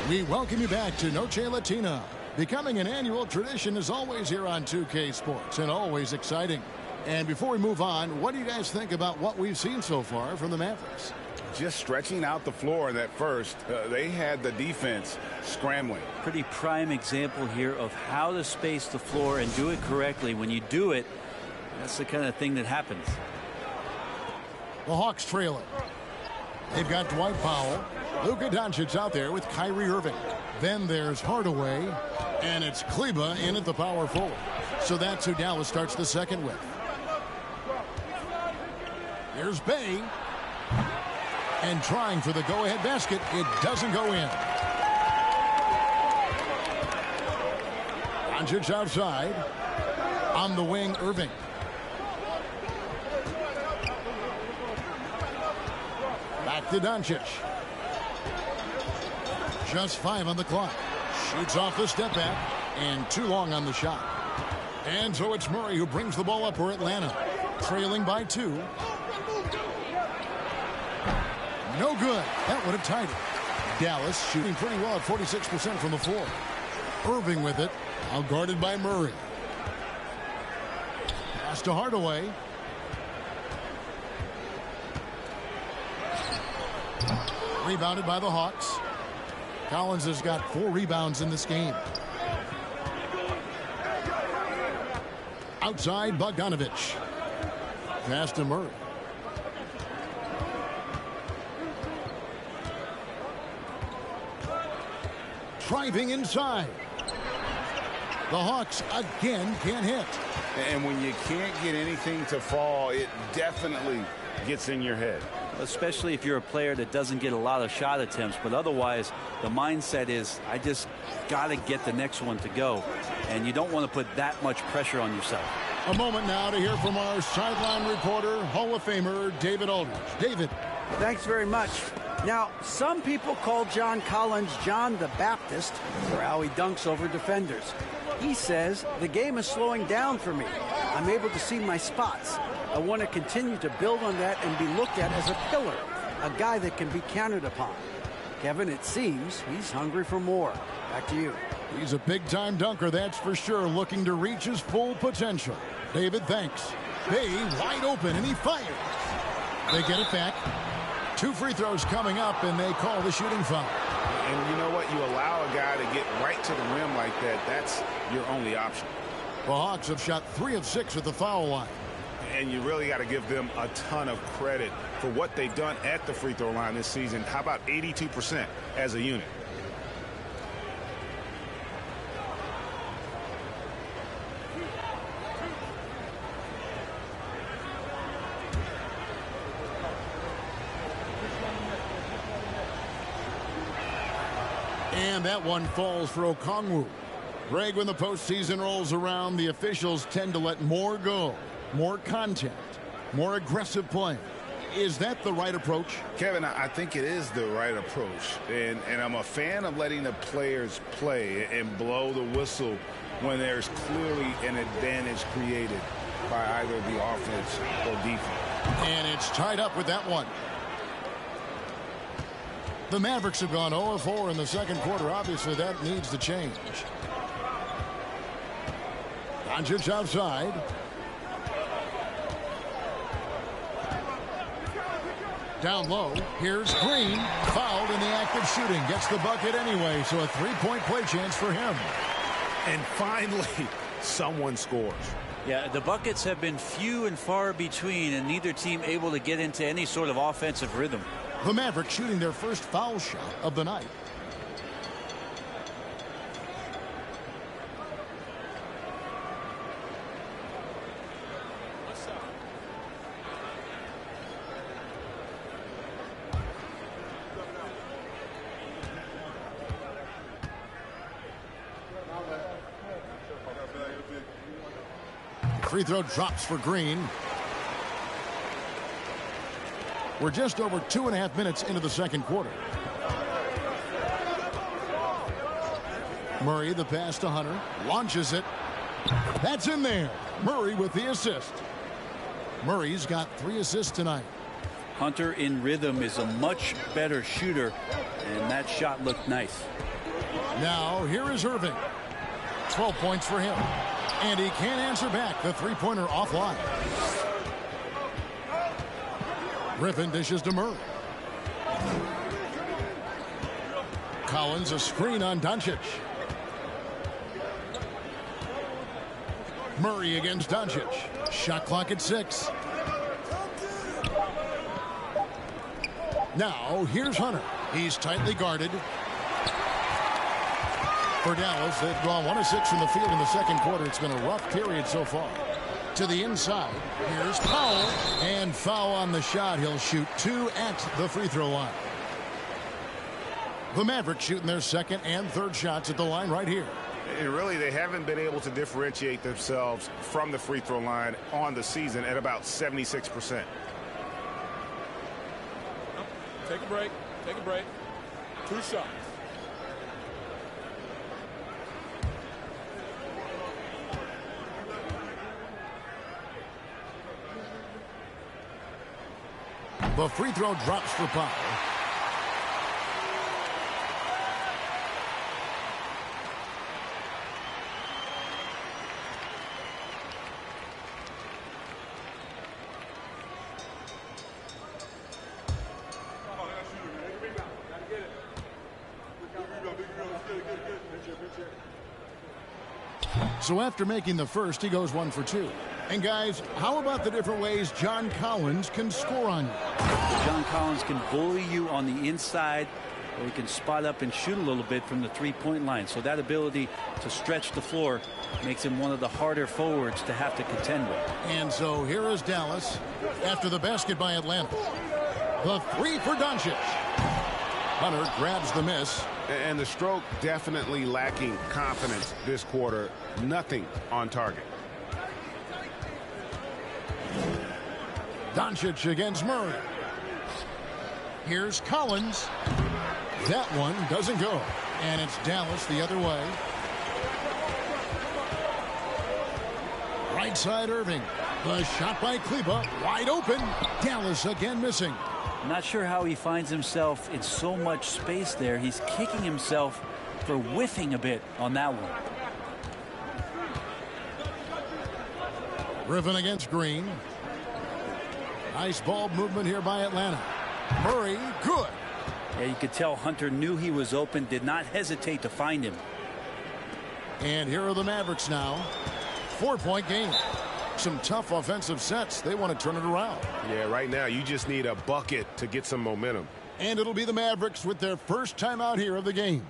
We welcome you back to Noche Latina. Becoming an annual tradition is always here on 2K Sports and always exciting. And before we move on, what do you guys think about what we've seen so far from the Mavericks? Just stretching out the floor in that first. They had the defense scrambling. Pretty prime example here of how to space the floor and do it correctly. When you do it, that's the kind of thing that happens. The Hawks trail it. They've got Dwight Powell. Luka Doncic out there with Kyrie Irving. Then there's Hardaway. And it's Kleba in at the power forward. So that's who Dallas starts the second with. Here's Bay. And trying for the go-ahead basket. It doesn't go in. Doncic outside. On the wing, Irving. Back to Doncic. Just 5 on the clock. Shoots off the step back. And too long on the shot. And so it's Murray who brings the ball up for Atlanta. Trailing by 2. No good. That would have tied it. Dallas shooting pretty well at 46% from the floor. Irving with it. Out guarded by Murray. Pass to Hardaway. Rebounded by the Hawks. Collins has got 4 rebounds in this game. Outside, Bogdanovich. Pass to Murray. Driving inside. The Hawks again can't hit. And when you can't get anything to fall, it definitely gets in your head. Especially if you're a player that doesn't get a lot of shot attempts, but otherwise the mindset is I just got to get the next one to go, and you don't want to put that much pressure on yourself. A moment now to hear from our sideline reporter, Hall of Famer David Aldridge. David. Thanks very much. Now, some people call John Collins John the Baptist for how he dunks over defenders. He says the game is slowing down for me. I'm able to see my spots. I want to continue to build on that and be looked at as a pillar, a guy that can be counted upon. Kevin, it seems he's hungry for more. Back to you. He's a big-time dunker, that's for sure, looking to reach his full potential. David, thanks. Bay wide open, and he fires. They get it back. 2 free throws coming up, and they call the shooting foul. And you know what? You allow a guy to get right to the rim like that. That's your only option. The Hawks have shot 3 of 6 at the foul line. And you really got to give them a ton of credit for what they've done at the free throw line this season. How about 82% as a unit? And that one falls for Okongwu. Greg, when the postseason rolls around, the officials tend to let more go, more contact, more aggressive play. Is that the right approach? Kevin, I think it is the right approach. And I'm a fan of letting the players play and blow the whistle when there's clearly an advantage created by either the offense or defense. And it's tied up with that one. The Mavericks have gone 0-4 in the second quarter. Obviously, that needs to change. Doncic outside. Down low. Here's Green. Fouled in the act of shooting. Gets the bucket anyway, so a three-point play chance for him. And finally, someone scores. Yeah, the buckets have been few and far between, and neither team able to get into any sort of offensive rhythm. The Mavericks shooting their first foul shot of the night. Free throw drops for Green. We're just over 2.5 minutes into the second quarter. Murray, the pass to Hunter, launches it. That's in there. Murray with the assist. Murray's got 3 assists tonight. Hunter in rhythm is a much better shooter, and that shot looked nice. Now here is Irving. 12 points for him. And he can't answer back. The three-pointer offline. Griffin dishes to Murray. Collins a screen on Doncic. Murray against Doncic. Shot clock at 6. Now here's Hunter. He's tightly guarded. For Dallas, they've gone 1 of 6 from the field in the second quarter. It's been a rough period so far. To the inside. Here's Powell. And foul on the shot. He'll shoot 2 at the free throw line. The Mavericks shooting their second and third shots at the line right here. And really, they haven't been able to differentiate themselves from the free throw line on the season at about 76%. Take a break. Take a break. 2 shots. The free throw drops for Powell. So after making the first, he goes 1 for 2. And guys, how about the different ways John Collins can score on you? John Collins can bully you on the inside, or he can spot up and shoot a little bit from the three-point line. So that ability to stretch the floor makes him one of the harder forwards to have to contend with. And so here is Dallas after the basket by Atlanta. The 3 for Doncic. Hunter grabs the miss. And the stroke definitely lacking confidence this quarter. Nothing on target. Doncic against Murray. Here's Collins. That one doesn't go. And it's Dallas the other way. Right side Irving. The shot by Kleba. Wide open. Dallas again missing. Not sure how he finds himself in so much space there. He's kicking himself for whiffing a bit on that one. Griffin against Green. Nice ball movement here by Atlanta. Murray, good. Yeah, you could tell Hunter knew he was open, did not hesitate to find him. And here are the Mavericks now. 4-point game. Some tough offensive sets. They want to turn it around. Yeah, right now you just need a bucket to get some momentum. And it'll be the Mavericks with their first time out here of the game.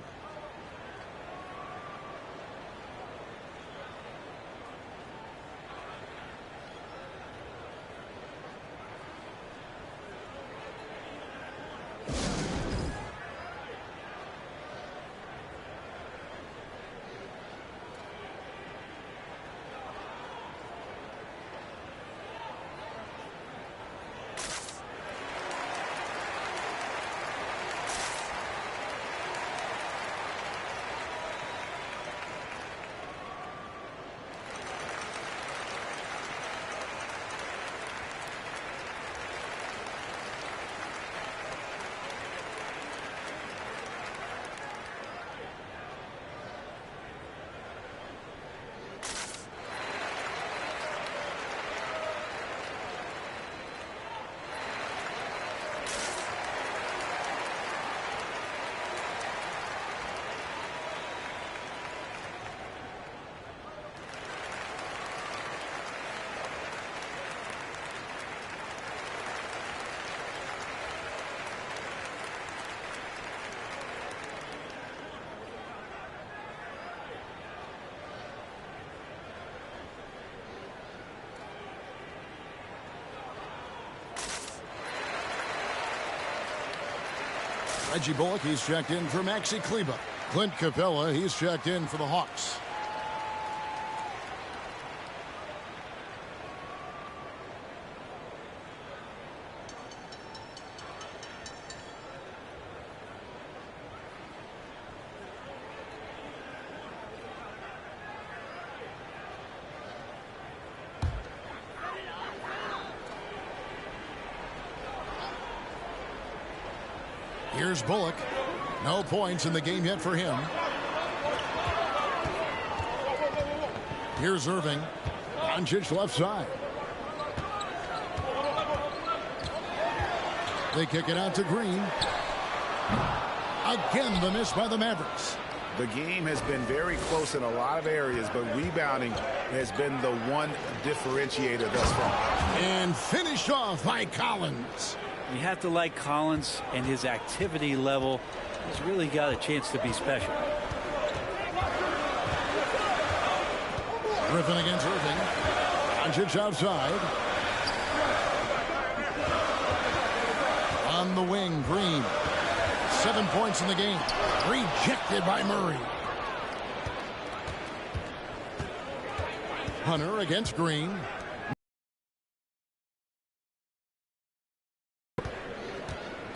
Reggie Bullock, he's checked in for Maxi Kleba. Clint Capella, he's checked in for the Hawks. Here's Bullock. No points in the game yet for him. Here's Irving. Doncic left side. They kick it out to Green. Again, the miss by the Mavericks. The game has been very close in a lot of areas, but rebounding has been the one differentiator thus far. And finished off by Collins. You have to like Collins, and his activity level has really got a chance to be special. Griffin against Irving. Doncic outside. On the wing, Green. 7 points in the game. Rejected by Murray. Hunter against Green.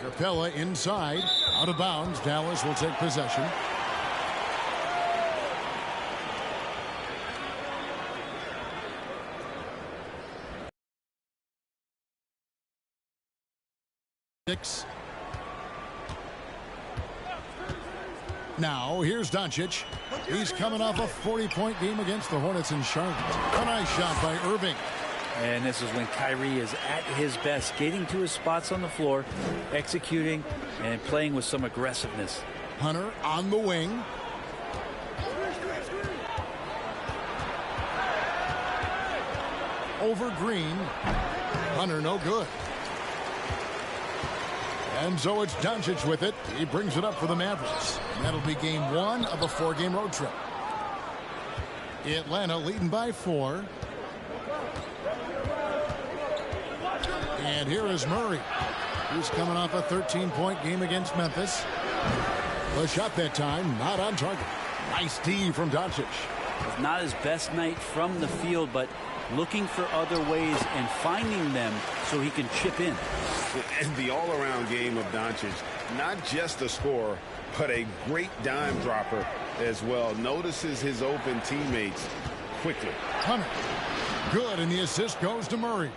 Capella inside, out of bounds. Dallas will take possession. Now here's Doncic. He's coming off a 40-point game against the Hornets in Charlotte. A nice shot by Irving. And this is when Kyrie is at his best, getting to his spots on the floor, executing, and playing with some aggressiveness. Hunter on the wing. Over Green. Hunter no good. And so it's Doncic with it. He brings it up for the Mavericks. And that'll be game 1 of a 4-game road trip. Atlanta leading by 4. And here is Murray. He's coming off a 13-point game against Memphis. The shot that time, not on target. Nice D from Doncic. It's not his best night from the field, but looking for other ways and finding them so he can chip in. And the all-around game of Doncic, not just a scorer, but a great dime dropper as well. Notices his open teammates quickly. Hunter. Good, and the assist goes to Murray.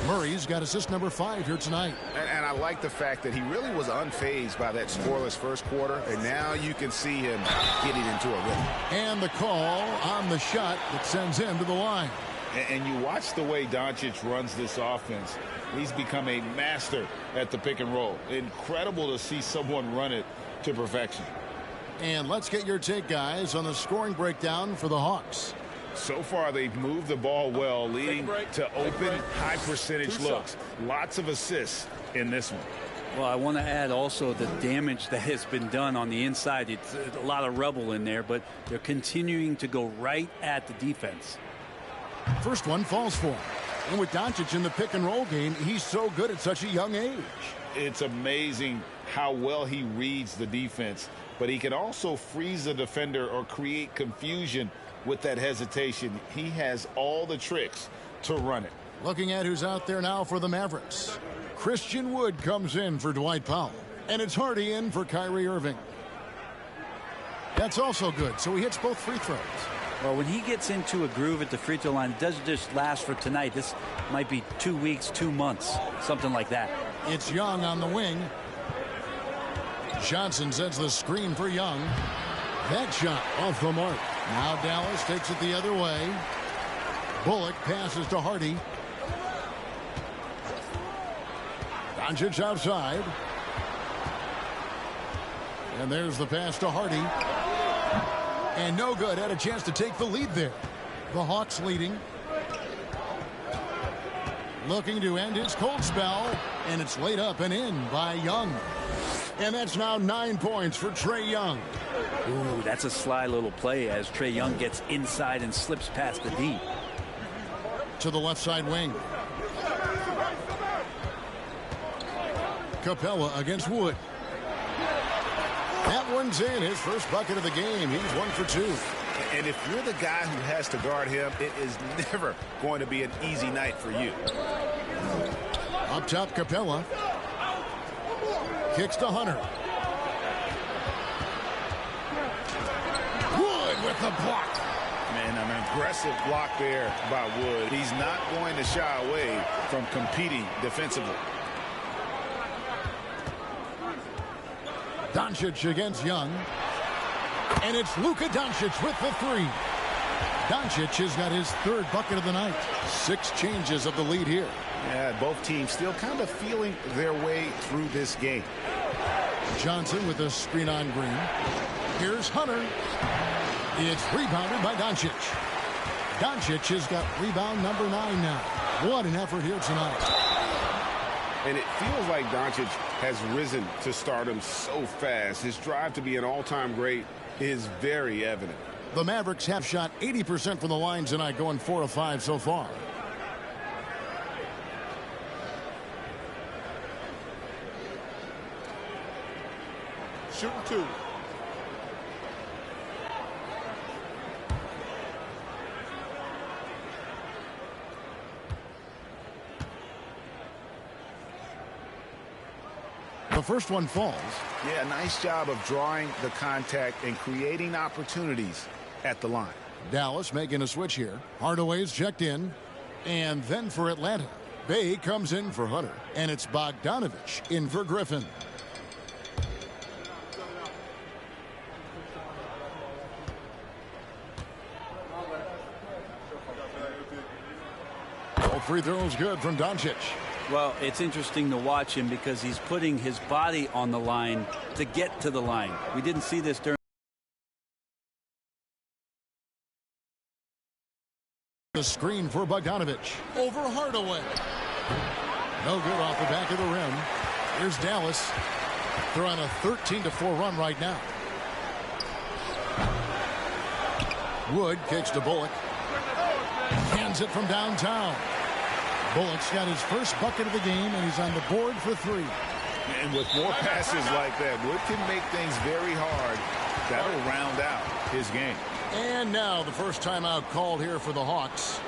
Murray's got assist number 5 here tonight. And I like the fact that he really was unfazed by that scoreless first quarter, and now you can see him getting into a rhythm. And the call on the shot that sends him to the line. And you watch the way Doncic runs this offense. He's become a master at the pick and roll. Incredible to see someone run it to perfection. And let's get your take, guys, on the scoring breakdown for the Hawks. So far, they've moved the ball well, leading to open, high-percentage looks. Lots of assists in this one. Well, I want to add also the damage that has been done on the inside. It's a lot of rubble in there, but they're continuing to go right at the defense. First one falls for him. And with Doncic in the pick-and-roll game, he's so good at such a young age. It's amazing how well he reads the defense, but he can also freeze the defender or create confusion with that hesitation. He has all the tricks to run it. Looking at who's out there now for the Mavericks. Christian Wood comes in for Dwight Powell. And it's Hardy in for Kyrie Irving. That's also good, so he hits both free throws. Well, when he gets into a groove at the free throw line, it doesn't just last for tonight. This might be 2 weeks, 2 months, something like that. It's Young on the wing. Johnson sets the screen for Young. That shot off the mark. Now Dallas takes it the other way. Bullock passes to Hardy. Doncic outside. And there's the pass to Hardy. And no good. Had a chance to take the lead there. The Hawks leading. Looking to end his cold spell. And it's laid up and in by Young. And that's now 9 points for Trae Young. Ooh, that's a sly little play as Trae Young gets inside and slips past the D. To the left side wing. Capella against Wood. That one's in. His first bucket of the game. He's 1 for 2. And if you're the guy who has to guard him, it is never going to be an easy night for you. Up top, Capella. Kicks to Hunter. Wood with the block. Man, an aggressive block there by Wood. He's not going to shy away from competing defensively. Doncic against Young. And it's Luka Doncic with the three. Doncic has got his third bucket of the night. 6 changes of the lead here. Yeah, both teams still kind of feeling their way through this game. Johnson with a screen on Green. Here's Hunter. It's rebounded by Doncic. Doncic has got rebound number 9 now. What an effort here tonight. And it feels like Doncic has risen to stardom so fast. His drive to be an all-time great is very evident. The Mavericks have shot 80% from the line tonight, going 4 of 5 so far. Shooting 2. The first one falls. Yeah, nice job of drawing the contact and creating opportunities at the line. Dallas making a switch here. Hardaway's checked in. And then for Atlanta, Bay comes in for Hunter. And it's Bogdanovich in for Griffin. All free throws good from Doncic. Well, it's interesting to watch him because he's putting his body on the line to get to the line. We didn't see this during the screen for Bogdanovich. Over Hardaway. No good off the back of the rim. Here's Dallas. They're on a 13-4 run right now. Wood kicks to Bullock. Hands it from downtown. Bullock's got his first bucket of the game, and he's on the board for 3. And with more passes like that, Wood can make things very hard. That'll round out his game. And now the first timeout called here for the Hawks.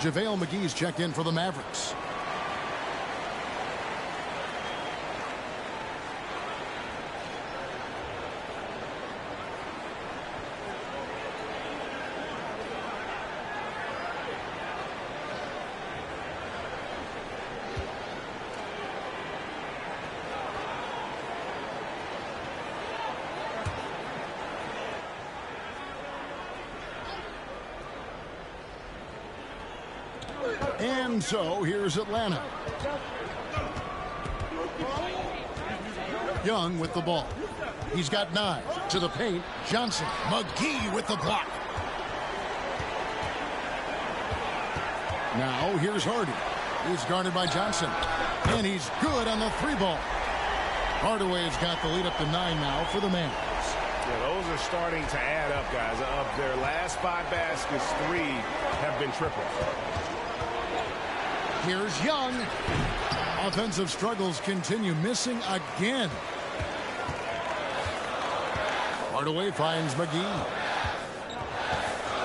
JaVale McGee's checked in for the Mavericks. And so here's Atlanta. Young with the ball. He's got 9 to the paint. Johnson. McGee with the block. Now here's Hardy. He's guarded by Johnson. And he's good on the 3-ball. Hardaway's got the lead up to 9 now for the Mavs. Yeah, those are starting to add up, guys. Of their last 5 baskets, 3 have been triples. Here's Young. Offensive struggles continue, missing again. Hardaway finds McGee.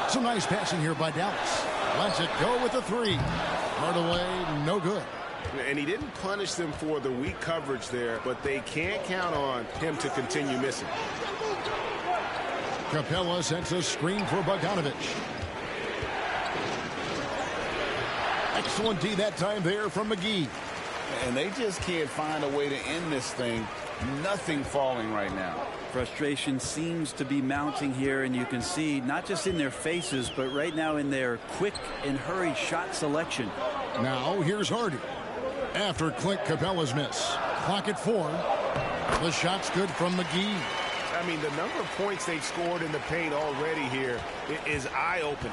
Some nice passing here by Dallas. Lets it go with the 3. Hardaway, no good. And he didn't punish them for the weak coverage there, but they can't count on him to continue missing. Capella sets a screen for Bogdanovich. Excellent D that time there from McGee. And they just can't find a way to end this thing. Nothing falling right now. Frustration seems to be mounting here, and you can see not just in their faces, but right now in their quick and hurried shot selection. Now here's Hardy. After Clint Capella's miss. Clock at 4. The shot's good from McGee. I mean, the number of points they've scored in the paint already here is eye-opening.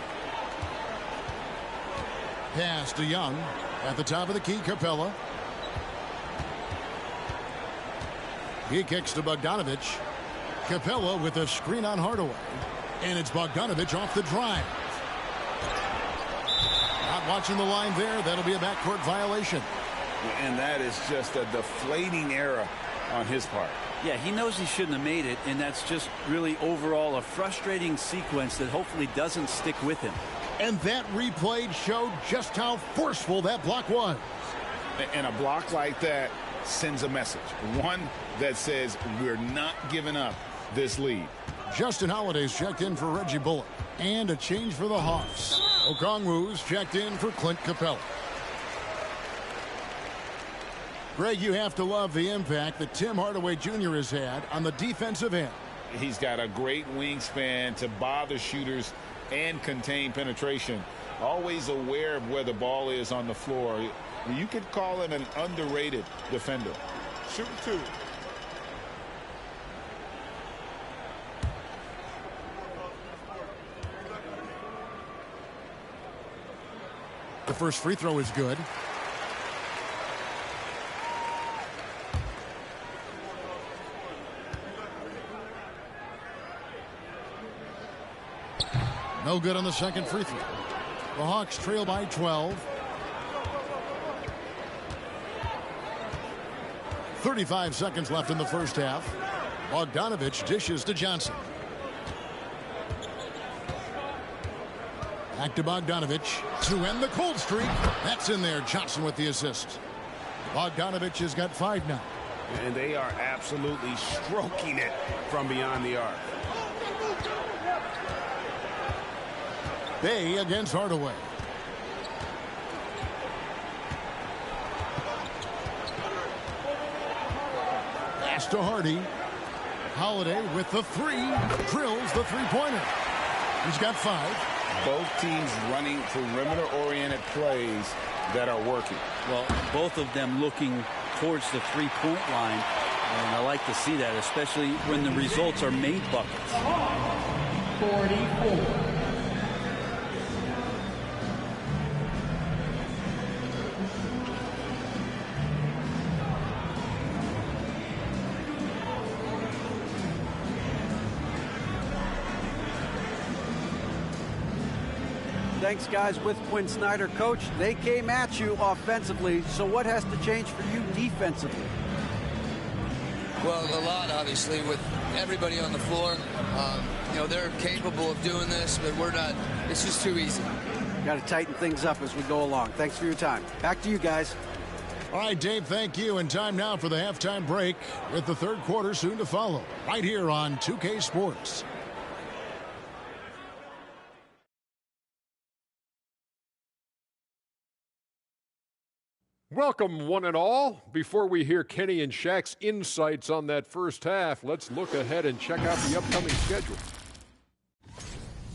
Pass to Young. At the top of the key, Capella. He kicks to Bogdanovich. Capella with a screen on Hardaway. And it's Bogdanovich off the drive. Not watching the line there. That'll be a backcourt violation. And that is just a deflating error on his part. Yeah, he knows he shouldn't have made it, and that's just really overall a frustrating sequence that hopefully doesn't stick with him. And that replay showed just how forceful that block was. And a block like that sends a message. One that says we're not giving up this lead. Justin Holiday's checked in for Reggie Bullock. And a change for the Hawks. Okongwu's checked in for Clint Capella. Greg, you have to love the impact that Tim Hardaway Jr. has had on the defensive end. He's got a great wingspan to bother shooters and contain penetration. Always aware of where the ball is on the floor. You could call it an underrated defender. Shoot 2. The first free throw is good. No good on the second free throw. The Hawks trail by 12. 35 seconds left in the first half. Bogdanovich dishes to Johnson. Back to Bogdanovich to end the cold streak. That's in there. Johnson with the assist. Bogdanovich has got 5 now. And they are absolutely stroking it from beyond the arc. Bay against Hardaway. Pass to Hardy. Holiday with the 3. Drills the 3-pointer. He's got 5. Both teams running perimeter-oriented plays that are working. Well, both of them looking towards the 3-point line. And I like to see that, especially when the results are made buckets. 44. Thanks, guys. With Quinn Snyder, coach, they came at you offensively. So what has to change for you defensively? Well, a lot, obviously, with everybody on the floor. You know, they're capable of doing this, but we're not. It's just too easy. Got to tighten things up as we go along. Thanks for your time. Back to you guys. All right, Dave, thank you. And time now for the halftime break with the third quarter soon to follow right here on 2K Sports. Welcome, one and all. Before we hear Kenny and Shaq's insights on that first half, let's look ahead and check out the upcoming schedule.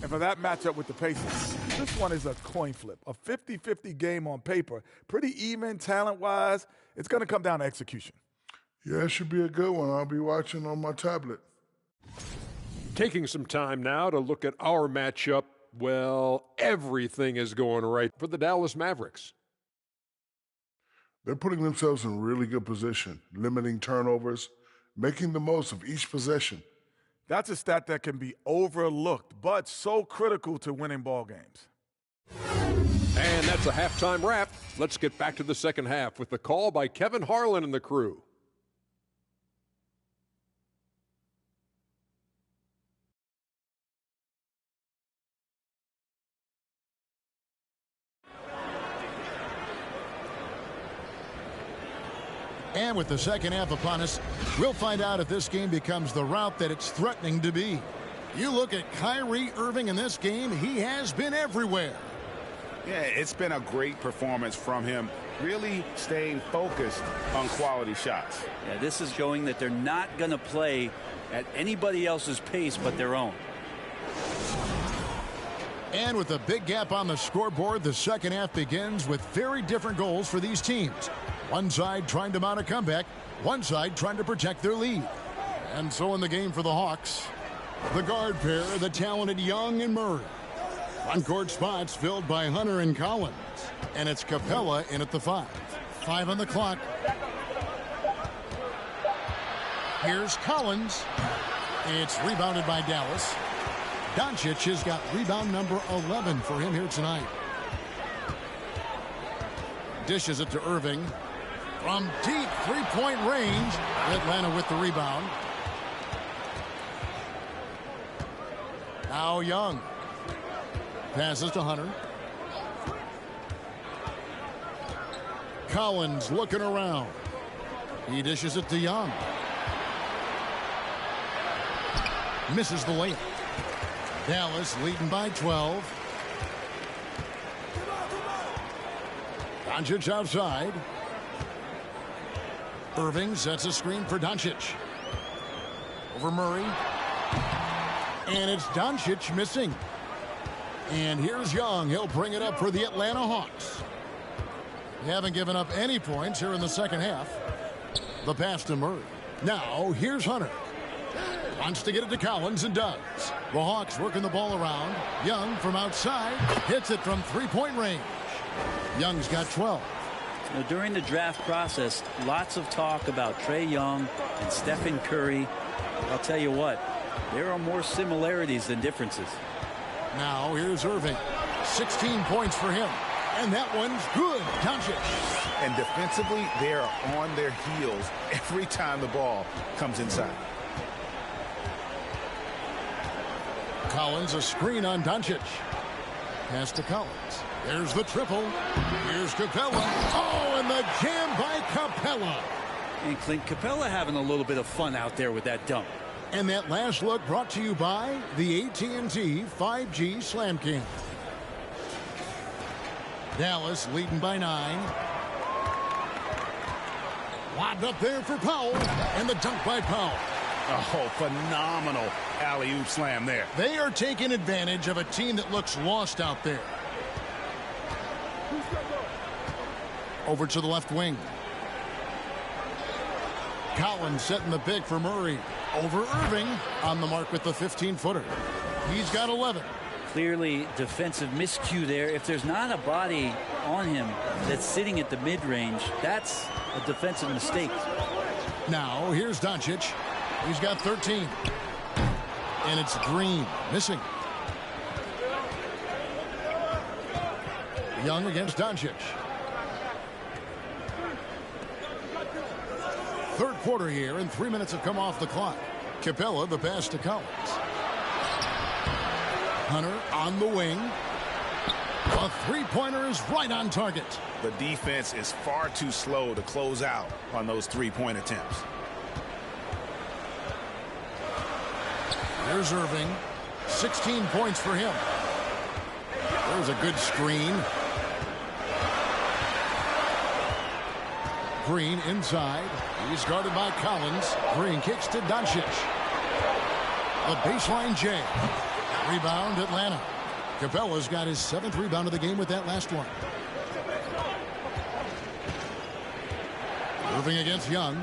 And for that matchup with the Pacers, this one is a coin flip, a 50-50 game on paper. Pretty even talent-wise. It's going to come down to execution. Yeah, it should be a good one. I'll be watching on my tablet. Taking some time now to look at our matchup. Well, everything is going right for the Dallas Mavericks. They're putting themselves in really good position, limiting turnovers, making the most of each possession. That's a stat that can be overlooked, but so critical to winning ball games. And that's a halftime wrap. Let's get back to the second half with the call by Kevin Harlan and the crew. And with the second half upon us, we'll find out if this game becomes the route that it's threatening to be. You look at Kyrie Irving in this game, he has been everywhere. Yeah, it's been a great performance from him, really staying focused on quality shots. Yeah, this is showing that they're not going to play at anybody else's pace but their own. And with a big gap on the scoreboard, the second half begins with very different goals for these teams. One side trying to mount a comeback, one side trying to protect their lead. And so in the game for the Hawks, the guard pair, the talented Young and Murray. On-court spots filled by Hunter and Collins. And it's Capella in at the 5. 5 on the clock. Here's Collins. It's rebounded by Dallas. Doncic has got rebound number 11 for him here tonight. Dishes it to Irving. From deep three-point range, Atlanta with the rebound. Now Young. Passes to Hunter. Collins looking around. He dishes it to Young. Misses the layup. Dallas leading by 12. Doncic outside. Irving sets a screen for Doncic. Over Murray. And it's Doncic missing. And here's Young. He'll bring it up for the Atlanta Hawks. They haven't given up any points here in the second half. The pass to Murray. Now here's Hunter. Wants to get it to Collins and does. The Hawks working the ball around. Young from outside hits it from three-point range. Young's got 12. Now, during the draft process, lots of talk about Trae Young and Stephen Curry. I'll tell you what, there are more similarities than differences. Now here's Irving. 16 points for him. And that one's good. Doncic. And defensively, they are on their heels every time the ball comes inside. Collins, a screen on Doncic. Pass to Collins. There's the triple. Here's Capella. Oh, and the jam by Capella. And Clint Capella having a little bit of fun out there with that dunk. And that last look brought to you by the AT&T 5G Slam King. Dallas leading by 9. Lobbed up there for Powell. And the dunk by Powell. Oh, phenomenal alley-oop slam there. They are taking advantage of a team that looks lost out there. Over to the left wing. Collins setting the pick for Murray. Over Irving on the mark with the 15-footer. He's got 11. Clearly defensive miscue there. If there's not a body on him that's sitting at the mid-range, that's a defensive mistake. Now here's Doncic. He's got 13. And it's Green missing. Young against Doncic. Third quarter here, and 3 minutes have come off the clock. Capella, the pass to Collins. Hunter on the wing. A three-pointer is right on target. The defense is far too slow to close out on those three-point attempts. There's Irving. 16 points for him. There's a good screen. Green inside. He's guarded by Collins. Green kicks to Doncic. A baseline J. Rebound Atlanta. Capella's got his 7th rebound of the game with that last one. Irving against Young.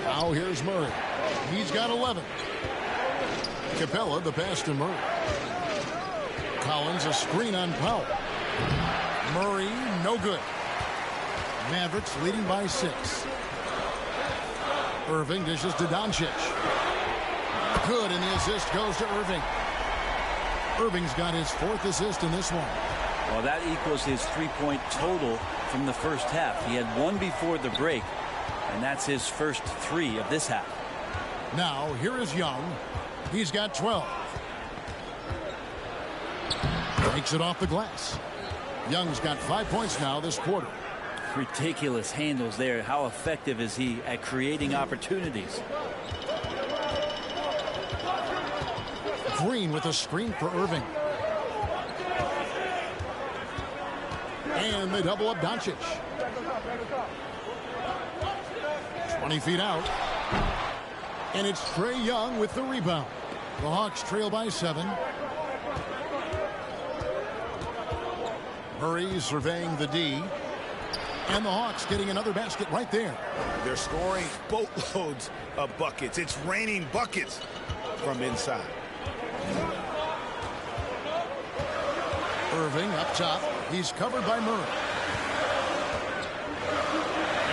Now here's Murray. He's got 11. Capella the pass to Murray. Collins a screen on Powell. Murray no good. Mavericks leading by 6. Irving dishes to Doncic. Good, and the assist goes to Irving. Irving's got his 4th assist in this one. Well, that equals his 3-point total from the first half. He had 1 before the break, and that's his first 3 of this half. Now, here is Young. He's got 12. Takes it off the glass. Young's got 5 points now this quarter. Ridiculous handles there. How effective is he at creating opportunities? Green with a screen for Irving. And they double up Doncic. 20 feet out. And it's Trae Young with the rebound. The Hawks trail by 7. Murray surveying the D. And the Hawks getting another basket right there. They're scoring boatloads of buckets. It's raining buckets from inside. Irving up top. He's covered by Murray.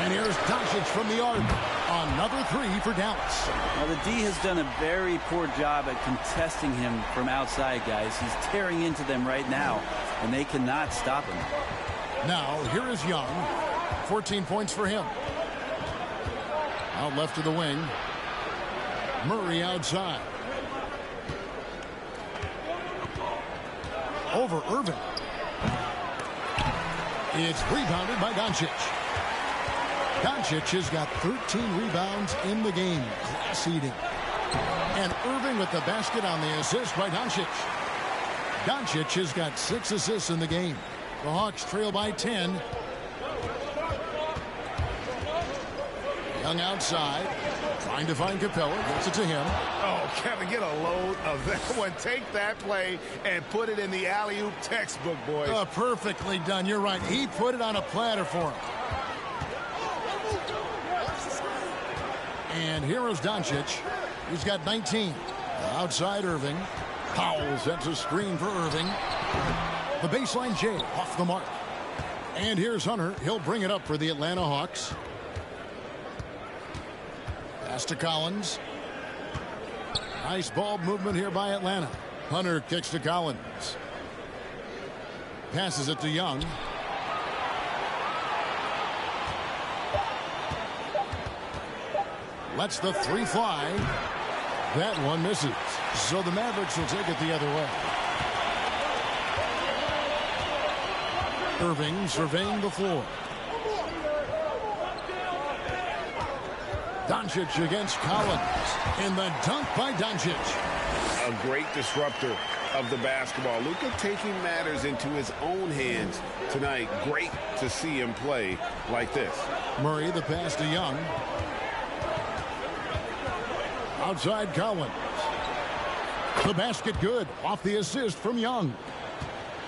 And here's Doncic from the arc. Another 3 for Dallas. Well, the D has done a very poor job at contesting him from outside, guys. He's tearing into them right now, and they cannot stop him. Now, here is Young. 14 points for him. Out left to the wing. Murray outside. Over Irving. It's rebounded by Doncic. Doncic has got 13 rebounds in the game. Class eating. And Irving with the basket on the assist by Doncic. Doncic has got 6 assists in the game. The Hawks trail by 10. Young outside. Trying to find Capella. Gets it to him. Oh, Kevin, get a load of that one. Take that play and put it in the alley-oop textbook, boys. Perfectly done. You're right. He put it on a platter for him. And here is Doncic. He's got 19. Outside Irving. Powell sets a screen for Irving. The baseline J off the mark. And here's Hunter. He'll bring it up for the Atlanta Hawks. Pass to Collins. Nice ball movement here by Atlanta. Hunter kicks to Collins. Passes it to Young. Lets the 3 fly. That one misses. So the Mavericks will take it the other way. Irving surveying the floor. Doncic against Collins. And the dunk by Doncic. A great disruptor of the basketball. Luka taking matters into his own hands tonight. Great to see him play like this. Murray the pass to Young. Outside Collins. The basket good. Off the assist from Young.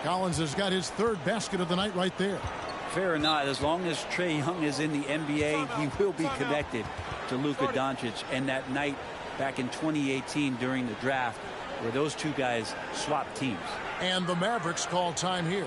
Collins has got his 3rd basket of the night right there. Fair or not, as long as Trae Young is in the NBA, he will be connected to Luka Doncic. And that night back in 2018 during the draft where those two guys swapped teams. And the Mavericks call time here.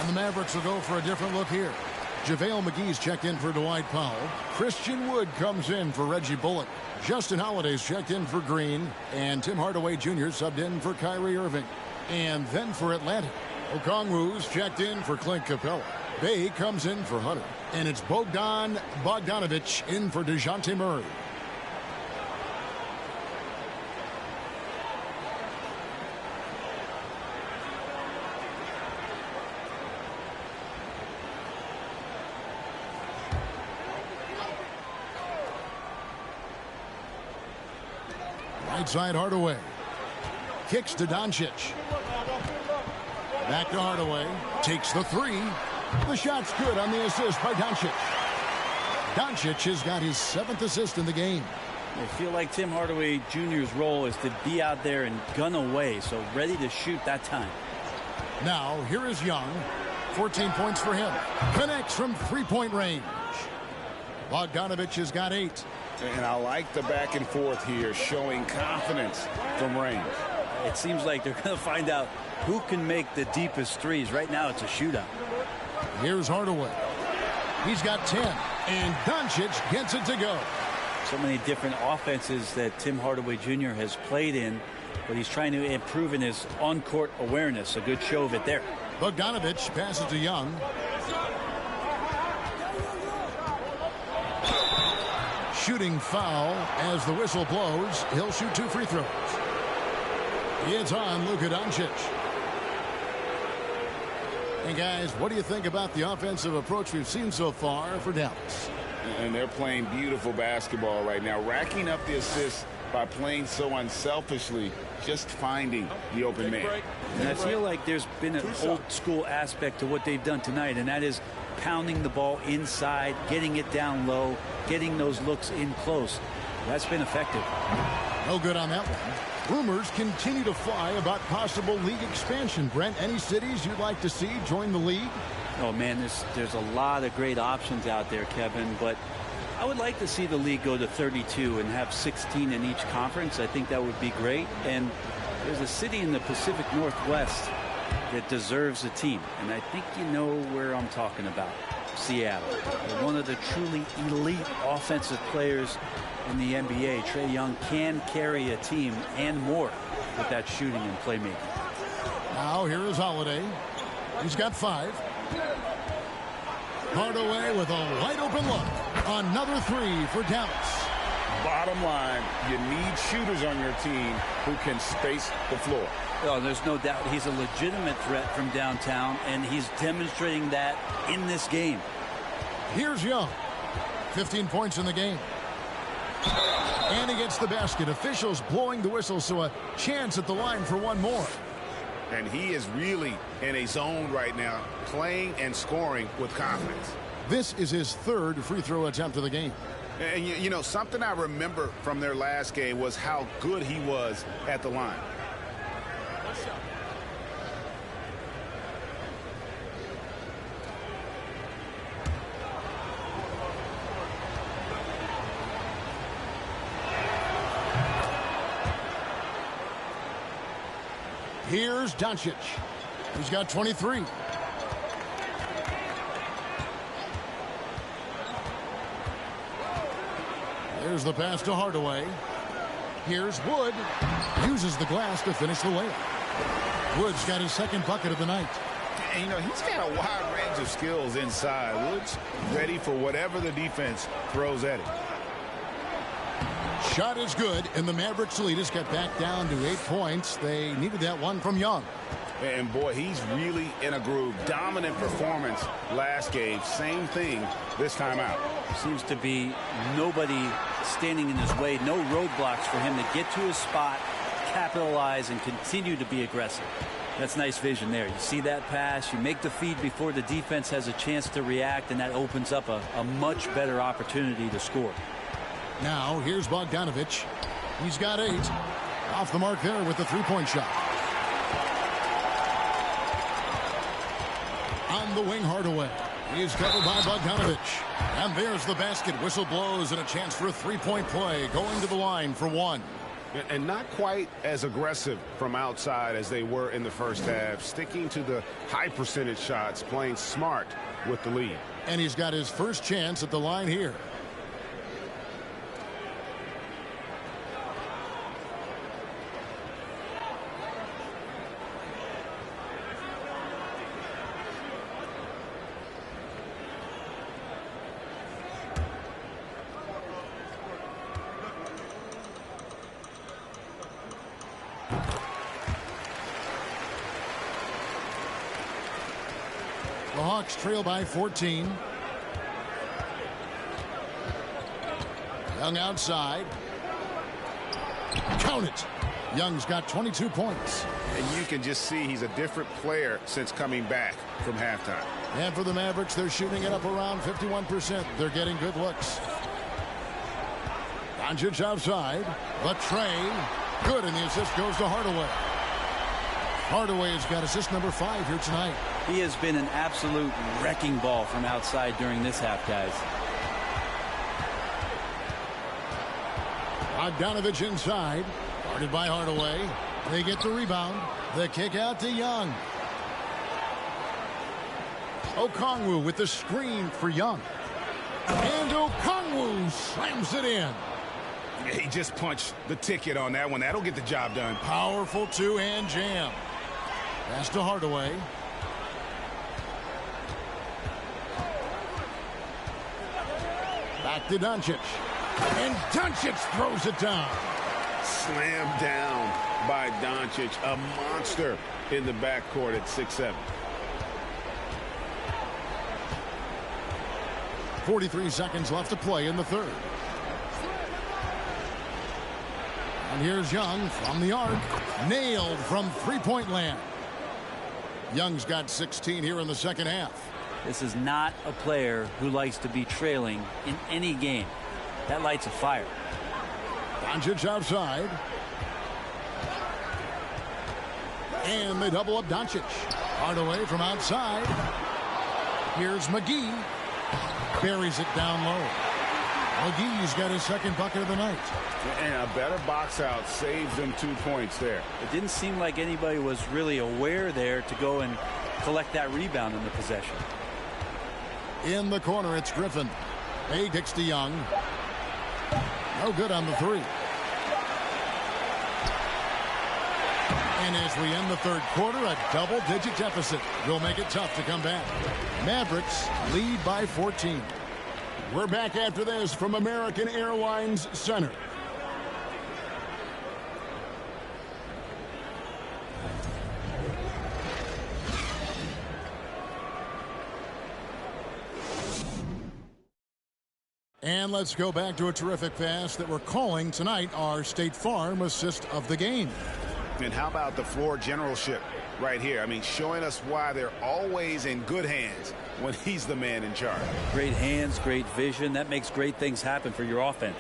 And the Mavericks will go for a different look here. JaVale McGee's checked in for Dwight Powell. Christian Wood comes in for Reggie Bullock. Justin Holiday's checked in for Green. And Tim Hardaway Jr. subbed in for Kyrie Irving. And then for Atlanta, Okongwu's checked in for Clint Capella. Bay comes in for Hunter. And it's Bogdan Bogdanovic in for DeJounte Murray. Right side Hardaway. Kicks to Doncic. Back to Hardaway. Takes the three. The shot's good on the assist by Doncic. Doncic has got his 7th assist in the game. I feel like Tim Hardaway Jr.'s role is to be out there and gun away, so ready to shoot that time. Now, here is Young. 14 points for him. Connects from three-point range. Bogdanovic has got 8. And I like the back and forth here, showing confidence from range. It seems like they're going to find out who can make the deepest threes. Right now, it's a shootout. Here's Hardaway. He's got 10, and Doncic gets it to go. So many different offenses that Tim Hardaway Jr. has played in, but he's trying to improve in his on-court awareness. A good show of it there. Bogdanovic passes to Young. Shooting foul as the whistle blows. He'll shoot 2 free throws. It's on Luka Doncic. And guys, what do you think about the offensive approach we've seen so far for Dallas? And they're playing beautiful basketball right now, racking up the assists by playing so unselfishly, just finding the open man. And I feel like there's been an old school aspect to what they've done tonight, and that is pounding the ball inside, getting it down low, getting those looks in close. That's been effective. No good on that one. Rumors continue to fly about possible league expansion. Brent, any cities you'd like to see join the league? Oh, man, there's a lot of great options out there, Kevin, but I would like to see the league go to 32 and have 16 in each conference. I think that would be great. And there's a city in the Pacific Northwest that deserves a team, and I think you know where I'm talking about. Seattle. They're one of the truly elite offensive players in the NBA. Trae Young can carry a team and more with that shooting and playmaking. Now here is Holiday. He's got 5. Hardaway with a wide open look. Another 3 for Dallas. Bottom line, you need shooters on your team who can space the floor. Oh, there's no doubt he's a legitimate threat from downtown, and he's demonstrating that in this game. Here's Young. 15 points in the game. And he gets the basket. Officials blowing the whistle, so a chance at the line for one more. And he is really in a zone right now, playing and scoring with confidence. This is his 3rd free throw attempt of the game. And, you know, something I remember from their last game was how good he was at the line. Here's Doncic. He's got 23. There's the pass to Hardaway. Here's Wood. Uses the glass to finish the layup. Wood's got his 2nd bucket of the night. And, you know, he's got a wide range of skills inside. Wood's ready for whatever the defense throws at him. Shot is good, and the Mavericks lead has got back down to 8 points. They needed that one from Young. And, boy, he's really in a groove. Dominant performance last game. Same thing this time out. Seems to be nobody standing in his way. No roadblocks for him to get to his spot, capitalize, and continue to be aggressive. That's nice vision there. You see that pass, you make the feed before the defense has a chance to react, and that opens up a much better opportunity to score. Now, here's Bogdanovic. He's got 8. Off the mark there with the 3-point shot. On the wing, Hardaway. He's covered by Bogdanovic. And there's the basket. Whistle blows and a chance for a 3-point play. Going to the line for 1. And not quite as aggressive from outside as they were in the first half, sticking to the high percentage shots, playing smart with the lead. And he's got his first chance at the line here. The Hawks trail by 14. Young outside. Count it. Young's got 22 points. And you can just see he's a different player since coming back from halftime. And for the Mavericks, they're shooting it up around 51%. They're getting good looks. Doncic outside. The tray. Good, and the assist goes to Hardaway. Hardaway has got assist number 5 here tonight. He has been an absolute wrecking ball from outside during this half, guys. Bogdanovich inside. Guarded by Hardaway. They get the rebound. The kick out to Young. Okongwu with the screen for Young. And Okongwu slams it in. He just punched the ticket on that one. That'll get the job done. Powerful two-hand jam. Pass to Hardaway. Back to Doncic. And Doncic throws it down. Slammed down by Doncic. A monster in the backcourt at 6'7". 43 seconds left to play in the third. And here's Young from the arc. Nailed from three-point land. Young's got 16 here in the second half. This is not a player who likes to be trailing in any game. That lights a fire. Doncic outside. And they double up Doncic. Hardaway from outside. Here's McGee. Buries it down low. McGee's got his second bucket of the night. And a better box out saves them 2 points there. It didn't seem like anybody was really aware there to go and collect that rebound in the possession. In the corner, it's Griffin. He kicks to Young. No good on the three. And as we end the third quarter, a double-digit deficit will make it tough to come back. Mavericks lead by 14. We're back after this from American Airlines Center. And let's go back to a terrific pass that we're calling tonight our State Farm assist of the game. And how about the floor generalship right here? I mean, showing us why they're always in good hands when he's the man in charge. Great hands, great vision. That makes great things happen for your offense.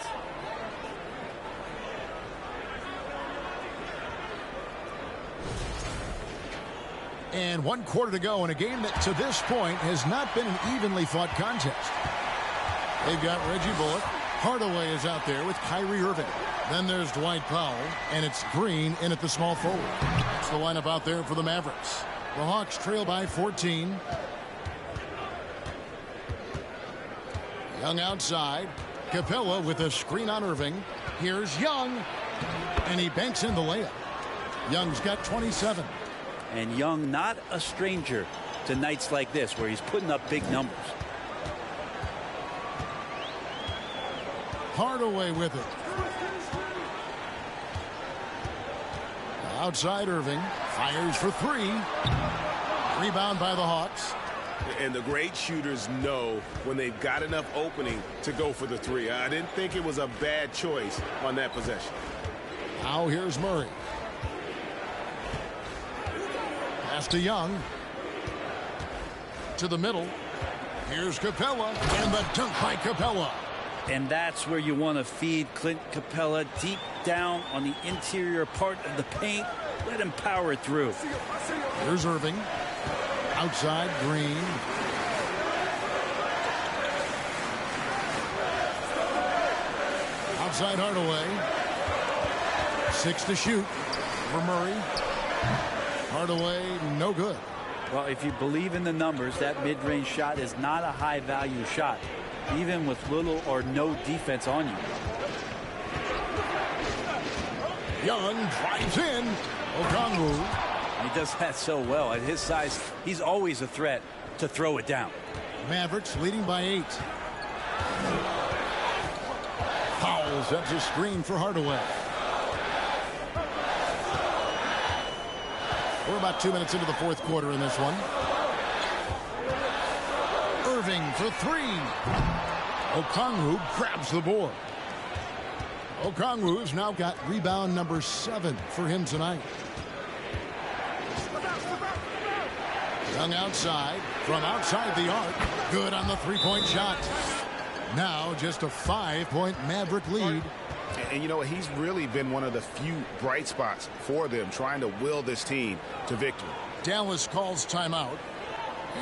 And 1 quarter to go in a game that to this point has not been an evenly fought contest. They've got Reggie Bullock. Hardaway is out there with Kyrie Irving. Then there's Dwight Powell, and it's Green in at the small forward. That's the lineup out there for the Mavericks. The Hawks trail by 14. Young outside. Capella with a screen on Irving. Here's Young, and he banks in the layup. Young's got 27. And Young not a stranger to nights like this where he's putting up big numbers. Hardaway with it. Outside Irving. Fires for three. Rebound by the Hawks. And the great shooters know when they've got enough opening to go for the three. I didn't think it was a bad choice on that possession. Now here's Murray. Pass to Young. To the middle. Here's Capella. And the dunk by Capella. And that's where you want to feed Clint Capella deep down on the interior part of the paint. Let him power it through. Here's Irving. Outside Green. Outside Hardaway. 6 to shoot for Murray. Hardaway, no good. Well, if you believe in the numbers, that mid-range shot is not a high-value shot, even with little or no defense on you. Young drives in. Okongwu. He does that so well. At his size, he's always a threat to throw it down. Mavericks leading by 8. Powell sets a screen for Hardaway. We're about 2 minutes into the fourth quarter in this one. Irving for 3. Okongwu grabs the board. Okongwu has now got rebound number 7 for him tonight. Young outside, from outside the arc. Good on the three-point shot. Now just a 5-point Maverick lead. And you know, he's really been one of the few bright spots for them, trying to will this team to victory. Dallas calls timeout.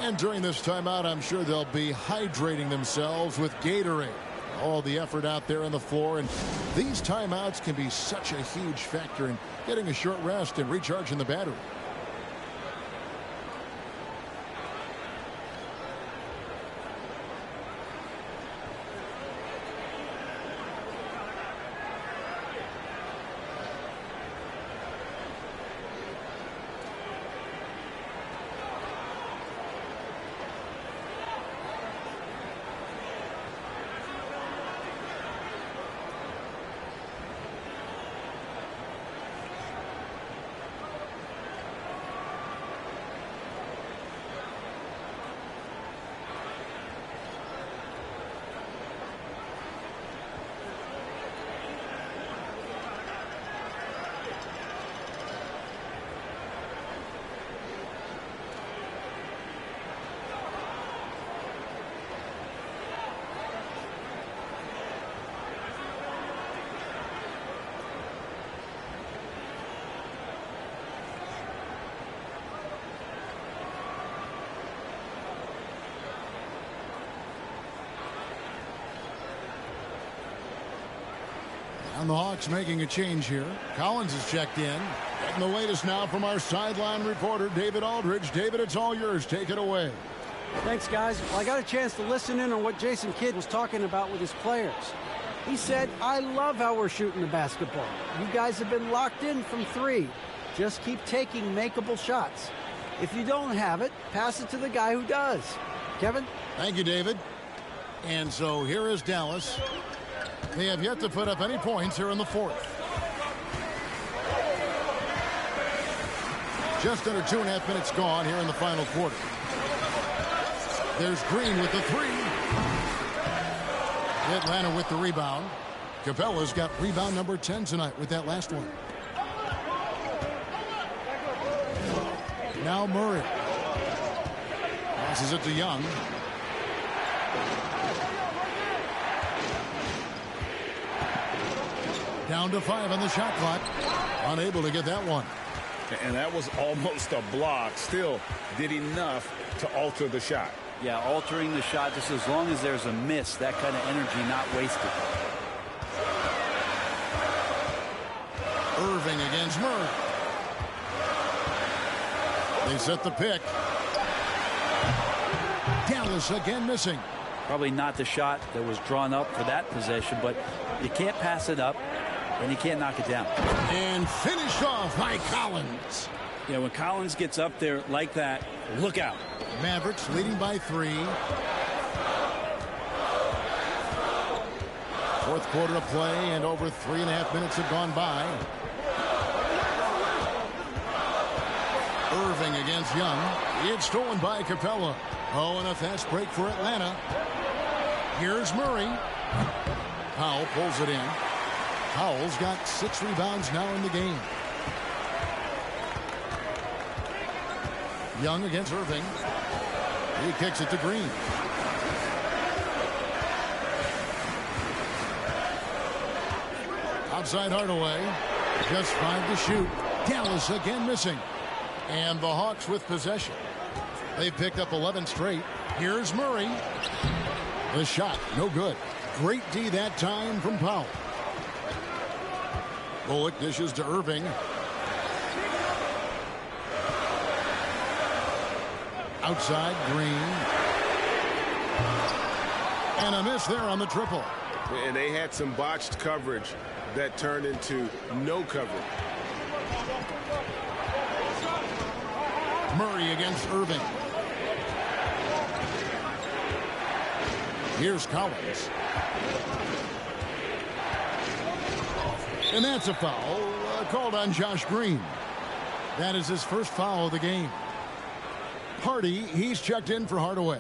And during this timeout, I'm sure they'll be hydrating themselves with Gatorade. All the effort out there on the floor. And these timeouts can be such a huge factor in getting a short rest and recharging the battery. And the Hawks making a change here. Collins has checked in. Getting the latest now from our sideline reporter, David Aldridge. David, it's all yours. Take it away. Thanks, guys. Well, I got a chance to listen in on what Jason Kidd was talking about with his players. He said, I love how we're shooting the basketball. You guys have been locked in from 3. Just keep taking makeable shots. If you don't have it, pass it to the guy who does. Kevin? Thank you, David. And so here is Dallas. They have yet to put up any points here in the fourth. Just under 2.5 minutes gone here in the final quarter. There's Green with the 3. Atlanta with the rebound. Capella's got rebound number 10 tonight with that last one. Now Murray. Passes it to Young. Down to 5 on the shot clock. Unable to get that one. And that was almost a block. Still did enough to alter the shot. Yeah, altering the shot just as long as there's a miss. That kind of energy not wasted. Irving against Murray. They set the pick. Dallas again missing. Probably not the shot that was drawn up for that possession, but you can't pass it up. And he can't knock it down. And finished off by Collins. Yeah, when Collins gets up there like that, look out. Mavericks leading by 3. Fourth quarter of play, and over 3.5 minutes have gone by. Irving against Young. It's stolen by Capella. Oh, and a fast break for Atlanta. Here's Murray. Powell pulls it in. Powell's got 6 rebounds now in the game. Young against Irving. He kicks it to Green. Outside Hardaway. Just 5 to shoot. Dallas again missing. And the Hawks with possession. They've picked up 11 straight. Here's Murray. The shot, no good. Great D that time from Powell. Bullock dishes to Irving. Outside, Green. And a miss there on the triple. And they had some botched coverage that turned into no coverage. Murray against Irving. Here's Collins. And that's a foul called on Josh Green. That is his first foul of the game. Hardy, he's checked in for Hardaway.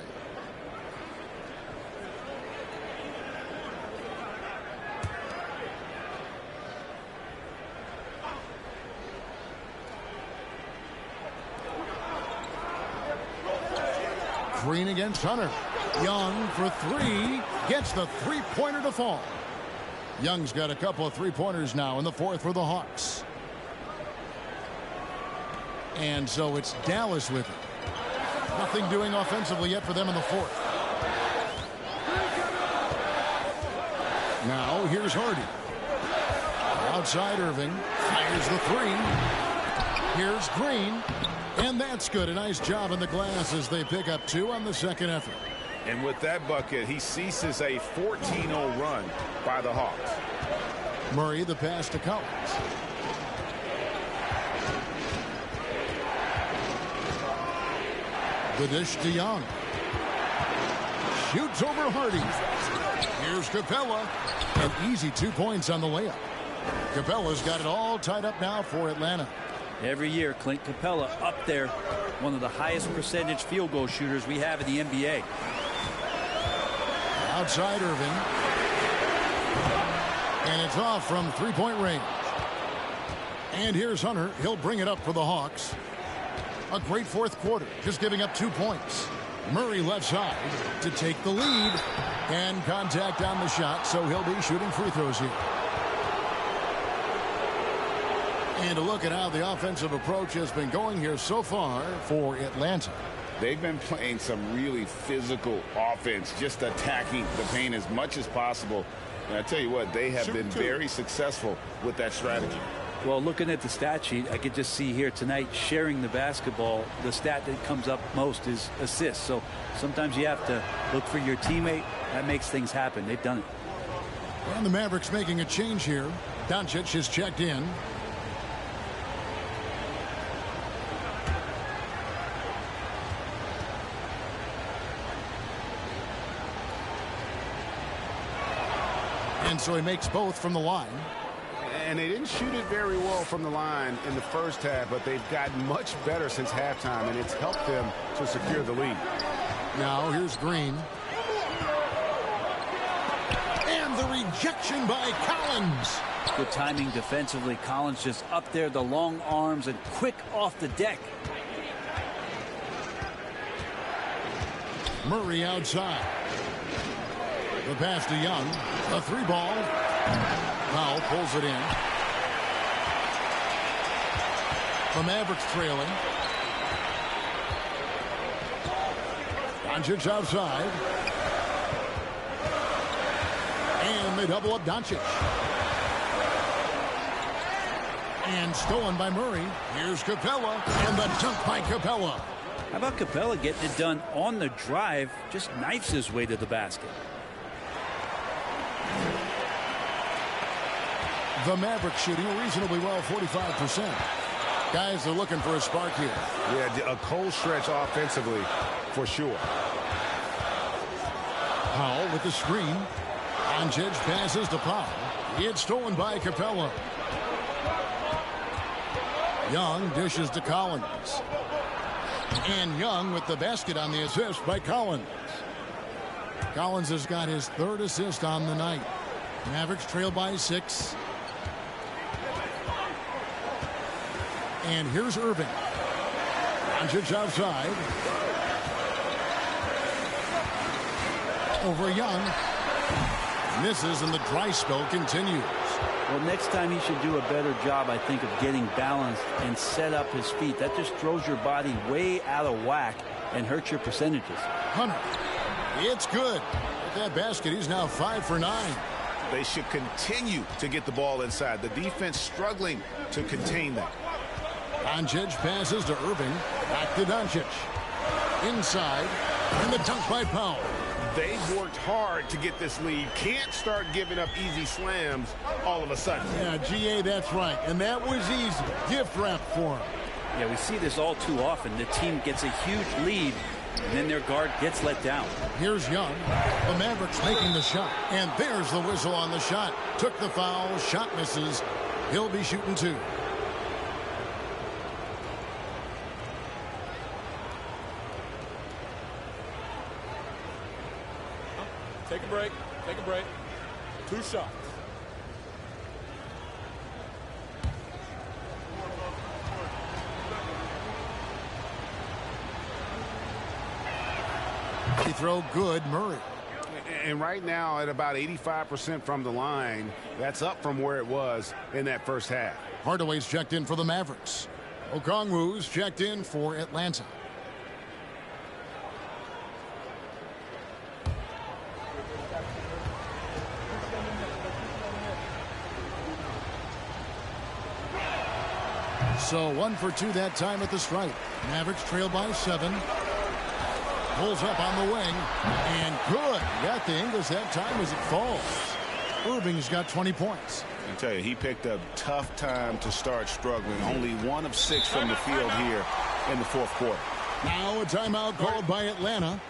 Green against Hunter. Young for three. Gets the three-pointer to fall. Young's got a couple of three-pointers now in the fourth for the Hawks. And so it's Dallas with it. Nothing doing offensively yet for them in the fourth. Now here's Hardy. Outside Irving. Fires the three. Here's Green. And that's good. A nice job in the glass as they pick up two on the second effort. And with that bucket, he ceases a 14-0 run by the Hawks. Murray, the pass to Collins. The dish to Young. Shoots over Hardy. Here's Capella. An easy 2 points on the layup. Capella's got it all tied up now for Atlanta. Every year, Clint Capella up there, one of the highest percentage field goal shooters we have in the NBA. Outside Irving. And it's off from three-point range. And here's Hunter. He'll bring it up for the Hawks. A great fourth quarter, just giving up 2 points. Murray left side to take the lead. And contact on the shot, so he'll be shooting free throws here. And a look at how the offensive approach has been going here so far for Atlanta. They've been playing some really physical offense, just attacking the paint as much as possible. And I tell you what, they have been very successful with that strategy. Well, looking at the stat sheet, I could just see here tonight sharing the basketball. The stat that comes up most is assists. So sometimes you have to look for your teammate. That makes things happen. They've done it. And the Mavericks making a change here. Doncic is checked in. And so he makes both from the line. And they didn't shoot it very well from the line in the first half, but they've gotten much better since halftime, and it's helped them to secure the lead. Now here's Green. And the rejection by Collins. Good timing defensively. Collins just up there, the long arms, and quick off the deck. Murray outside. The pass to Young. A three ball. Powell pulls it in. The Mavericks trailing. Doncic outside. And they double up Doncic. And stolen by Murray. Here's Capella. And the dunk by Capella. How about Capella getting it done on the drive? Just knifes his way to the basket. The Mavericks shooting reasonably well, 45%. Guys are looking for a spark here. Yeah, a cold stretch offensively, for sure. Powell with the screen. Doncic passes to Powell. It's stolen by Capella. Young dishes to Collins. And Young with the basket on the assist by Collins. Collins has got his third assist on the night. Mavericks trail by 6. And here's Irving. Doncic outside. Over Young. Misses, and the dry spell continues. Well, next time he should do a better job, I think, of getting balanced and set up his feet. That just throws your body way out of whack and hurts your percentages. Hunter. It's good. With that basket, he's now 5 for 9. They should continue to get the ball inside. The defense struggling to contain that. Doncic passes to Irving. Back to Doncic. Inside. And the dunk by Powell. They've worked hard to get this lead. Can't start giving up easy slams all of a sudden. Yeah, GA, that's right. And that was easy. Gift wrap for him. Yeah, we see this all too often. The team gets a huge lead, and then their guard gets let down. Here's Young. The Mavericks making the shot. And there's the whistle on the shot. Took the foul. Shot misses. He'll be shooting 2. Take a break. Take a break. 2 shots. He throw good, Murray. And right now at about 85% from the line, that's up from where it was in that first half. Hardaway's checked in for the Mavericks. Okongwu's checked in for Atlanta. So 1 for 2 that time at the stripe. Mavericks trail by 7. Pulls up on the wing. And good. Got the Ingles that time as it falls. Irving's got 20 points. I tell you, he picked a tough time to start struggling. Only 1 of 6 from the field here in the fourth quarter. Now a timeout called by Atlanta.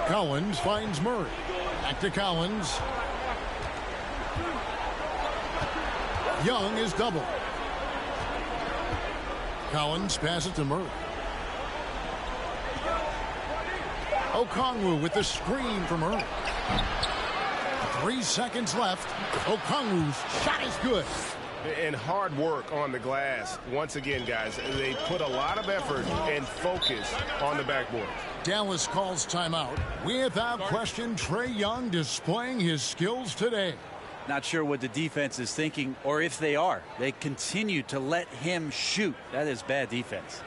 Collins finds Murray. Back to Collins. Young is double. Collins passes to Murray. Okongwu with the screen from Murray. 3 seconds left. Okongwu's shot is good. And hard work on the glass. Once again, guys, they put a lot of effort and focus on the backboard. Dallas calls timeout. Without question, Trae Young displaying his skills today. Not sure what the defense is thinking, or if they are. They continue to let him shoot. That is bad defense.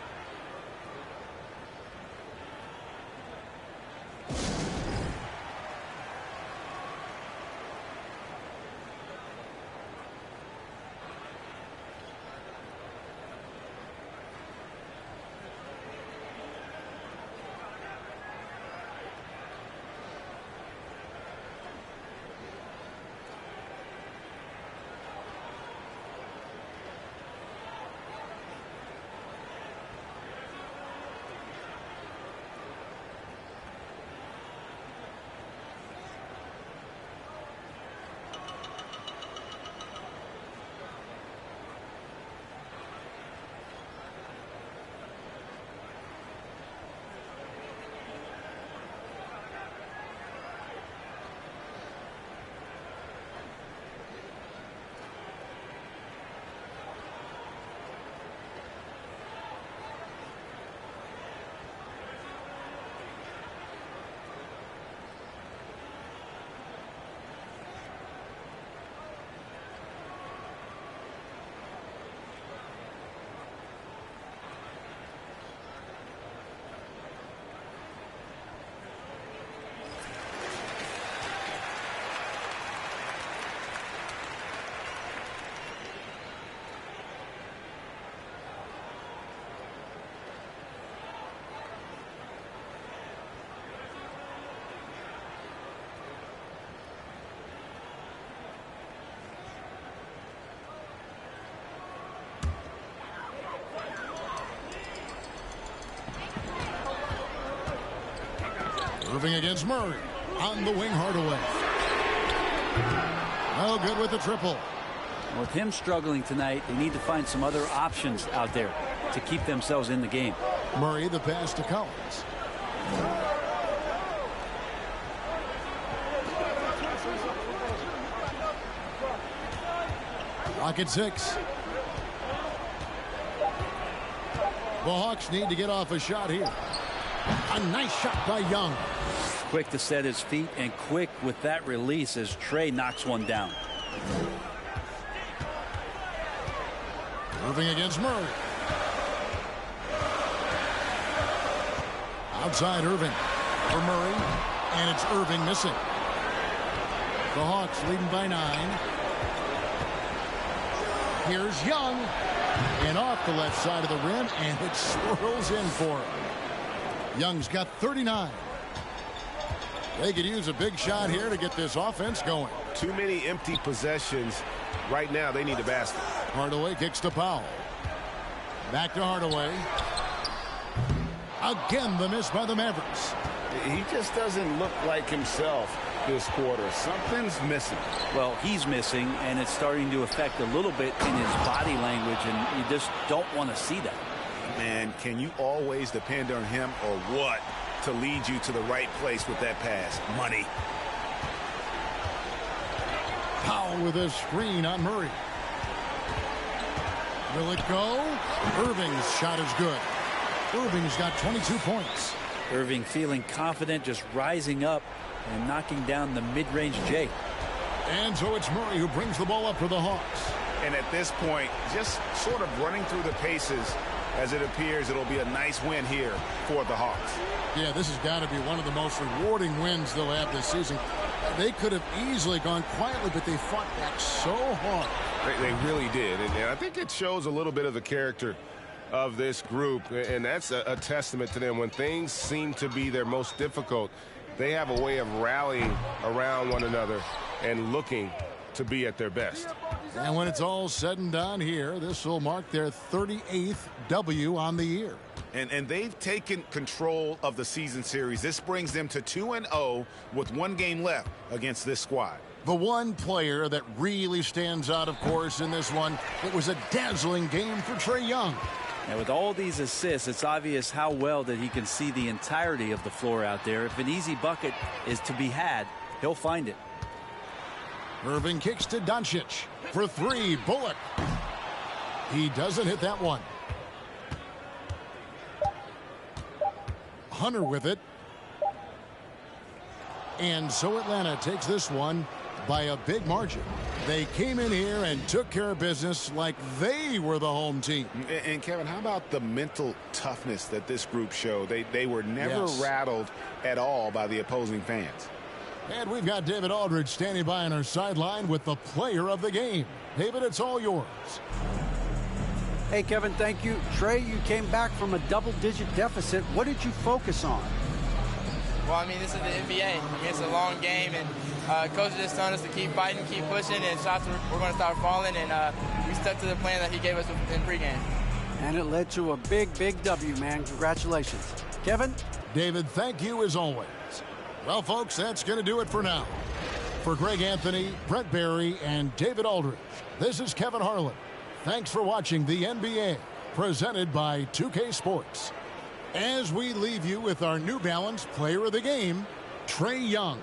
Irving against Murray. On the wing, Hardaway. Oh, good with the triple. With him struggling tonight, they need to find some other options out there to keep themselves in the game. Murray, the pass to Collins. Clock at 6. The Hawks need to get off a shot here. A nice shot by Young. Quick to set his feet and quick with that release as Trey knocks one down. Irving against Murray. Outside Irving for Murray, and it's Irving missing. The Hawks leading by 9. Here's Young, and off the left side of the rim, and it swirls in for him. Young's got 39. They could use a big shot here to get this offense going. Too many empty possessions. Right now, they need a basket. Hardaway kicks to Powell. Back to Hardaway. Again, the miss by the Mavericks. He just doesn't look like himself this quarter. Something's missing. Well, he's missing, and it's starting to affect a little bit in his body language, and you just don't want to see that. Man, can you always depend on him or what to lead you to the right place with that pass? Money. Powell with a screen on Murray. Will it go? Irving's shot is good. Irving's got 22 points. Irving feeling confident, just rising up and knocking down the mid-range J. And so it's Murray who brings the ball up for the Hawks. And at this point, just sort of running through the paces as it appears it'll be a nice win here for the Hawks. Yeah, this has got to be one of the most rewarding wins they'll have this season. They could have easily gone quietly, but they fought back so hard. They really did. And I think it shows a little bit of the character of this group, and that's a testament to them. When things seem to be their most difficult, they have a way of rallying around one another and looking to be at their best. And when it's all said and done here, this will mark their 38th W on the year. And they've taken control of the season series. This brings them to 2-0 with one game left against this squad. The one player that really stands out, of course, in this one, it was a dazzling game for Trae Young. And with all these assists, it's obvious how well that he can see the entirety of the floor out there. If an easy bucket is to be had, he'll find it. Irving kicks to Doncic for 3. Bullock. He doesn't hit that one. Hunter with it. And so Atlanta takes this one by a big margin. They came in here and took care of business like they were the home team. And Kevin, how about the mental toughness that this group showed? They were never rattled at all by the opposing fans. And we've got David Aldridge standing by on our sideline with the player of the game. David, it's all yours. Hey, Kevin, thank you. Trae, you came back from a double-digit deficit. What did you focus on? Well, I mean, this is the NBA. I mean, it's a long game, and Coach just telling us to keep fighting, keep pushing, and shots we're going to start falling, and we stuck to the plan that he gave us in pregame. And it led to a big, big W, man. Congratulations. Kevin? David, thank you as always. Well, folks, that's going to do it for now. For Greg Anthony, Brett Barry, and David Aldridge, this is Kevin Harlan. Thanks for watching the NBA, presented by 2K Sports. As we leave you with our New Balance player of the game, Trae Young.